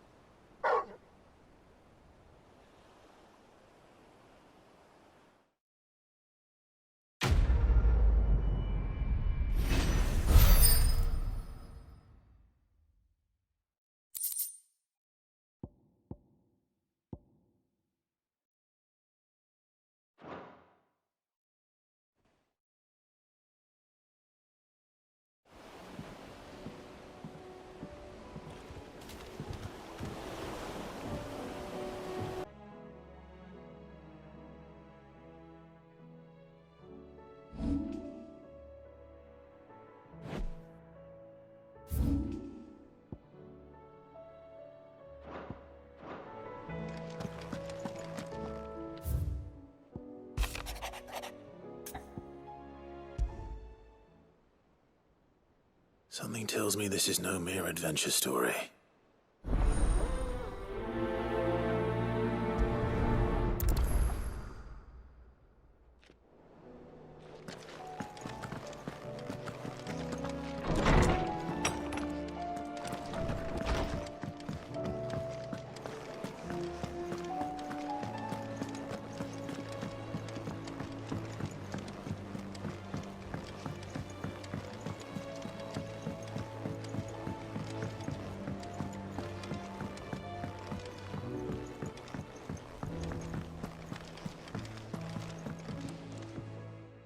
Something tells me this is no mere adventure story.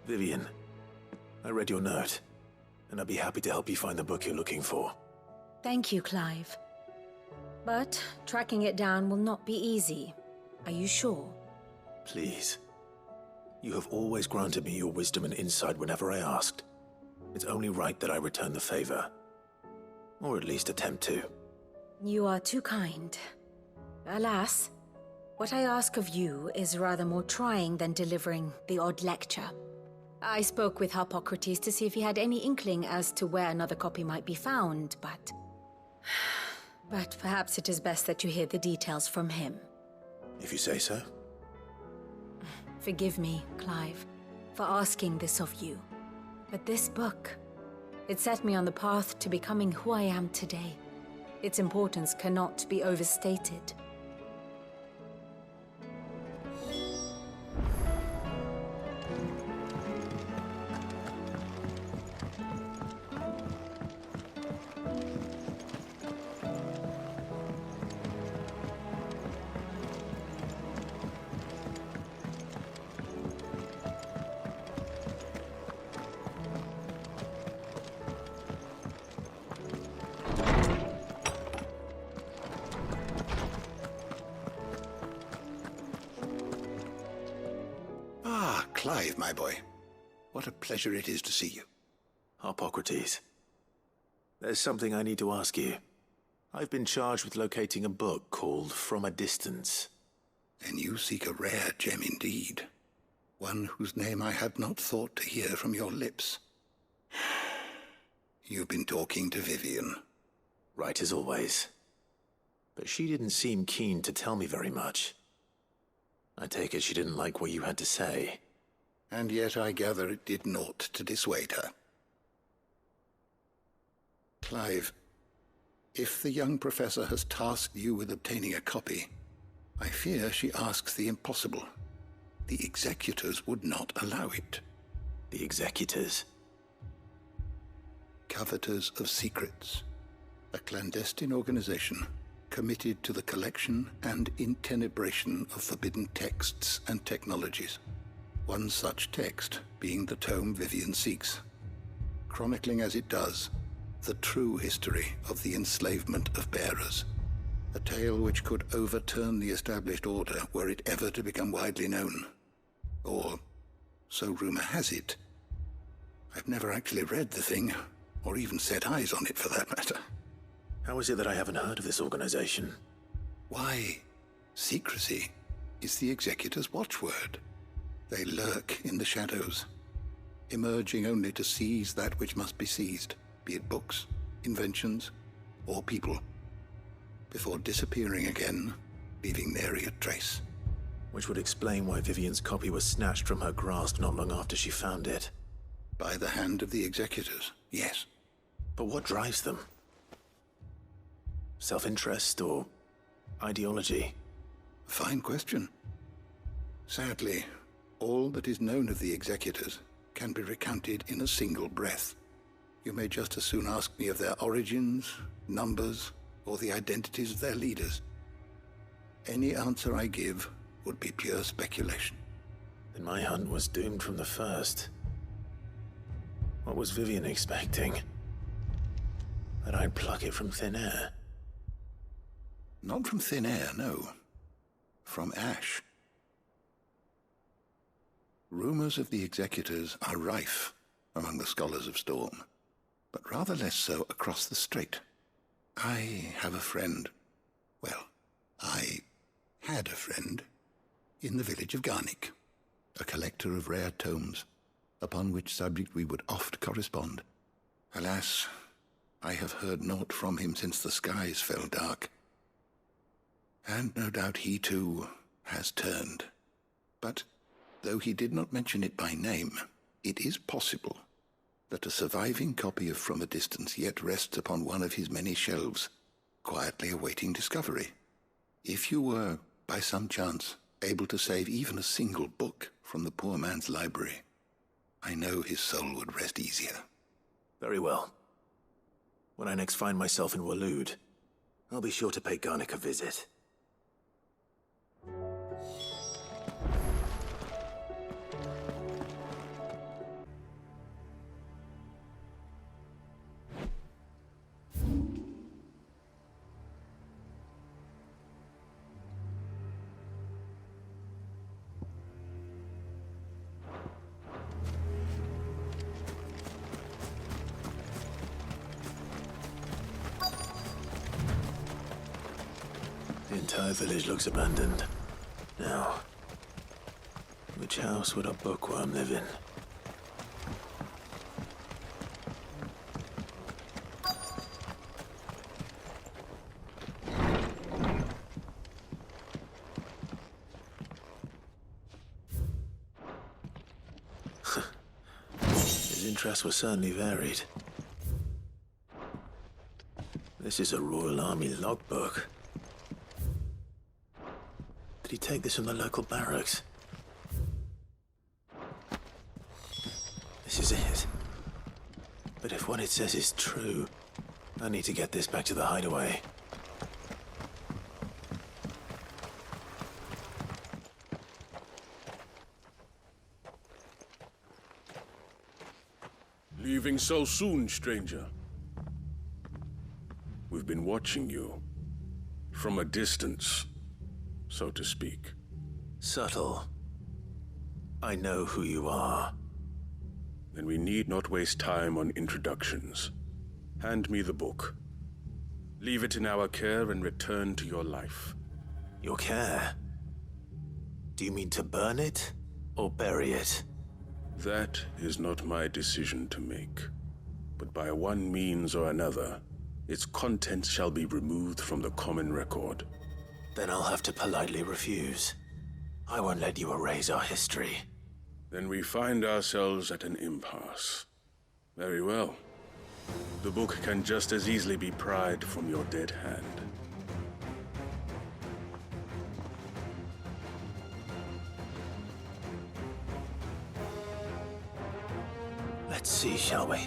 Vivian, I read your note, and I'd be happy to help you find the book you're looking for. Thank you, Clive. But tracking it down will not be easy. Are you sure? Please. You have always granted me your wisdom and insight whenever I asked. It's only right that I return the favor. Or at least attempt to. You are too kind. Alas, what I ask of you is rather more trying than delivering the odd lecture. I spoke with Harpocrates to see if he had any inkling as to where another copy might be found, but perhaps it is best that you hear the details from him. If you say so. Forgive me, Clive, for asking this of you. But this book, it set me on the path to becoming who I am today. Its importance cannot be overstated. Clive, my boy. What a pleasure it is to see you. Harpocrates. There's something I need to ask you. I've been charged with locating a book called From a Distance. Then you seek a rare gem indeed. One whose name I had not thought to hear from your lips. You've been talking to Vivian. Right as always. But she didn't seem keen to tell me very much. I take it she didn't like what you had to say. And yet I gather it did naught to dissuade her. Clive, if the young professor has tasked you with obtaining a copy, I fear she asks the impossible. The executors would not allow it. The executors? Coveters of Secrets. A clandestine organization committed to the collection and intenebration of forbidden texts and technologies. One such text being the tome Vivian seeks, chronicling as it does the true history of the enslavement of bearers. A tale which could overturn the established order were it ever to become widely known. Or, so rumor has it. I've never actually read the thing, or even set eyes on it for that matter. How is it that I haven't heard of this organization? Why, secrecy is the executor's watchword. They lurk in the shadows, emerging only to seize that which must be seized, be it books, inventions, or people, before disappearing again, leaving nary a trace. Which would explain why Vivian's copy was snatched from her grasp not long after she found it. By the hand of the executors, yes. But what drives them? Self-interest or ideology? Fine question. Sadly, all that is known of the executors can be recounted in a single breath. You may just as soon ask me of their origins, numbers, or the identities of their leaders. Any answer I give would be pure speculation. Then my hunt was doomed from the first. What was Vivian expecting? That I'd pluck it from thin air? Not from thin air, no. From ash. Rumors of the executors are rife among the scholars of Storm, but rather less so across the strait. I have a friend. Well, I had a friend in the village of Garnick, a collector of rare tomes, upon which subject we would oft correspond. Alas, I have heard naught from him since the skies fell dark. And no doubt he too has turned. But though he did not mention it by name, it is possible that a surviving copy of From a Distance yet rests upon one of his many shelves, quietly awaiting discovery. If you were, by some chance, able to save even a single book from the poor man's library, I know his soul would rest easier. Very well. When I next find myself in Waloed, I'll be sure to pay Garnick a visit. The entire village looks abandoned. Now, which house would a bookworm live in? His interests were certainly varied. This is a Royal Army logbook. Did he take this from the local barracks? This is it. But if what it says is true, I need to get this back to the hideaway. Leaving so soon, stranger? We've been watching you. From a distance, so to speak. Subtle. I know who you are. Then we need not waste time on introductions. Hand me the book. Leave it in our care and return to your life. Your care? Do you mean to burn it or bury it? That is not my decision to make. But by one means or another, its contents shall be removed from the common record. Then I'll have to politely refuse. I won't let you erase our history. Then we find ourselves at an impasse. Very well. The book can just as easily be pried from your dead hand. Let's see, shall we?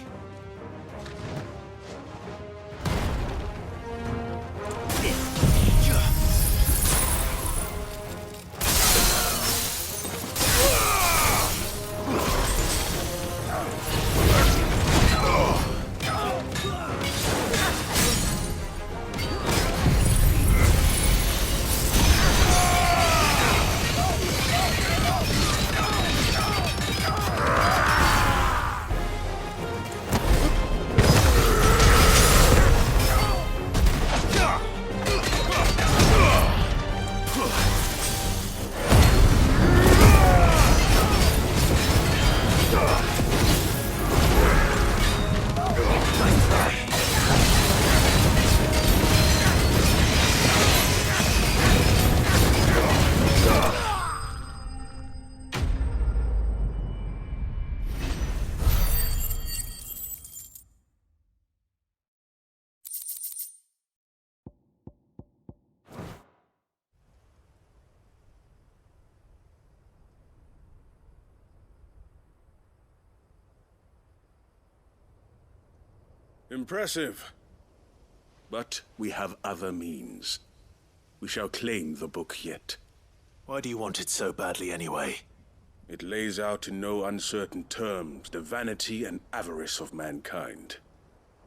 Impressive. But we have other means. We shall claim the book yet. Why do you want it so badly anyway? It lays out in no uncertain terms the vanity and avarice of mankind.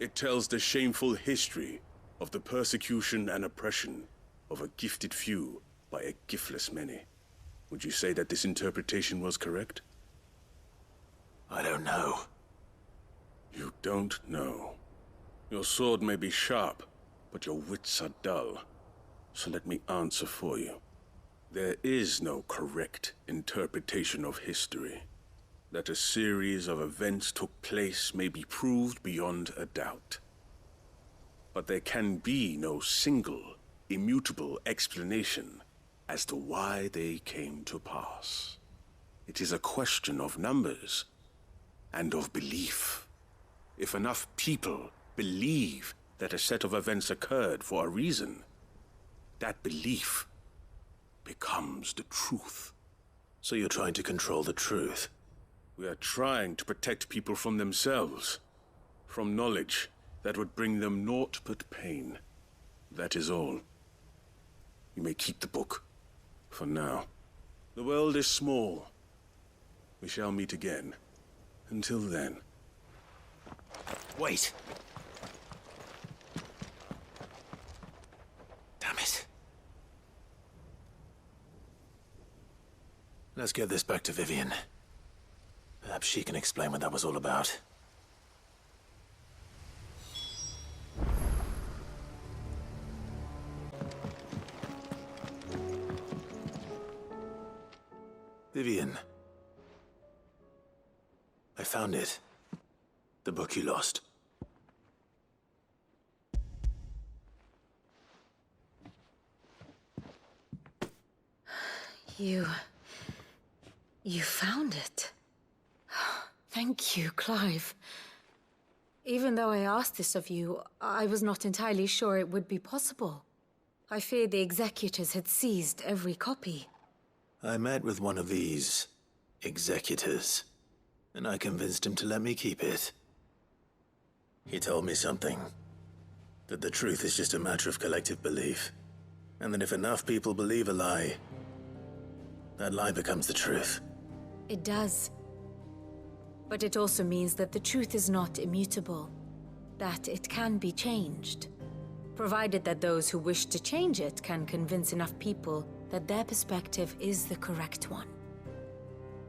It tells the shameful history of the persecution and oppression of a gifted few by a giftless many. Would you say that this interpretation was correct? I don't know. You don't know. Your sword may be sharp, but your wits are dull. So let me answer for you. There is no correct interpretation of history. That a series of events took place may be proved beyond a doubt. But there can be no single, immutable explanation as to why they came to pass. It is a question of numbers and of belief. If enough people believe that a set of events occurred for a reason, that belief becomes the truth. So you're trying to control the truth? We are trying to protect people from themselves, from knowledge that would bring them naught but pain. That is all. You may keep the book, for now. The world is small. We shall meet again. Until then. Wait! Damn it. Let's get this back to Vivian. Perhaps she can explain what that was all about. Vivian. I found it. The book you lost. You found it. Thank you, Clive. Even though I asked this of you, I was not entirely sure it would be possible. I feared the executors had seized every copy. I met with one of these executors, and I convinced him to let me keep it. He told me something. That the truth is just a matter of collective belief. And that if enough people believe a lie, that lie becomes the truth. It does. But it also means that the truth is not immutable. That it can be changed. Provided that those who wish to change it can convince enough people that their perspective is the correct one.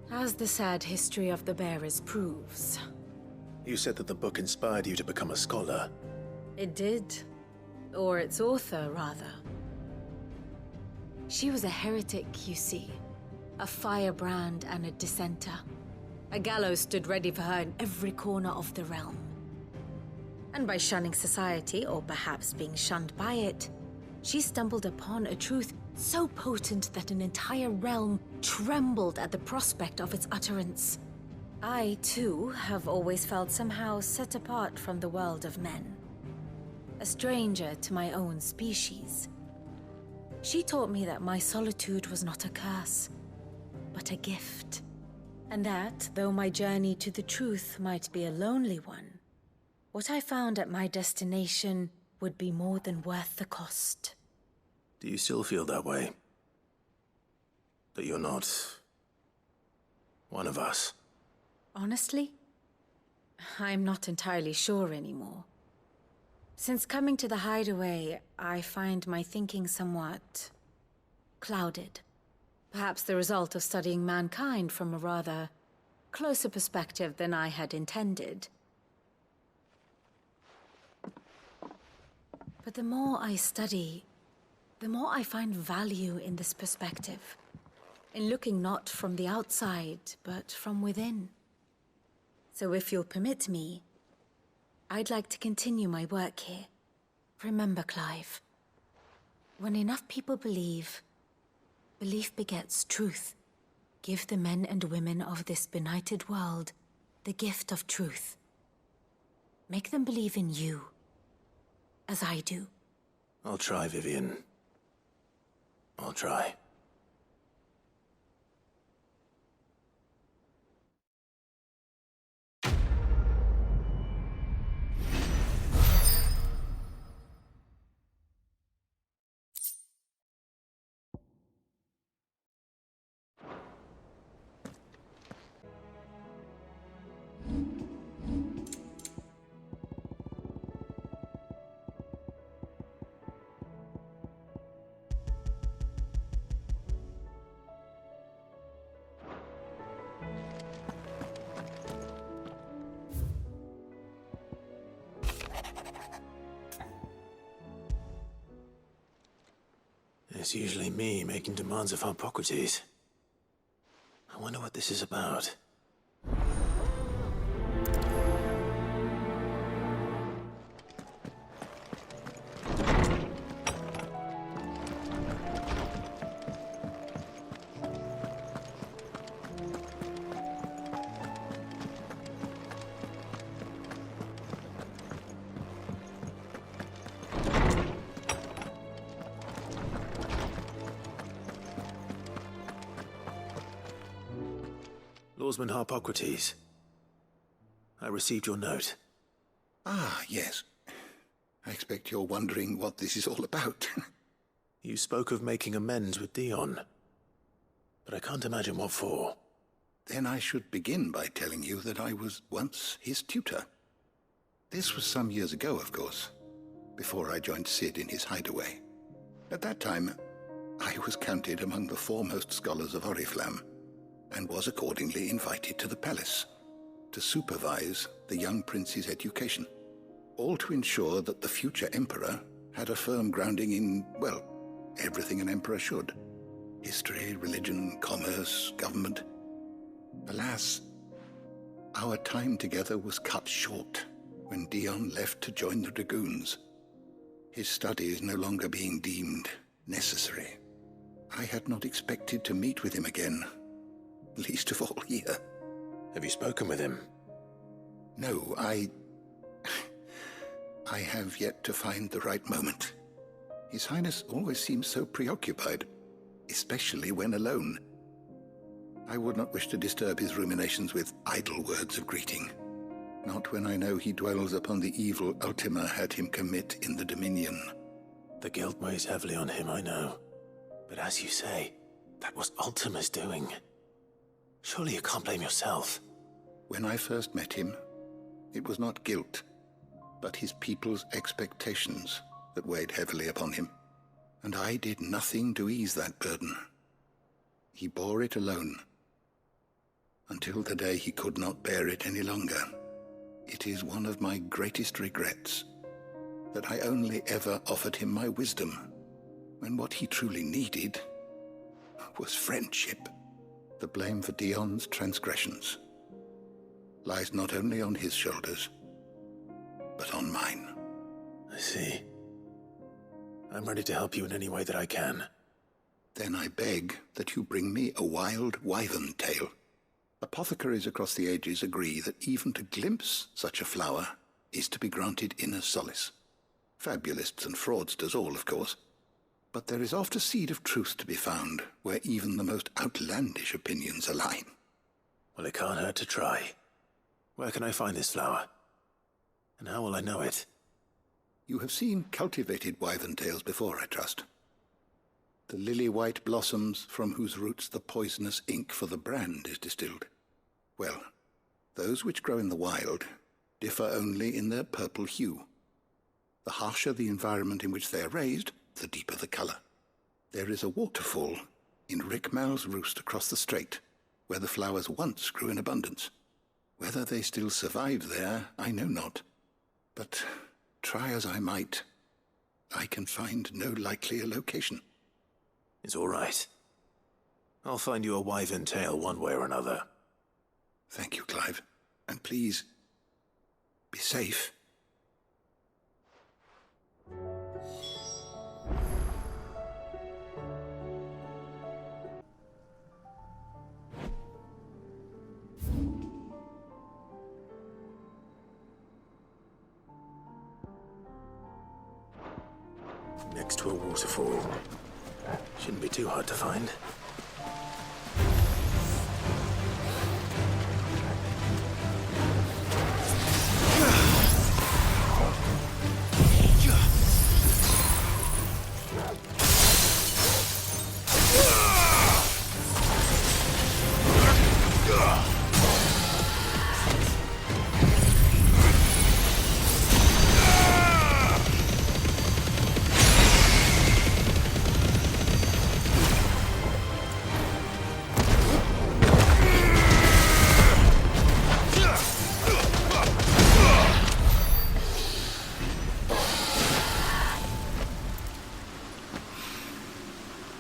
As the sad history of the Bearers proves. You said that the book inspired you to become a scholar. It did. Or its author, rather. She was a heretic, you see. A firebrand and a dissenter. A gallows stood ready for her in every corner of the realm. And by shunning society, or perhaps being shunned by it, she stumbled upon a truth so potent that an entire realm trembled at the prospect of its utterance. I, too, have always felt somehow set apart from the world of men. A stranger to my own species. She taught me that my solitude was not a curse, but a gift. And that, though my journey to the truth might be a lonely one, what I found at my destination would be more than worth the cost. Do you still feel that way? That you're not one of us? Honestly, I'm not entirely sure anymore. Since coming to the hideaway, I find my thinking somewhat clouded. Perhaps the result of studying mankind from a rather closer perspective than I had intended. But the more I study, the more I find value in this perspective. In looking not from the outside, but from within. So if you'll permit me, I'd like to continue my work here. Remember, Clive, when enough people believe, belief begets truth. Give the men and women of this benighted world the gift of truth. Make them believe in you, as I do. I'll try, Vivian. I'll try. It's usually me making demands of Hippocrates. I wonder what this is about. Oarsman Harpocrates. I received your note. Ah, yes. I expect you're wondering what this is all about. You spoke of making amends with Dion, but I can't imagine what for. Then I should begin by telling you that I was once his tutor. This was some years ago, of course, before I joined Cid in his hideaway. At that time, I was counted among the foremost scholars of Oriflamme, and was accordingly invited to the palace to supervise the young prince's education, all to ensure that the future emperor had a firm grounding in, well, everything an emperor should. History, religion, commerce, government. Alas, our time together was cut short when Dion left to join the Dragoons, his studies no longer being deemed necessary. I had not expected to meet with him again, least of all here. Have you spoken with him? No, I have yet to find the right moment. His Highness always seems so preoccupied, especially when alone. I would not wish to disturb his ruminations with idle words of greeting, not when I know he dwells upon the evil Ultima had him commit in the Dominion. The guilt weighs heavily on him, I know. But as you say, that was Ultima's doing. Surely you can't blame yourself. When I first met him, it was not guilt, but his people's expectations that weighed heavily upon him, and I did nothing to ease that burden. He bore it alone, until the day he could not bear it any longer. It is one of my greatest regrets that I only ever offered him my wisdom, when what he truly needed was friendship. The blame for Dion's transgressions lies not only on his shoulders, but on mine. I see. I'm ready to help you in any way that I can. Then I beg that you bring me a wild wyvern tail. Apothecaries across the ages agree that even to glimpse such a flower is to be granted inner solace. Fabulists and fraudsters all, of course. But there is oft a seed of truth to be found where even the most outlandish opinions align. Well, it can't hurt to try. Where can I find this flower? And how will I know it? You have seen cultivated wyvern tails before, I trust. The lily-white blossoms from whose roots the poisonous ink for the brand is distilled. Well, those which grow in the wild differ only in their purple hue. The harsher the environment in which they are raised, the deeper the color. There is a waterfall in Rickmal's roost across the strait, where the flowers once grew in abundance. Whether they still survive there, I know not. But try as I might, I can find no likelier location. It's all right. I'll find you a wyvern tail one way or another. Thank you, Clive. And please, be safe. Next to a waterfall. Shouldn't be too hard to find.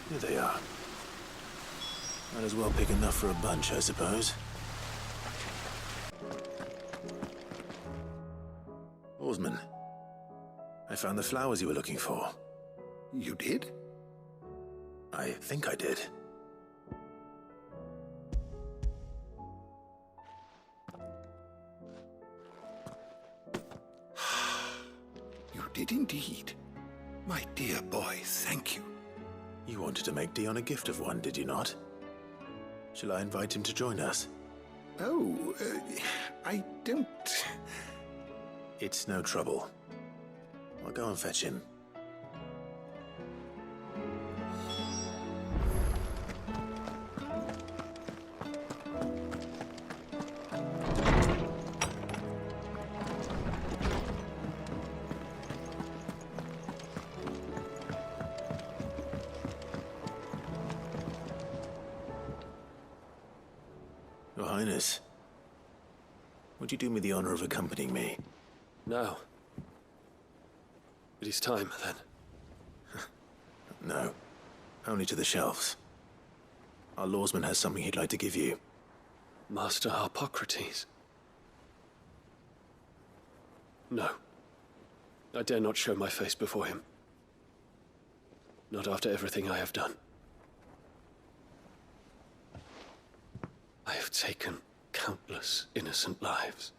Here they are. Might as well pick enough for a bunch, I suppose. Oarsman, I found the flowers you were looking for. You did? I think I did. You did indeed. My dear boy, thank you. You wanted to make Dion a gift of one, did you not? Shall I invite him to join us? Oh, I don't... It's no trouble. I'll go and fetch him. Your Highness, would you do me the honor of accompanying me? Now. It is time, then. No. Only to the shelves. Our lawsman has something he'd like to give you. Master Harpocrates. No. I dare not show my face before him. Not after everything I have done. I have taken countless innocent lives.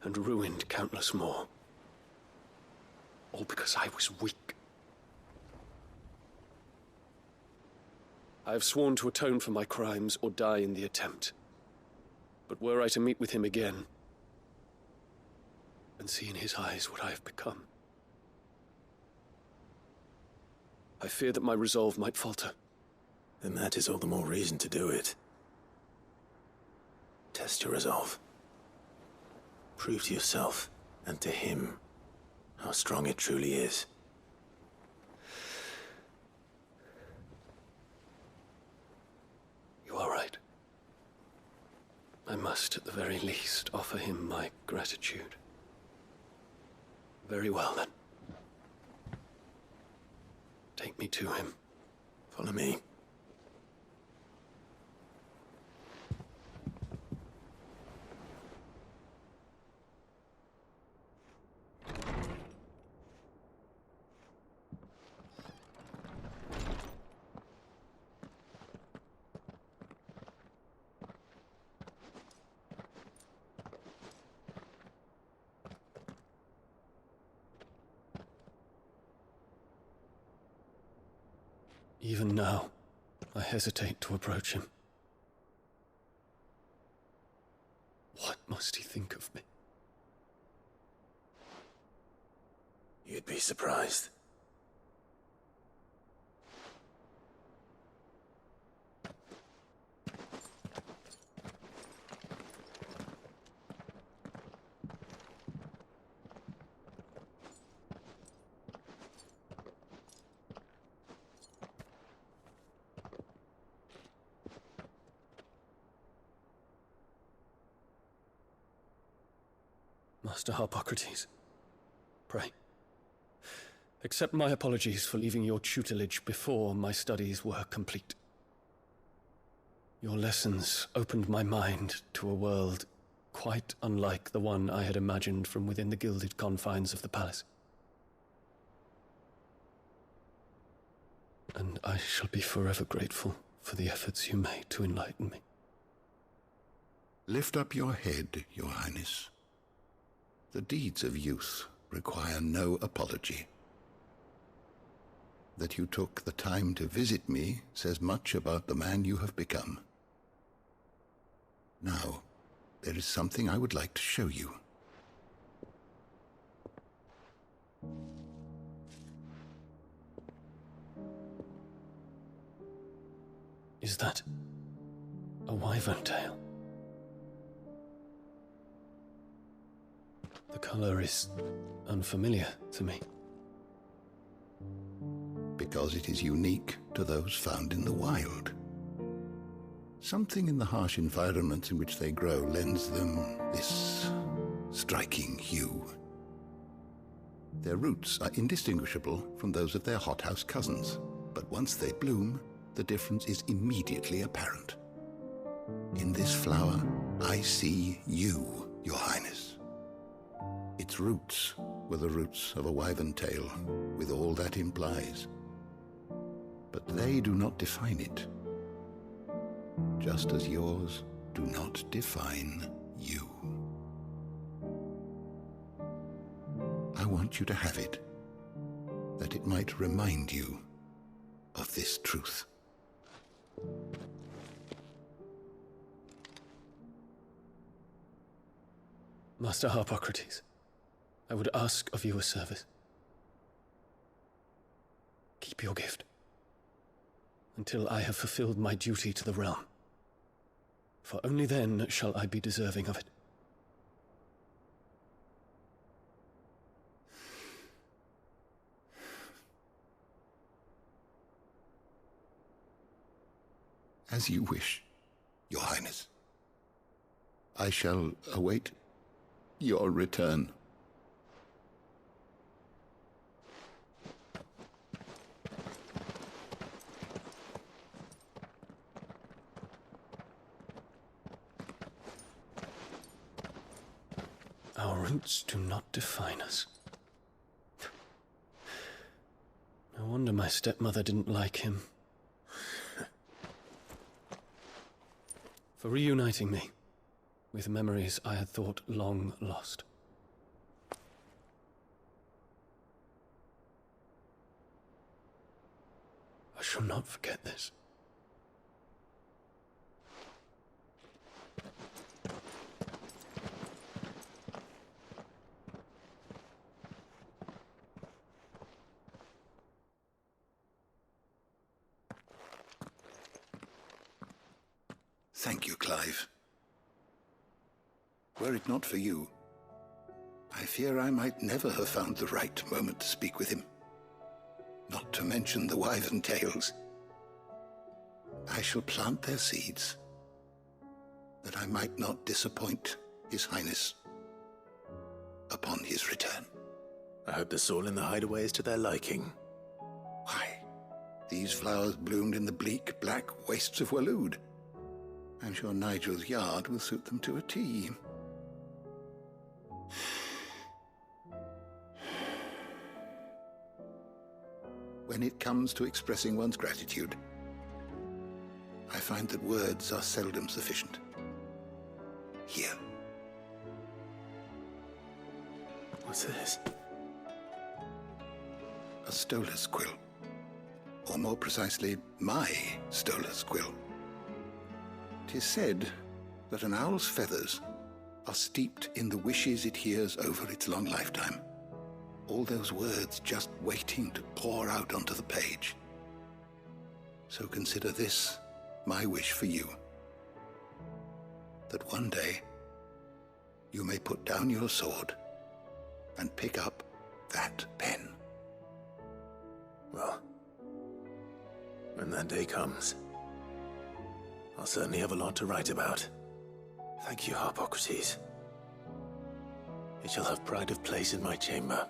And ruined countless more. All because I was weak. I have sworn to atone for my crimes or die in the attempt. But were I to meet with him again, and see in his eyes what I have become, I fear that my resolve might falter. Then that is all the more reason to do it. Test your resolve. Prove to yourself, and to him, how strong it truly is. You are right. I must, at the very least, offer him my gratitude. Very well, then. Take me to him. Follow me. Even now, I hesitate to approach him. What must he think of me? You'd be surprised. Master Harpocrates, pray, accept my apologies for leaving your tutelage before my studies were complete. Your lessons opened my mind to a world quite unlike the one I had imagined from within the gilded confines of the palace. And I shall be forever grateful for the efforts you made to enlighten me. Lift up your head, Your Highness. The deeds of youth require no apology. That you took the time to visit me says much about the man you have become. Now, there is something I would like to show you. Is that a wyvern tail? The color is unfamiliar to me. Because it is unique to those found in the wild. Something in the harsh environments in which they grow lends them this striking hue. Their roots are indistinguishable from those of their hothouse cousins, but once they bloom, the difference is immediately apparent. In this flower, I see you, Your Highness. Its roots were the roots of a wyvern tail, with all that implies. But they do not define it, just as yours do not define you. I want you to have it, that it might remind you of this truth. Master Harpocrates, I would ask of you a service. Keep your gift until I have fulfilled my duty to the realm, for only then shall I be deserving of it. As you wish, Your Highness. I shall await your return. Our roots do not define us. No wonder my stepmother didn't like him. For reuniting me with memories I had thought long lost. I shall not forget this. Thank you, Clive. Were it not for you, I fear I might never have found the right moment to speak with him. Not to mention the wyvern tales. I shall plant their seeds, that I might not disappoint His Highness upon his return. I hope the soil in the hideaway is to their liking. Why, these flowers bloomed in the bleak, black wastes of Waloed. I'm sure Nigel's yard will suit them to a T. When it comes to expressing one's gratitude, I find that words are seldom sufficient. Here. What's this? A stolas quill. Or more precisely, my stolas quill. 'Tis said that an owl's feathers are steeped in the wishes it hears over its long lifetime. All those words just waiting to pour out onto the page. So consider this my wish for you. That one day you may put down your sword and pick up that pen. Well, when that day comes, I'll certainly have a lot to write about. Thank you, Harpocrates. It shall have pride of place in my chamber.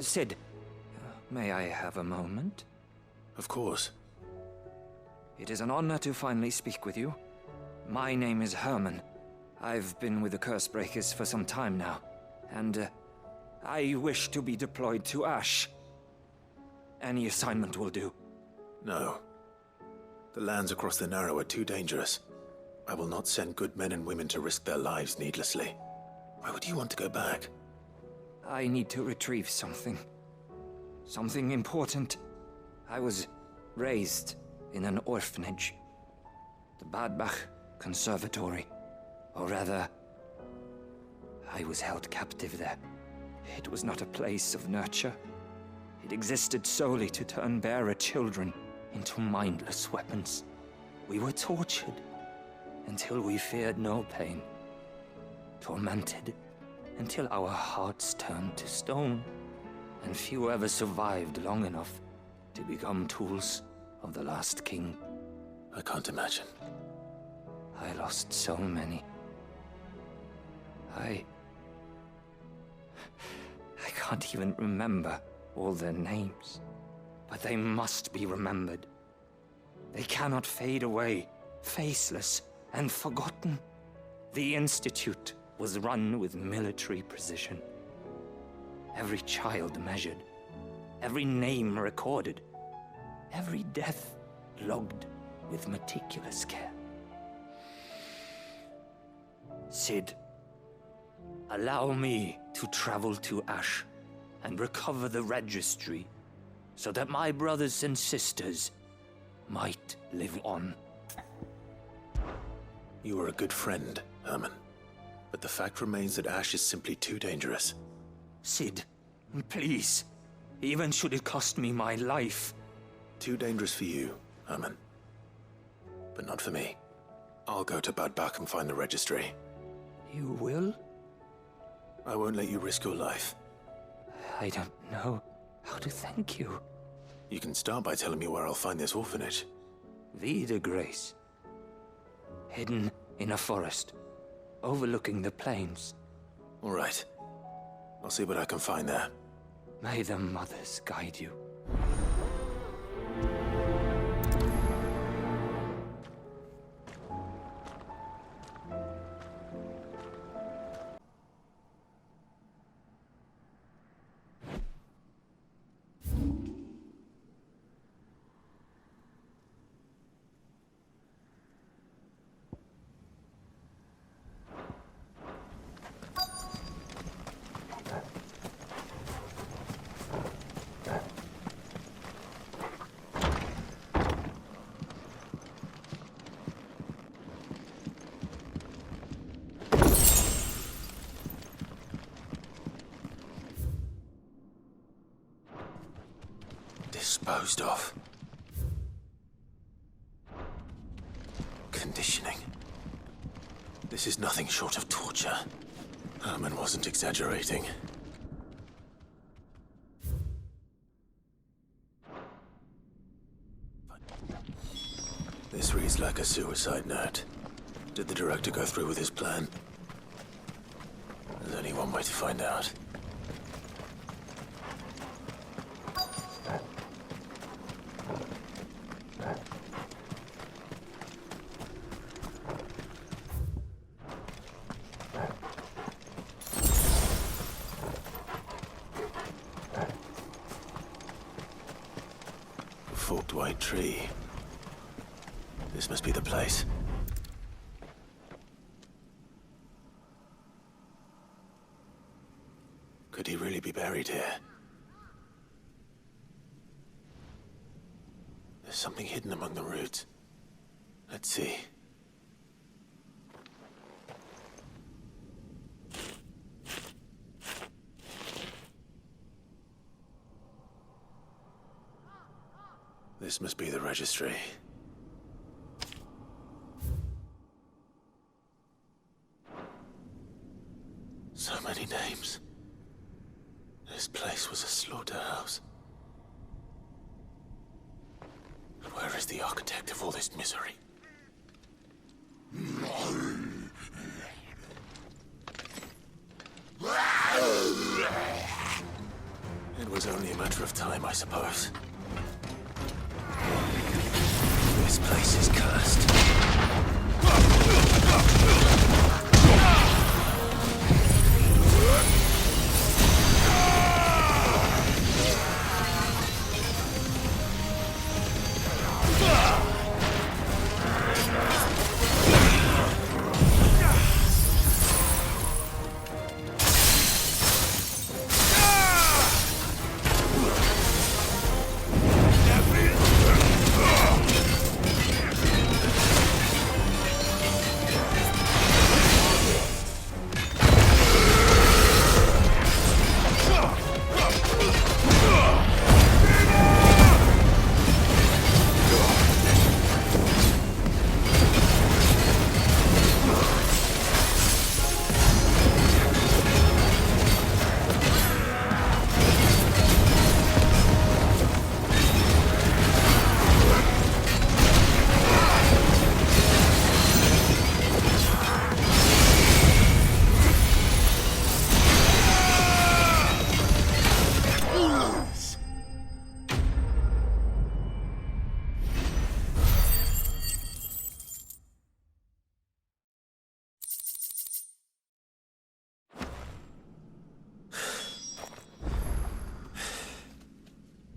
Sid, may I have a moment? Of course. It is an honor to finally speak with you. My name is Herman. I've been with the Cursebreakers for some time now, and I wish to be deployed to Ash. Any assignment will do. No. The lands across the Narrow are too dangerous. I will not send good men and women to risk their lives needlessly. Why would you want to go back? I need to retrieve something. Something important. I was raised in an orphanage. The Badbach Conservatory. Or rather, I was held captive there. It was not a place of nurture. It existed solely to turn bearer children into mindless weapons. We were tortured until we feared no pain. Tormented until our hearts turned to stone, and few ever survived long enough to become tools of the last king. I can't imagine. I lost so many. I can't even remember all their names, but they must be remembered. They cannot fade away, faceless and forgotten. The Institute was run with military precision. Every child measured, every name recorded, every death logged with meticulous care. Cid, allow me to travel to Ash and recover the registry so that my brothers and sisters might live on. You were a good friend, Herman. But the fact remains that Ash is simply too dangerous. Cid, please. Even should it cost me my life. Too dangerous for you, Herman. But not for me. I'll go to Bad Bach and find the registry. You will? I won't let you risk your life. I don't know how to thank you. You can start by telling me where I'll find this orphanage. Vie de Grace. Hidden in a forest, overlooking the plains. All right. I'll see what I can find there. May the mothers guide you. Disposed of. Conditioning. This is nothing short of torture. Herman wasn't exaggerating. This reads like a suicide note. Did the director go through with his plan? There's only one way to find out. Forked white tree. This must be the place. Could he really be buried here? There's something hidden among the roots. Let's see. This must be the registry. So many names. This place was a slaughterhouse. And where is the architect of all this misery? It was only a matter of time, I suppose. This place is cursed.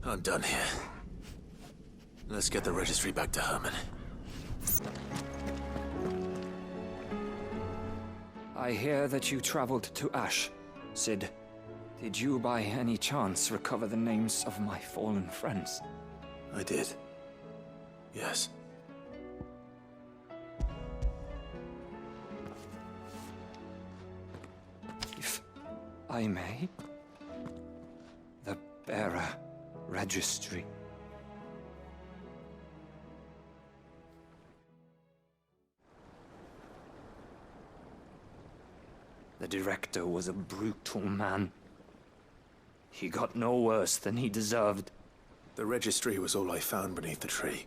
I'm done here. Let's get the registry back to Herman. I hear that you traveled to Ash, Sid. Did you by any chance recover the names of my fallen friends? I did. Yes. If I may, the bearer registry. The director was a brutal man. He got no worse than he deserved. The registry was all I found beneath the tree.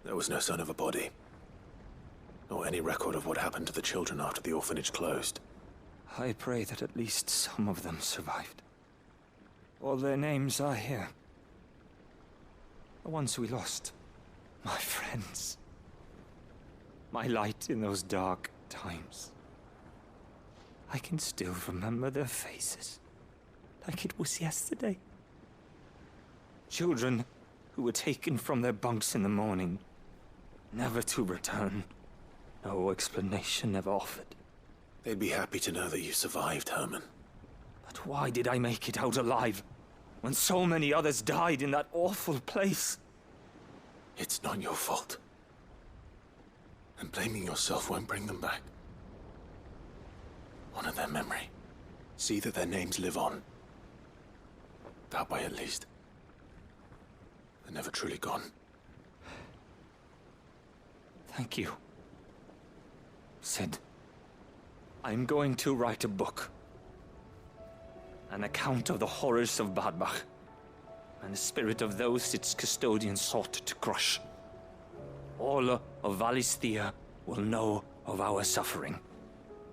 There was no sign of a body. Or any record of what happened to the children after the orphanage closed. I pray that at least some of them survived. All their names are here. The ones we lost. My friends. My light in those dark times. I can still remember their faces, like it was yesterday. Children who were taken from their bunks in the morning, never to return. No explanation ever offered. They'd be happy to know that you survived, Herman. But why did I make it out alive, when so many others died in that awful place? It's not your fault. And blaming yourself won't bring them back. Honor their memory. See that their names live on. That way, at least. They're never truly gone. Thank you. Sid, I'm going to write a book. An account of the horrors of Badbach, and the spirit of those its custodians sought to crush. All of Valisthea will know of our suffering.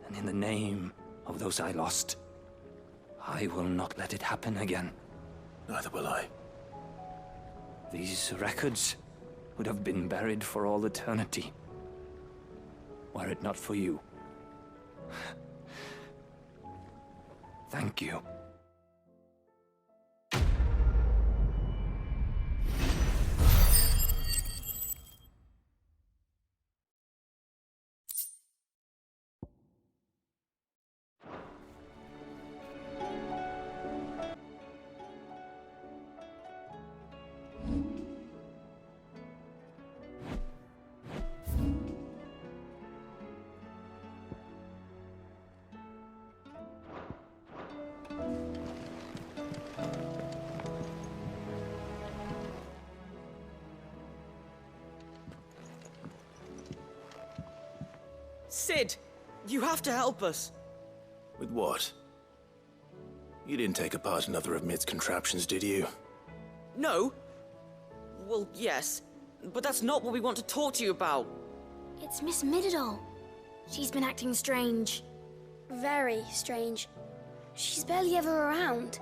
And in the name of those I lost, I will not let it happen again. Neither will I. These records would have been buried for all eternity, were it not for you. Thank you. Sid, you have to help us. With what? You didn't take apart another of Mid's contraptions, did you? No. Well, yes, but that's not what we want to talk to you about. It's Miss Mididol. She's been acting strange. Very strange. She's barely ever around.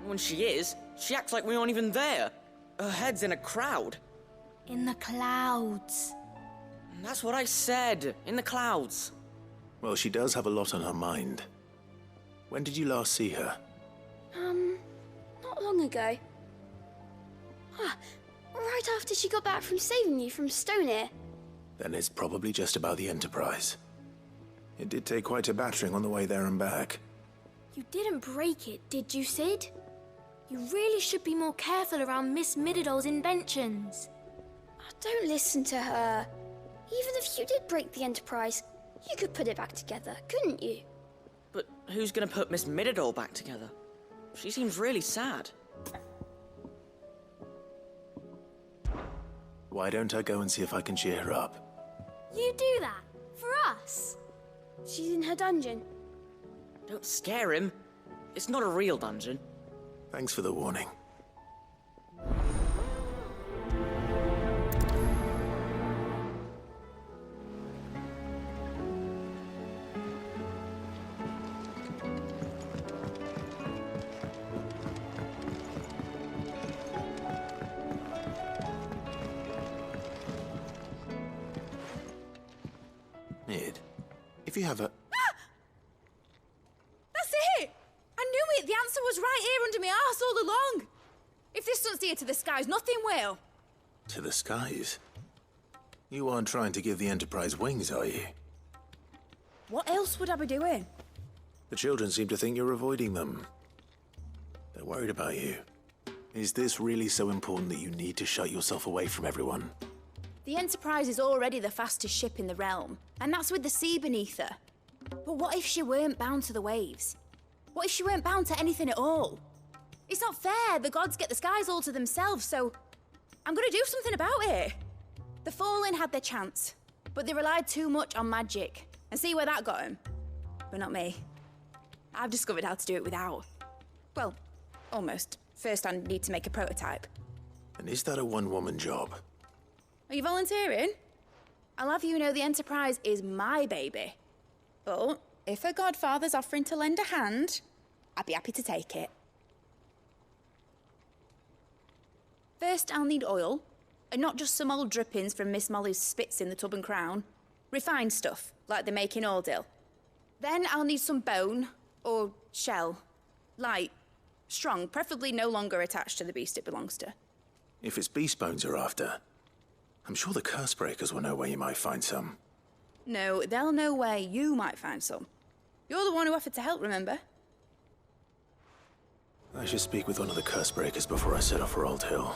When she is, she acts like we aren't even there. Her head's in a crowd. In the clouds. That's what I said. In the clouds. Well, she does have a lot on her mind. When did you last see her? Not long ago. Right after she got back from saving you from Stoneir. Then it's probably just about the Enterprise. It did take quite a battering on the way there and back. You didn't break it, did you, Sid? You really should be more careful around Miss Mididol's inventions. Don't listen to her. Even if you did break the Enterprise, you could put it back together, couldn't you? But who's gonna put Miss Mididol back together? She seems really sad. Why don't I go and see if I can cheer her up? You do that? For us? She's in her dungeon. Don't scare him. It's not a real dungeon. Thanks for the warning. Mid, if you have a... That's it! I knew it! The answer was right here under my arse all along! If this doesn't us here to the skies, nothing will. To the skies? You aren't trying to give the Enterprise wings, are you? What else would I be doing? The children seem to think you're avoiding them. They're worried about you. Is this really so important that you need to shut yourself away from everyone? The Enterprise is already the fastest ship in the realm, and that's with the sea beneath her. But what if she weren't bound to the waves? What if she weren't bound to anything at all? It's not fair. The gods get the skies all to themselves, so I'm gonna do something about it. The Fallen had their chance, but they relied too much on magic. And see where that got them? But not me. I've discovered how to do it without. Well, almost. First I need to make a prototype. And is that a one-woman job? Are you volunteering? I'll have you know the Enterprise is my baby. But if a godfather's offering to lend a hand, I'd be happy to take it. First, I'll need oil, and not just some old drippings from Miss Molly's spits in the Tub and Crown. Refined stuff, like they make in Ordil. Then I'll need some bone, or shell. Light, strong, preferably no longer attached to the beast it belongs to. If it's beast bones you're after, I'm sure the curse breakers will know where you might find some. No, they'll know where you might find some. You're the one who offered to help, remember? I should speak with one of the curse breakers before I set off for Old Hill.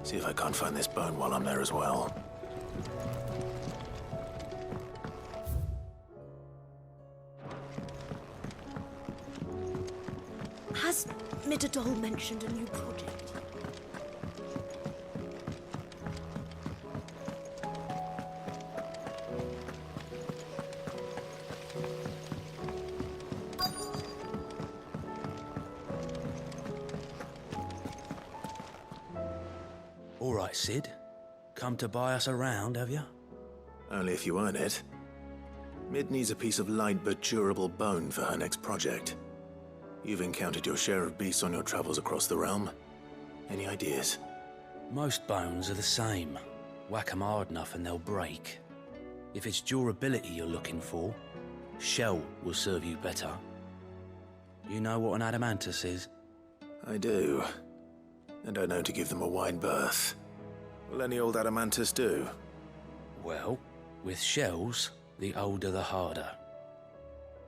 See if I can't find this bone while I'm there as well. Has Midadol mentioned a new project? All right, Sid. Come to buy us around, have you? Only if you earn it. Mid needs a piece of light but durable bone for her next project. You've encountered your share of beasts on your travels across the realm. Any ideas? Most bones are the same. Whack 'em hard enough and they'll break. If it's durability you're looking for, shell will serve you better. You know what an adamantus is? I do. And I know to give them a wide berth. Will any old adamantus do? Well, with shells, the older the harder.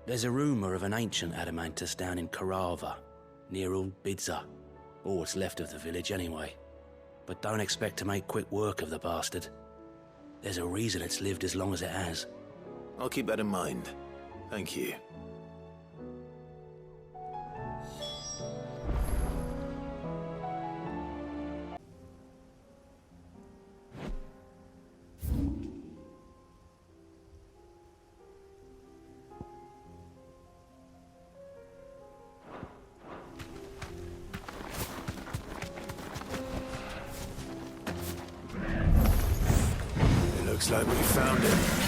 There's a rumour of an ancient adamantus down in Karava, near Old Bidza, or what's left of the village anyway. But don't expect to make quick work of the bastard. There's a reason it's lived as long as it has. I'll keep that in mind. Thank you. Looks like we found it.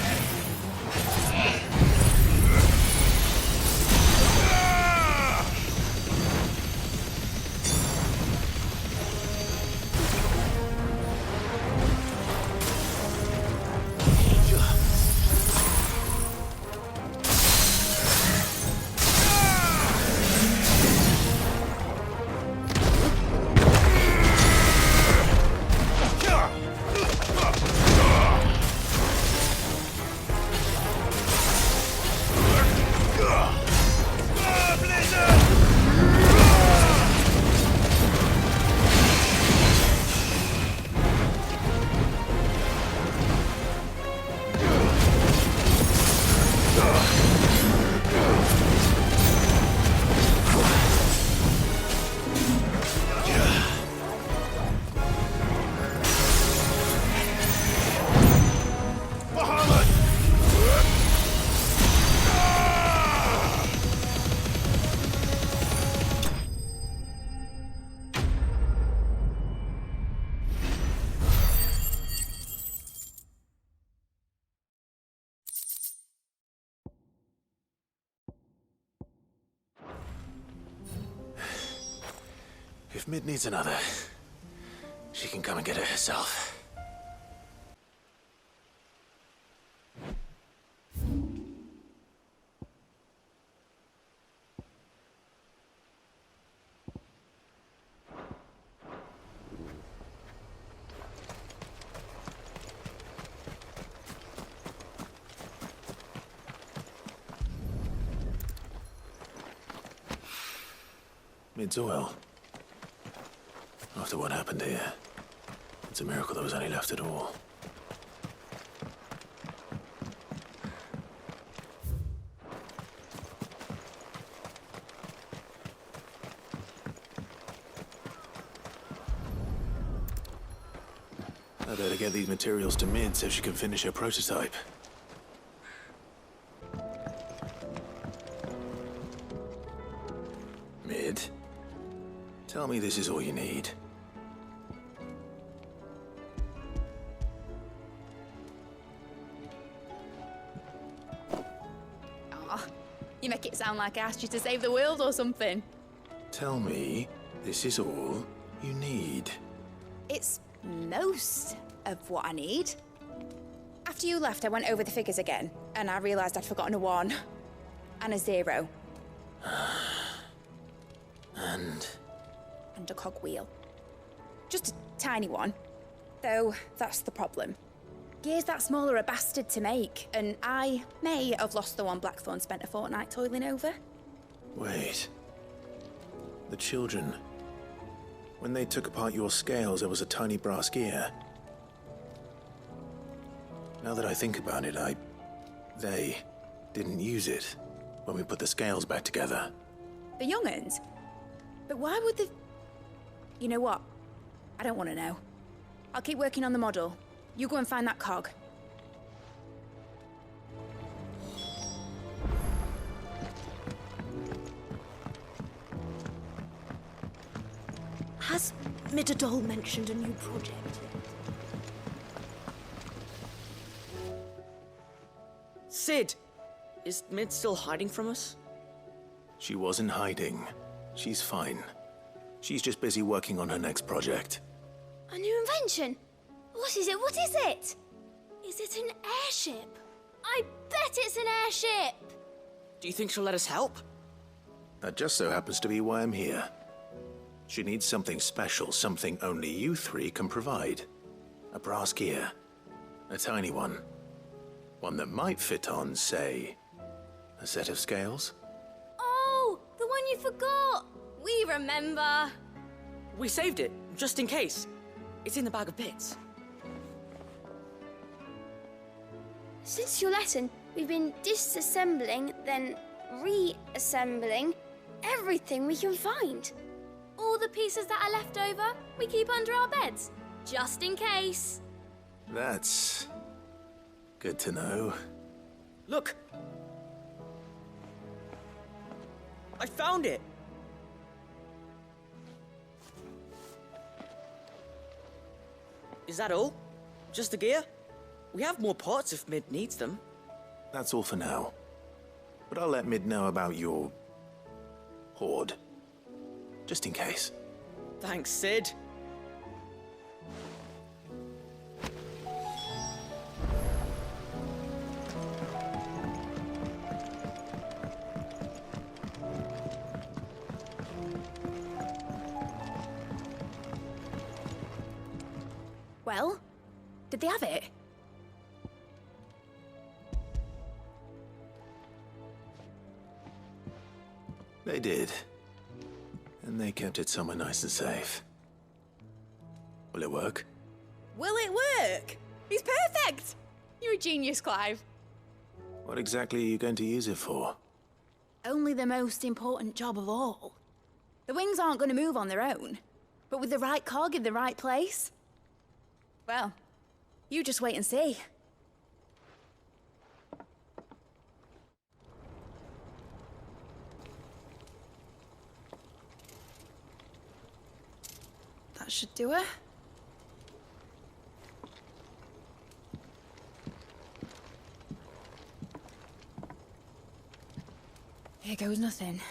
If Mid needs another, she can come and get it herself. Mid's oil. After what happened here, it's a miracle there was any left at all. I better get these materials to Mid so she can finish her prototype. Mid, tell me this is all you need. Aw, you make it sound like I asked you to save the world or something. Tell me this is all you need. It's most of what I need. After you left, I went over the figures again, and I realised I'd forgotten a 1 and a 0. And a cogwheel. Just a tiny one. Though, that's the problem. Gears that small are a bastard to make, and I may have lost the one Blackthorn spent a fortnight toiling over. wait. The children. When they took apart your scales, there was a tiny brass gear. Now that I think about it, they didn't use it when we put the scales back together. The young'uns? But why would the... You know what? I don't want to know. I'll keep working on the model. You go and find that cog. Has Midadol mentioned a new project yet? Sid! Is Mid still hiding from us? She wasn't hiding. She's fine. She's just busy working on her next project. A new invention? What is it? What is it? Is it an airship? I bet it's an airship! Do you think she'll let us help? That just so happens to be why I'm here. She needs something special, something only you three can provide. A brass gear. A tiny one. One that might fit on, say, a set of scales? Oh, the one you forgot! We remember! We saved it, just in case. It's in the bag of bits. Since your lesson, we've been disassembling, then reassembling everything we can find. All the pieces that are left over, we keep under our beds, just in case. That's good to know. Look! I found it! Is that all? Just the gear? We have more parts if Mid needs them. That's all for now. But I'll let Mid know about your hoard. Just in case. Thanks, Sid. Well, did they have it? They did. And they kept it somewhere nice and safe. Will it work? Will it work? It's perfect! You're a genius, Clive. What exactly are you going to use it for? Only the most important job of all. The wings aren't going to move on their own. But with the right cog in the right place... Well, you just wait and see. That should do it. Here goes nothing.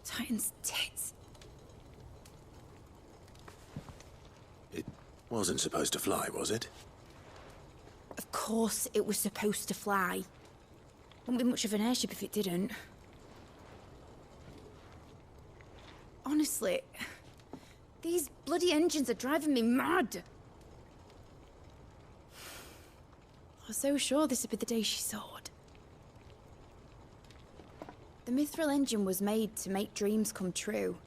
Titan's tits. It wasn't supposed to fly, was it? Of course it was supposed to fly. Wouldn't be much of an airship if it didn't. Honestly, these bloody engines are driving me mad. I was so sure this would be the day she soared. The Mithril engine was made to make dreams come true.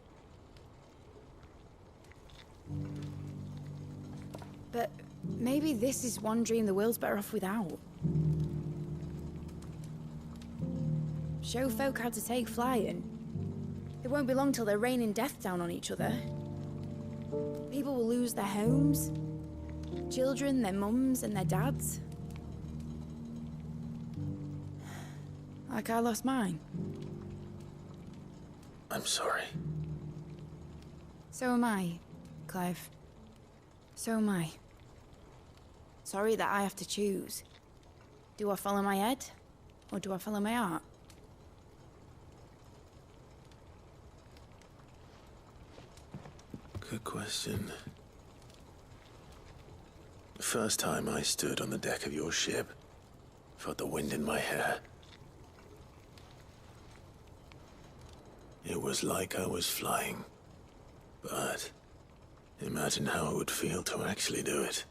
But maybe this is one dream the world's better off without. Show folk how to take flying. It won't be long till they're raining death down on each other. People will lose their homes. Children, their mums and their dads. Like I lost mine. I'm sorry. So am I, Clive. So am I. Sorry that I have to choose. Do I follow my head, or do I follow my heart? Good question. The first time I stood on the deck of your ship, felt the wind in my hair. It was like I was flying. But imagine how it would feel to actually do it.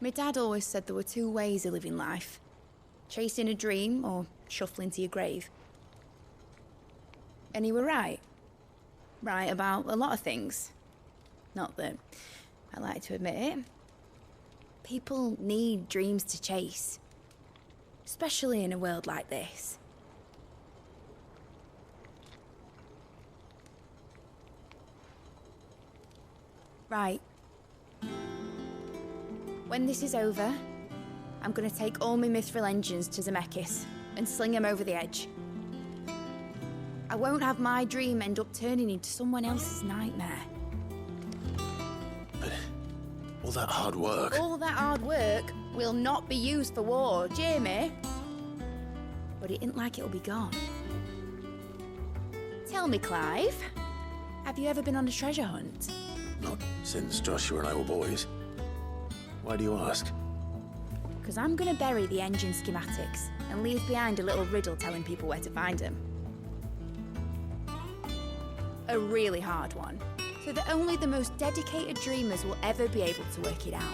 My dad always said there were two ways of living life. Chasing a dream or shuffling to your grave. And he were right. Right about a lot of things. Not that I like to admit it. People need dreams to chase. Especially in a world like this. Right. When this is over, I'm gonna take all my Mithril engines to Zemeckis and sling them over the edge. I won't have my dream end up turning into someone else's nightmare. But all that hard work... All that hard work will not be used for war, Jamie. But it isn't like it'll be gone. Tell me, Clive, have you ever been on a treasure hunt? Not since Joshua and I were boys. Why do you ask? Because I'm gonna bury the engine schematics and leave behind a little riddle telling people where to find them. A really hard one, so that only the most dedicated dreamers will ever be able to work it out.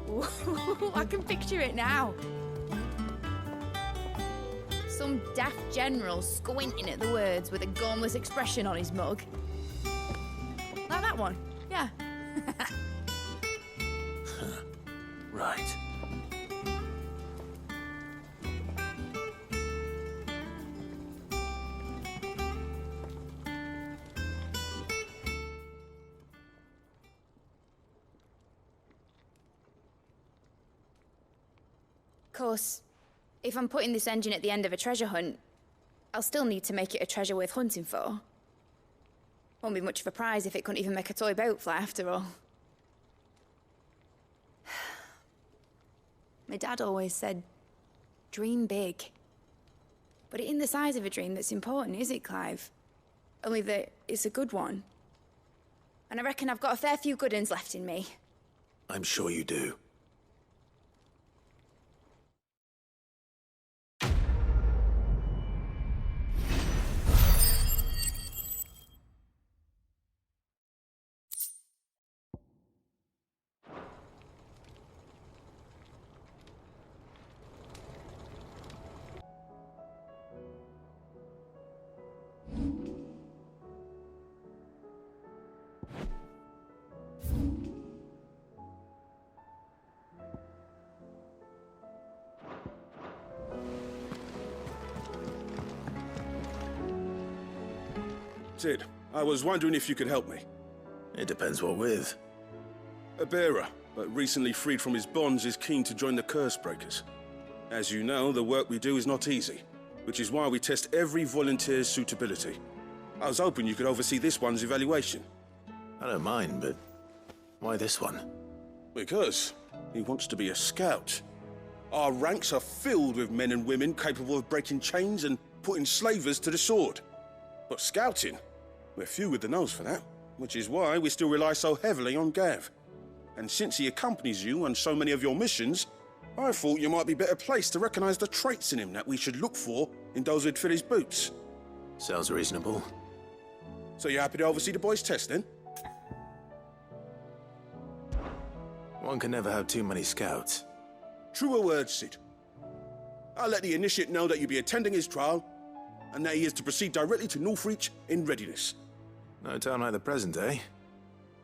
Ooh, I can picture it now. Some daft general squinting at the words with a gormless expression on his mug. Like that one, yeah. Right. Of course, if I'm putting this engine at the end of a treasure hunt, I'll still need to make it a treasure worth hunting for. Won't be much of a prize if it couldn't even make a toy boat fly after all. My dad always said, dream big. But it ain't the size of a dream that's important, is it, Clive? Only that it's a good one. And I reckon I've got a fair few good uns left in me. I'm sure you do. Sid, I was wondering if you could help me. It depends what with. A bearer, but recently freed from his bonds, is keen to join the Curse Breakers. As you know, the work we do is not easy, which is why we test every volunteer's suitability. I was hoping you could oversee this one's evaluation. I don't mind, but why this one? Because he wants to be a scout. Our ranks are filled with men and women capable of breaking chains and putting slavers to the sword. But scouting, we're few with the nose for that, which is why we still rely so heavily on Gav. And since he accompanies you on so many of your missions, I thought you might be better placed to recognize the traits in him that we should look for in those who'd fill his boots. Sounds reasonable. So you happy to oversee the boys' test, then? One can never have too many scouts. Truer words, Cid. I'll let the initiate know that you'll be attending his trial, and that he is to proceed directly to Northreach in readiness. No time like the present, eh?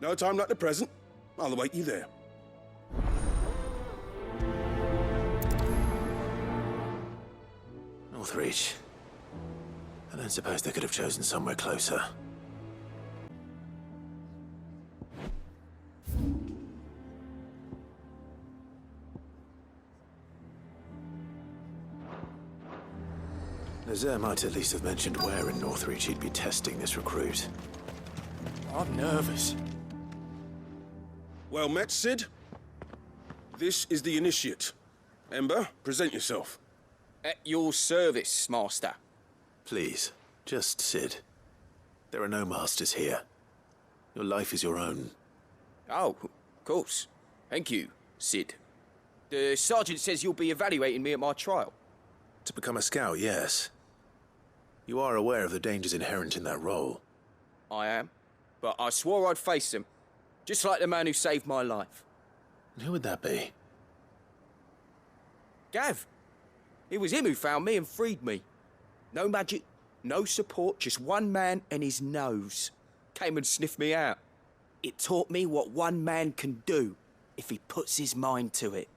No time like the present. I'll await you there. Northreach. I don't suppose they could have chosen somewhere closer. Nazaire might at least have mentioned where in Northreach he'd be testing this recruit. I'm nervous. Well met, Cid. This is the initiate. Ember, present yourself. At your service, Master. Please, just Cid. There are no masters here. Your life is your own. Oh, of course. Thank you, Cid. The sergeant says you'll be evaluating me at my trial. To become a scout, yes. You are aware of the dangers inherent in that role. I am. But I swore I'd face them. Just like the man who saved my life. And who would that be? Gav. It was him who found me and freed me. No magic, no support, just one man and his nose. Came and sniffed me out. It taught me what one man can do if he puts his mind to it.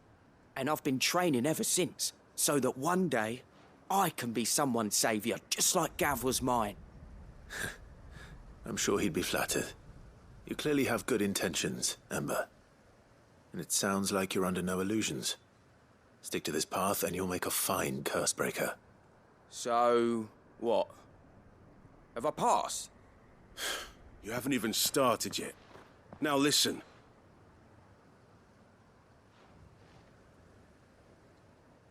And I've been training ever since, so that one day I can be someone's saviour, just like Gav was mine. I'm sure he'd be flattered. You clearly have good intentions, Ember. And it sounds like you're under no illusions. Stick to this path and you'll make a fine cursebreaker. So, what? Have I passed? You haven't even started yet. Now listen.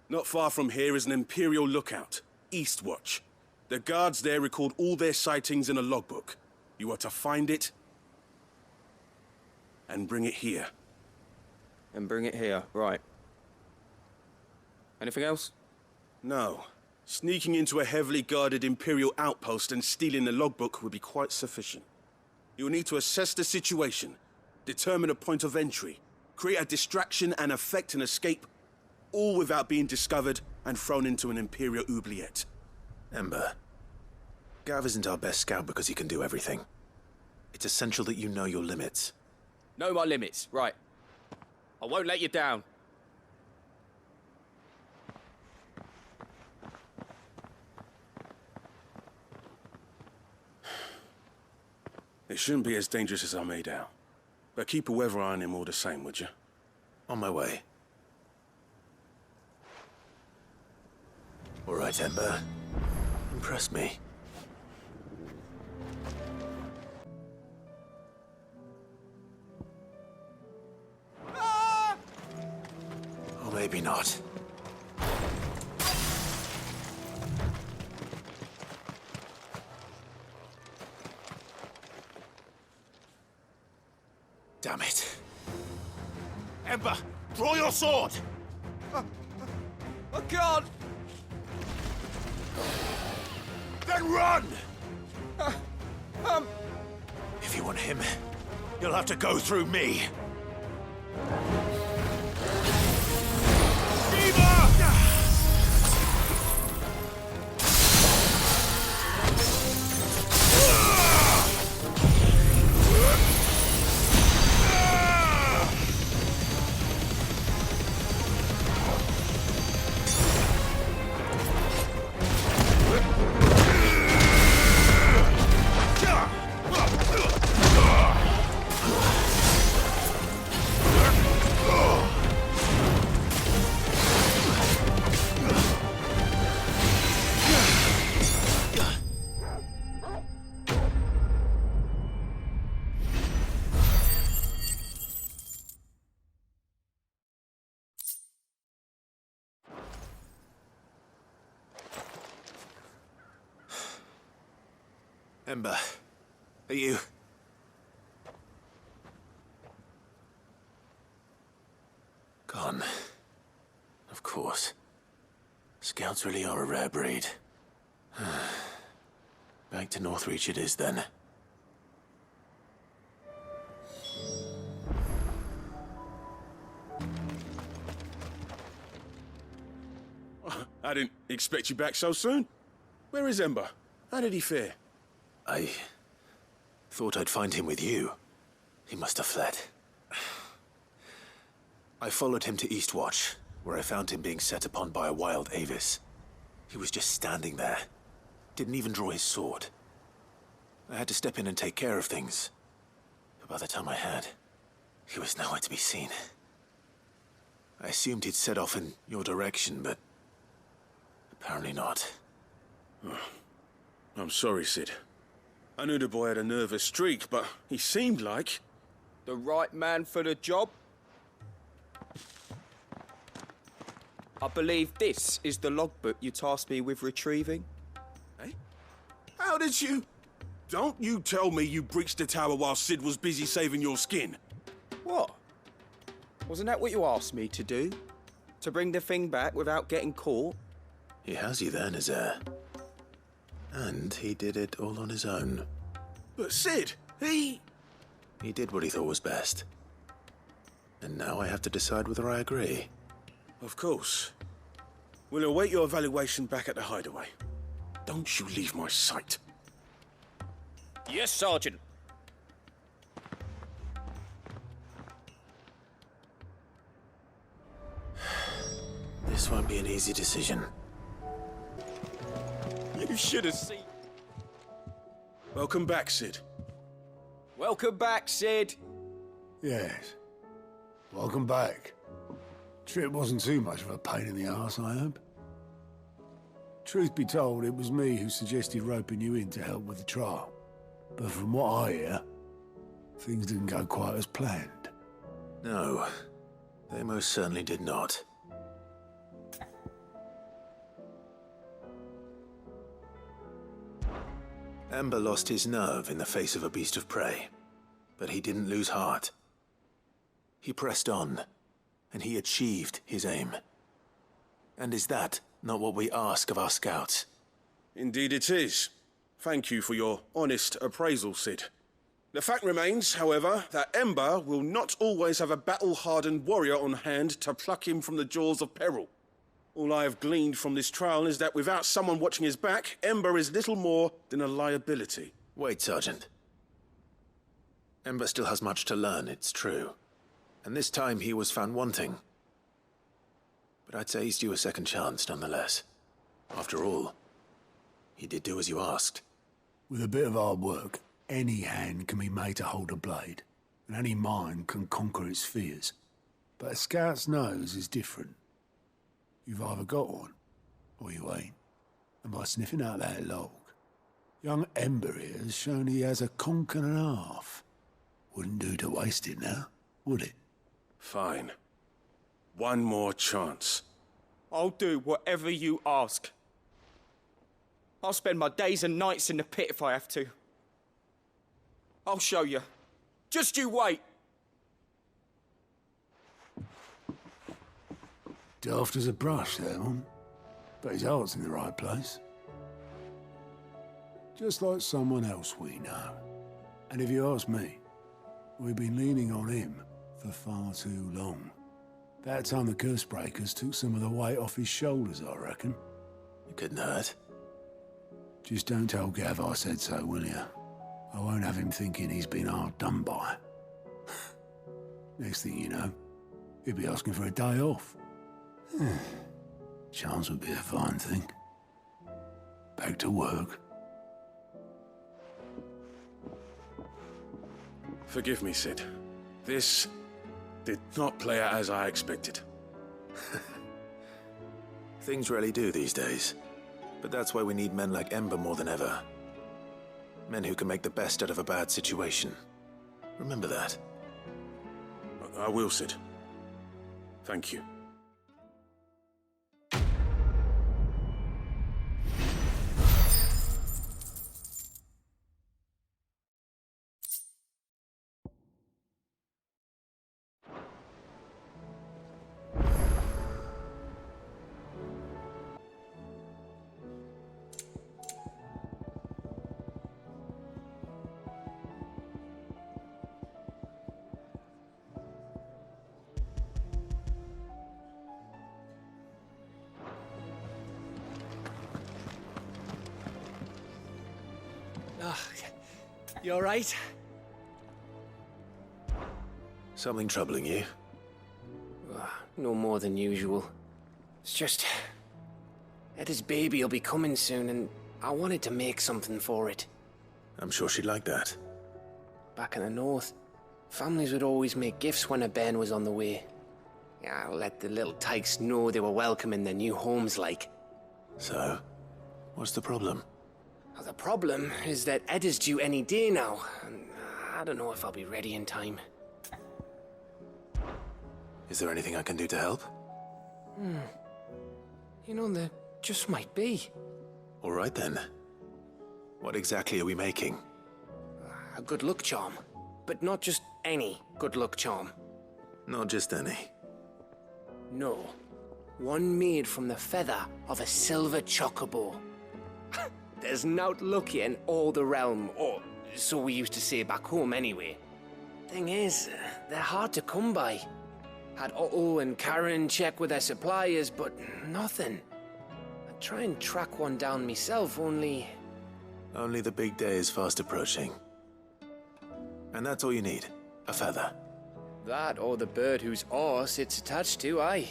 Not far from here is an Imperial lookout, Eastwatch. The guards there record all their sightings in a logbook. You are to find it and bring it here. And bring it here, right. Anything else? No. Sneaking into a heavily guarded Imperial outpost and stealing the logbook would be quite sufficient. You'll need to assess the situation, determine a point of entry, create a distraction and effect an escape, all without being discovered and thrown into an Imperial oubliette. Ember, Gav isn't our best scout because he can do everything. It's essential that you know your limits. Know my limits, right. I won't let you down. It shouldn't be as dangerous as I made out. But keep a weather eye on him all the same, would you? On my way. All right, Ember. Impress me. Or maybe not. Damn it. Ember, draw your sword! I can't! Then run! If you want him, you'll have to go through me. Ember, are you... Gone. Of course. Scouts really are a rare breed. Back to Northreach it is, then. I didn't expect you back so soon. Where is Ember? How did he fare? I thought I'd find him with you. He must have fled. I followed him to Eastwatch, where I found him being set upon by a wild Avis. He was just standing there. Didn't even draw his sword. I had to step in and take care of things. But by the time I had, he was nowhere to be seen. I assumed he'd set off in your direction, but apparently not. Oh, I'm sorry, Sid. I knew the boy had a nervous streak, but he seemed like... The right man for the job? I believe this is the logbook you tasked me with retrieving. Eh? How did you... Don't you tell me you breached the tower while Sid was busy saving your skin. What? Wasn't that what you asked me to do? To bring the thing back without getting caught? He has you then, his heir. And he did it all on his own. But Sid, he did what he thought was best. And now I have to decide whether I agree. Of course. We'll await your evaluation back at the hideaway. Don't you leave my sight. Yes, Sergeant. This won't be an easy decision. You should have seen... Welcome back, Sid. Welcome back, Sid. Yes. Welcome back. Trip wasn't too much of a pain in the arse, I hope. Truth be told, it was me who suggested roping you in to help with the trial. But from what I hear, things didn't go quite as planned. No, they most certainly did not. Ember lost his nerve in the face of a beast of prey, but he didn't lose heart. He pressed on, and he achieved his aim. And is that not what we ask of our scouts? Indeed it is. Thank you for your honest appraisal, Sid. The fact remains, however, that Ember will not always have a battle-hardened warrior on hand to pluck him from the jaws of peril. All I have gleaned from this trial is that without someone watching his back, Ember is little more than a liability. Wait, Sergeant. Ember still has much to learn, it's true. And this time he was found wanting. But I'd say he's due a second chance, nonetheless. After all, he did do as you asked. With a bit of hard work, any hand can be made to hold a blade, and any mind can conquer its fears. But a scout's nose is different. You've either got one, or you ain't. And by sniffing out that log, young Ember here has shown he has a conch and a half. Wouldn't do to waste it now, would it? Fine. One more chance. I'll do whatever you ask. I'll spend my days and nights in the pit if I have to. I'll show you. Just you wait. Daft as a brush, that one. But his heart's in the right place. Just like someone else we know. And if you ask me, we've been leaning on him for far too long. That time the curse breakers took some of the weight off his shoulders, I reckon. It couldn't hurt. Just don't tell Gav I said so, will you? I won't have him thinking he's been hard done by. Next thing you know, he'll be asking for a day off. Chance would be a fine thing. Back to work. Forgive me, Sid. This did not play out as I expected. Things rarely do these days. But that's why we need men like Ember more than ever. Men who can make the best out of a bad situation. Remember that. I will, Sid. Thank you. You alright? Something troubling you? No more than usual. It's just... Etta's baby will be coming soon, and I wanted to make something for it. I'm sure she'd like that. Back in the north, families would always make gifts when a bairn was on the way. Yeah, let the little tykes know they were welcome in their new homes, like. So, what's the problem? The problem is that Etta's due any day now, and I don't know if I'll be ready in time. Is there anything I can do to help? You know, there just might be. All right then. What exactly are we making? A good luck charm. But not just any good luck charm. Not just any. No. One made from the feather of a silver chocobo. There's naught lucky in all the realm, or so we used to say back home anyway. Thing is, they're hard to come by. Had Otto and Karen check with their suppliers, but nothing. I'd try and track one down myself, only... Only the big day is fast approaching. And that's all you need, a feather. That or the bird whose horse it's attached to, aye.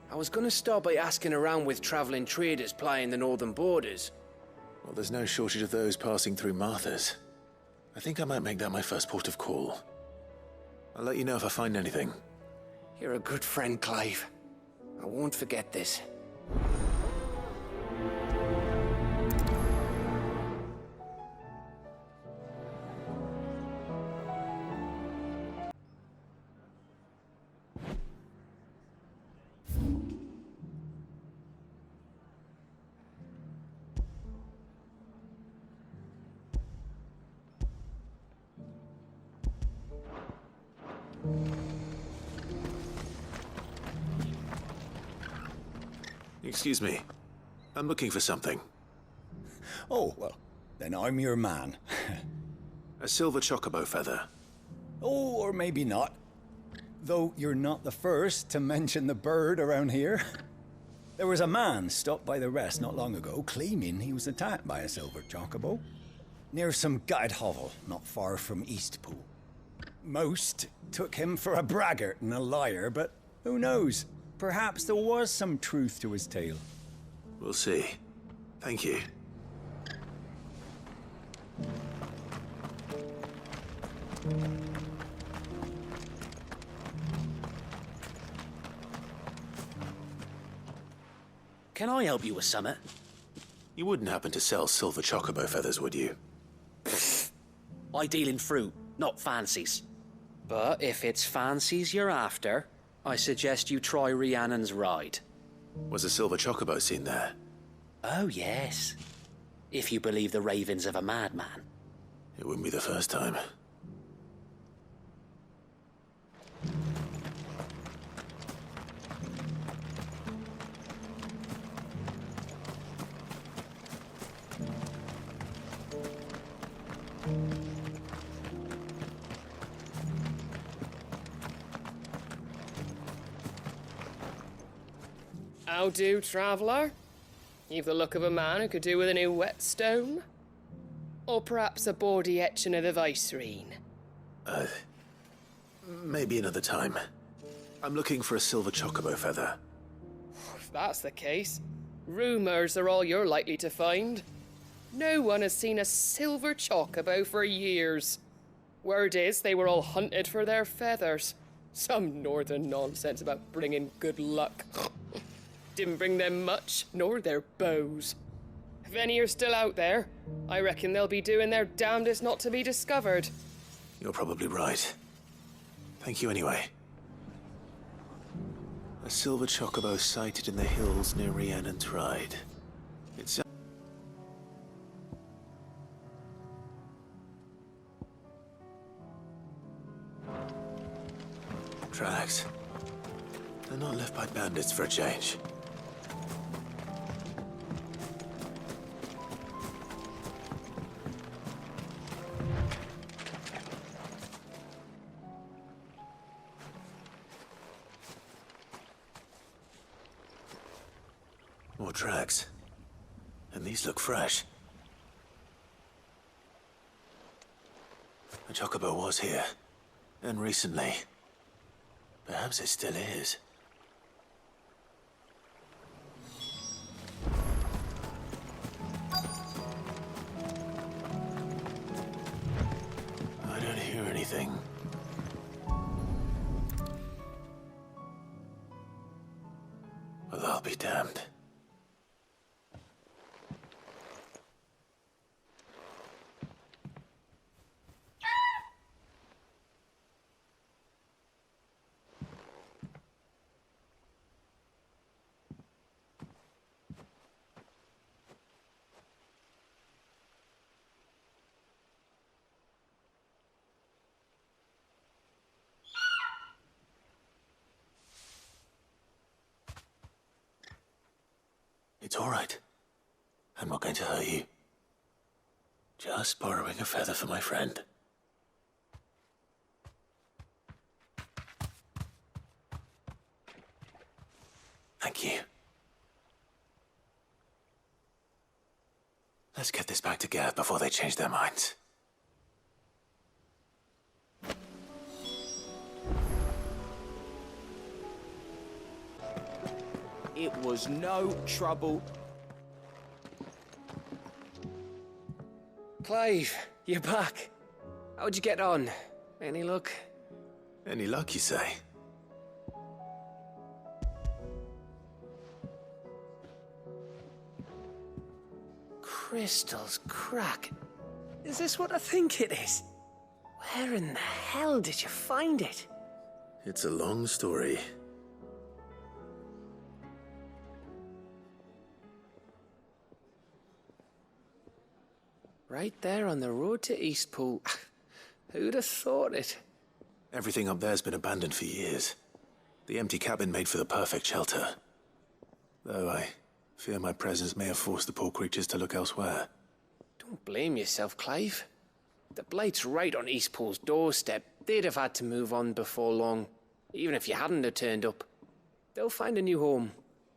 I was gonna start by asking around with traveling traders plying the northern borders. Well, there's no shortage of those passing through Martha's. I think I might make that my first port of call. I'll let you know if I find anything. You're a good friend, Clive. I won't forget this. Excuse me. I'm looking for something. Oh, well, then I'm your man. A silver chocobo feather. Oh, or maybe not. Though you're not the first to mention the bird around here. There was a man stopped by the rest not long ago claiming he was attacked by a silver chocobo. Near some gutted hovel not far from Eastpool. Most took him for a braggart and a liar, but who knows? Perhaps there was some truth to his tale. We'll see. Thank you. Can I help you with something? You wouldn't happen to sell silver chocobo feathers, would you? I deal in fruit, not fancies. But if it's fancies you're after, I suggest you try Rhiannon's ride. Was a silver chocobo seen there? Oh, yes. If you believe the ravings of a madman. It wouldn't be the first time. How do, traveller? You've the look of a man who could do with a new whetstone. Or perhaps a bawdy etching of the Vicerine. Maybe another time. I'm looking for a silver chocobo feather. If that's the case, rumours are all you're likely to find. No one has seen a silver chocobo for years. Word is they were all hunted for their feathers. Some northern nonsense about bringing good luck. Didn't bring them much, nor their bows. If any are still out there, I reckon they'll be doing their damnedest not to be discovered. You're probably right. Thank you anyway. A silver chocobo sighted in the hills near Rhiannon's Ride. It's... Tracks. They're not left by bandits for a change. More tracks. And these look fresh. A chocobo was here. And recently. Perhaps it still is. I don't hear anything. Well, I'll be damned. It's all right. I'm not going to hurt you. Just borrowing a feather for my friend. Thank you. Let's get this back to Gav before they change their minds. It was no trouble. Clive, you're back. How'd you get on? Any luck? Any luck, you say? Crystal's crack. Is this what I think it is? Where in the hell did you find it? It's a long story. Right there on the road to Eastpool. Who'd have thought it? Everything up there's been abandoned for years. The empty cabin made for the perfect shelter. Though I fear my presence may have forced the poor creatures to look elsewhere. Don't blame yourself, Clive. The Blight's right on Eastpool's doorstep. They'd have had to move on before long, even if you hadn't have turned up. They'll find a new home.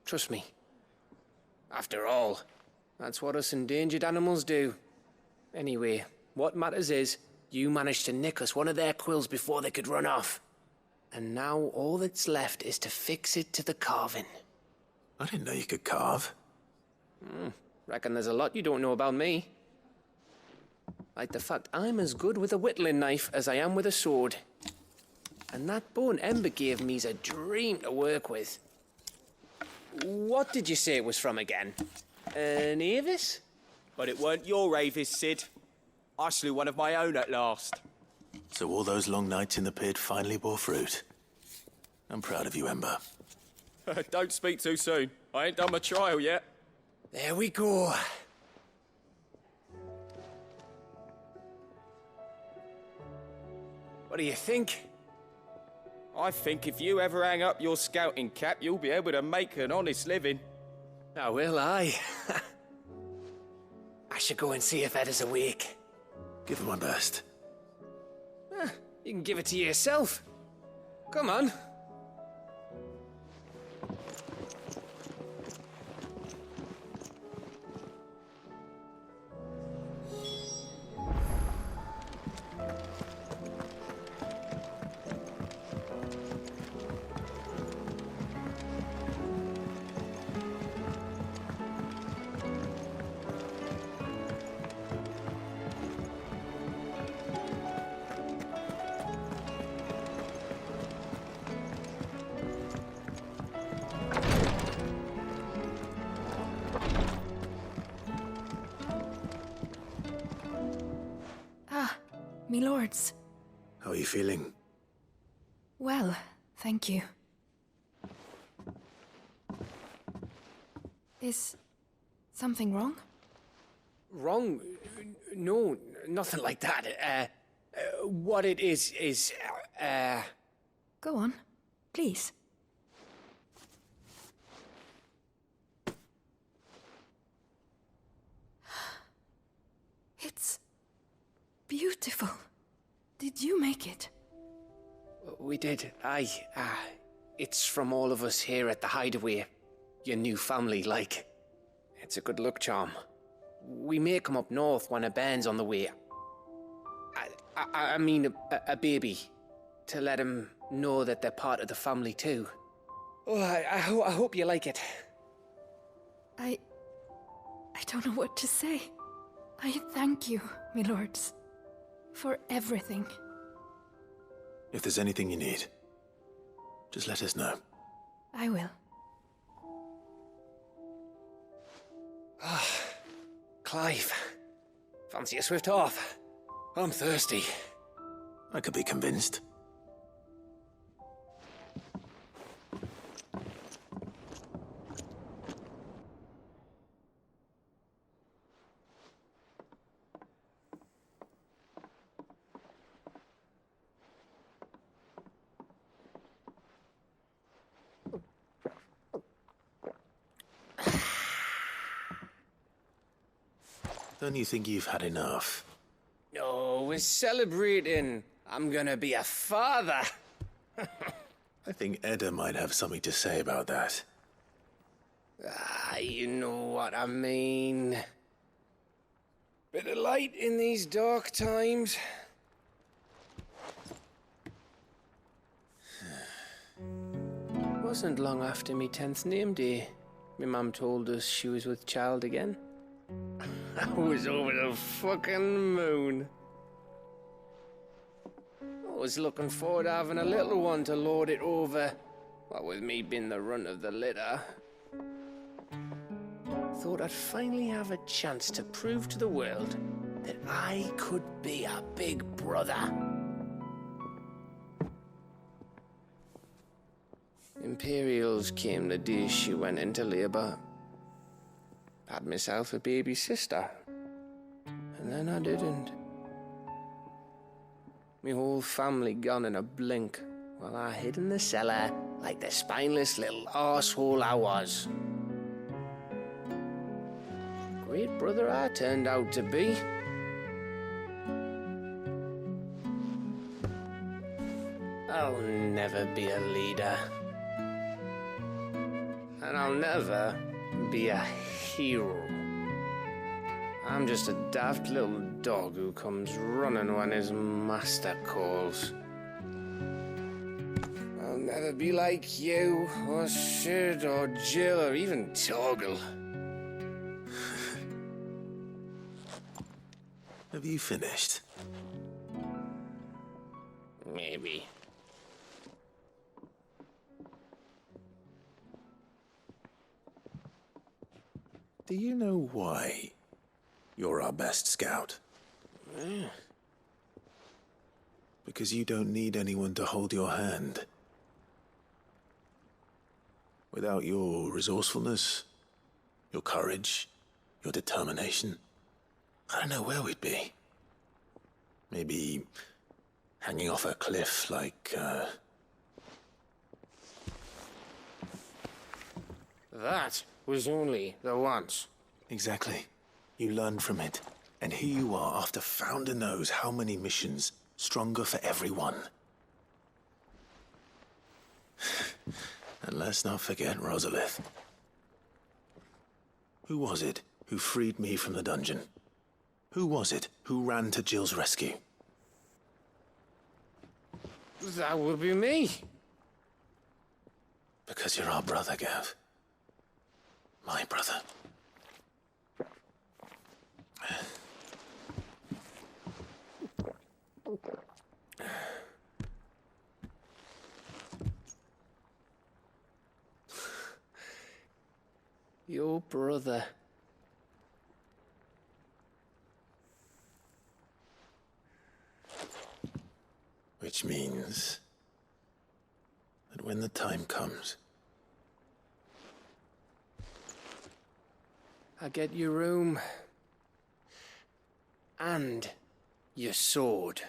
Trust me. After all, that's what us endangered animals do. Anyway, what matters is, you managed to nick us one of their quills before they could run off. And now all that's left is to fix it to the carving. I didn't know you could carve. Reckon there's a lot you don't know about me. Like the fact I'm as good with a whittling knife as I am with a sword. And that bone Ember gave me's a dream to work with. What did you say it was from again? An Avis? But it weren't your Avis, Sid. I slew one of my own at last. So all those long nights in the pit finally bore fruit. I'm proud of you, Ember. Don't speak too soon. I ain't done my trial yet. There we go. What do you think? I think if you ever hang up your scouting cap, you'll be able to make an honest living. Oh, will I? I should go and see if Ed is awake. Give it my best. You can give it to yourself. Come on. Me lords. How are you feeling? Well, thank you. Is something wrong? Wrong? No, nothing like that. What it is, Go on, please. It's beautiful. Did you make it? We did. It's from all of us here at the Hideaway. Your new family, like. It's a good luck charm. We may come up north when it burns on the way. I mean a baby. To let him know that they're part of the family too. Oh, I hope you like it. I don't know what to say. I thank you, my lords, for everything. If there's anything you need, just let us know. I will. Ah, Clive. Fancy a swift off? I'm thirsty. I could be convinced. Don't you think you've had enough? No, we're celebrating. I'm gonna be a father. I think Edda might have something to say about that. Ah, you know what I mean. Bit of light in these dark times. Wasn't long after me 10th name day. My mum told us she was with child again. I was over the fucking moon. I was looking forward to having a little one to lord it over, what with me being the runt of the litter. Thought I'd finally have a chance to prove to the world that I could be a big brother. Imperials came the day she went into labour. Had myself a baby sister, and then I didn't. Me whole family gone in a blink, while I hid in the cellar like the spineless little arsehole I was. Great brother I turned out to be. I'll never be a leader. And I'll never be a hero. I'm just a daft little dog who comes running when his master calls. I'll never be like you, or Sid, or Jill, or even Torgal. Have you finished? Maybe. Do you know why you're our best scout? Yeah. Because you don't need anyone to hold your hand. Without your resourcefulness, your courage, your determination, I don't know where we'd be. Maybe hanging off a cliff like, That was only the once. Exactly. You learned from it. And here you are after Founder knows how many missions, stronger for everyone. And let's not forget Rosalith. Who was it who freed me from the dungeon? Who was it who ran to Jill's rescue? That would be me. Because you're our brother, Gav. My brother. Your brother. Which means that when the time comes, I get your room. And your sword.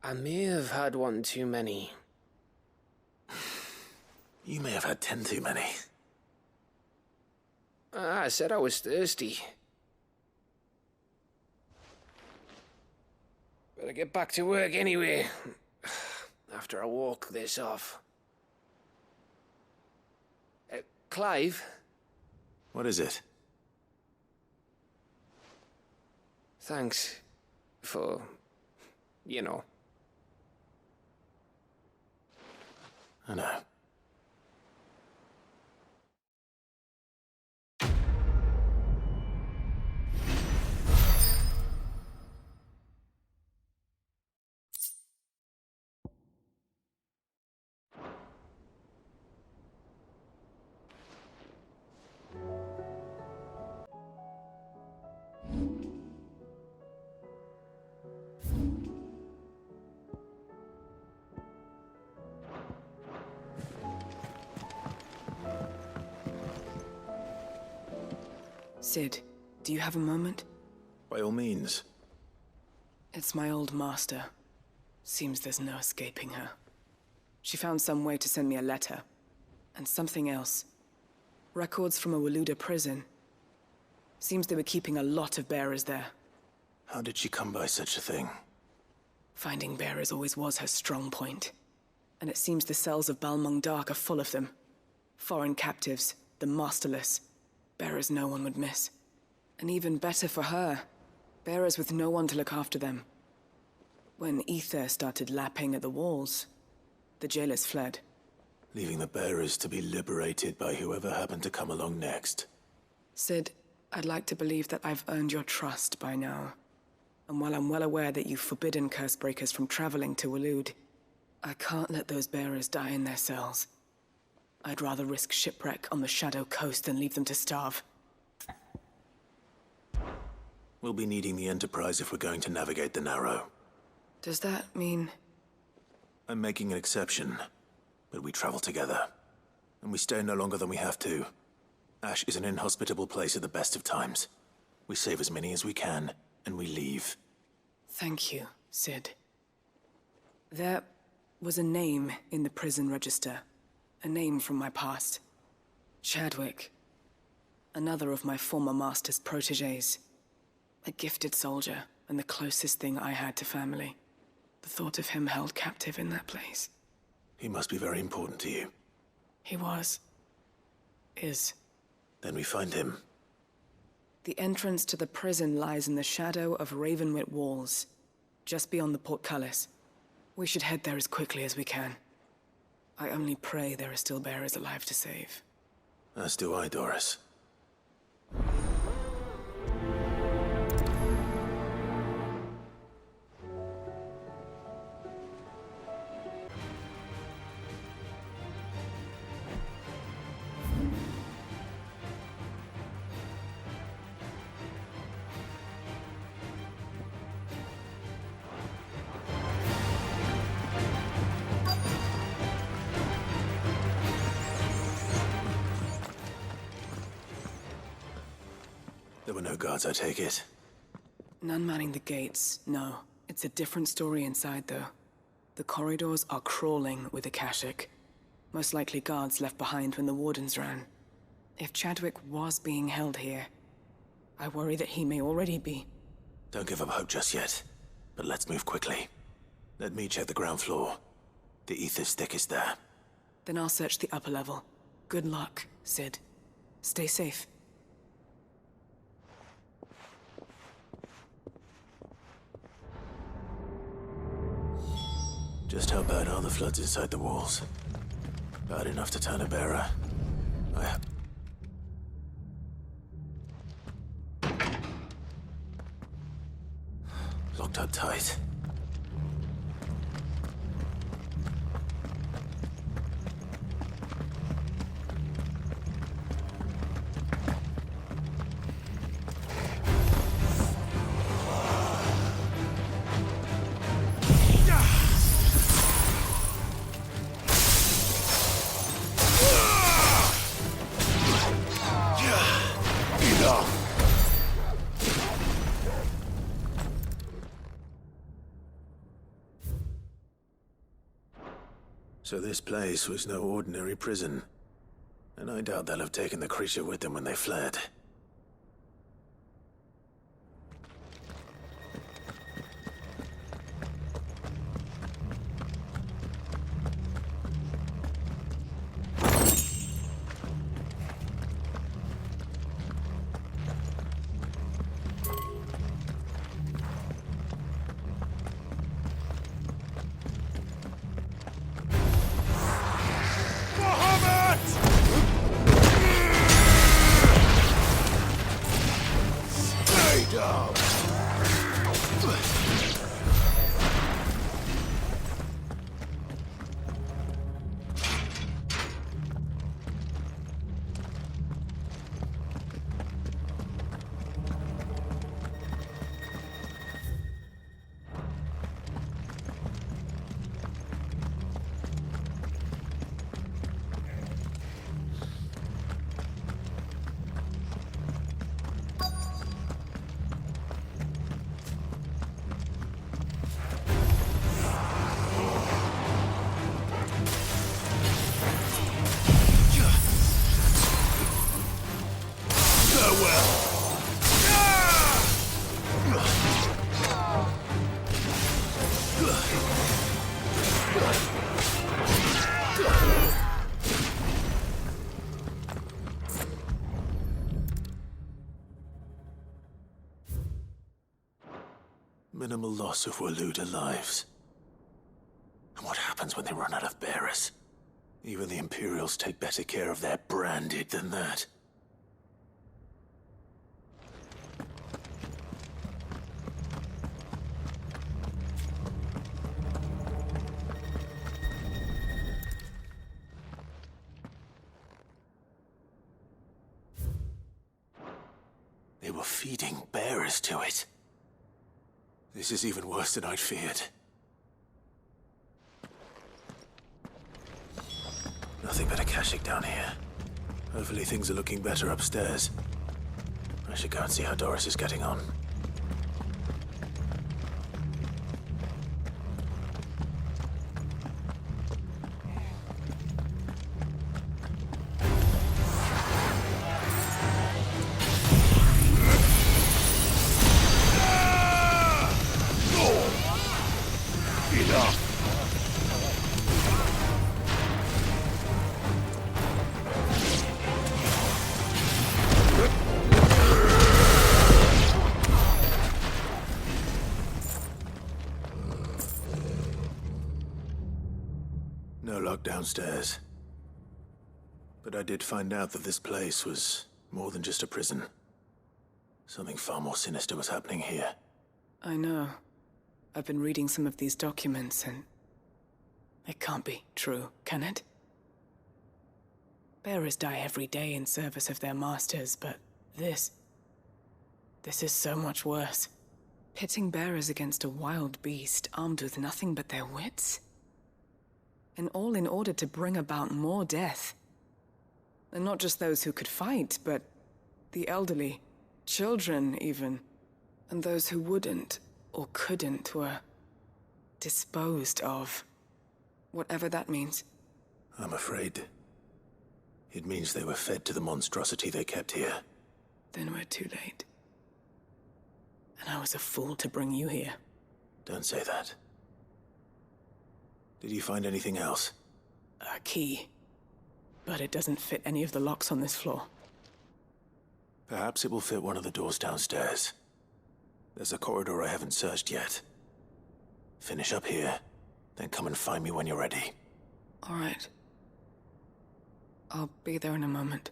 I may have had one too many. You may have had 10 too many. I said I was thirsty. Better get back to work anyway, after I walk this off. Clive? What is it? Thanks for, you know. I know. Sid, do you have a moment? By all means. It's my old master. Seems there's no escaping her. She found some way to send me a letter. And something else. Records from a Waluda prison. Seems they were keeping a lot of bearers there. How did she come by such a thing? Finding bearers always was her strong point. And it seems the cells of Balmung Dark are full of them. Foreign captives, the masterless. Bearers no one would miss. And even better for her, bearers with no one to look after them. When ether started lapping at the walls, the jailers fled. Leaving the bearers to be liberated by whoever happened to come along next. Sid, I'd like to believe that I've earned your trust by now. And while I'm well aware that you've forbidden Cursebreakers from traveling to Walud, I can't let those bearers die in their cells. I'd rather risk shipwreck on the Shadow Coast than leave them to starve. We'll be needing the Enterprise if we're going to navigate the Narrow. Does that mean... I'm making an exception, but we travel together. And we stay no longer than we have to. Ash is an inhospitable place at the best of times. We save as many as we can, and we leave. Thank you, Sid. There was a name in the prison register. A name from my past. Chadwick. Another of my former master's protégés. A gifted soldier, and the closest thing I had to family. The thought of him held captive in that place. He must be very important to you. He was. Is. Then we find him. The entrance to the prison lies in the shadow of Ravenwit Walls, just beyond the portcullis. We should head there as quickly as we can. I only pray there are still bearers alive to save. As do I, Doris. There were no guards, I take it. None manning the gates, no. It's a different story inside, though. The corridors are crawling with Akashic. Most likely guards left behind when the Wardens ran. If Chadwick was being held here, I worry that he may already be. Don't give up hope just yet, but let's move quickly. Let me check the ground floor. The ether's thickest there. Then I'll search the upper level. Good luck, Sid. Stay safe. Just how bad are the floods inside the walls? Bad enough to turn a bearer. Locked up tight. So this place was no ordinary prison. And I doubt they'll have taken the creature with them when they fled. Minimal loss of Waluda lives. And what happens when they run out of bearers? Even the Imperials take better care of their branded than that. They were feeding bearers to it. This is even worse than I'd feared. Nothing but a Kashyyyk down here. Hopefully things are looking better upstairs. I should go and see how Doris is getting on. No lock downstairs. But I did find out that this place was more than just a prison. Something far more sinister was happening here. I know. I've been reading some of these documents, and it can't be true, can it? Bearers die every day in service of their masters, but this is so much worse. Pitting bearers against a wild beast armed with nothing but their wits? And all in order to bring about more death. And not just those who could fight, but the elderly, children even. And those who wouldn't or couldn't were disposed of. Whatever that means. I'm afraid it means they were fed to the monstrosity they kept here. Then we're too late. And I was a fool to bring you here. Don't say that. Did you find anything else? A key. But it doesn't fit any of the locks on this floor. Perhaps it will fit one of the doors downstairs. There's a corridor I haven't searched yet. Finish up here, then come and find me when you're ready. All right. I'll be there in a moment.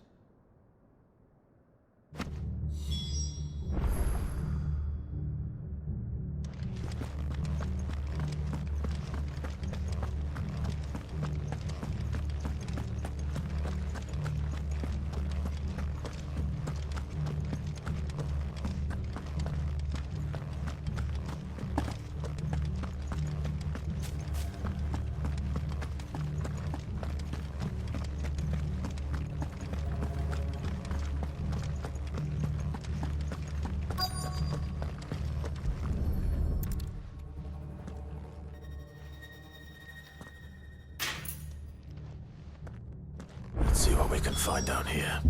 find down here.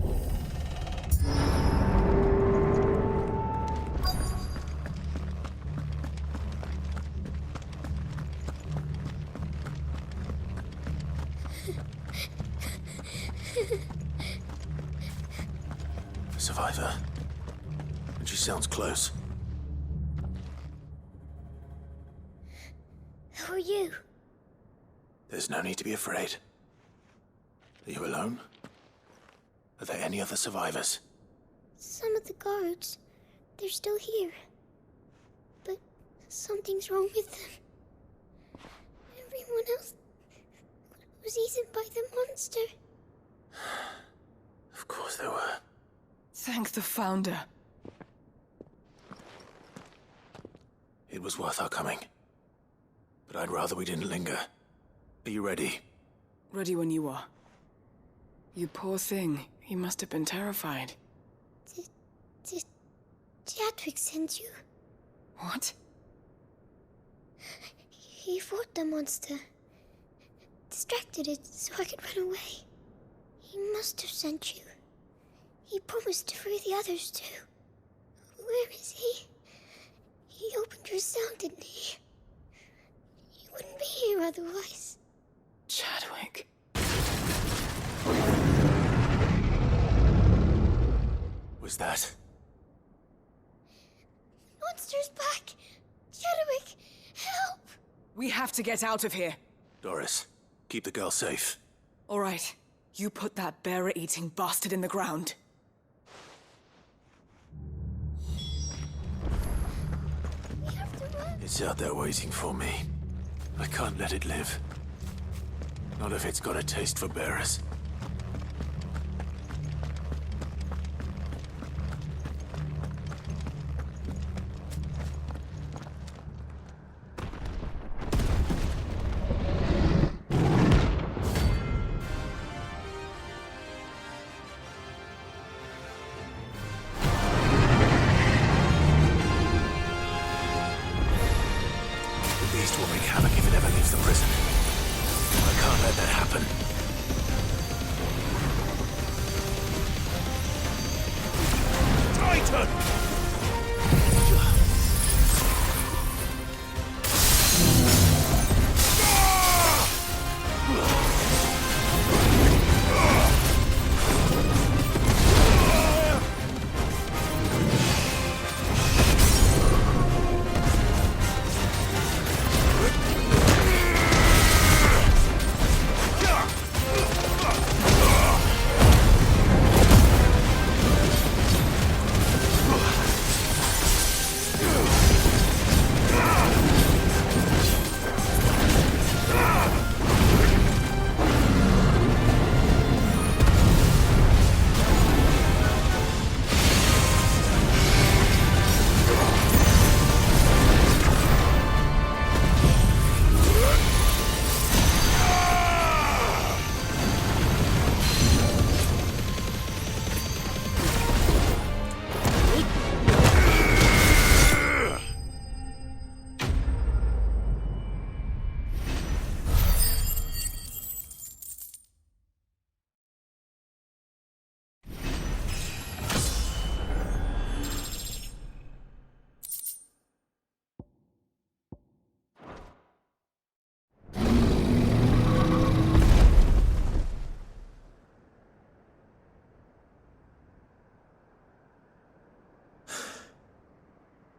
A survivor. And she sounds close. Who are you? There's no need to be afraid. Are you alone? Are there any other survivors? Some of the guards. They're still here. But something's wrong with them. Everyone else was eaten by the monster. Of course there were. Thank the Founder. It was worth our coming. But I'd rather we didn't linger. Are you ready? Ready when you are. You poor thing. He must have been terrified. Did Chadwick send you? What? He fought the monster. Distracted it so I could run away. He must have sent you. He promised to free the others too. Where is he? He opened your cell, didn't he? He wouldn't be here otherwise. Chadwick. Was that? Monster's back! Chadwick, help! We have to get out of here. Doris, keep the girl safe. All right. You put that bearer-eating bastard in the ground. We have to run. It's out there waiting for me. I can't let it live. Not if it's got a taste for bearers.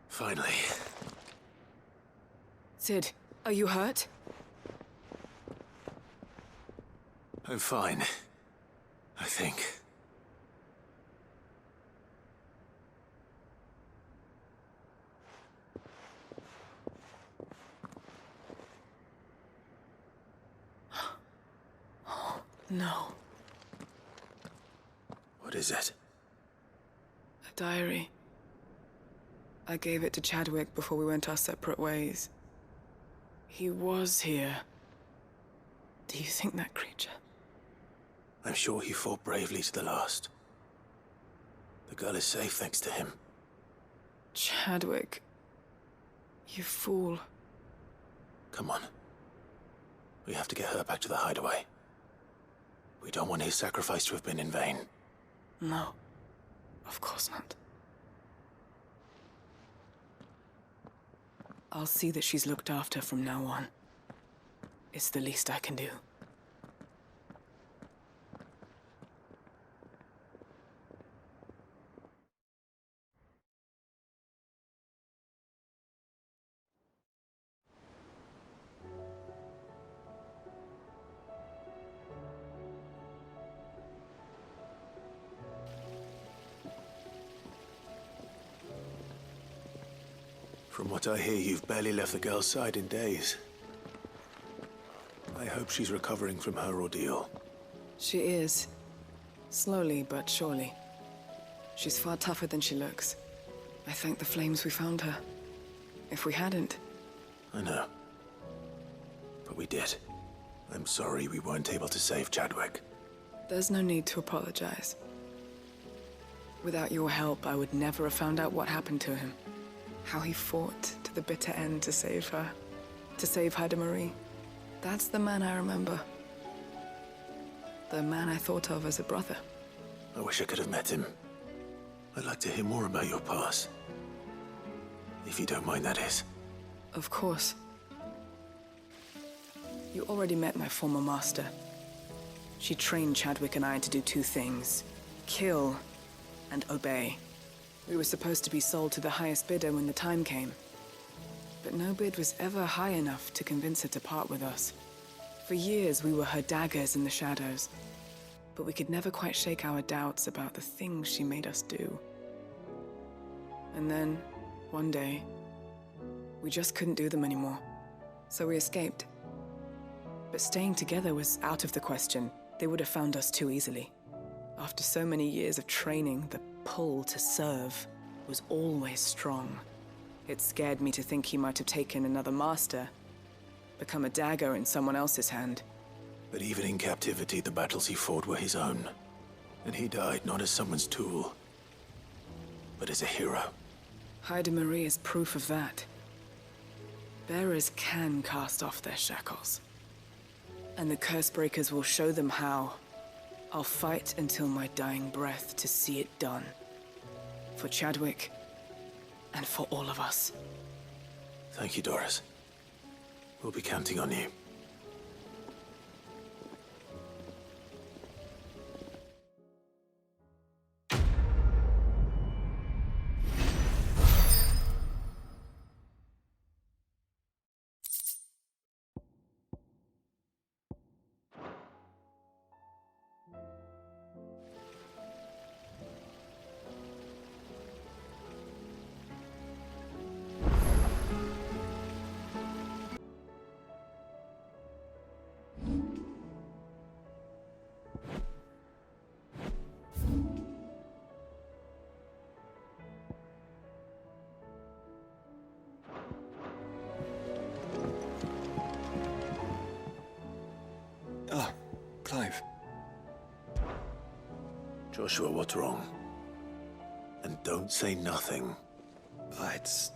Finally. Sid, are you hurt? I'm fine. I think. No. What is it? A diary. I gave it to Chadwick before we went our separate ways. He was here. Do you think that creature? I'm sure he fought bravely to the last. The girl is safe thanks to him. Chadwick. You fool. Come on. We have to get her back to the hideaway. We don't want his sacrifice to have been in vain. No, of course not. I'll see that she's looked after from now on. It's the least I can do. From what I hear, you've barely left the girl's side in days. I hope she's recovering from her ordeal. She is. Slowly but surely. She's far tougher than she looks. I thank the flames we found her. If we hadn't... I know. But we did. I'm sorry we weren't able to save Chadwick. There's no need to apologize. Without your help, I would never have found out what happened to him. How he fought to the bitter end to save her. To save Haida Marie. That's the man I remember. The man I thought of as a brother. I wish I could have met him. I'd like to hear more about your past. If you don't mind, that is. Of course. You already met my former master. She trained Chadwick and I to do two things. Kill and obey. We were supposed to be sold to the highest bidder when the time came. But no bid was ever high enough to convince her to part with us. For years, we were her daggers in the shadows. But we could never quite shake our doubts about the things she made us do. And then, one day, we just couldn't do them anymore. So we escaped. But staying together was out of the question. They would have found us too easily. After so many years of training, the pull to serve was always strong. It scared me to think he might have taken another master, become a dagger in someone else's hand. But even in captivity, the battles he fought were his own. And he died not as someone's tool, but as a hero. Haida Marie is proof of that. Bearers can cast off their shackles. And the Cursebreakers will show them how. I'll fight until my dying breath to see it done. For Chadwick, and for all of us. Thank you, Doris. We'll be counting on you. Clive. Joshua, what's wrong? And don't say nothing. It's...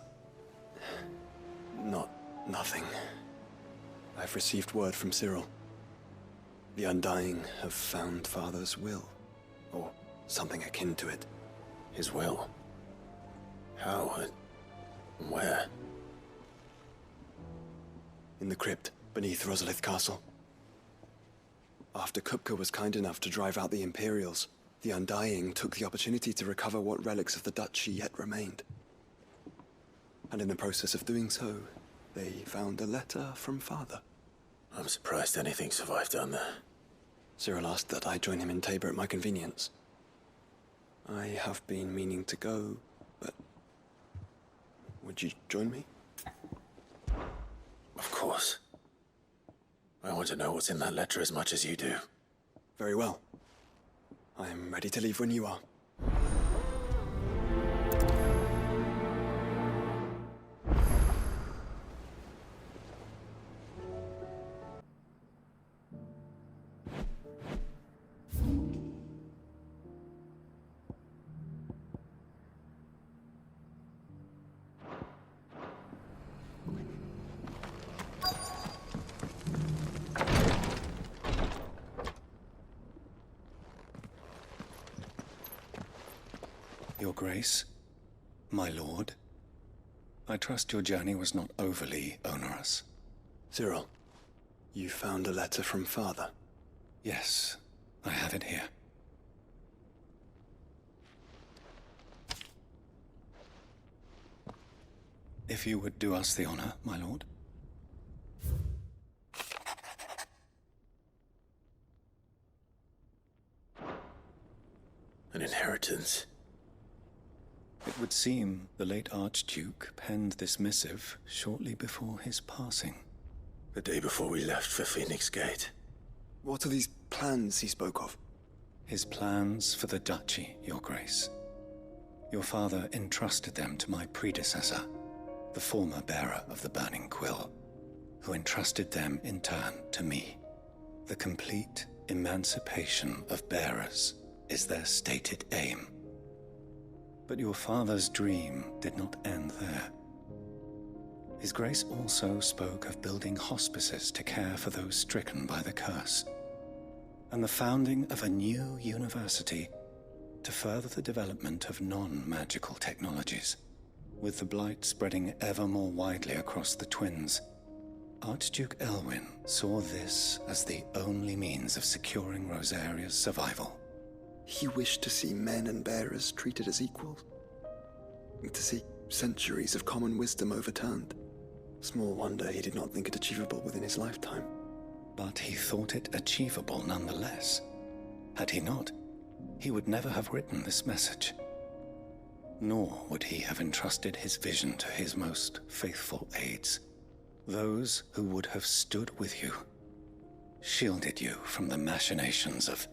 not nothing. I've received word from Cyril. The Undying have found Father's will, or something akin to it. His will? How and where? In the crypt beneath Rosalith Castle. After Kupka was kind enough to drive out the Imperials, the Undying took the opportunity to recover what relics of the Duchy yet remained. And in the process of doing so, they found a letter from Father. I'm surprised anything survived down there. Cyril asked that I join him in Tabor at my convenience. I have been meaning to go, but... would you join me? Of course. I want to know what's in that letter as much as you do. Very well. I am ready to leave when you are. Your Grace, my lord. I trust your journey was not overly onerous. Cyril, you found a letter from Father? Yes, I have it here. If you would do us the honor, my lord. An inheritance. It would seem the late Archduke penned this missive shortly before his passing. The day before we left for Phoenix Gate. What are these plans he spoke of? His plans for the duchy, Your Grace. Your father entrusted them to my predecessor, the former bearer of the Burning Quill, who entrusted them in turn to me. The complete emancipation of bearers is their stated aim. But your father's dream did not end there. His Grace also spoke of building hospices to care for those stricken by the curse, and the founding of a new university to further the development of non-magical technologies. With the blight spreading ever more widely across the twins, Archduke Elwyn saw this as the only means of securing Rosaria's survival. He wished to see men and bearers treated as equals. To see centuries of common wisdom overturned. Small wonder he did not think it achievable within his lifetime. But he thought it achievable nonetheless. Had he not, he would never have written this message. Nor would he have entrusted his vision to his most faithful aides, those who would have stood with you, shielded you from the machinations of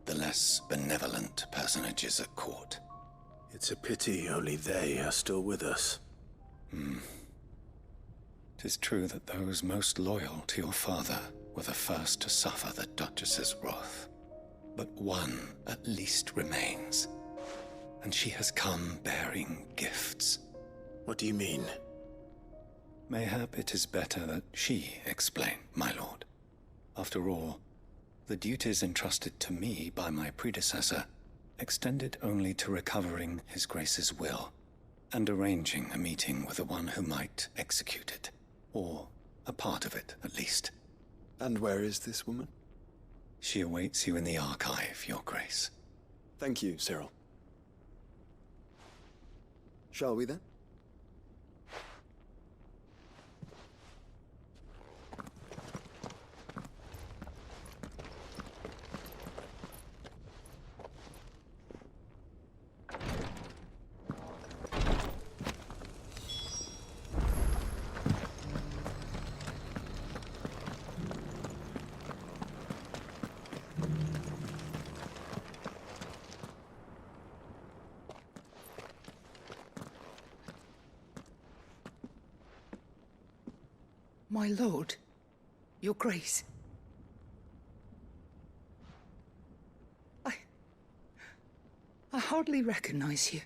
the less benevolent personages at court. It's a pity only they are still with us. 'Tis true that those most loyal to your father were the first to suffer the Duchess's wrath. But one at least remains, and she has come bearing gifts. What do you mean? Mayhap it is better that she explain, my lord. After all, the duties entrusted to me by my predecessor extended only to recovering His Grace's will and arranging a meeting with the one who might execute it, or a part of it at least. And where is this woman? She awaits you in the archive, Your Grace. Thank you, Cyril. Shall we then? My lord, Your Grace. I hardly recognize you.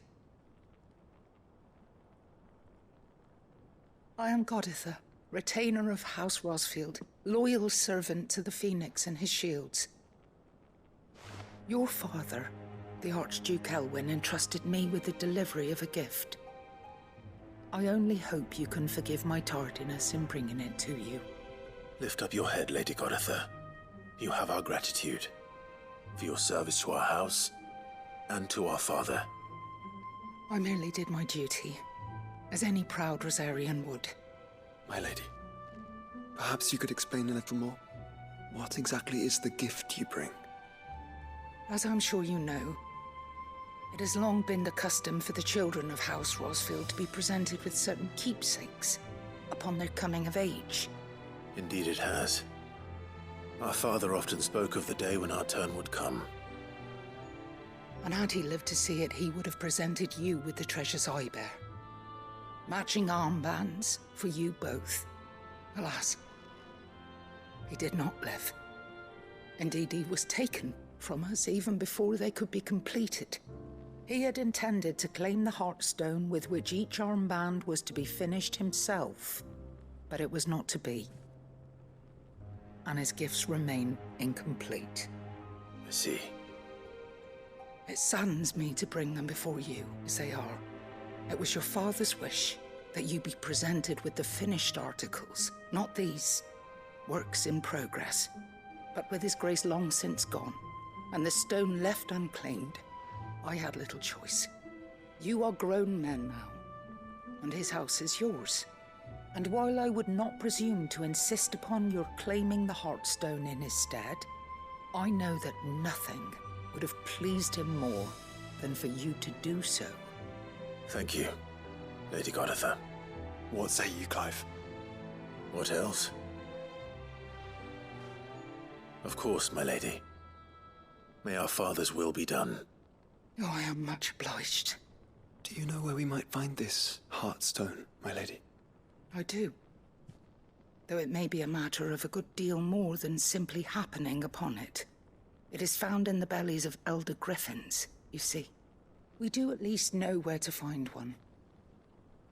I am Goditha, retainer of House Rosfield, loyal servant to the Phoenix and his shields. Your father, the Archduke Elwyn, entrusted me with the delivery of a gift. I only hope you can forgive my tardiness in bringing it to you. Lift up your head, Lady Goditha. You have our gratitude for your service to our house and to our father. I merely did my duty, as any proud Rosarian would. My lady, perhaps you could explain a little more? What exactly is the gift you bring? As I'm sure you know, it has long been the custom for the children of House Rosfield to be presented with certain keepsakes upon their coming of age. Indeed it has. Our father often spoke of the day when our turn would come. And had he lived to see it, he would have presented you with the treasures I bear. Matching armbands for you both. Alas, he did not live. Indeed, he was taken from us even before they could be completed. He had intended to claim the Heartstone with which each armband was to be finished himself, but it was not to be. And his gifts remain incomplete. I see. It It saddens me to bring them before you, as they are. It was your father's wish that you be presented with the finished articles, not these works in progress. But with his grace long since gone, and the stone left unclaimed, I had little choice. You are grown men now, and his house is yours. And while I would not presume to insist upon your claiming the Heartstone in his stead, I know that nothing would have pleased him more than for you to do so. Thank you, Lady Goditha. What say you, Clive? What else? Of course, my lady. May our father's will be done. Oh, I am much obliged. Do you know where we might find this Heartstone, my lady? I do. Though it may be a matter of a good deal more than simply happening upon it. It is found in the bellies of elder griffins, you see. We do at least know where to find one.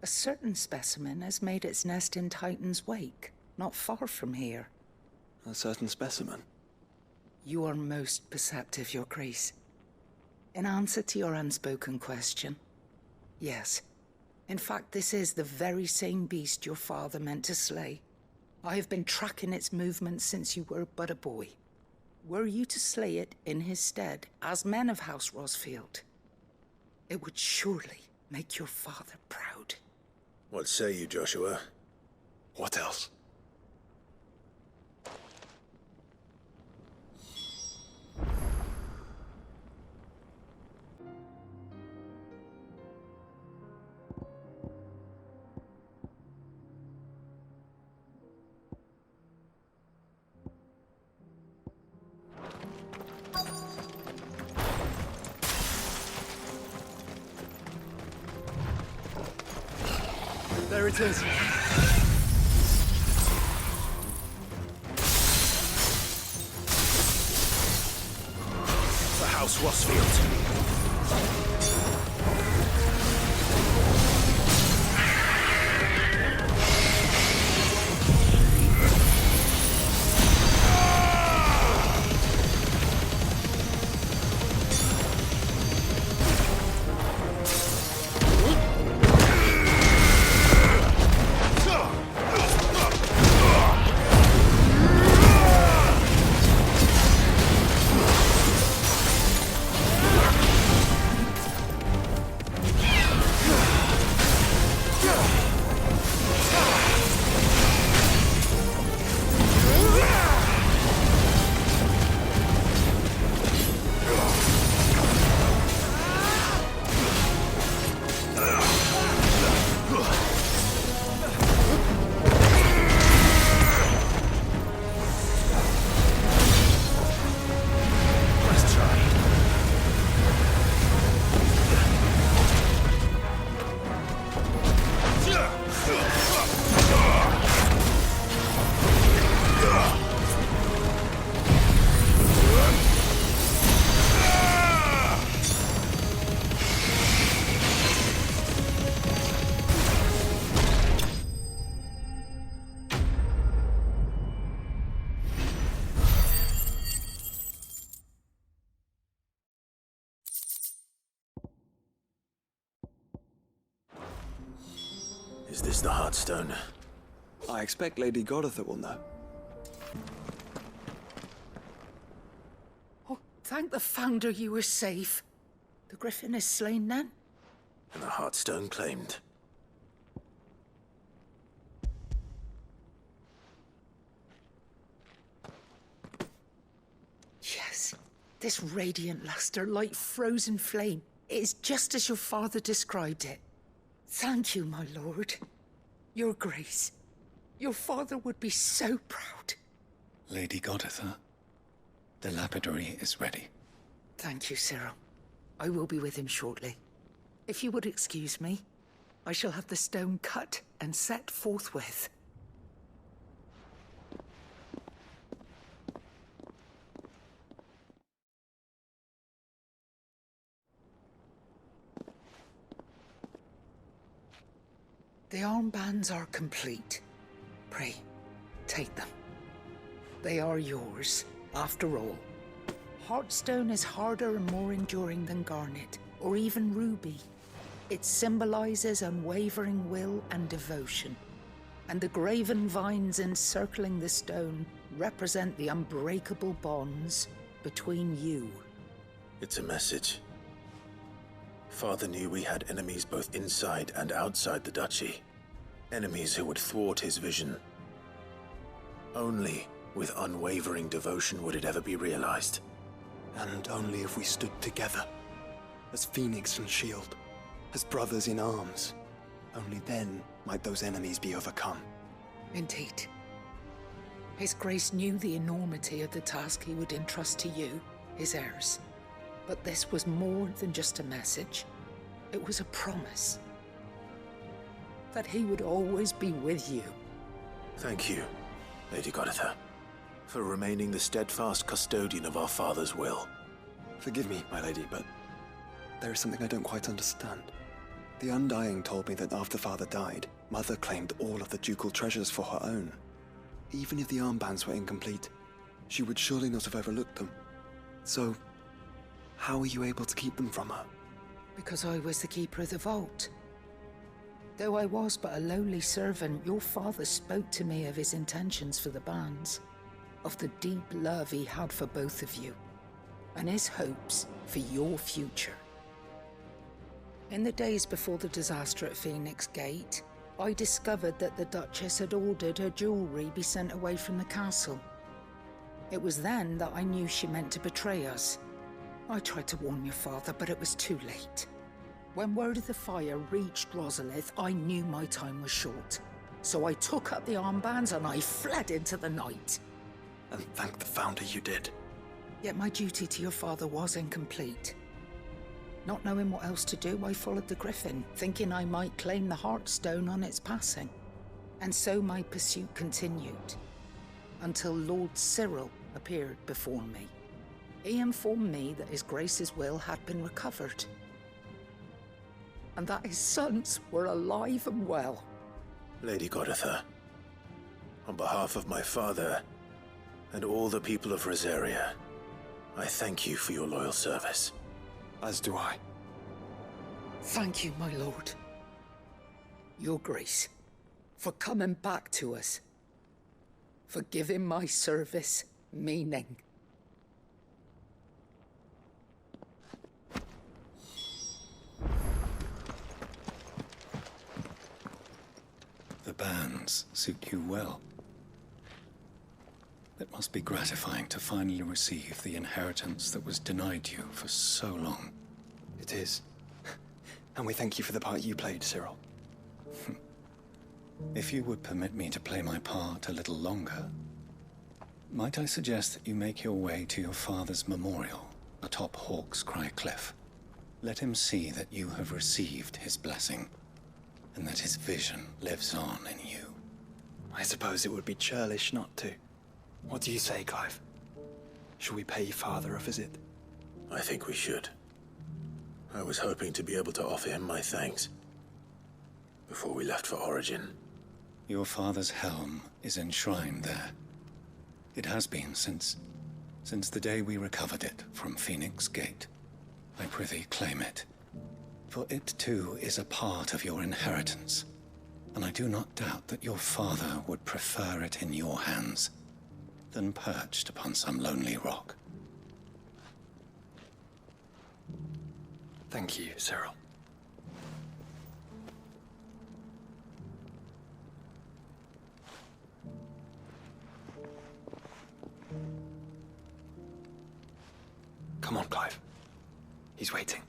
A certain specimen has made its nest in Titan's Wake, not far from here. A certain specimen? You are most perceptive, Your Grace. In answer to your unspoken question, yes. In fact, this is the very same beast your father meant to slay. I have been tracking its movements since you were but a boy. Were you to slay it in his stead, as men of House Rosfield, it would surely make your father proud. What say you, Joshua? What else? There it is. For House Rosfield. Is this the Heartstone? I expect Lady Goditha will know. Oh, thank the Founder you were safe. The Griffin is slain then? And the Heartstone claimed. Yes. This radiant luster, like frozen flame, it is just as your father described it. Thank you, my lord. Your Grace. Your father would be so proud. Lady Goditha, the lapidary is ready. Thank you, Cyril. I will be with him shortly. If you would excuse me, I shall have the stone cut and set forthwith. The armbands are complete. Pray, take them. They are yours, after all. Heartstone is harder and more enduring than garnet, or even ruby. It symbolizes unwavering will and devotion, and the graven vines encircling the stone represent the unbreakable bonds between you. It's a message. Father knew we had enemies both inside and outside the duchy. Enemies who would thwart his vision. Only with unwavering devotion would it ever be realized. And only if we stood together, as Phoenix and Shield, as brothers in arms. Only then might those enemies be overcome. Indeed. His Grace knew the enormity of the task he would entrust to you, his heirs. But this was more than just a message. It was a promise. That he would always be with you. Thank you, Lady Goditha, for remaining the steadfast custodian of our father's will. Forgive me, my lady, but there is something I don't quite understand. The Undying told me that after Father died, Mother claimed all of the ducal treasures for her own. Even if the armbands were incomplete, she would surely not have overlooked them. So, how were you able to keep them from her? Because I was the keeper of the vault. Though I was but a lowly servant, your father spoke to me of his intentions for the bands, of the deep love he had for both of you, and his hopes for your future. In the days before the disaster at Phoenix Gate, I discovered that the Duchess had ordered her jewelry be sent away from the castle. It was then that I knew she meant to betray us. I tried to warn your father, but it was too late. When word of the fire reached Rosalith, I knew my time was short. So I took up the armbands and I fled into the night. And thank the Founder you did. Yet my duty to your father was incomplete. Not knowing what else to do, I followed the Griffin, thinking I might claim the Heartstone on its passing. And so my pursuit continued, until Lord Cyril appeared before me. He informed me that His Grace's will had been recovered, and that his sons were alive and well. Lady Goditha, on behalf of my father and all the people of Rosaria, I thank you for your loyal service. As do I. Thank you, my lord. Your Grace, for coming back to us, for giving my service meaning. The bands suit you well. It must be gratifying to finally receive the inheritance that was denied you for so long. It is. And we thank you for the part you played, Cyril. If you would permit me to play my part a little longer, might I suggest that you make your way to your father's memorial atop Hawk's Cry Cliff? Let him see that you have received his blessing, and that his vision lives on in you. I suppose it would be churlish not to. What do you say, Clive? Shall we pay Father a visit? I think we should. I was hoping to be able to offer him my thanks before we left for Origin. Your father's helm is enshrined there. It has been since the day we recovered it from Phoenix Gate. I prithee claim it, for it too is a part of your inheritance, and I do not doubt that your father would prefer it in your hands than perched upon some lonely rock. Thank you, Cyril. Come on, Clive. He's waiting.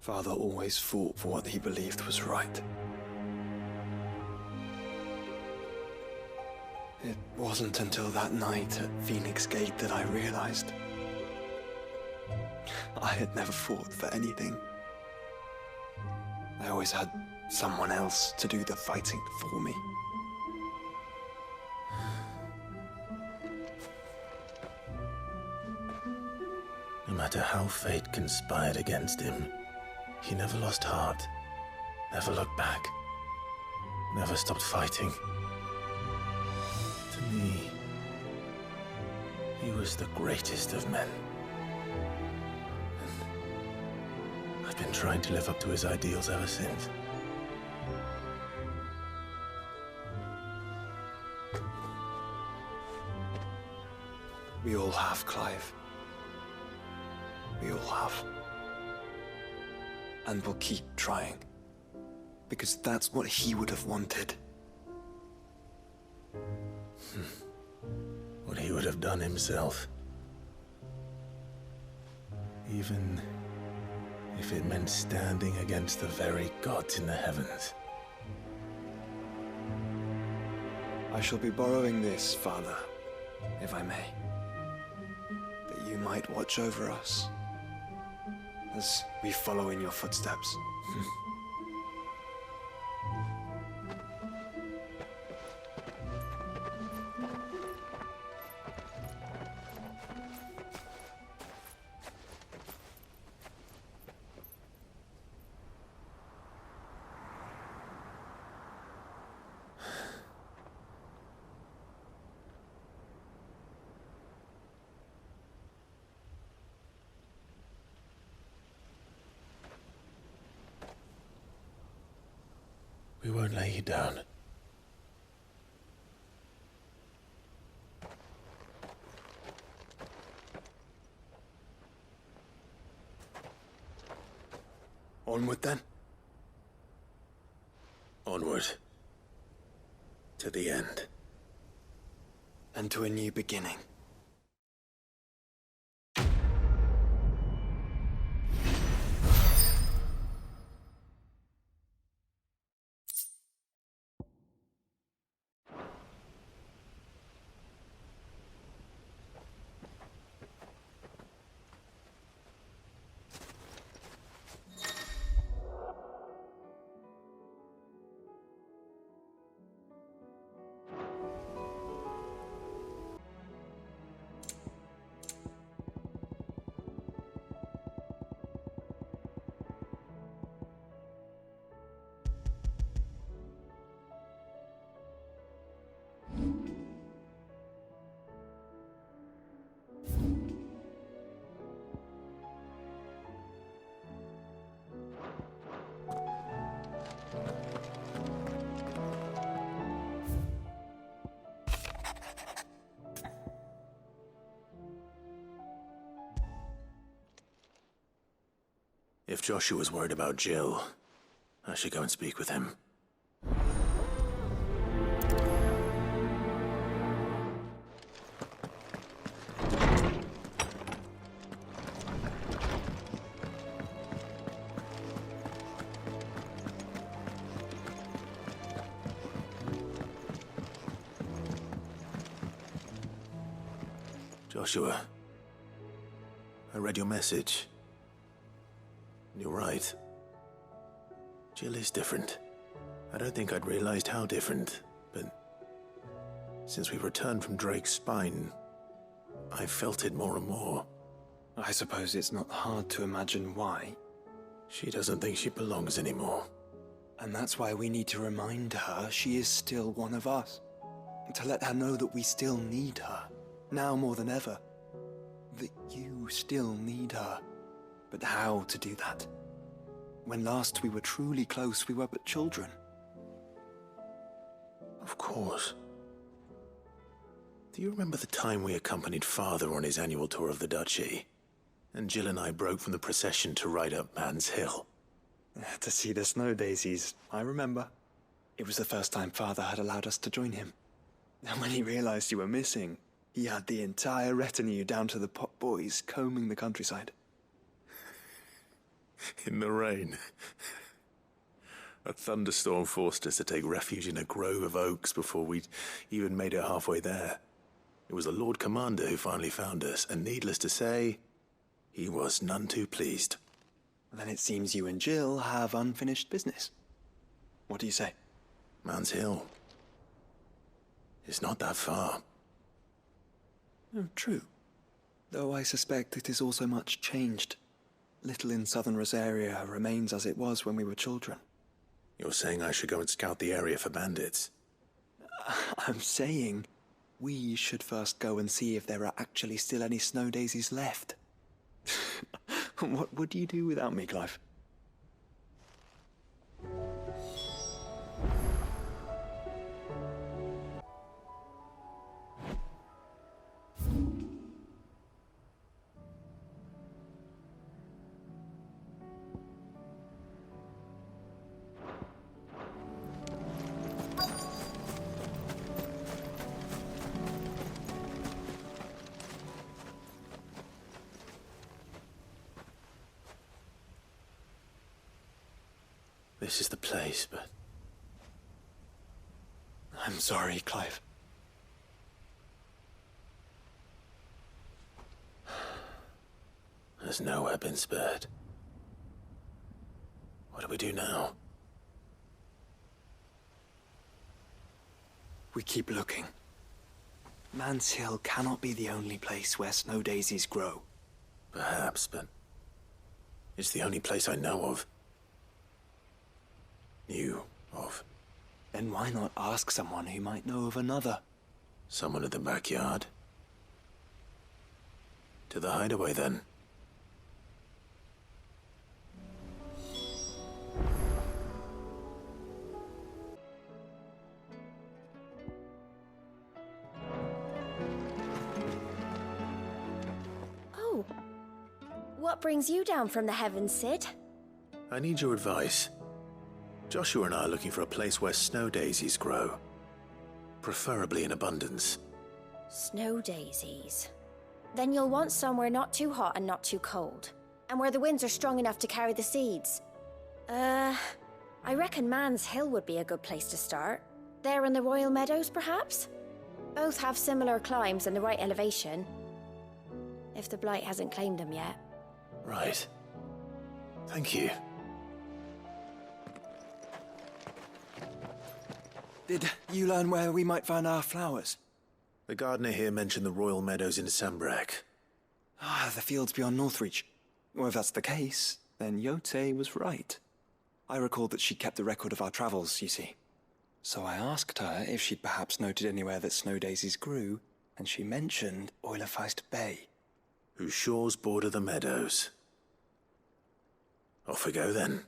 Father always fought for what he believed was right. It wasn't until that night at Phoenix Gate that I realized I had never fought for anything. I always had someone else to do the fighting for me. No matter how fate conspired against him, he never lost heart, never looked back, never stopped fighting. To me, he was the greatest of men. And I've been trying to live up to his ideals ever since. We all have, Clive. We all have. And we'll keep trying. Because that's what he would have wanted. What he would have done himself. Even if it meant standing against the very gods in the heavens. I shall be borrowing this, Father, if I may. That you might watch over us as we follow in your footsteps. We won't lay you down. Onward then. Onward. To the end. And to a new beginning. If Joshua's worried about Jill, I should go and speak with him. Joshua, I read your message. You're right. Jill is different. I don't think I'd realized how different, but since we returned from Drake's spine, I felt it more and more. I suppose it's not hard to imagine why. She doesn't think she belongs anymore. And that's why we need to remind her she is still one of us. To let her know that we still need her, now more than ever. That you still need her. But how to do that? When last we were truly close, we were but children. Of course. Do you remember the time we accompanied Father on his annual tour of the Duchy? And Jill and I broke from the procession to ride up Man's Hill. To see the snow daisies, I remember. It was the first time Father had allowed us to join him. And when he realized you were missing, he had the entire retinue down to the pot boys combing the countryside. In the rain. A thunderstorm forced us to take refuge in a grove of oaks before we'd even made it halfway there. It was the Lord Commander who finally found us, and needless to say, he was none too pleased. Then it seems you and Jill have unfinished business. What do you say? Man's Hill. It's not that far. Oh, true. Though I suspect it is also much changed. Little in southern Rosaria remains as it was when we were children. You're saying I should go and scout the area for bandits? I'm saying we should first go and see if there are actually still any snow daisies left. What would you do without me, Clive? This is the place, but... I'm sorry, Clive. There's nowhere been spared. What do we do now? We keep looking. Man's Hill cannot be the only place where snow daisies grow. Perhaps, but... it's the only place I know of. Knew of. Then why not ask someone who might know of another? Someone in the backyard? To the hideaway, then. Oh. What brings you down from the heavens, Sid? I need your advice. Joshua and I are looking for a place where snow daisies grow. Preferably in abundance. Snow daisies. Then you'll want somewhere not too hot and not too cold. And where the winds are strong enough to carry the seeds. I reckon Man's Hill would be a good place to start. There in the Royal Meadows, perhaps? Both have similar climbs and the right elevation. If the Blight hasn't claimed them yet. Right. Thank you. Did you learn where we might find our flowers? The gardener here mentioned the Royal Meadows in Sambrak. The fields beyond Northreach. Well, if that's the case, then Yote was right. I recalled that she kept a record of our travels, you see. So I asked her if she'd perhaps noted anywhere that snow daisies grew, and she mentioned Oilerfeist Bay. Whose shores border the meadows. Off we go, then.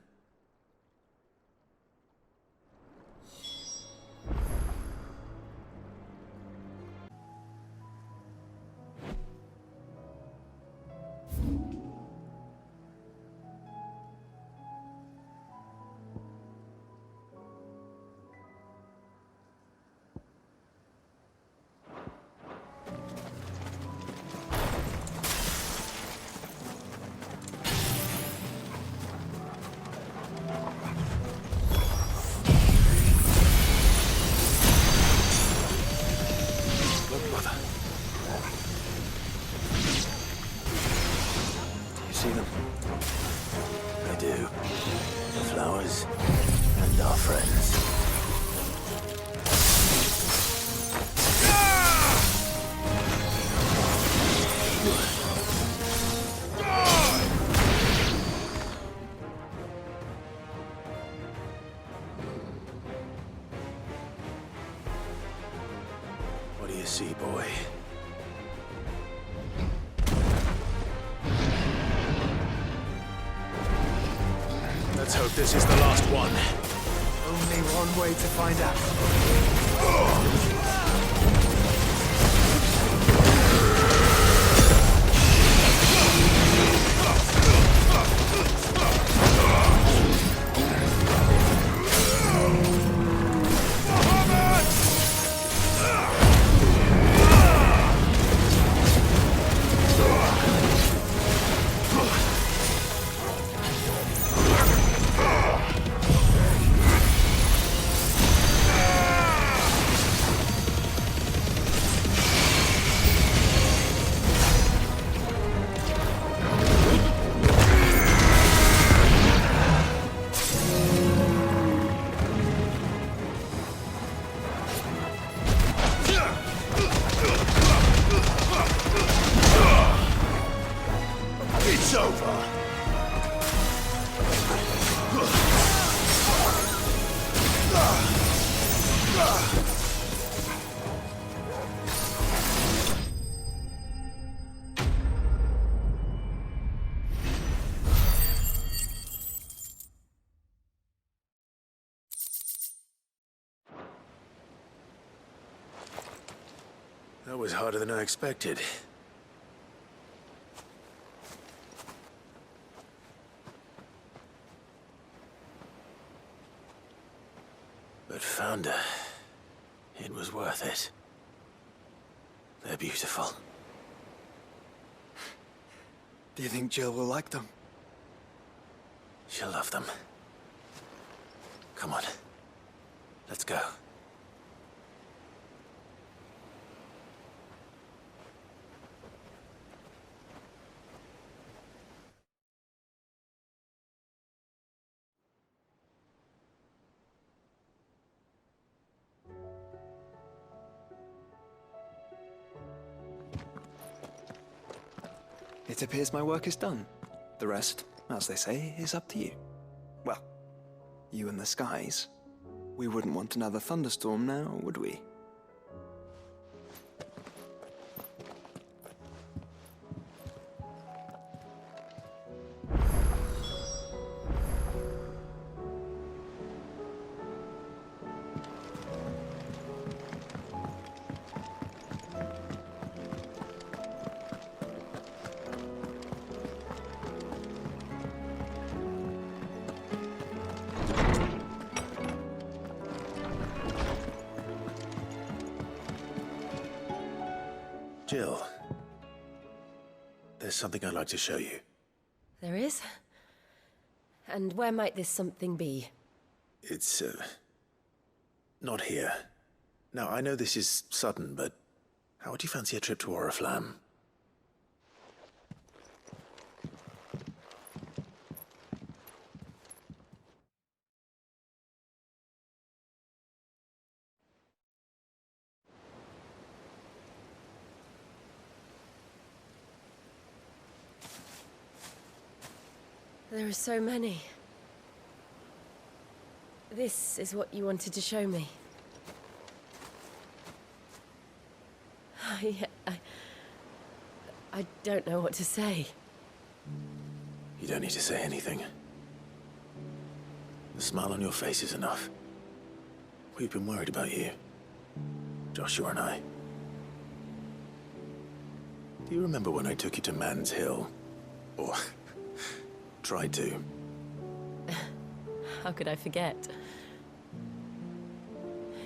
See, boy. Let's hope this is the last one. Only one way to find out. That was harder than I expected. But found her. It was worth it. They're beautiful. Do you think Jill will like them? She'll love them. Come on. Let's go. It appears my work is done. The rest, as they say, is up to you. Well, you and the skies. We wouldn't want another thunderstorm now, would we? Jill, there's something I'd like to show you. There is? And where might this something be? It's, not here. Now, I know this is sudden, but how would you fancy a trip to Oriflamme? There are so many. This is what you wanted to show me. I don't know what to say. You don't need to say anything. The smile on your face is enough. We've been worried about you. Joshua and I. Do you remember when I took you to Man's Hill? Or tried to? How could I forget?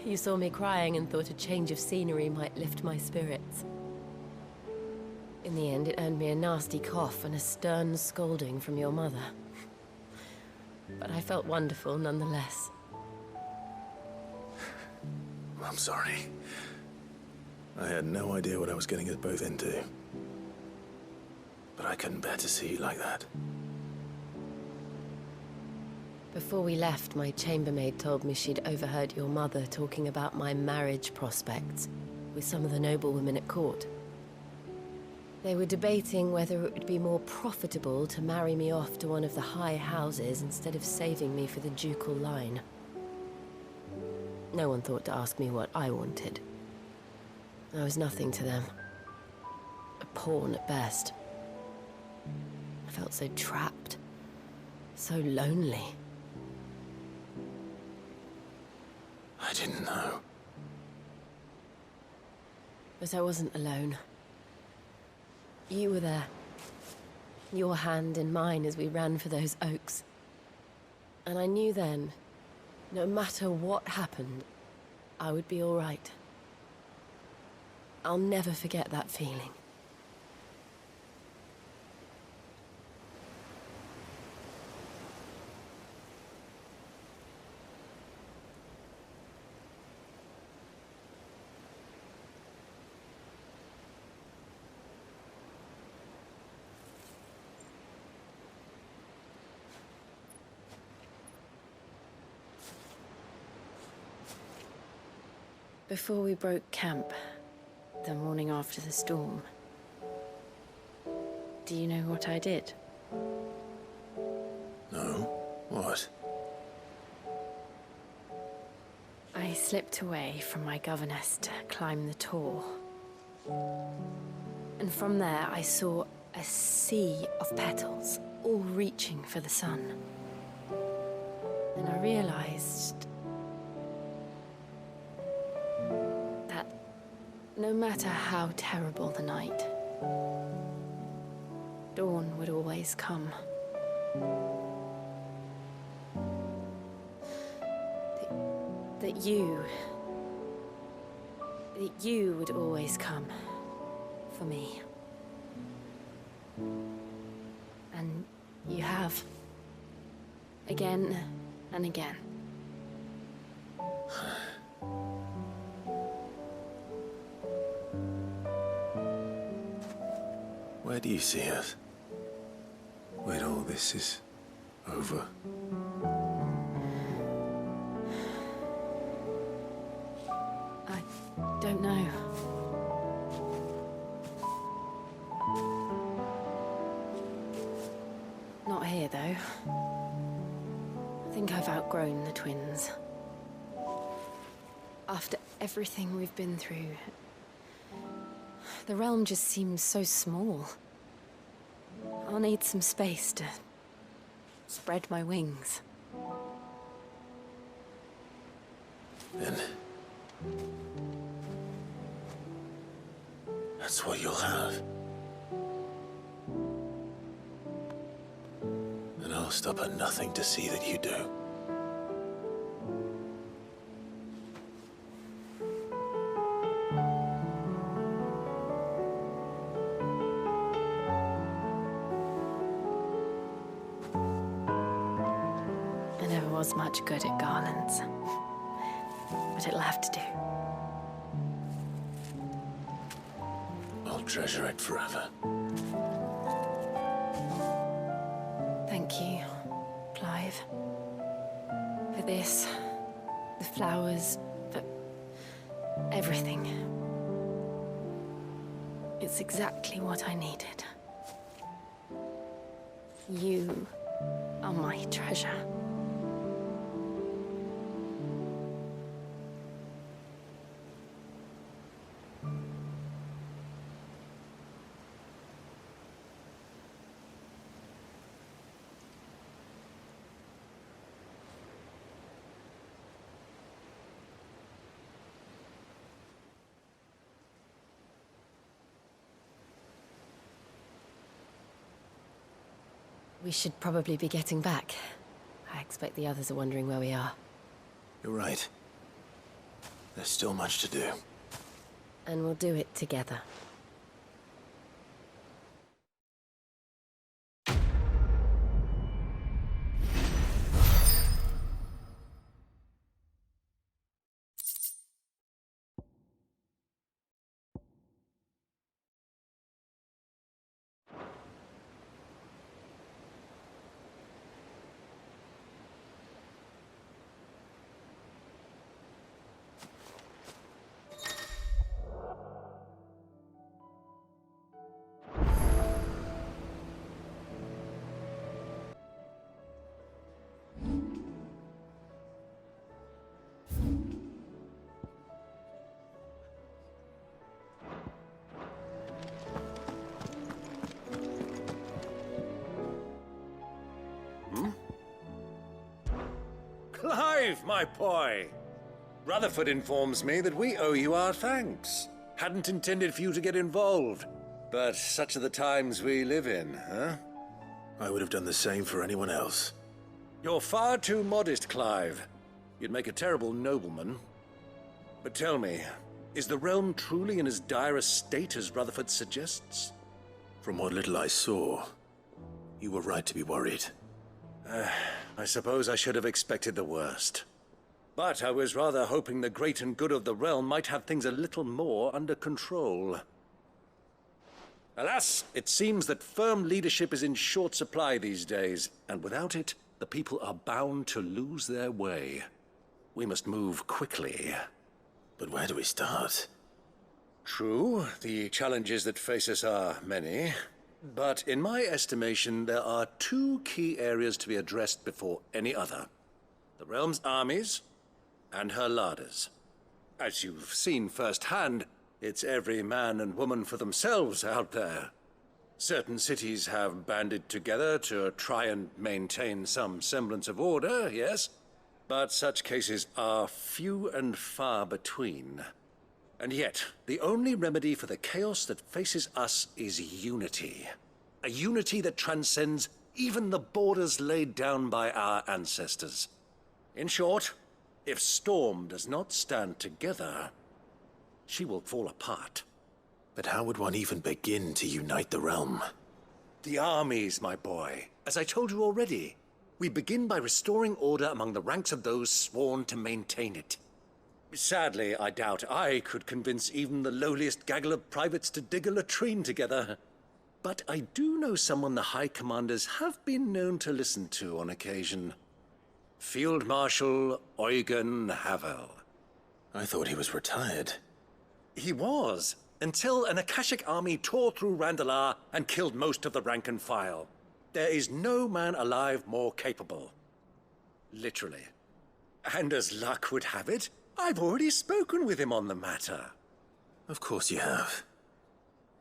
You saw me crying and thought a change of scenery might lift my spirits. In the end, it earned me a nasty cough and a stern scolding from your mother. But I felt wonderful nonetheless. I'm sorry. I had no idea what I was getting us both into. But I couldn't bear to see you like that. Before we left, my chambermaid told me she'd overheard your mother talking about my marriage prospects with some of the noblewomen at court. They were debating whether it would be more profitable to marry me off to one of the high houses instead of saving me for the ducal line. No one thought to ask me what I wanted. I was nothing to them. A pawn at best. I felt so trapped, so lonely. I didn't know. But I wasn't alone. You were there. Your hand in mine as we ran for those oaks. And I knew then, no matter what happened, I would be all right. I'll never forget that feeling. Before we broke camp, the morning after the storm, do you know what I did? No? What? I slipped away from my governess to climb the tor. And from there I saw a sea of petals, all reaching for the sun. And I realized... that... No matter how terrible the night, dawn would always come. That you would always come for me. And you have. Again and again. Where do you see us? When all this is over? I don't know. Not here, though. I think I've outgrown the twins. After everything we've been through, the realm just seems so small. I'll need some space to spread my wings. Then that's what you'll have. And I'll stop at nothing to see that you do. I never was much good at garlands, but it'll have to do. I'll treasure it forever. Thank you, Clive. For this, the flowers, for everything. It's exactly what I needed. You are my treasure. We should probably be getting back. I expect the others are wondering where we are. You're right. There's still much to do. And we'll do it together. Clive, my boy! Rutherford informs me that we owe you our thanks. Hadn't intended for you to get involved, but such are the times we live in, huh? I would have done the same for anyone else. You're far too modest, Clive. You'd make a terrible nobleman. But tell me, is the realm truly in as dire a state as Rutherford suggests? From what little I saw, you were right to be worried. I suppose I should have expected the worst. But I was rather hoping the great and good of the realm might have things a little more under control. Alas, it seems that firm leadership is in short supply these days, and without it, the people are bound to lose their way. We must move quickly. But where do we start? True, the challenges that face us are many. But in my estimation, there are two key areas to be addressed before any other. The realm's armies and her larders. As you've seen firsthand, it's every man and woman for themselves out there. Certain cities have banded together to try and maintain some semblance of order, yes? But such cases are few and far between. And yet, the only remedy for the chaos that faces us is unity. A unity that transcends even the borders laid down by our ancestors. In short, if Storm does not stand together, she will fall apart. But how would one even begin to unite the realm? The armies, my boy. As I told you already, we begin by restoring order among the ranks of those sworn to maintain it. Sadly, I doubt I could convince even the lowliest gaggle of privates to dig a latrine together. But I do know someone the High Commanders have been known to listen to on occasion. Field Marshal Eugen Havel. I thought he was retired. He was, until an Akashic army tore through Randalar and killed most of the rank and file. There is no man alive more capable. Literally. And as luck would have it, I've already spoken with him on the matter. Of course you have.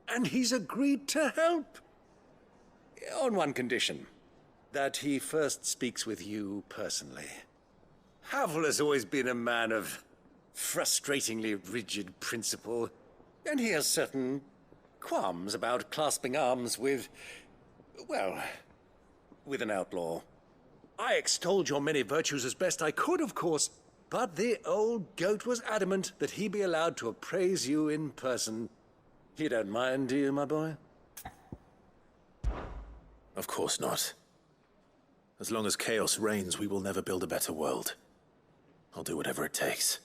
And he's agreed to help. On one condition. That he first speaks with you personally. Havel has always been a man of frustratingly rigid principle, and he has certain qualms about clasping arms with, well, with an outlaw. I extolled your many virtues as best I could, of course, but the old goat was adamant that he be allowed to appraise you in person. You don't mind, do you, my boy? Of course not. As long as chaos reigns, we will never build a better world. I'll do whatever it takes.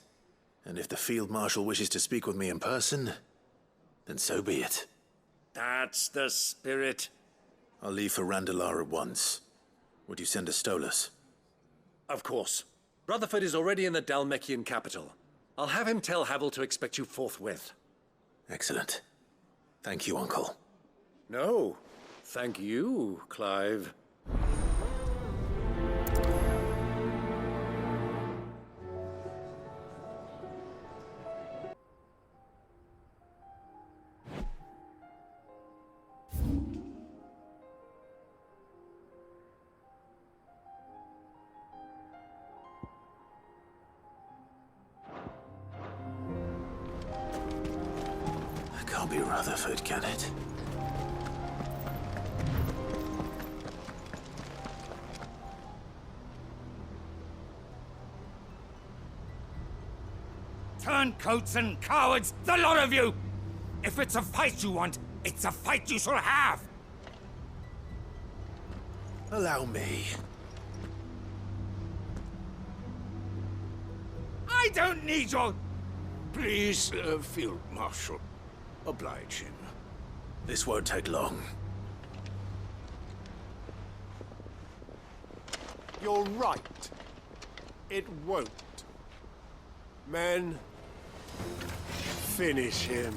And if the Field Marshal wishes to speak with me in person, then so be it. That's the spirit. I'll leave for Randalar at once. Would you send a Stolas? Of course. Rutherford is already in the Dalmekian capital. I'll have him tell Havel to expect you forthwith. Excellent. Thank you, Uncle. No, thank you, Clive. Can't be Rutherford, can it? Turncoats and cowards, the lot of you! If it's a fight you want, it's a fight you shall have! Allow me. I don't need your... Please, Field Marshal, oblige him. This won't take long. You're right. It won't. Men, finish him.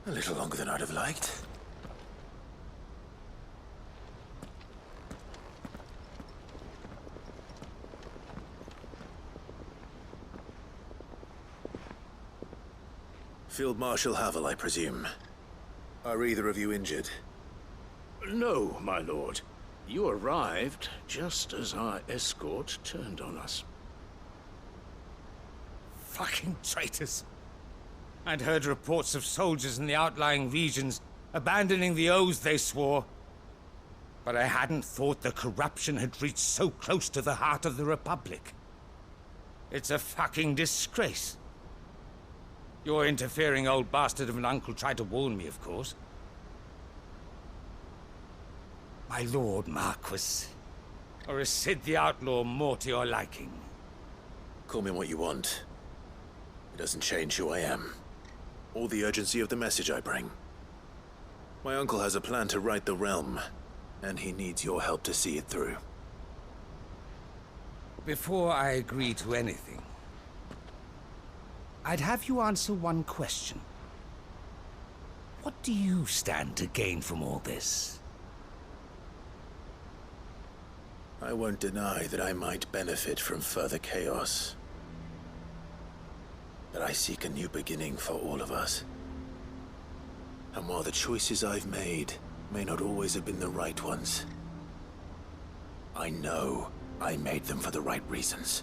A little longer than I'd have liked. Field Marshal Havel, I presume. Are either of you injured? No, my lord. You arrived just as our escort turned on us. Fucking traitors. I'd heard reports of soldiers in the outlying regions abandoning the oaths they swore. But I hadn't thought the corruption had reached so close to the heart of the Republic. It's a fucking disgrace. Your interfering old bastard of an uncle tried to warn me, of course. My lord Marquis. Or is Sid the Outlaw more to your liking? Call me what you want. It doesn't change who I am. Or the urgency of the message I bring. My uncle has a plan to right the realm, and he needs your help to see it through. Before I agree to anything, I'd have you answer one question. What do you stand to gain from all this? I won't deny that I might benefit from further chaos. But I seek a new beginning for all of us. And while the choices I've made may not always have been the right ones, I know I made them for the right reasons.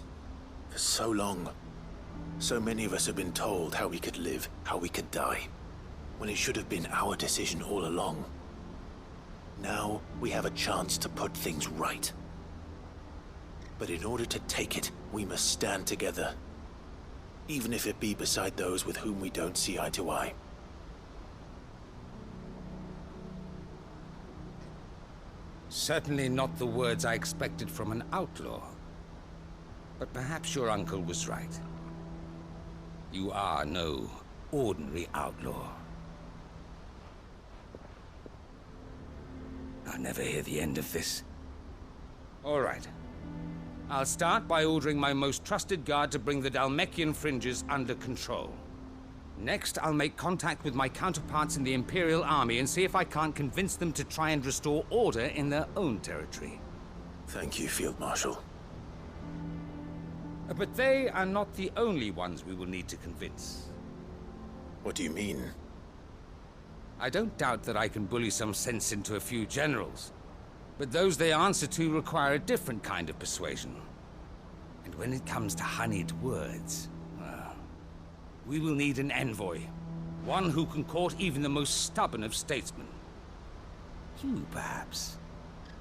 For so long, so many of us have been told how we could live, how we could die, when it should have been our decision all along. Now we have a chance to put things right. But in order to take it, we must stand together, even if it be beside those with whom we don't see eye to eye. Certainly not the words I expected from an outlaw. But perhaps your uncle was right. You are no ordinary outlaw. I'll never hear the end of this. All right. I'll start by ordering my most trusted guard to bring the Dhalmekian fringes under control. Next, I'll make contact with my counterparts in the Imperial Army and see if I can't convince them to try and restore order in their own territory. Thank you, Field Marshal. But they are not the only ones we will need to convince. What do you mean? I don't doubt that I can bully some sense into a few generals, but those they answer to require a different kind of persuasion. And when it comes to honeyed words, well, we will need an envoy. One who can court even the most stubborn of statesmen. You, perhaps?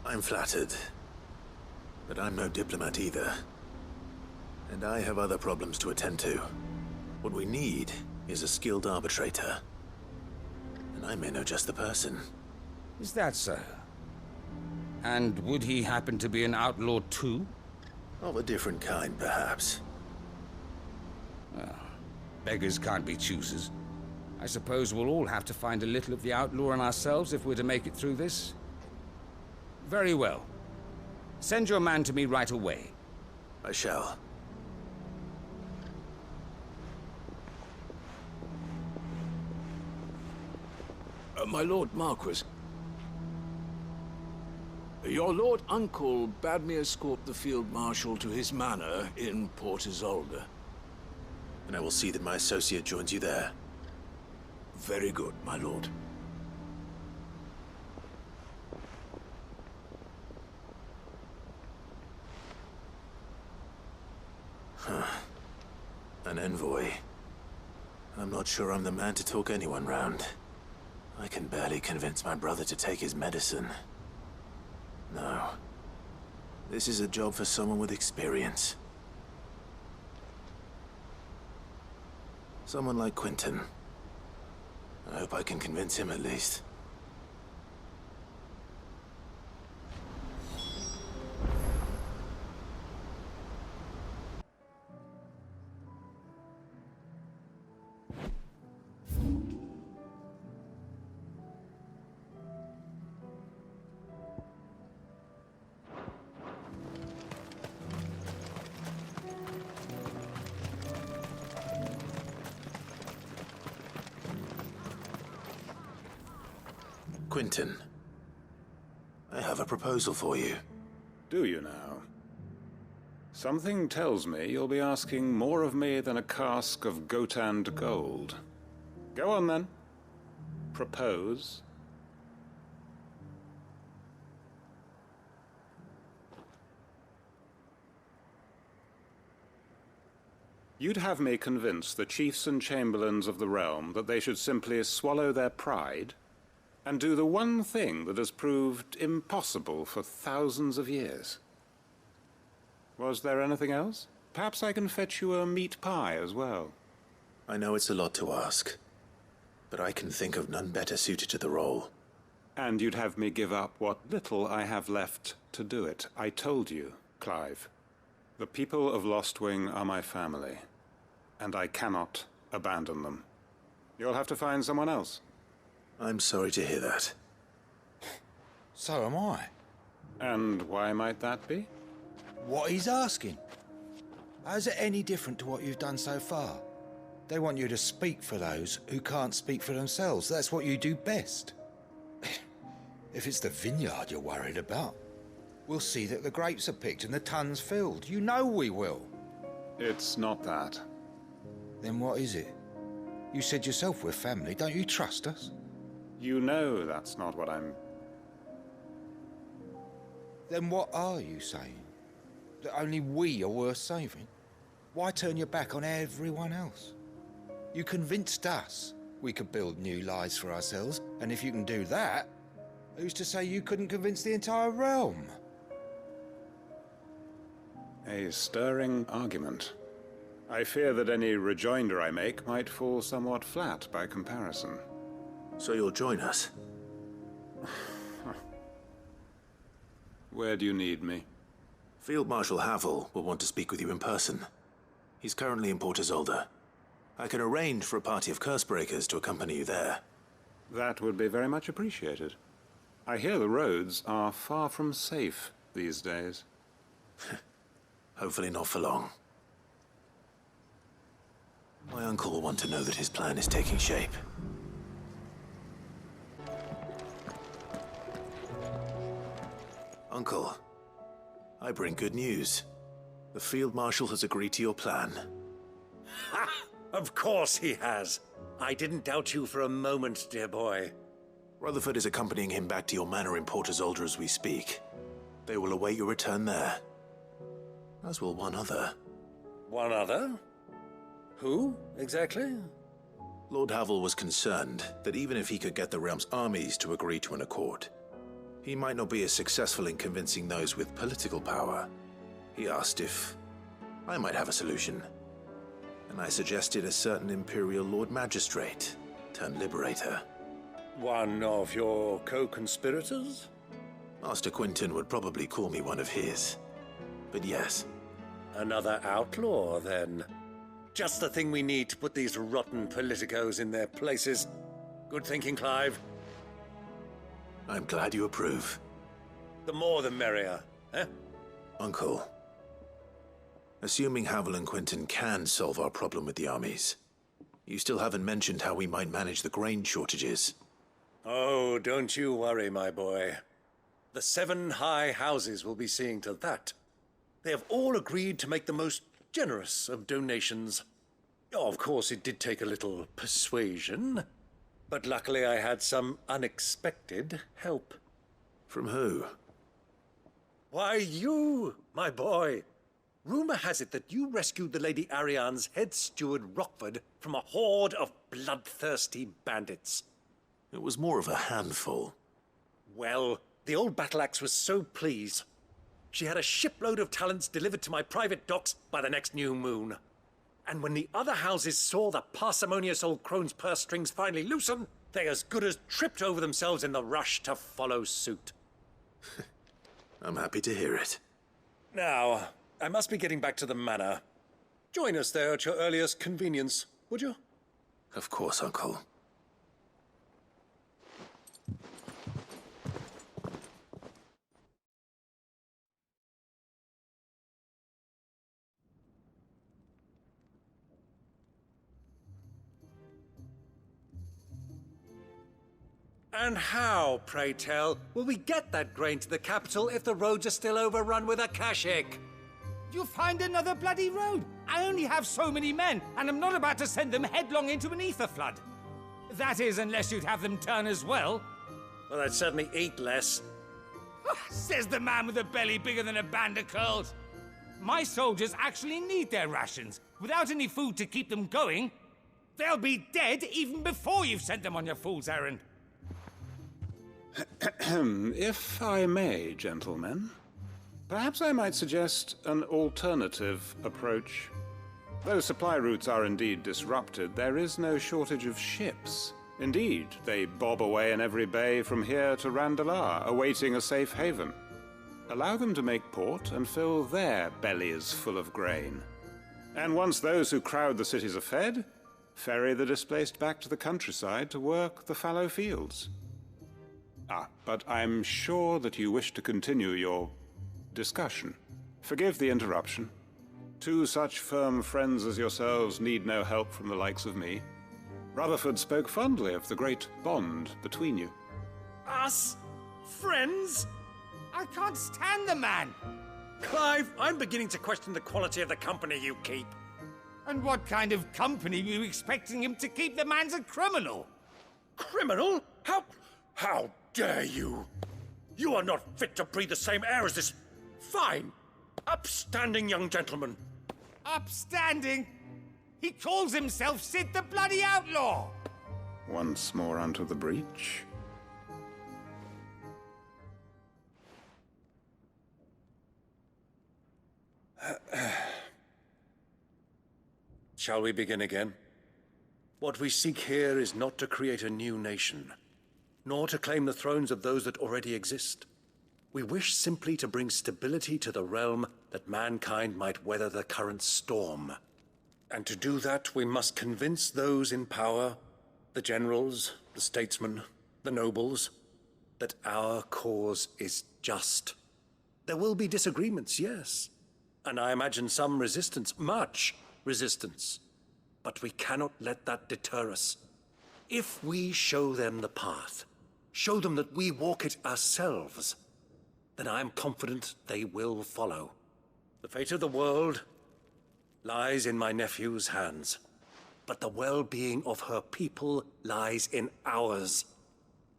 I'm flattered. But I'm no diplomat either. And I have other problems to attend to. What we need is a skilled arbitrator. And I may know just the person. Is that so? And would he happen to be an outlaw too? Of a different kind, perhaps. Well, beggars can't be choosers. I suppose we'll all have to find a little of the outlaw in ourselves if we're to make it through this. Very well. Send your man to me right away. I shall. My Lord Marquis. Your Lord Uncle bade me escort the Field Marshal to his manor in Port Isolde. And I will see that my associate joins you there. Very good, my lord. Huh. An envoy. I'm not sure I'm the man to talk anyone round. I can barely convince my brother to take his medicine. No. This is a job for someone with experience. Someone like Quentin. I hope I can convince him at least. Quentin, I have a proposal for you. Do you now? Something tells me you'll be asking more of me than a cask of Gotand gold. Go on then. Propose. You'd have me convince the chiefs and chamberlains of the realm that they should simply swallow their pride and do the one thing that has proved impossible for thousands of years. Was there anything else? Perhaps I can fetch you a meat pie as well. I know it's a lot to ask, but I can think of none better suited to the role. And you'd have me give up what little I have left to do it. I told you, Clive. The people of Lostwing are my family, and I cannot abandon them. You'll have to find someone else. I'm sorry to hear that. So am I. And why might that be? What he's asking. How's it any different to what you've done so far? They want you to speak for those who can't speak for themselves. That's what you do best. If it's the vineyard you're worried about, we'll see that the grapes are picked and the tons filled. You know we will. It's not that. Then what is it? You said yourself we're family. Don't you trust us? You know that's not what I'm... Then what are you saying? That only we are worth saving? Why turn your back on everyone else? You convinced us we could build new lives for ourselves, and if you can do that, who's to say you couldn't convince the entire realm? A stirring argument. I fear that any rejoinder I make might fall somewhat flat by comparison. So you'll join us? Where do you need me? Field Marshal Havel will want to speak with you in person. He's currently in Port Isolde. I can arrange for a party of Cursebreakers to accompany you there. That would be very much appreciated. I hear the roads are far from safe these days. Hopefully not for long. My uncle will want to know that his plan is taking shape. Uncle, I bring good news. The Field Marshal has agreed to your plan. Ha! Of course he has. I didn't doubt you for a moment, dear boy. Rutherford is accompanying him back to your manor in Port Isolde as we speak. They will await your return there. As will one other. One other? Who, exactly? Lord Havel was concerned that even if he could get the realm's armies to agree to an accord, he might not be as successful in convincing those with political power. He asked if I might have a solution, and I suggested a certain Imperial Lord Magistrate turned Liberator. One of your co-conspirators? Master Quinton would probably call me one of his, but yes. Another outlaw, then. Just the thing we need to put these rotten politicos in their places. Good thinking, Clive. I'm glad you approve. The more the merrier, eh? Uncle, assuming Havel and Quinton can solve our problem with the armies, you still haven't mentioned how we might manage the grain shortages. Oh, don't you worry, my boy. The 7 high houses will be seeing to that. They have all agreed to make the most generous of donations. Oh, of course, it did take a little persuasion, but luckily I had some unexpected help. From who? Why, you, my boy. Rumor has it that you rescued the Lady Ariane's head steward Rockford from a horde of bloodthirsty bandits. It was more of a handful. Well, the old battle-axe was so pleased. She had a shipload of talents delivered to my private docks by the next new moon. And when the other houses saw the parsimonious old crone's purse strings finally loosen, they as good as tripped over themselves in the rush to follow suit. I'm happy to hear it. Now, I must be getting back to the manor. Join us there at your earliest convenience, would you? Of course, Uncle. And how, pray tell, will we get that grain to the capital if the roads are still overrun with Akashic? You'll find another bloody road. I only have so many men, and I'm not about to send them headlong into an ether flood. That is, unless you'd have them turn as well. Well, I'd certainly eat less. Says the man with a belly bigger than a band of curls. My soldiers actually need their rations. Without any food to keep them going, they'll be dead even before you've sent them on your fool's errand. If I may, gentlemen, perhaps I might suggest an alternative approach. Though supply routes are indeed disrupted, there is no shortage of ships. Indeed, they bob away in every bay from here to Randalar, awaiting a safe haven. Allow them to make port and fill their bellies full of grain. And once those who crowd the cities are fed, ferry the displaced back to the countryside to work the fallow fields. But I'm sure that you wish to continue your discussion. Forgive the interruption. Two such firm friends as yourselves need no help from the likes of me. Rutherford spoke fondly of the great bond between you. Us? Friends? I can't stand the man! Clive, I'm beginning to question the quality of the company you keep. And what kind of company were you expecting him to keep? The man's a criminal! Criminal? How dare you? You are not fit to breathe the same air as this fine, upstanding young gentleman. Upstanding? He calls himself Sid the Bloody Outlaw! Once more onto the breach. Shall we begin again? What we seek here is not to create a new nation, nor to claim the thrones of those that already exist. We wish simply to bring stability to the realm that mankind might weather the current storm. And to do that, we must convince those in power, the generals, the statesmen, the nobles, that our cause is just. There will be disagreements, yes. And I imagine some resistance, much resistance. But we cannot let that deter us. If we show them the path, show them that we walk it ourselves, then I am confident they will follow. The fate of the world lies in my nephew's hands, but the well-being of her people lies in ours.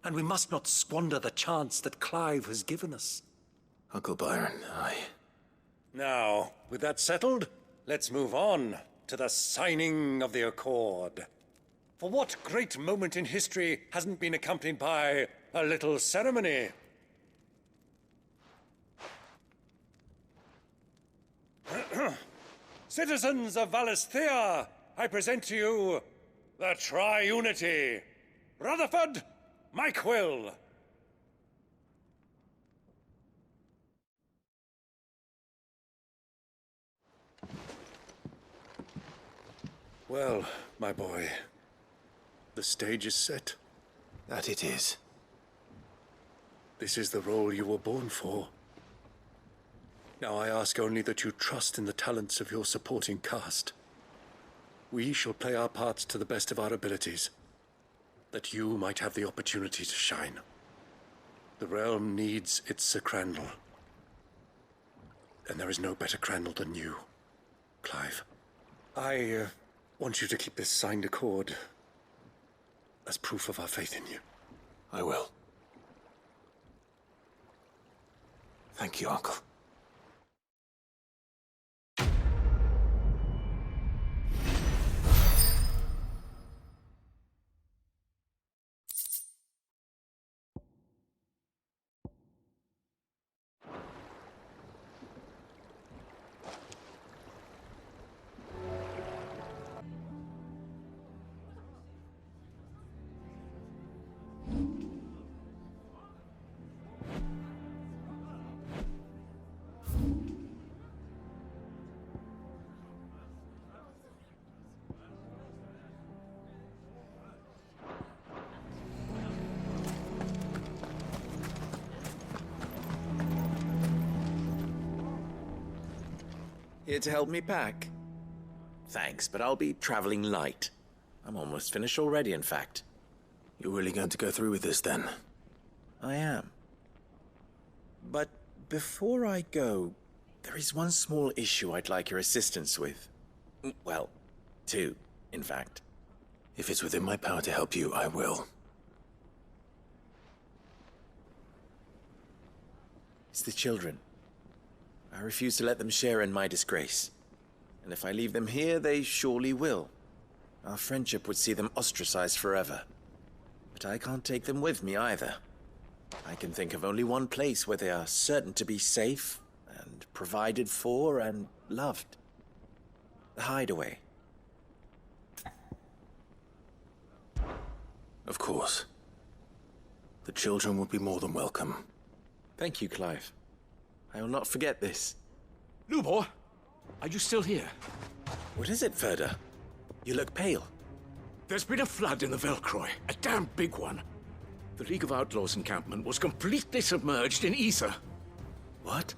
And we must not squander the chance that Clive has given us. Uncle Byron, Now, with that settled, let's move on to the signing of the Accord. For what great moment in history hasn't been accompanied by a little ceremony? Citizens of Valisthea, I present to you the Triunity. Rutherford, Mike Will. Well, my boy, the stage is set. That it is. This is the role you were born for. Now I ask only that you trust in the talents of your supporting cast. We shall play our parts to the best of our abilities, that you might have the opportunity to shine. The realm needs its Sir Crandall. And there is no better Crandall than you, Clive. I want you to keep this signed accord as proof of our faith in you. I will. Thank you, Uncle. Here to help me pack? Thanks, but I'll be traveling light. I'm almost finished already, in fact. You're really going to go through with this, then? I am. But before I go, there is one small issue I'd like your assistance with. Well, two, in fact. If it's within my power to help you, I will. It's the children. I refuse to let them share in my disgrace. And if I leave them here, they surely will. Our friendship would see them ostracized forever. But I can't take them with me either. I can think of only one place where they are certain to be safe, and provided for, and loved. The Hideaway. Of course. The children will be more than welcome. Thank you, Clive. I will not forget this. Lubor, are you still here? What is it, Ferda? You look pale. There's been a flood in the Velcroy, a damn big one. The League of Outlaws encampment was completely submerged in ether. What?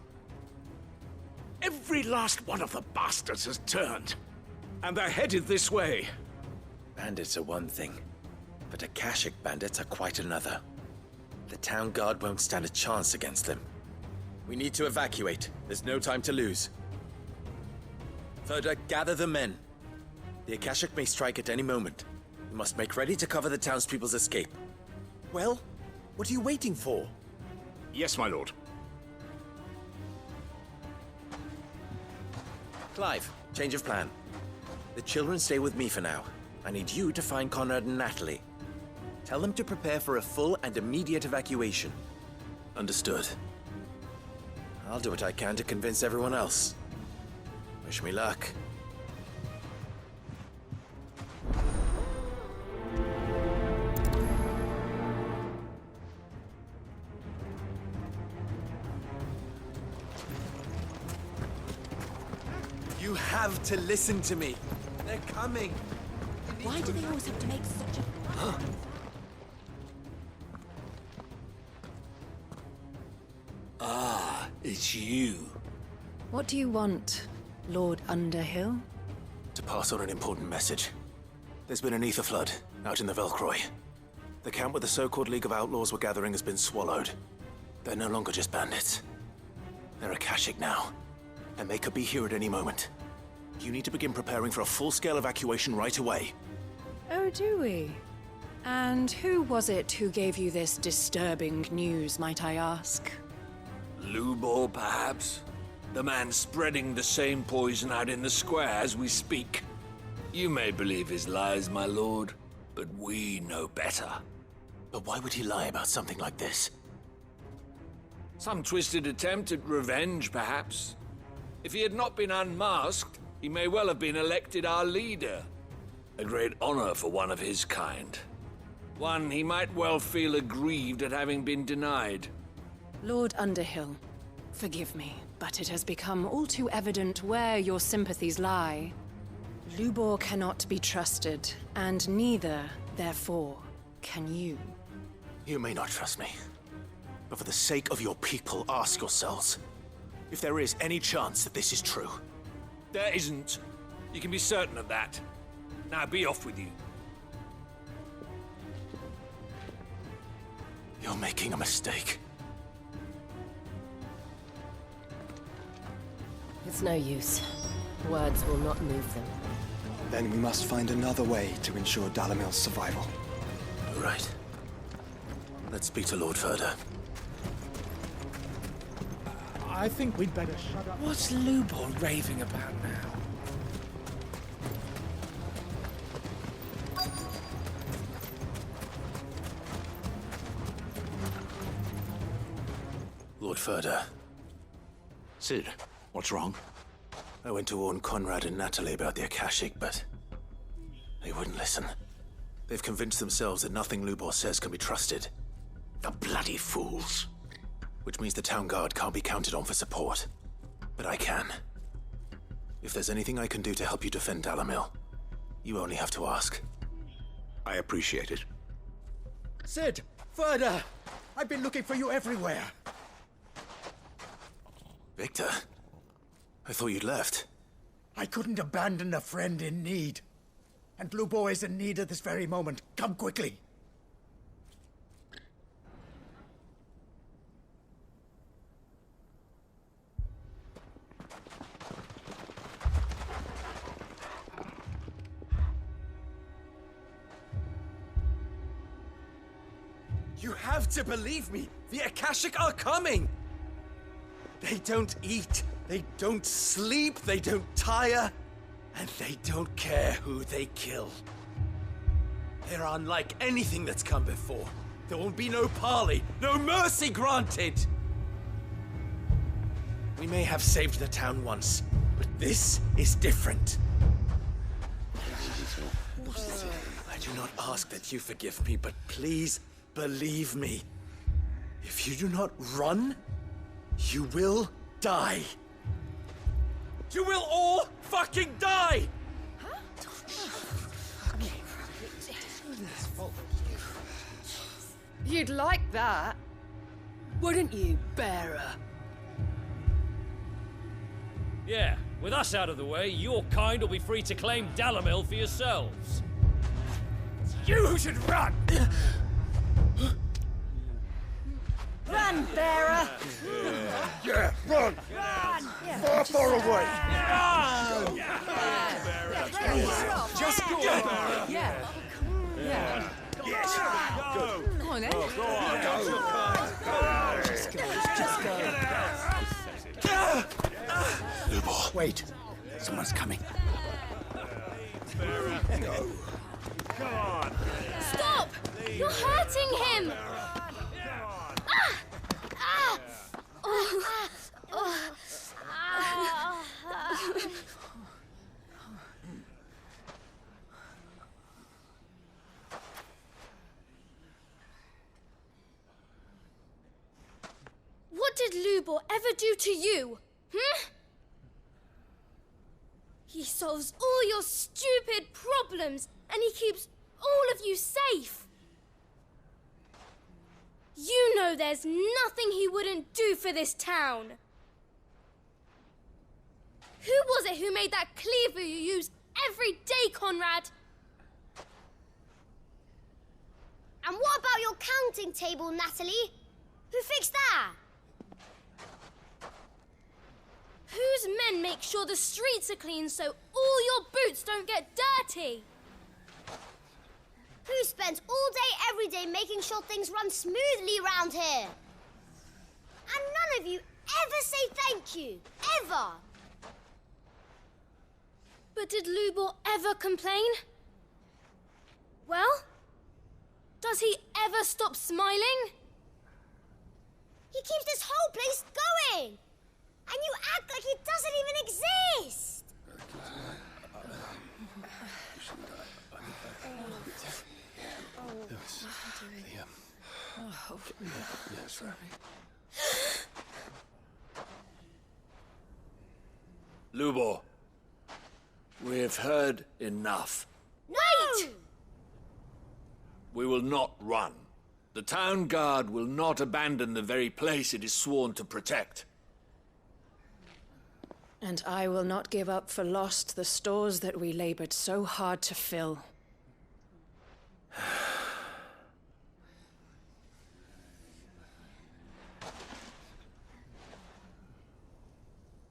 Every last one of the bastards has turned. And they're headed this way. Bandits are one thing, but Akashic bandits are quite another. The town guard won't stand a chance against them. We need to evacuate. There's no time to lose. Further, gather the men. The Akashic may strike at any moment. We must make ready to cover the townspeople's escape. Well, what are you waiting for? Yes, my lord. Clive, change of plan. The children stay with me for now. I need you to find Conrad and Natalie. Tell them to prepare for a full and immediate evacuation. Understood. I'll do what I can to convince everyone else. Wish me luck. You have to listen to me. They're coming. Why do they always have to make such a... Ah, it's you. What do you want, Lord Underhill? To pass on an important message. There's been an ether flood out in the Velcroy. The camp where the so-called League of Outlaws were gathering has been swallowed. They're no longer just bandits. They're Akashic now, and they could be here at any moment. You need to begin preparing for a full-scale evacuation right away. Oh, do we? And who was it who gave you this disturbing news, might I ask? Lubor, perhaps? The man spreading the same poison out in the square as we speak. You may believe his lies, my lord, but we know better. But why would he lie about something like this? Some twisted attempt at revenge, perhaps. If he had not been unmasked, he may well have been elected our leader. A great honor for one of his kind. One he might well feel aggrieved at having been denied. Lord Underhill, forgive me, but it has become all too evident where your sympathies lie. Lubor cannot be trusted, and neither, therefore, can you. You may not trust me, but for the sake of your people, ask yourselves if there is any chance that this is true. There isn't. You can be certain of that. Now be off with you. You're making a mistake. It's no use. Words will not move them. Then we must find another way to ensure Dalamil's survival. Right. Let's speak to Lord Furder. I think we'd better shut up. What's Lubor raving about now? Lord Furder. Sid, what's wrong? I went to warn Conrad and Natalie about the Akashic, but they wouldn't listen. They've convinced themselves that nothing Lubor says can be trusted. The bloody fools. Which means the town guard can't be counted on for support. But I can. If there's anything I can do to help you defend Dalamil, you only have to ask. I appreciate it. Sid! Further! I've been looking for you everywhere. Victor? I thought you'd left. I couldn't abandon a friend in need. And Lubor is in need at this very moment. Come quickly. You have to believe me! The Akashic are coming! They don't eat, they don't sleep, they don't tire, and they don't care who they kill. They're unlike anything that's come before. There won't be no parley, no mercy granted! We may have saved the town once, but this is different. I do not ask that you forgive me, but please believe me. If you do not run, you will die. You will all fucking die! You'd like that, wouldn't you, bearer? Yeah, with us out of the way, your kind will be free to claim Dalamil for yourselves. It's you who should run! Run, bearer! Yeah, run! Run! Far, far away! Run! Just go! Yeah. Yes! Go! Come on, then. Go on! Go! Just go. Lubor. Wait. Someone's coming. Go. Come on! Stop! You're hurting him! What did Lubor ever do to you? He solves all your stupid problems, and he keeps all of you safe. You know there's nothing he wouldn't do for this town. Who was it who made that cleaver you use every day, Conrad? And what about your counting table, Natalie? Who fixed that? Whose men make sure the streets are clean so all your boots don't get dirty? Who spends all day, every day making sure things run smoothly around here? And none of you ever say thank you. Ever. But did Lubor ever complain? Well, does he ever stop smiling? He keeps this whole place going. And you act like it doesn't even exist. Lubor, we've heard enough. Wait! We will not run. The town guard will not abandon the very place it is sworn to protect. And I will not give up for lost the stores that we labored so hard to fill.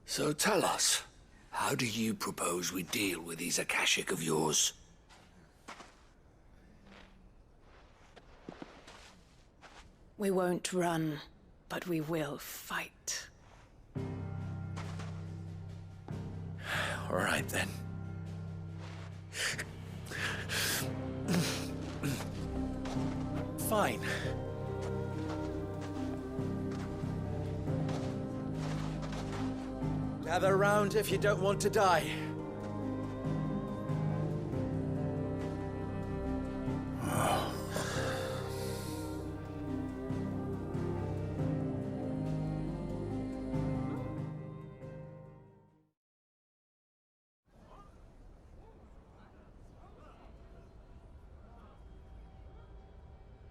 So tell us, how do you propose we deal with these Akashic of yours? We won't run, but we will fight. All right, then. Fine. Gather around if you don't want to die.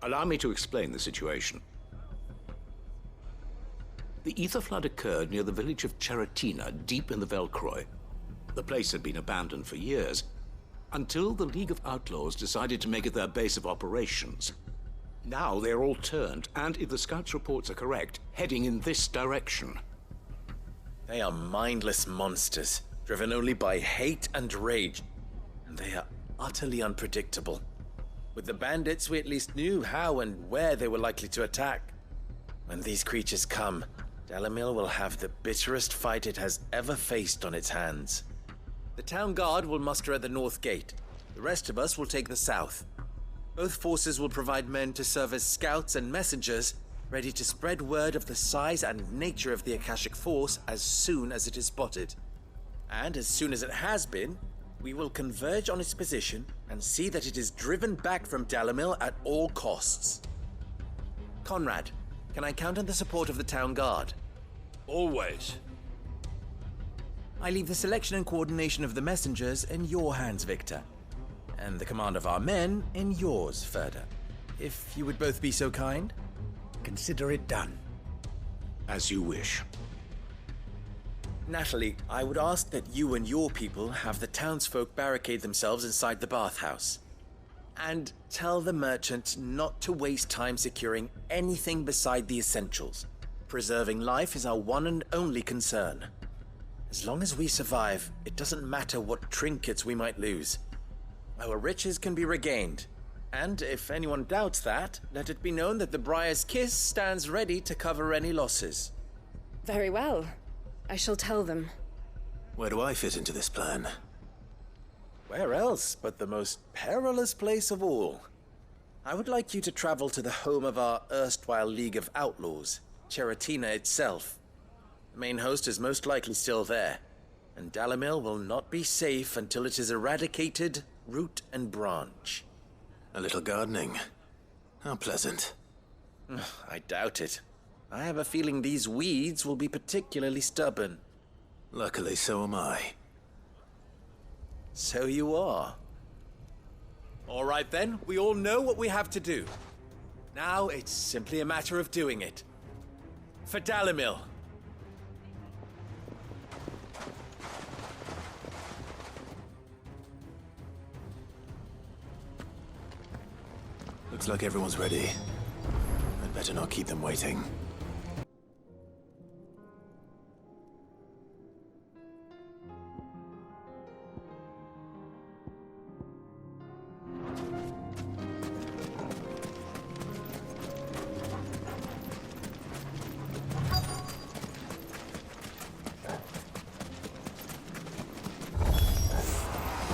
Allow me to explain the situation. The ether flood occurred near the village of Cheratina, deep in the Velcroy. The place had been abandoned for years, until the League of Outlaws decided to make it their base of operations. Now they're all turned, and if the scouts' reports are correct, heading in this direction. They are mindless monsters, driven only by hate and rage. And they are utterly unpredictable. With the bandits, we at least knew how and where they were likely to attack. When these creatures come, Dalamil will have the bitterest fight it has ever faced on its hands. The town guard will muster at the north gate. The rest of us will take the south. Both forces will provide men to serve as scouts and messengers, ready to spread word of the size and nature of the Akashic force as soon as it is spotted. And as soon as it has been, we will converge on its position and see that it is driven back from Dalamil at all costs. Conrad, can I count on the support of the town guard? Always. I leave the selection and coordination of the messengers in your hands, Victor. And the command of our men in yours, Ferda. If you would both be so kind. Consider it done. As you wish. Natalie, I would ask that you and your people have the townsfolk barricade themselves inside the bathhouse. And tell the merchant not to waste time securing anything beside the essentials. Preserving life is our one and only concern. As long as we survive, it doesn't matter what trinkets we might lose. Our riches can be regained. And if anyone doubts that, let it be known that the Briar's Kiss stands ready to cover any losses. Very well. I shall tell them. Where do I fit into this plan? Where else but the most perilous place of all? I would like you to travel to the home of our erstwhile League of Outlaws, Cheratina itself. The main host is most likely still there, and Dalimil will not be safe until it is eradicated, root and branch. A little gardening. How pleasant. I doubt it. I have a feeling these weeds will be particularly stubborn. Luckily, so am I. So you are. All right then, we all know what we have to do. Now it's simply a matter of doing it. For Dalimil. Looks like everyone's ready. I'd better not keep them waiting.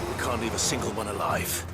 We can't leave a single one alive.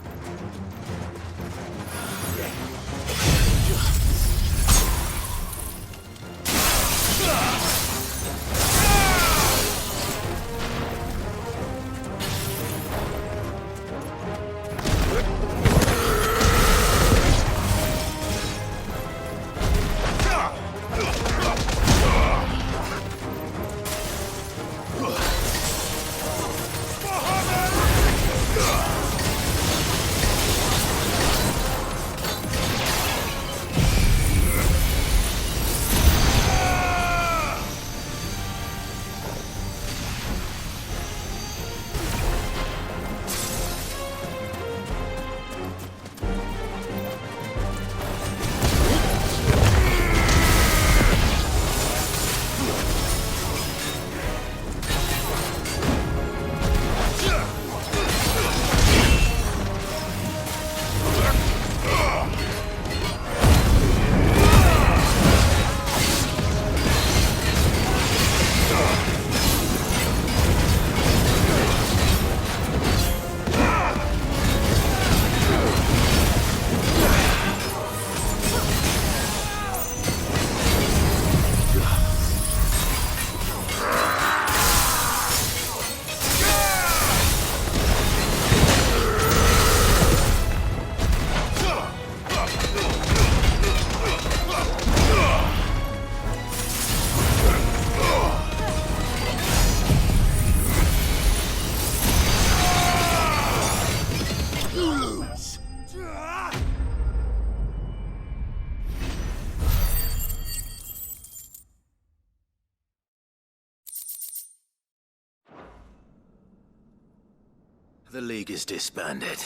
The League is disbanded.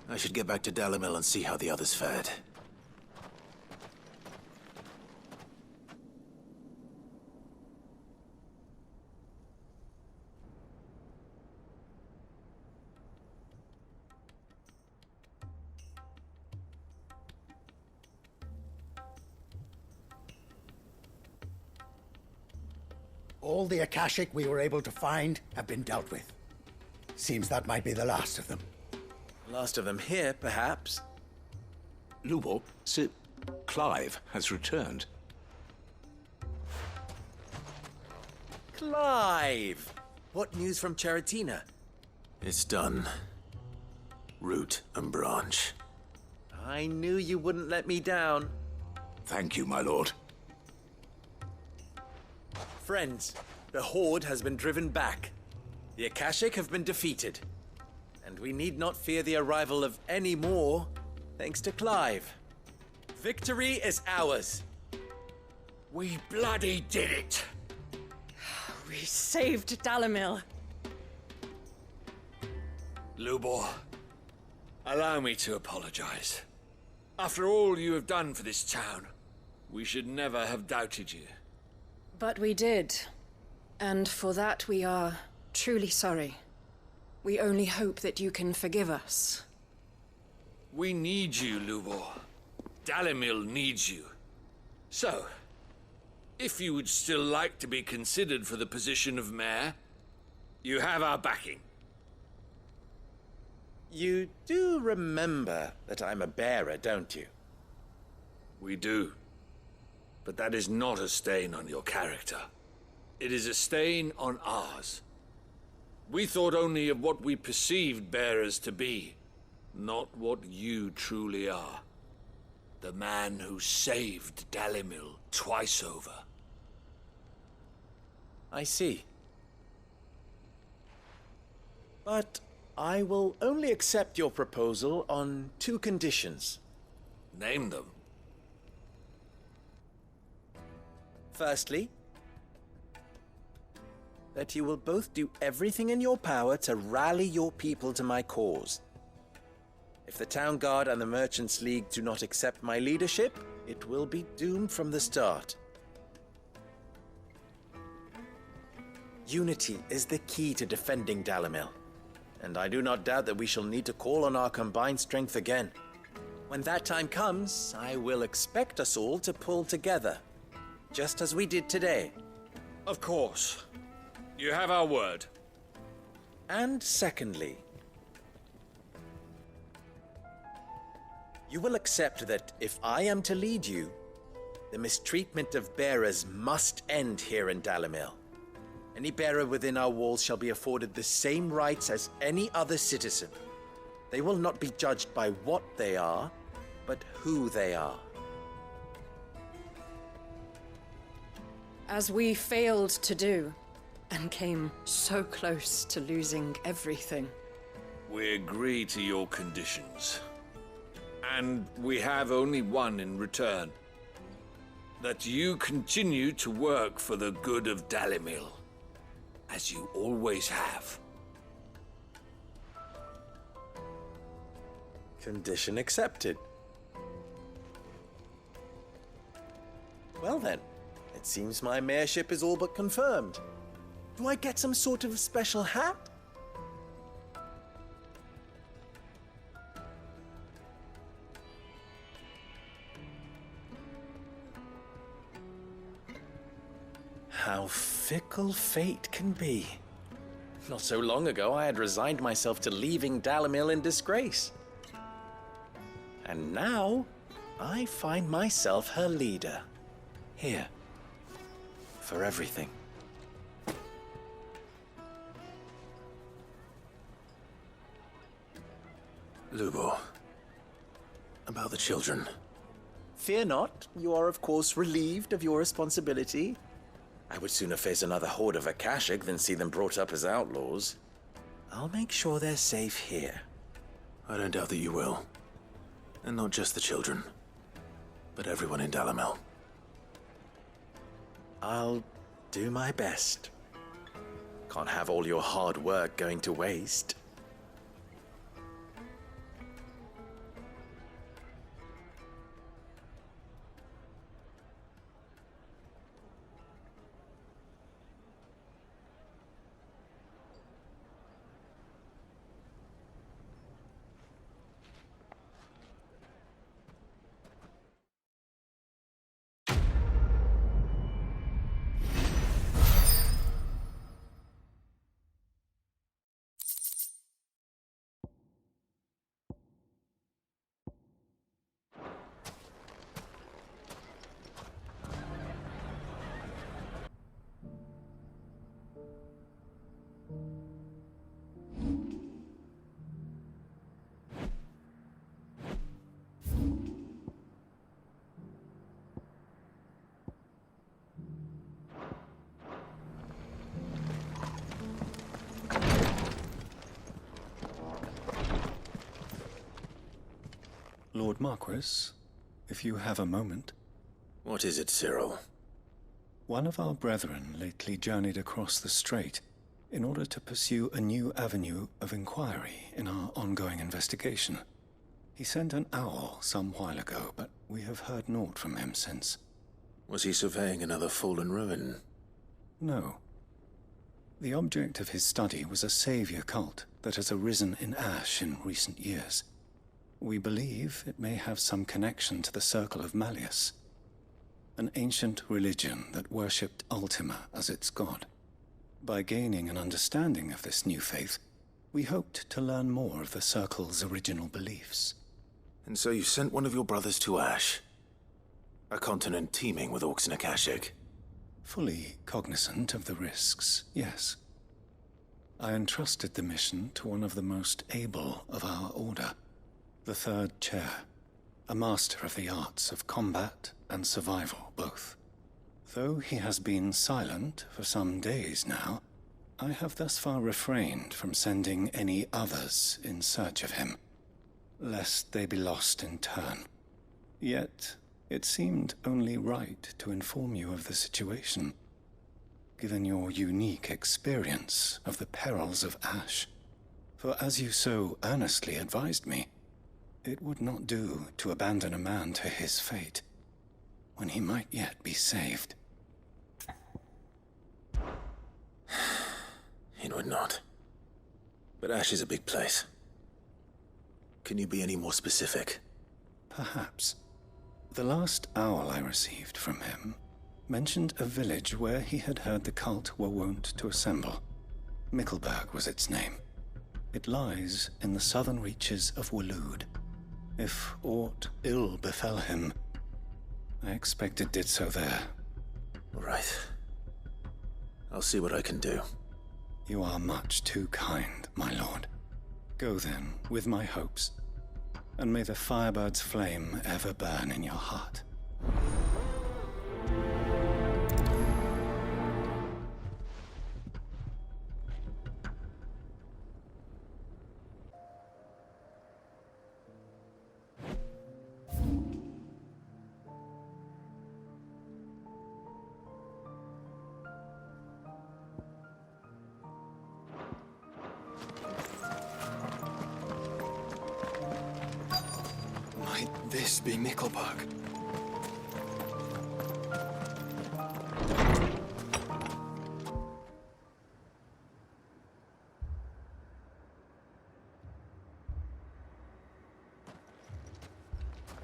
I should get back to Dalimil and see how the others fared. All the Akashic we were able to find have been dealt with. Seems that might be the last of them. Last of them here, perhaps. Lubo, Sir Clive has returned. Clive! What news from Cheratina? It's done. Root and branch. I knew you wouldn't let me down. Thank you, my lord. Friends, the Horde has been driven back. The Akashic have been defeated. And we need not fear the arrival of any more, thanks to Clive. Victory is ours. We bloody did it! We saved Dalimil. Lubor, allow me to apologize. After all you have done for this town, we should never have doubted you. But we did. And for that we are truly sorry. We only hope that you can forgive us. We need you, Lubor. Dalimil needs you. So, if you would still like to be considered for the position of mayor, you have our backing. You do remember that I'm a bearer, don't you? We do. But that is not a stain on your character. It is a stain on ours. We thought only of what we perceived bearers to be, not what you truly are. The man who saved Dalimil twice over. I see. But I will only accept your proposal on 2 conditions. Name them. Firstly, that you will both do everything in your power to rally your people to my cause. If the Town Guard and the Merchants League do not accept my leadership, it will be doomed from the start. Unity is the key to defending Dalimil, and I do not doubt that we shall need to call on our combined strength again. When that time comes, I will expect us all to pull together, just as we did today. Of course. You have our word. And secondly, you will accept that if I am to lead you, the mistreatment of bearers must end here in Dalimil. Any bearer within our walls shall be afforded the same rights as any other citizen. They will not be judged by what they are, but who they are. As we failed to do, and came so close to losing everything. We agree to your conditions. And we have only one in return. That you continue to work for the good of Dalimil, as you always have. Condition accepted. Well then, it seems my mayorship is all but confirmed. Do I get some sort of special hat? How fickle fate can be. Not so long ago, I had resigned myself to leaving Dalimil in disgrace. And now, I find myself her leader. Here. For everything. Lubor. About the children. Fear not. You are, of course, relieved of your responsibility. I would sooner face another horde of Akashic than see them brought up as outlaws. I'll make sure they're safe here. I don't doubt that you will. And not just the children, but everyone in Dalimil. I'll do my best. Can't have all your hard work going to waste. Lord Marquis, if you have a moment. What is it, Cyril? One of our brethren lately journeyed across the strait in order to pursue a new avenue of inquiry in our ongoing investigation. He sent an owl some while ago, but we have heard naught from him since. Was he surveying another fallen ruin? No. The object of his study was a savior cult that has arisen in Ash in recent years. We believe it may have some connection to the Circle of Malleus, an ancient religion that worshipped Ultima as its god. By gaining an understanding of this new faith, we hoped to learn more of the Circle's original beliefs. And so you sent one of your brothers to Ash? A continent teeming with orcs and Akashic? Fully cognizant of the risks, yes. I entrusted the mission to one of the most able of our order, the Third Chair, a master of the arts of combat and survival both. Though he has been silent for some days now, I have thus far refrained from sending any others in search of him, lest they be lost in turn. Yet, it seemed only right to inform you of the situation, given your unique experience of the perils of Ash. For as you so earnestly advised me, it would not do to abandon a man to his fate, when he might yet be saved. It would not. But Ash is a big place. Can you be any more specific? Perhaps. The last owl I received from him mentioned a village where he had heard the cult were wont to assemble. Mickleburg was its name. It lies in the southern reaches of Waloed. If aught ill befell him, I expect it did so there. All right. I'll see what I can do. You are much too kind, my lord. Go then, with my hopes, and may the Firebird's flame ever burn in your heart. Might this be Mickleburg?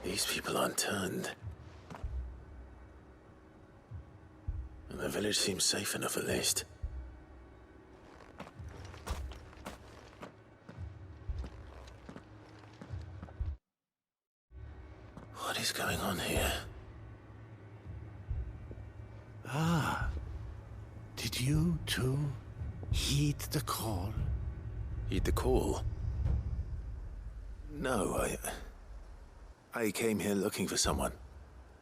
These people aren't turned. And the village seems safe enough at least. What is going on here? Ah. Did you, too, heed the call? Heed the call? No, I came here looking for someone.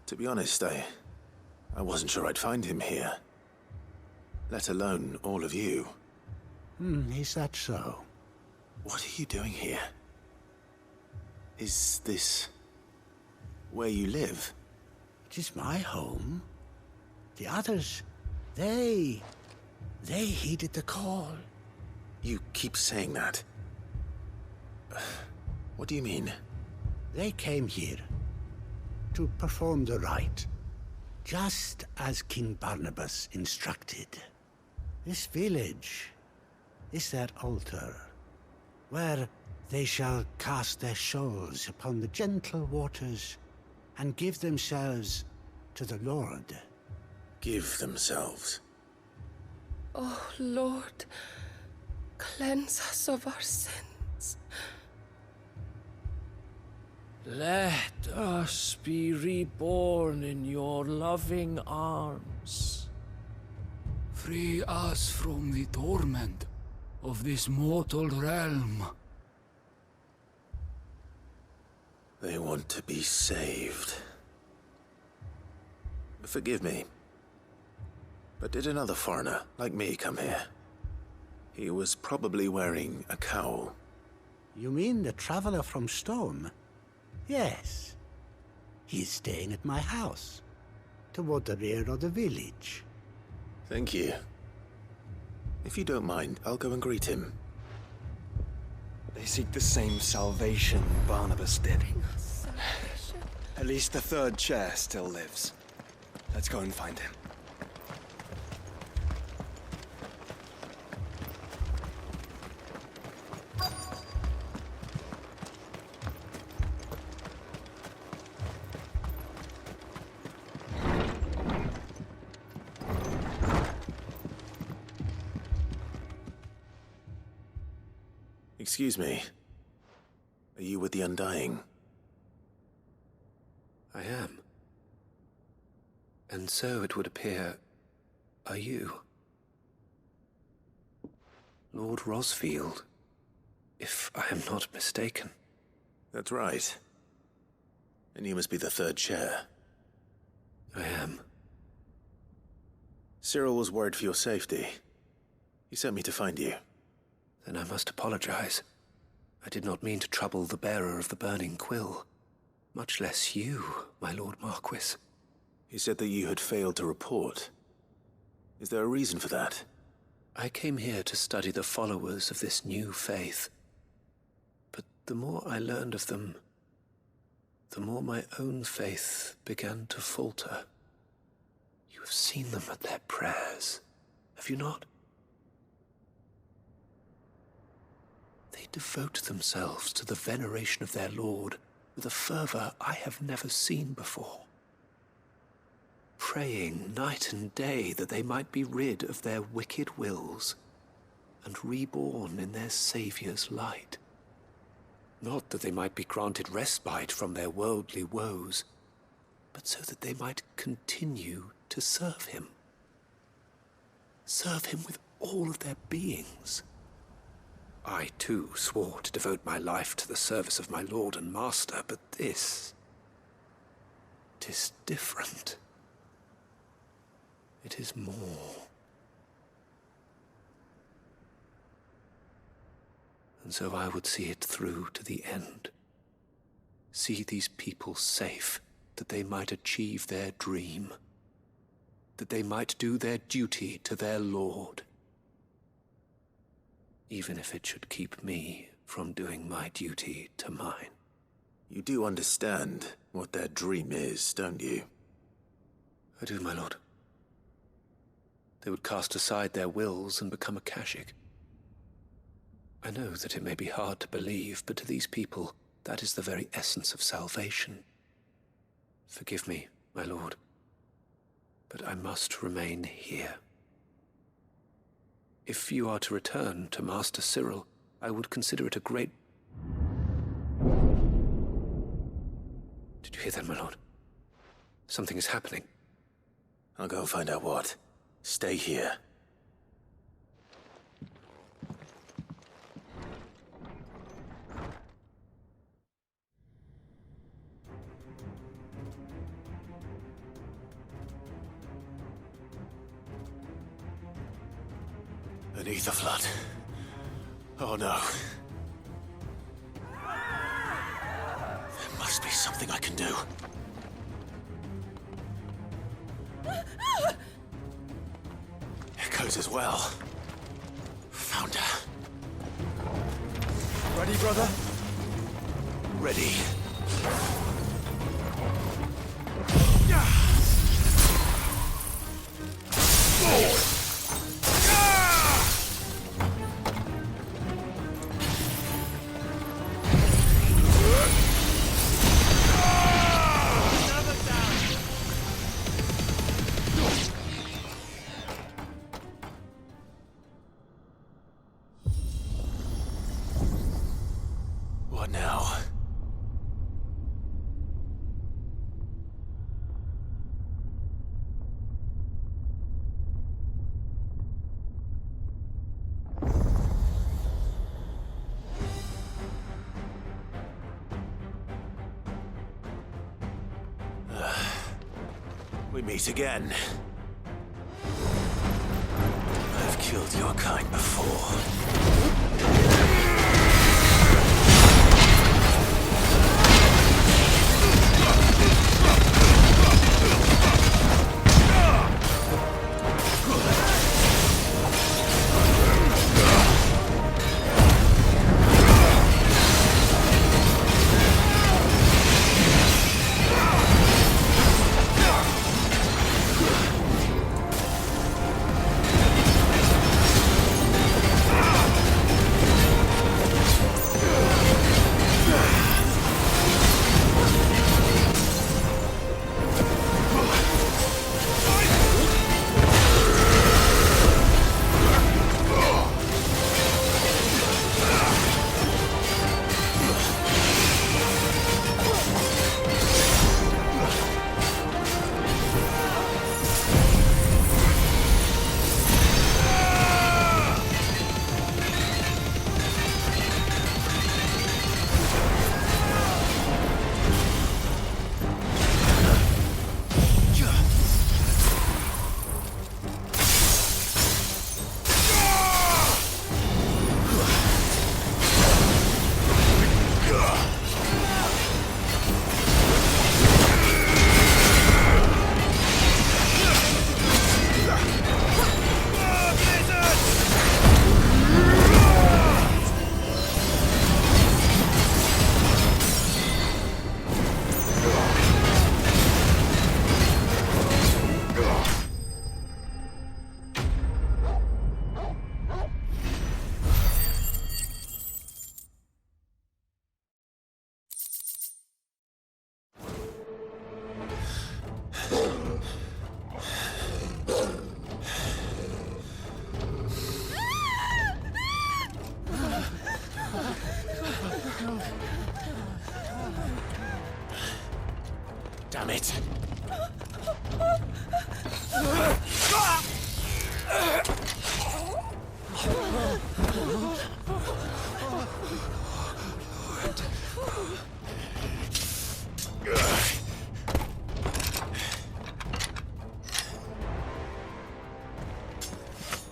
To be honest, I wasn't sure I'd find him here. Let alone all of you. Is that so? What are you doing here? Is this where you live? It is my home. The others, they heeded the call. You keep saying that. What do you mean? They came here to perform the rite, just as King Barnabas instructed. This village is their altar, where they shall cast their souls upon the gentle waters and give themselves to the Lord. Give themselves? Oh, Lord, cleanse us of our sins. Let us be reborn in your loving arms. Free us from the torment of this mortal realm. They want to be saved. Forgive me, but did another foreigner like me come here? He was probably wearing a cowl. You mean the traveler from Stone? Yes. He is staying at my house, toward the rear of the village. Thank you. If you don't mind, I'll go and greet him. They seek the same salvation Barnabas did. At least the third chair still lives. Let's go and find him. Excuse me. Are you with the Undying? I am. And so it would appear, are you? Lord Rosfield, if I am not mistaken. That's right. And you must be the third chair. I am. Cyril was worried for your safety. He sent me to find you. Then I must apologize. I did not mean to trouble the bearer of the burning quill. Much less you, my Lord Marquis. He said that you had failed to report. Is there a reason for that? I came here to study the followers of this new faith. But the more I learned of them, the more my own faith began to falter. You have seen them at their prayers, have you not? They devote themselves to the veneration of their Lord with a fervor I have never seen before. Praying night and day that they might be rid of their wicked wills and reborn in their Saviour's light. Not that they might be granted respite from their worldly woes, but so that they might continue to serve him. Serve him with all of their beings. I, too, swore to devote my life to the service of my Lord and Master, but this... 'tis different. It is more. And so I would see it through to the end. See these people safe, that they might achieve their dream. That they might do their duty to their Lord. Even if it should keep me from doing my duty to mine. You do understand what their dream is, don't you? I do, my lord. They would cast aside their wills and become Akashic. I know that it may be hard to believe, but to these people, that is the very essence of salvation. Forgive me, my lord, but I must remain here. If you are to return to Master Cyril, I would consider it a great... Did you hear that, my lord? Something is happening. I'll go and find out what. Stay here. An ether flood. Oh no. There must be something I can do. Echoes as well. Found her. Ready, brother? Ready. What now? We meet again. I've killed your kind before. Damn it!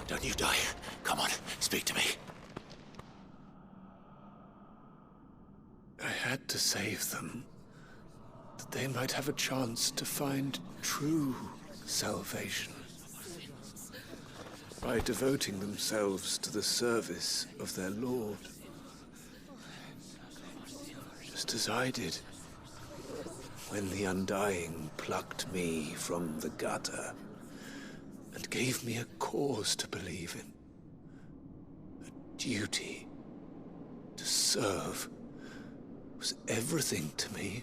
Don't you die. Come on, speak to me. I had to save them, that they might have a chance to find true salvation. By devoting themselves to the service of their Lord. Just as I did when the Undying plucked me from the gutter and gave me a cause to believe in. A duty to serve was everything to me,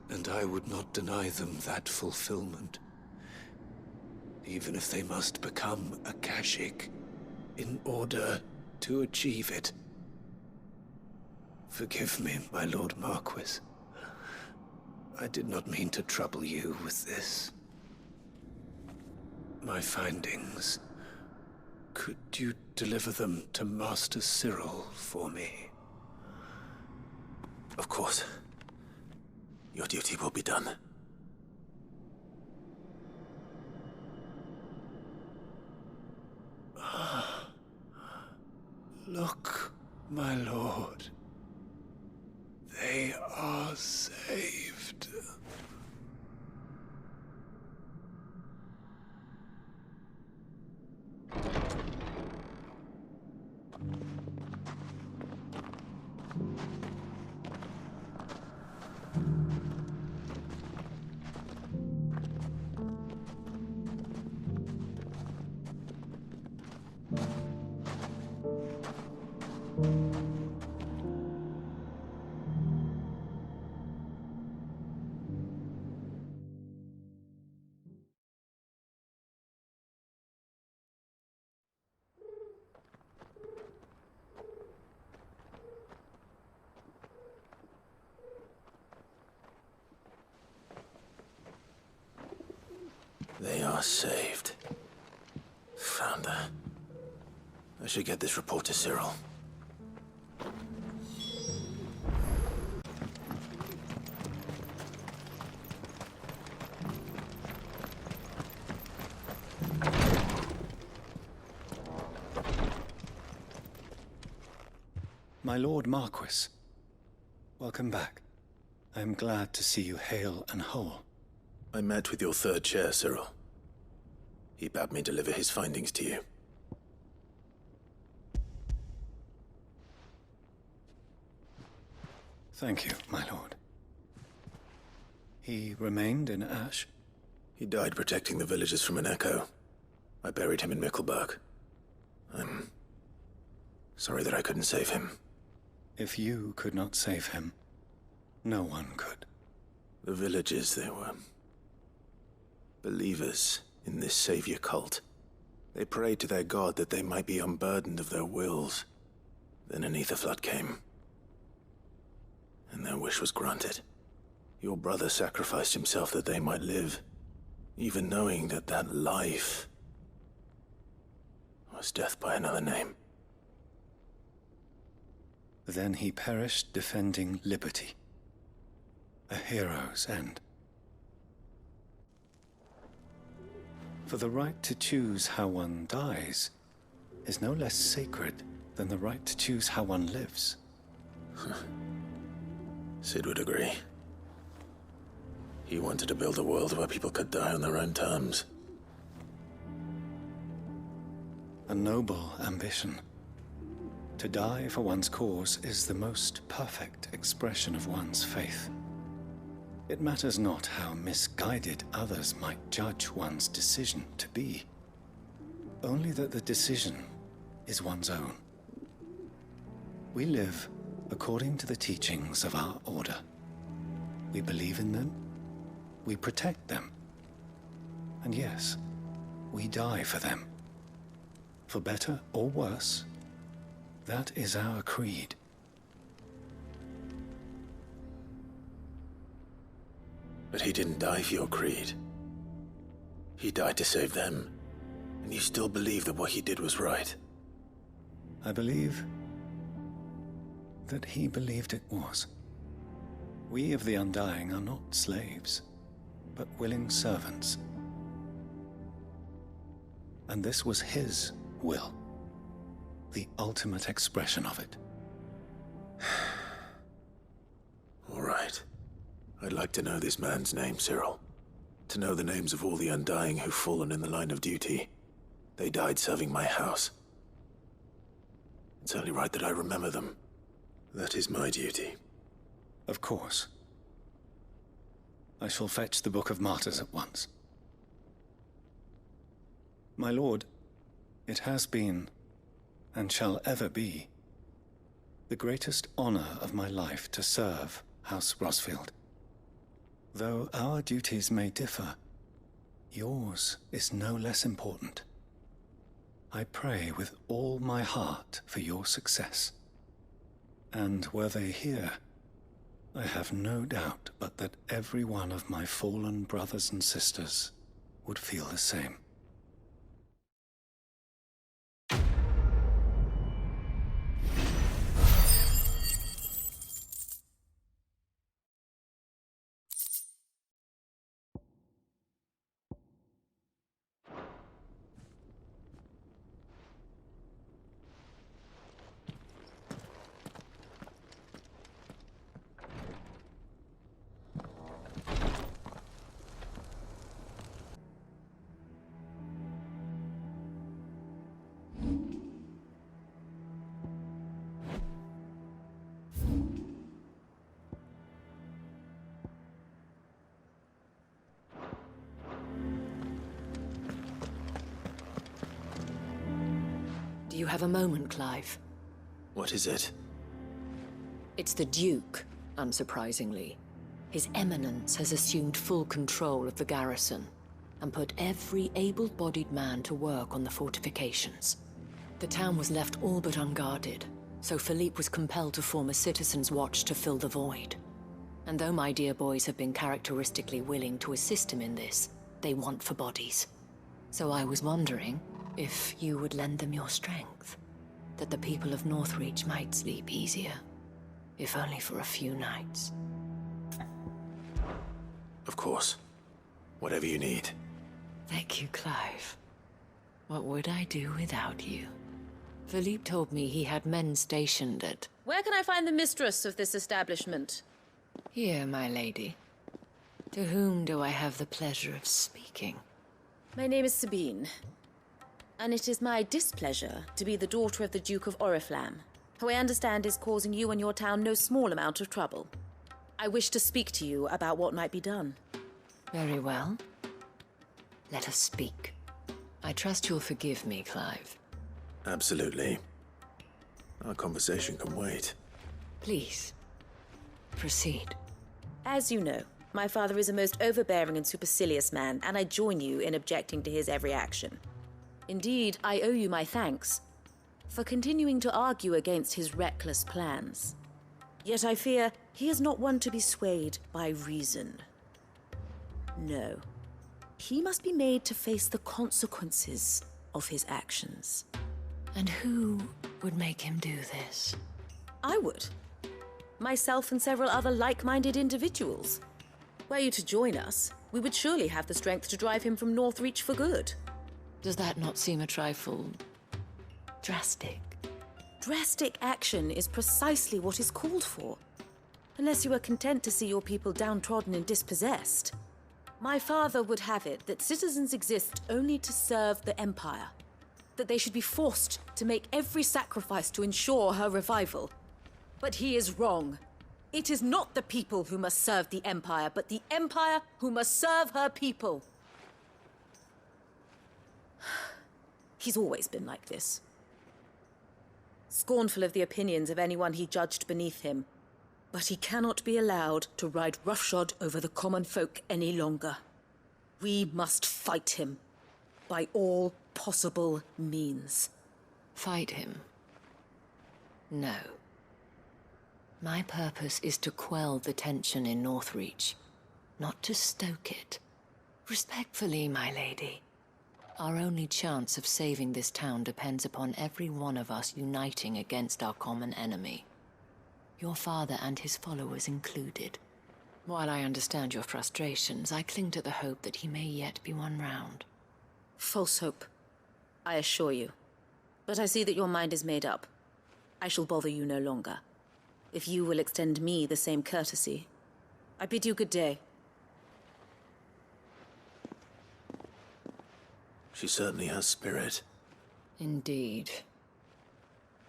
and I would not deny them that fulfillment, even if they must become a Kashik in order to achieve it. Forgive me, my Lord Marquis. I did not mean to trouble you with this. My findings. Could you deliver them to Master Cyril for me? Of course. Your duty will be done. Look, my lord. They are saved. They are saved. Found her. I should get this report to Cyril. My Lord Marquis, welcome back. I am glad to see you hale and whole. I met with your third chair, Cyril. He bade me deliver his findings to you. Thank you, my lord. He remained in Ash? He died protecting the villagers from an echo. I buried him in Mickelberg. I'm sorry that I couldn't save him. If you could not save him, no one could. The villagers, they were believers in this savior cult. They prayed to their god that they might be unburdened of their wills. Then an ether flood came, and their wish was granted. Your brother sacrificed himself that they might live, even knowing that that life was death by another name. Then he perished defending liberty. A hero's end. For the right to choose how one dies is no less sacred than the right to choose how one lives. Sid would agree. He wanted to build a world where people could die on their own terms. A noble ambition. To die for one's cause is the most perfect expression of one's faith. It matters not how misguided others might judge one's decision to be. Only that the decision is one's own. We live according to the teachings of our order. We believe in them, we protect them, and yes, we die for them. For better or worse, that is our creed. But he didn't die for your creed. He died to save them. And you still believe that what he did was right? I believe that he believed it was. We of the Undying are not slaves, but willing servants. And this was his will, the ultimate expression of it. All right. I'd like to know this man's name, Cyril. To know the names of all the Undying who've fallen in the line of duty. They died serving my house. It's only right that I remember them. That is my duty. Of course. I shall fetch the Book of Martyrs at once. My lord, it has been, and shall ever be, the greatest honor of my life to serve House Rosfield. Though our duties may differ, yours is no less important. I pray with all my heart for your success. And were they here, I have no doubt but that every one of my fallen brothers and sisters would feel the same. Do you have a moment, Clive? What is it? It's the Duke, unsurprisingly. His Eminence has assumed full control of the garrison and put every able-bodied man to work on the fortifications. The town was left all but unguarded, so Philippe was compelled to form a citizens' watch to fill the void. And though my dear boys have been characteristically willing to assist him in this, they want for bodies. So I was wondering if you would lend them your strength, that the people of Northreach might sleep easier, if only for a few nights. Of course. Whatever you need. Thank you, Clive. What would I do without you? Philippe told me he had men stationed at... Where can I find the mistress of this establishment? Here, my lady. To whom do I have the pleasure of speaking? My name is Sabine, and it is my displeasure to be the daughter of the Duke of Oriflamme, who I understand is causing you and your town no small amount of trouble. I wish to speak to you about what might be done. Very well. Let us speak. I trust you'll forgive me, Clive. Absolutely. Our conversation can wait. Please, proceed. As you know, my father is a most overbearing and supercilious man, and I join you in objecting to his every action. Indeed, I owe you my thanks for continuing to argue against his reckless plans. Yet I fear he is not one to be swayed by reason. No. He must be made to face the consequences of his actions. And who would make him do this? I would. Myself and several other like-minded individuals. Were you to join us, we would surely have the strength to drive him from Northreach for good. Does that not seem a trifle... drastic? Drastic action is precisely what is called for. Unless you are content to see your people downtrodden and dispossessed. My father would have it that citizens exist only to serve the Empire. That they should be forced to make every sacrifice to ensure her revival. But he is wrong. It is not the people who must serve the Empire, but the Empire who must serve her people. He's always been like this. Scornful of the opinions of anyone he judged beneath him. But he cannot be allowed to ride roughshod over the common folk any longer. We must fight him. By all possible means. Fight him? No. My purpose is to quell the tension in Northreach. not to stoke it. Respectfully, my lady. Our only chance of saving this town depends upon every one of us uniting against our common enemy. Your father and his followers included. While I understand your frustrations, I cling to the hope that he may yet be won round. False hope, I assure you. But I see that your mind is made up. I shall bother you no longer. If you will extend me the same courtesy, I bid you good day. She certainly has spirit. Indeed.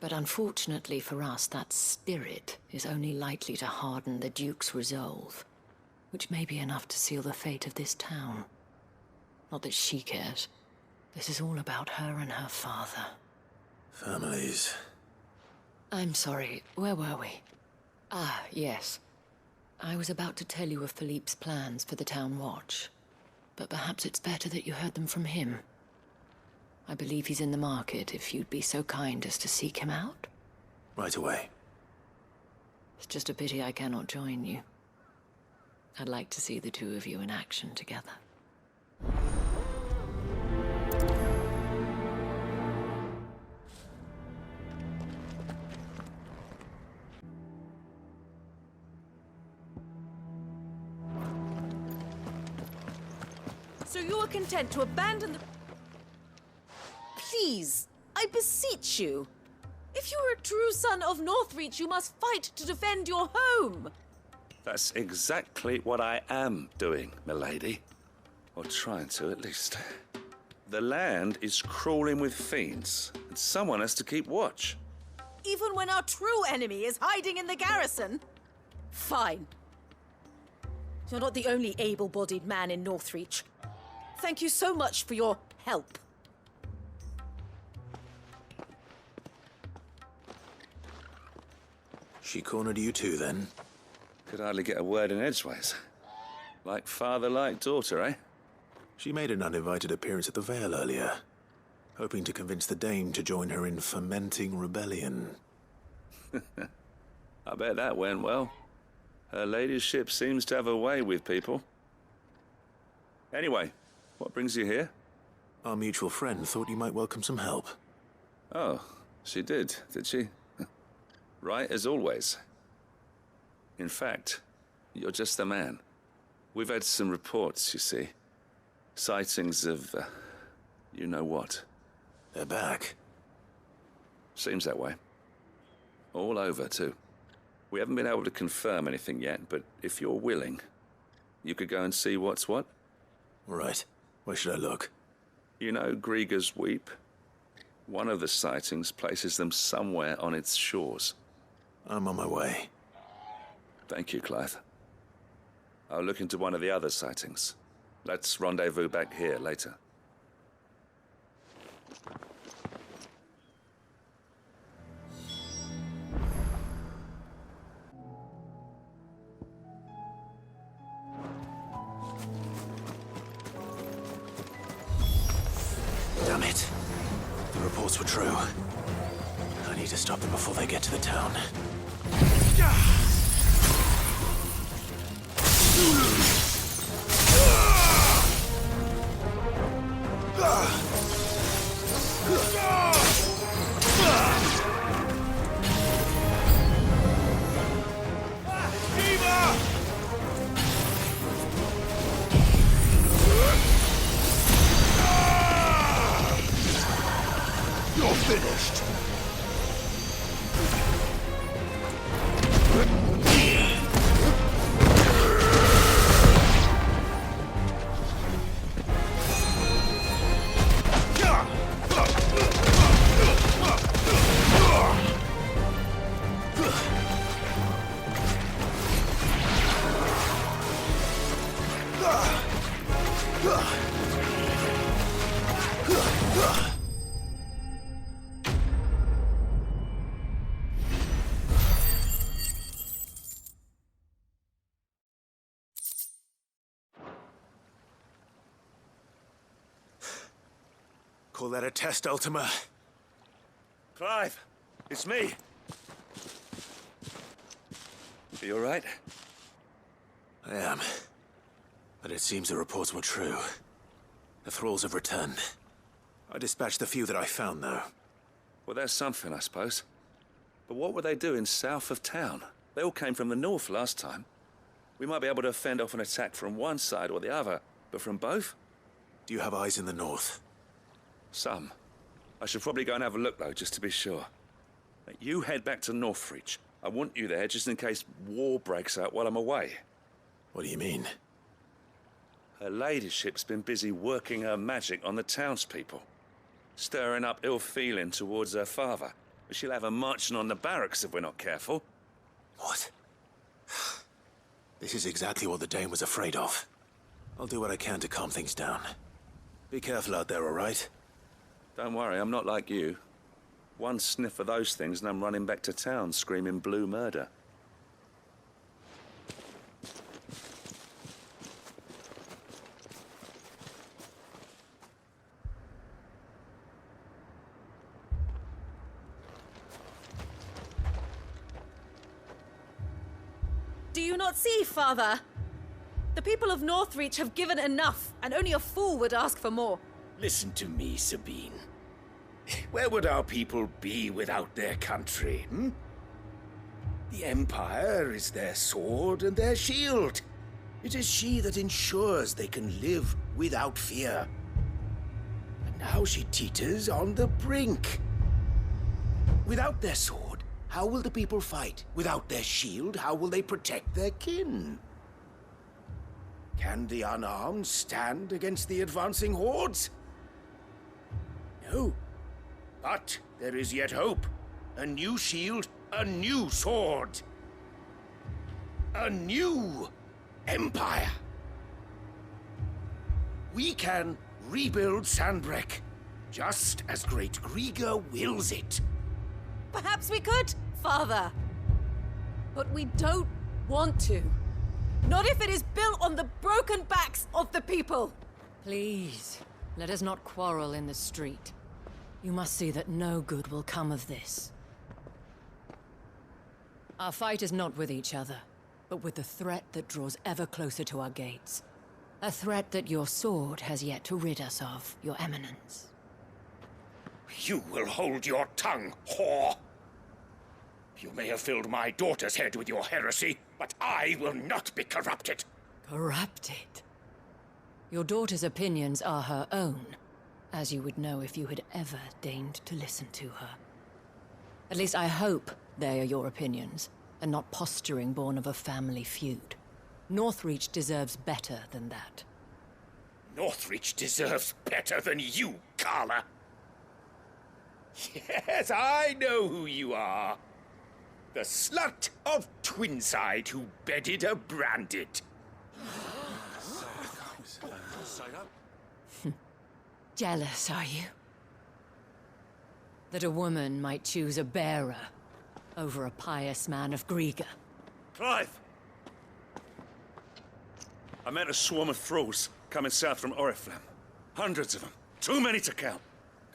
But unfortunately for us, that spirit is only likely to harden the Duke's resolve, which may be enough to seal the fate of this town. Not that she cares. This is all about her and her father. Families. I'm sorry, where were we? Ah, yes. I was about to tell you of Philippe's plans for the town watch, but perhaps it's better that you heard them from him. I believe he's in the market, if you'd be so kind as to seek him out. Right away. It's just a pity I cannot join you. I'd like to see the two of you in action together. So you are content to abandon the... Please, I beseech you. If you are a true son of Northreach, you must fight to defend your home. That's exactly what I am doing, milady. Or trying to, at least. The land is crawling with fiends, and someone has to keep watch. Even when our true enemy is hiding in the garrison? Fine. You're not the only able-bodied man in Northreach. Thank you so much for your help. She cornered you too, then? Could hardly get a word in edgeways. Like father, like daughter, eh? She made an uninvited appearance at the Vale earlier, hoping to convince the Dame to join her in fomenting rebellion. I bet that went well. Her ladyship seems to have a way with people. Anyway, what brings you here? Our mutual friend thought you might welcome some help. Oh, she did she? Right as always. In fact, you're just the man. We've had some reports, you see. Sightings of, you know what. They're back. Seems that way. All over, too. We haven't been able to confirm anything yet, but if you're willing, you could go and see what's what. Right. Where should I look? You know Grieger's Weep? One of the sightings places them somewhere on its shores. I'm on my way. Thank you, Clive. I'll look into one of the other sightings. Let's rendezvous back here later. Damn it. The reports were true. I need to stop them before they get to the town. You're finished! Call that a test, Ultima? Clive, it's me. You all right? I am. But it seems the reports were true. The thralls have returned. I dispatched the few that I found, though. Well, that's something, I suppose. But what were they doing south of town? They all came from the north last time. We might be able to fend off an attack from one side or the other, but from both? Do you have eyes in the north? Some. I should probably go and have a look, though, just to be sure. You head back to Northreach. I want you there just in case war breaks out while I'm away. What do you mean? Her ladyship's been busy working her magic on the townspeople, stirring up ill feeling towards her father. She'll have her marching on the barracks if we're not careful. What? This is exactly what the Dane was afraid of. I'll do what I can to calm things down. Be careful out there, all right? Don't worry, I'm not like you. One sniff of those things and I'm running back to town screaming blue murder. Do you not see, Father? The people of Northreach have given enough, and only a fool would ask for more. Listen to me, Sabine. Where would our people be without their country, hmm? The Empire is their sword and their shield. It is she that ensures they can live without fear. And now she teeters on the brink. Without their sword, how will the people fight? Without their shield, how will they protect their kin? Can the unarmed stand against the advancing hordes? No. But there is yet hope. A new shield, a new sword. A new empire. We can rebuild Sandbreck, just as Great Griga wills it. Perhaps we could, Father. But we don't want to. Not if it is built on the broken backs of the people. Please, let us not quarrel in the street. You must see that no good will come of this. Our fight is not with each other, but with the threat that draws ever closer to our gates. A threat that your sword has yet to rid us of, Your Eminence. You will hold your tongue, whore! You may have filled my daughter's head with your heresy, but I will not be corrupted. Corrupted? Your daughter's opinions are her own, as you would know if you had ever deigned to listen to her. At least I hope they are your opinions, and not posturing born of a family feud. Northreach deserves better than that. Northreach deserves better than you, Carla. Yes, I know who you are. The slut of Twinside who bedded a branded. Jealous, are you? That a woman might choose a bearer over a pious man of Griga. Clive! I met a swarm of thralls coming south from Oriflamme. Hundreds of them. Too many to count.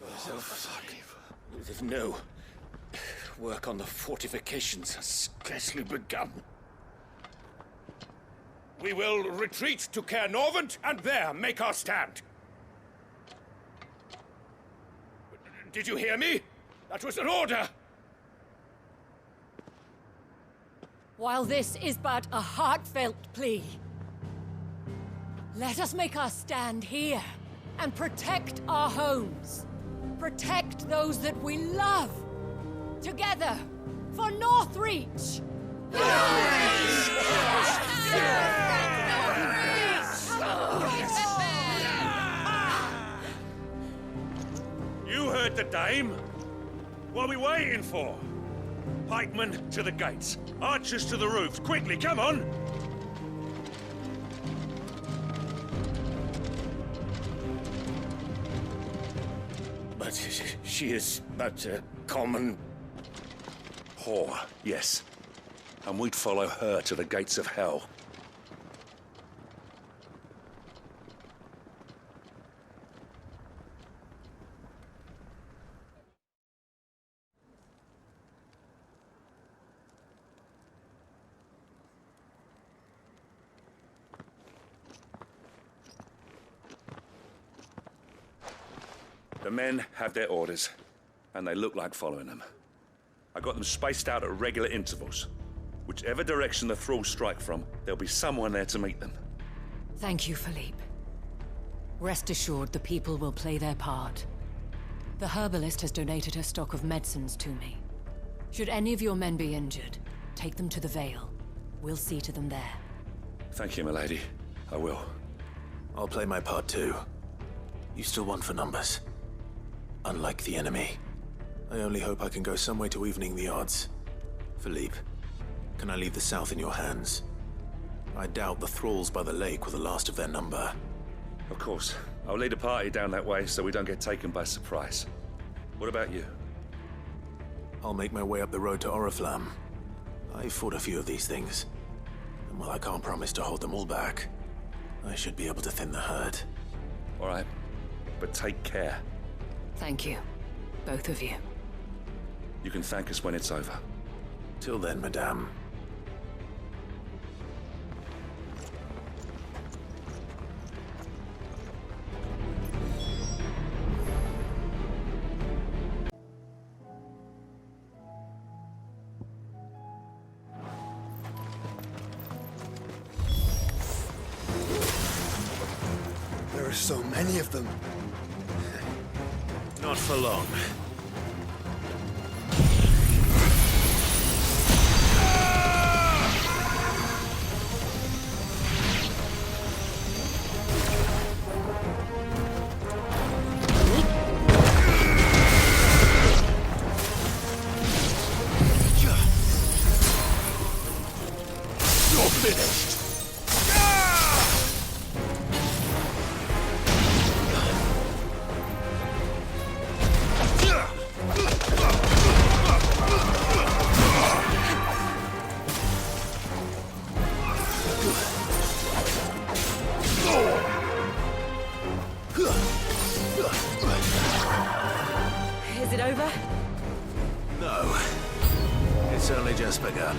Oh, fuck. No. Work on the fortifications has scarcely begun. We will retreat to Caer Norvent and there make our stand. Did you hear me? That was an order! While this is but a heartfelt plea, let us make our stand here and protect our homes. Protect those that we love. Together, for Northreach! You heard the dame. What are we waiting for? Pikemen to the gates. Archers to the roofs. Quickly, come on! But she is but a common... whore, yes. And we'd follow her to the gates of hell. The men have their orders, and they look like following them. I got them spaced out at regular intervals. Whichever direction the thralls strike from, there'll be someone there to meet them. Thank you, Philippe. Rest assured the people will play their part. The herbalist has donated her stock of medicines to me. Should any of your men be injured, take them to the Vale. We'll see to them there. Thank you, milady. I will. I'll play my part too. You still want for numbers. Unlike the enemy. I only hope I can go some way to evening the odds. Philippe, can I leave the South in your hands? I doubt the thralls by the lake were the last of their number. Of course. I'll lead a party down that way so we don't get taken by surprise. What about you? I'll make my way up the road to Oriflamme. I've fought a few of these things. And while I can't promise to hold them all back, I should be able to thin the herd. All right. But take care. Thank you. Both of you. You can thank us when it's over. Till then, madame. There are so many of them. Not for long. You're finished. Is it over? No. It's only just begun.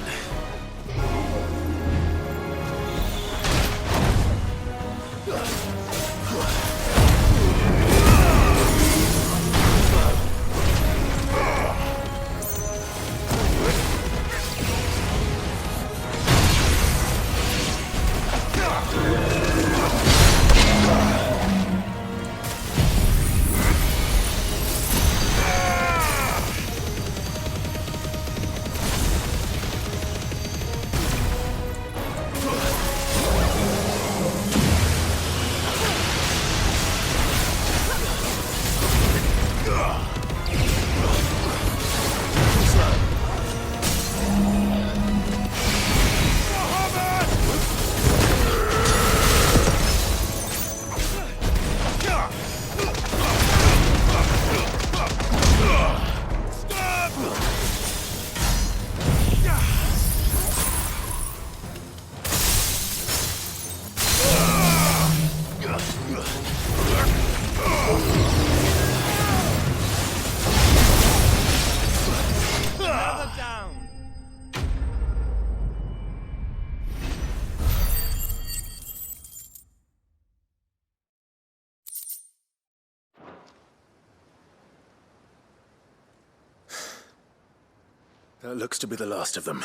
That looks to be the last of them.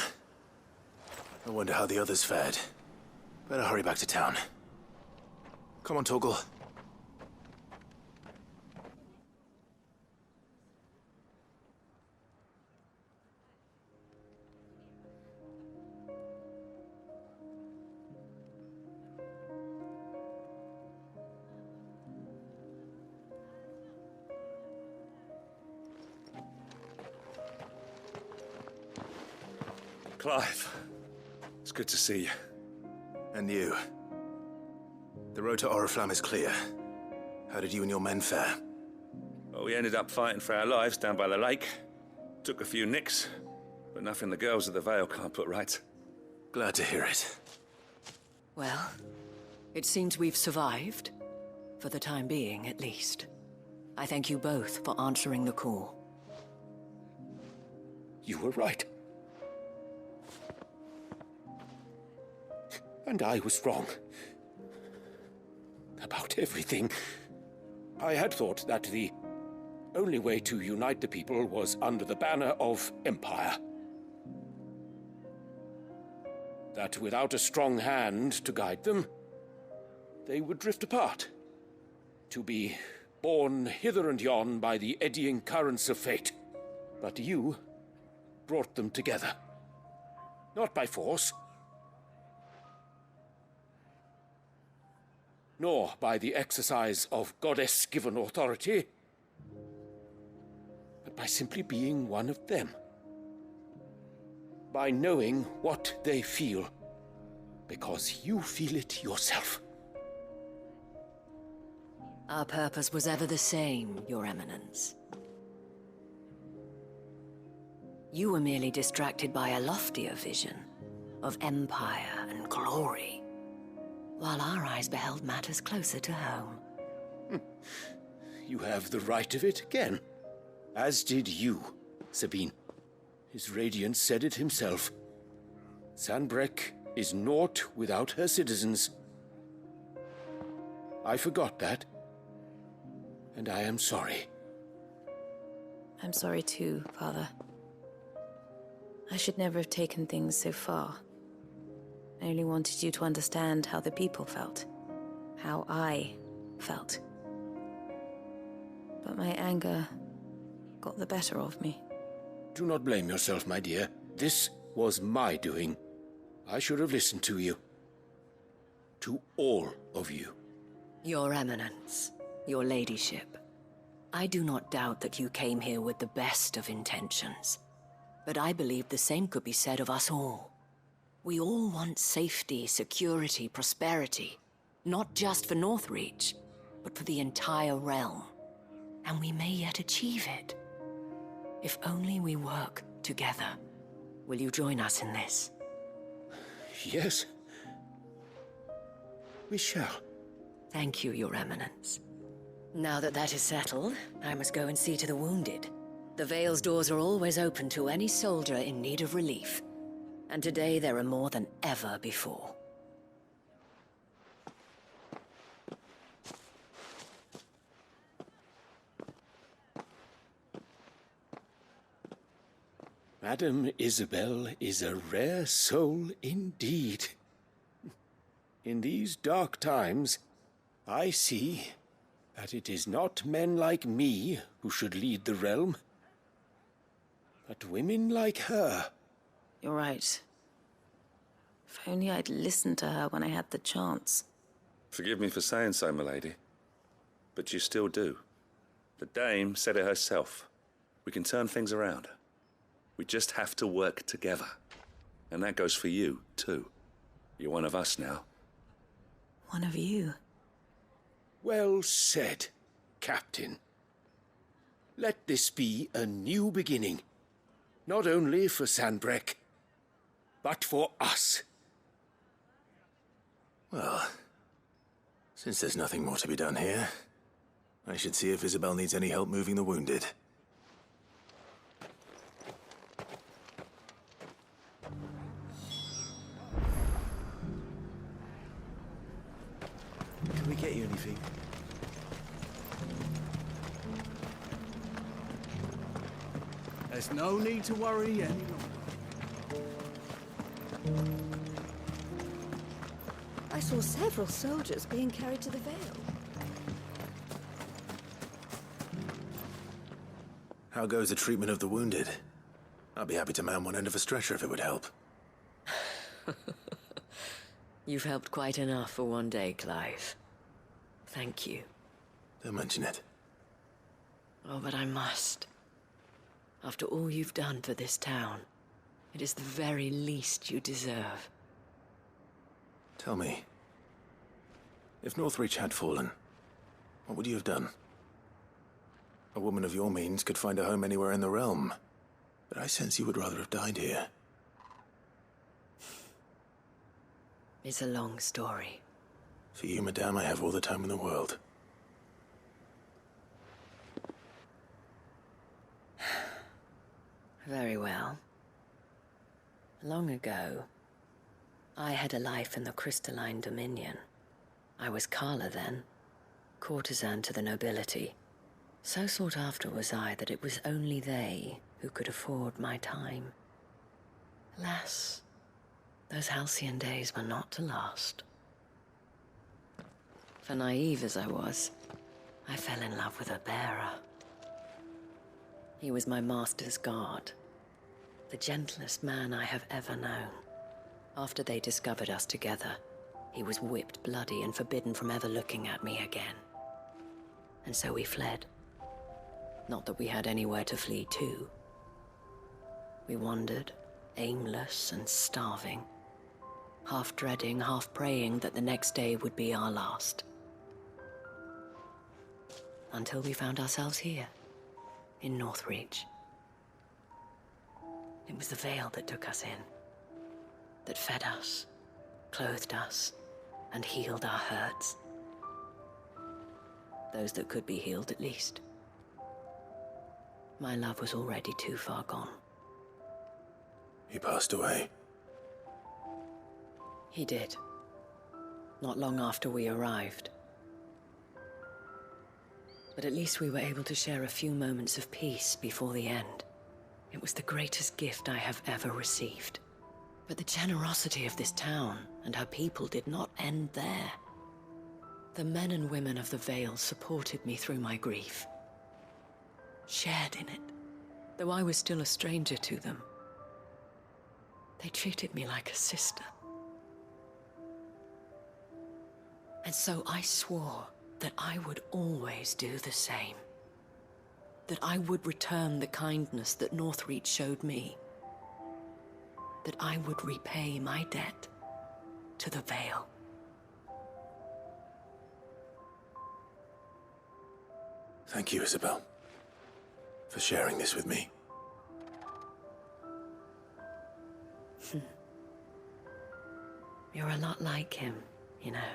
I wonder how the others fared. Better hurry back to town. Come on, Torgal. Clive, it's good to see you. And you. The road to Oriflamme is clear. How did you and your men fare? Well, we ended up fighting for our lives down by the lake. Took a few nicks, but nothing the girls at the Vale can't put right. Glad to hear it. Well, it seems we've survived. For the time being, at least. I thank you both for answering the call. You were right. And I was wrong. About everything. I had thought that the only way to unite the people was under the banner of Empire. That without a strong hand to guide them, they would drift apart, to be borne hither and yon by the eddying currents of fate. But you brought them together. Not by force, nor by the exercise of goddess-given authority, but by simply being one of them. By knowing what they feel, because you feel it yourself. Our purpose was ever the same, Your Eminence. You were merely distracted by a loftier vision of empire and glory, while our eyes beheld matters closer to home. You have the right of it again. As did you, Sabine. His Radiance said it himself. Sanbreque is naught without her citizens. I forgot that, and I am sorry. I'm sorry too, Father. I should never have taken things so far. I only wanted you to understand how the people felt. How I felt. But my anger got the better of me. Do not blame yourself, my dear. This was my doing. I should have listened to you. To all of you. Your Eminence, your Ladyship, I do not doubt that you came here with the best of intentions. But I believe the same could be said of us all. We all want safety, security, prosperity. Not just for Northreach, but for the entire realm. And we may yet achieve it. If only we work together. Will you join us in this? Yes. We shall. Thank you, Your Eminence. Now that that is settled, I must go and see to the wounded. The Vale's doors are always open to any soldier in need of relief. And today there are more than ever before. Madame Isabel is a rare soul indeed. In these dark times, I see that it is not men like me who should lead the realm, but women like her. You're right. If only I'd listened to her when I had the chance. Forgive me for saying so, milady, but you still do. The Dame said it herself. We can turn things around. We just have to work together. And that goes for you, too. You're one of us now. One of you? Well said, Captain. Let this be a new beginning. Not only for Sanbreque, but for us. Well, since there's nothing more to be done here, I should see if Isabel needs any help moving the wounded. Can we get you anything? There's no need to worry any longer. I saw several soldiers being carried to the Vale. How goes the treatment of the wounded? I'd be happy to man one end of a stretcher if it would help. You've helped quite enough for one day, Clive. Thank you. Don't mention it. Oh, but I must. After all you've done for this town, it is the very least you deserve. Tell me, if Northreach had fallen, what would you have done? A woman of your means could find a home anywhere in the realm, but I sense you would rather have died here. It's a long story. For you, madame, I have all the time in the world. Very well. Long ago, I had a life in the Crystalline Dominion. I was Carla then, courtesan to the nobility, So sought after was I that it was only they who could afford my time. Alas, those halcyon days were not to last. For naive as I was, I fell in love with a bearer. He was my master's guard, the gentlest man I have ever known. After they discovered us together, he was whipped bloody and forbidden from ever looking at me again. And so we fled. Not that we had anywhere to flee to. We wandered, aimless and starving, half dreading, half praying that the next day would be our last. Until we found ourselves here, in Northreach. It was the Veil that took us in, that fed us, clothed us, and healed our hurts. Those that could be healed, at least. My love was already too far gone. He passed away. He did. Not long after we arrived. But at least we were able to share a few moments of peace before the end. It was the greatest gift I have ever received. But the generosity of this town and her people did not end there. The men and women of the Vale supported me through my grief. Shared in it, though I was still a stranger to them. They treated me like a sister. And so I swore that I would always do the same. That I would return the kindness that Northreach showed me. That I would repay my debt to the Vale. Thank you, Isabel, for sharing this with me. You're a lot like him, you know.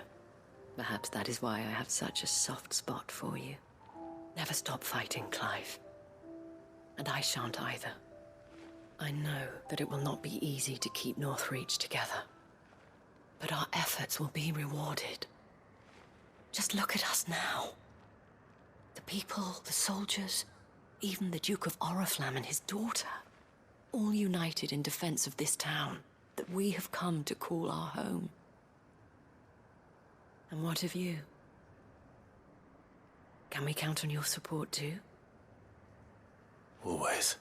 Perhaps that is why I have such a soft spot for you. Never stop fighting, Clive. And I shan't either. I know that it will not be easy to keep Northreach together. But our efforts will be rewarded. Just look at us now. The people, the soldiers, even the Duke of Oriflamme and his daughter, all united in defense of this town that we have come to call our home. And what of you? Can we count on your support too? Always.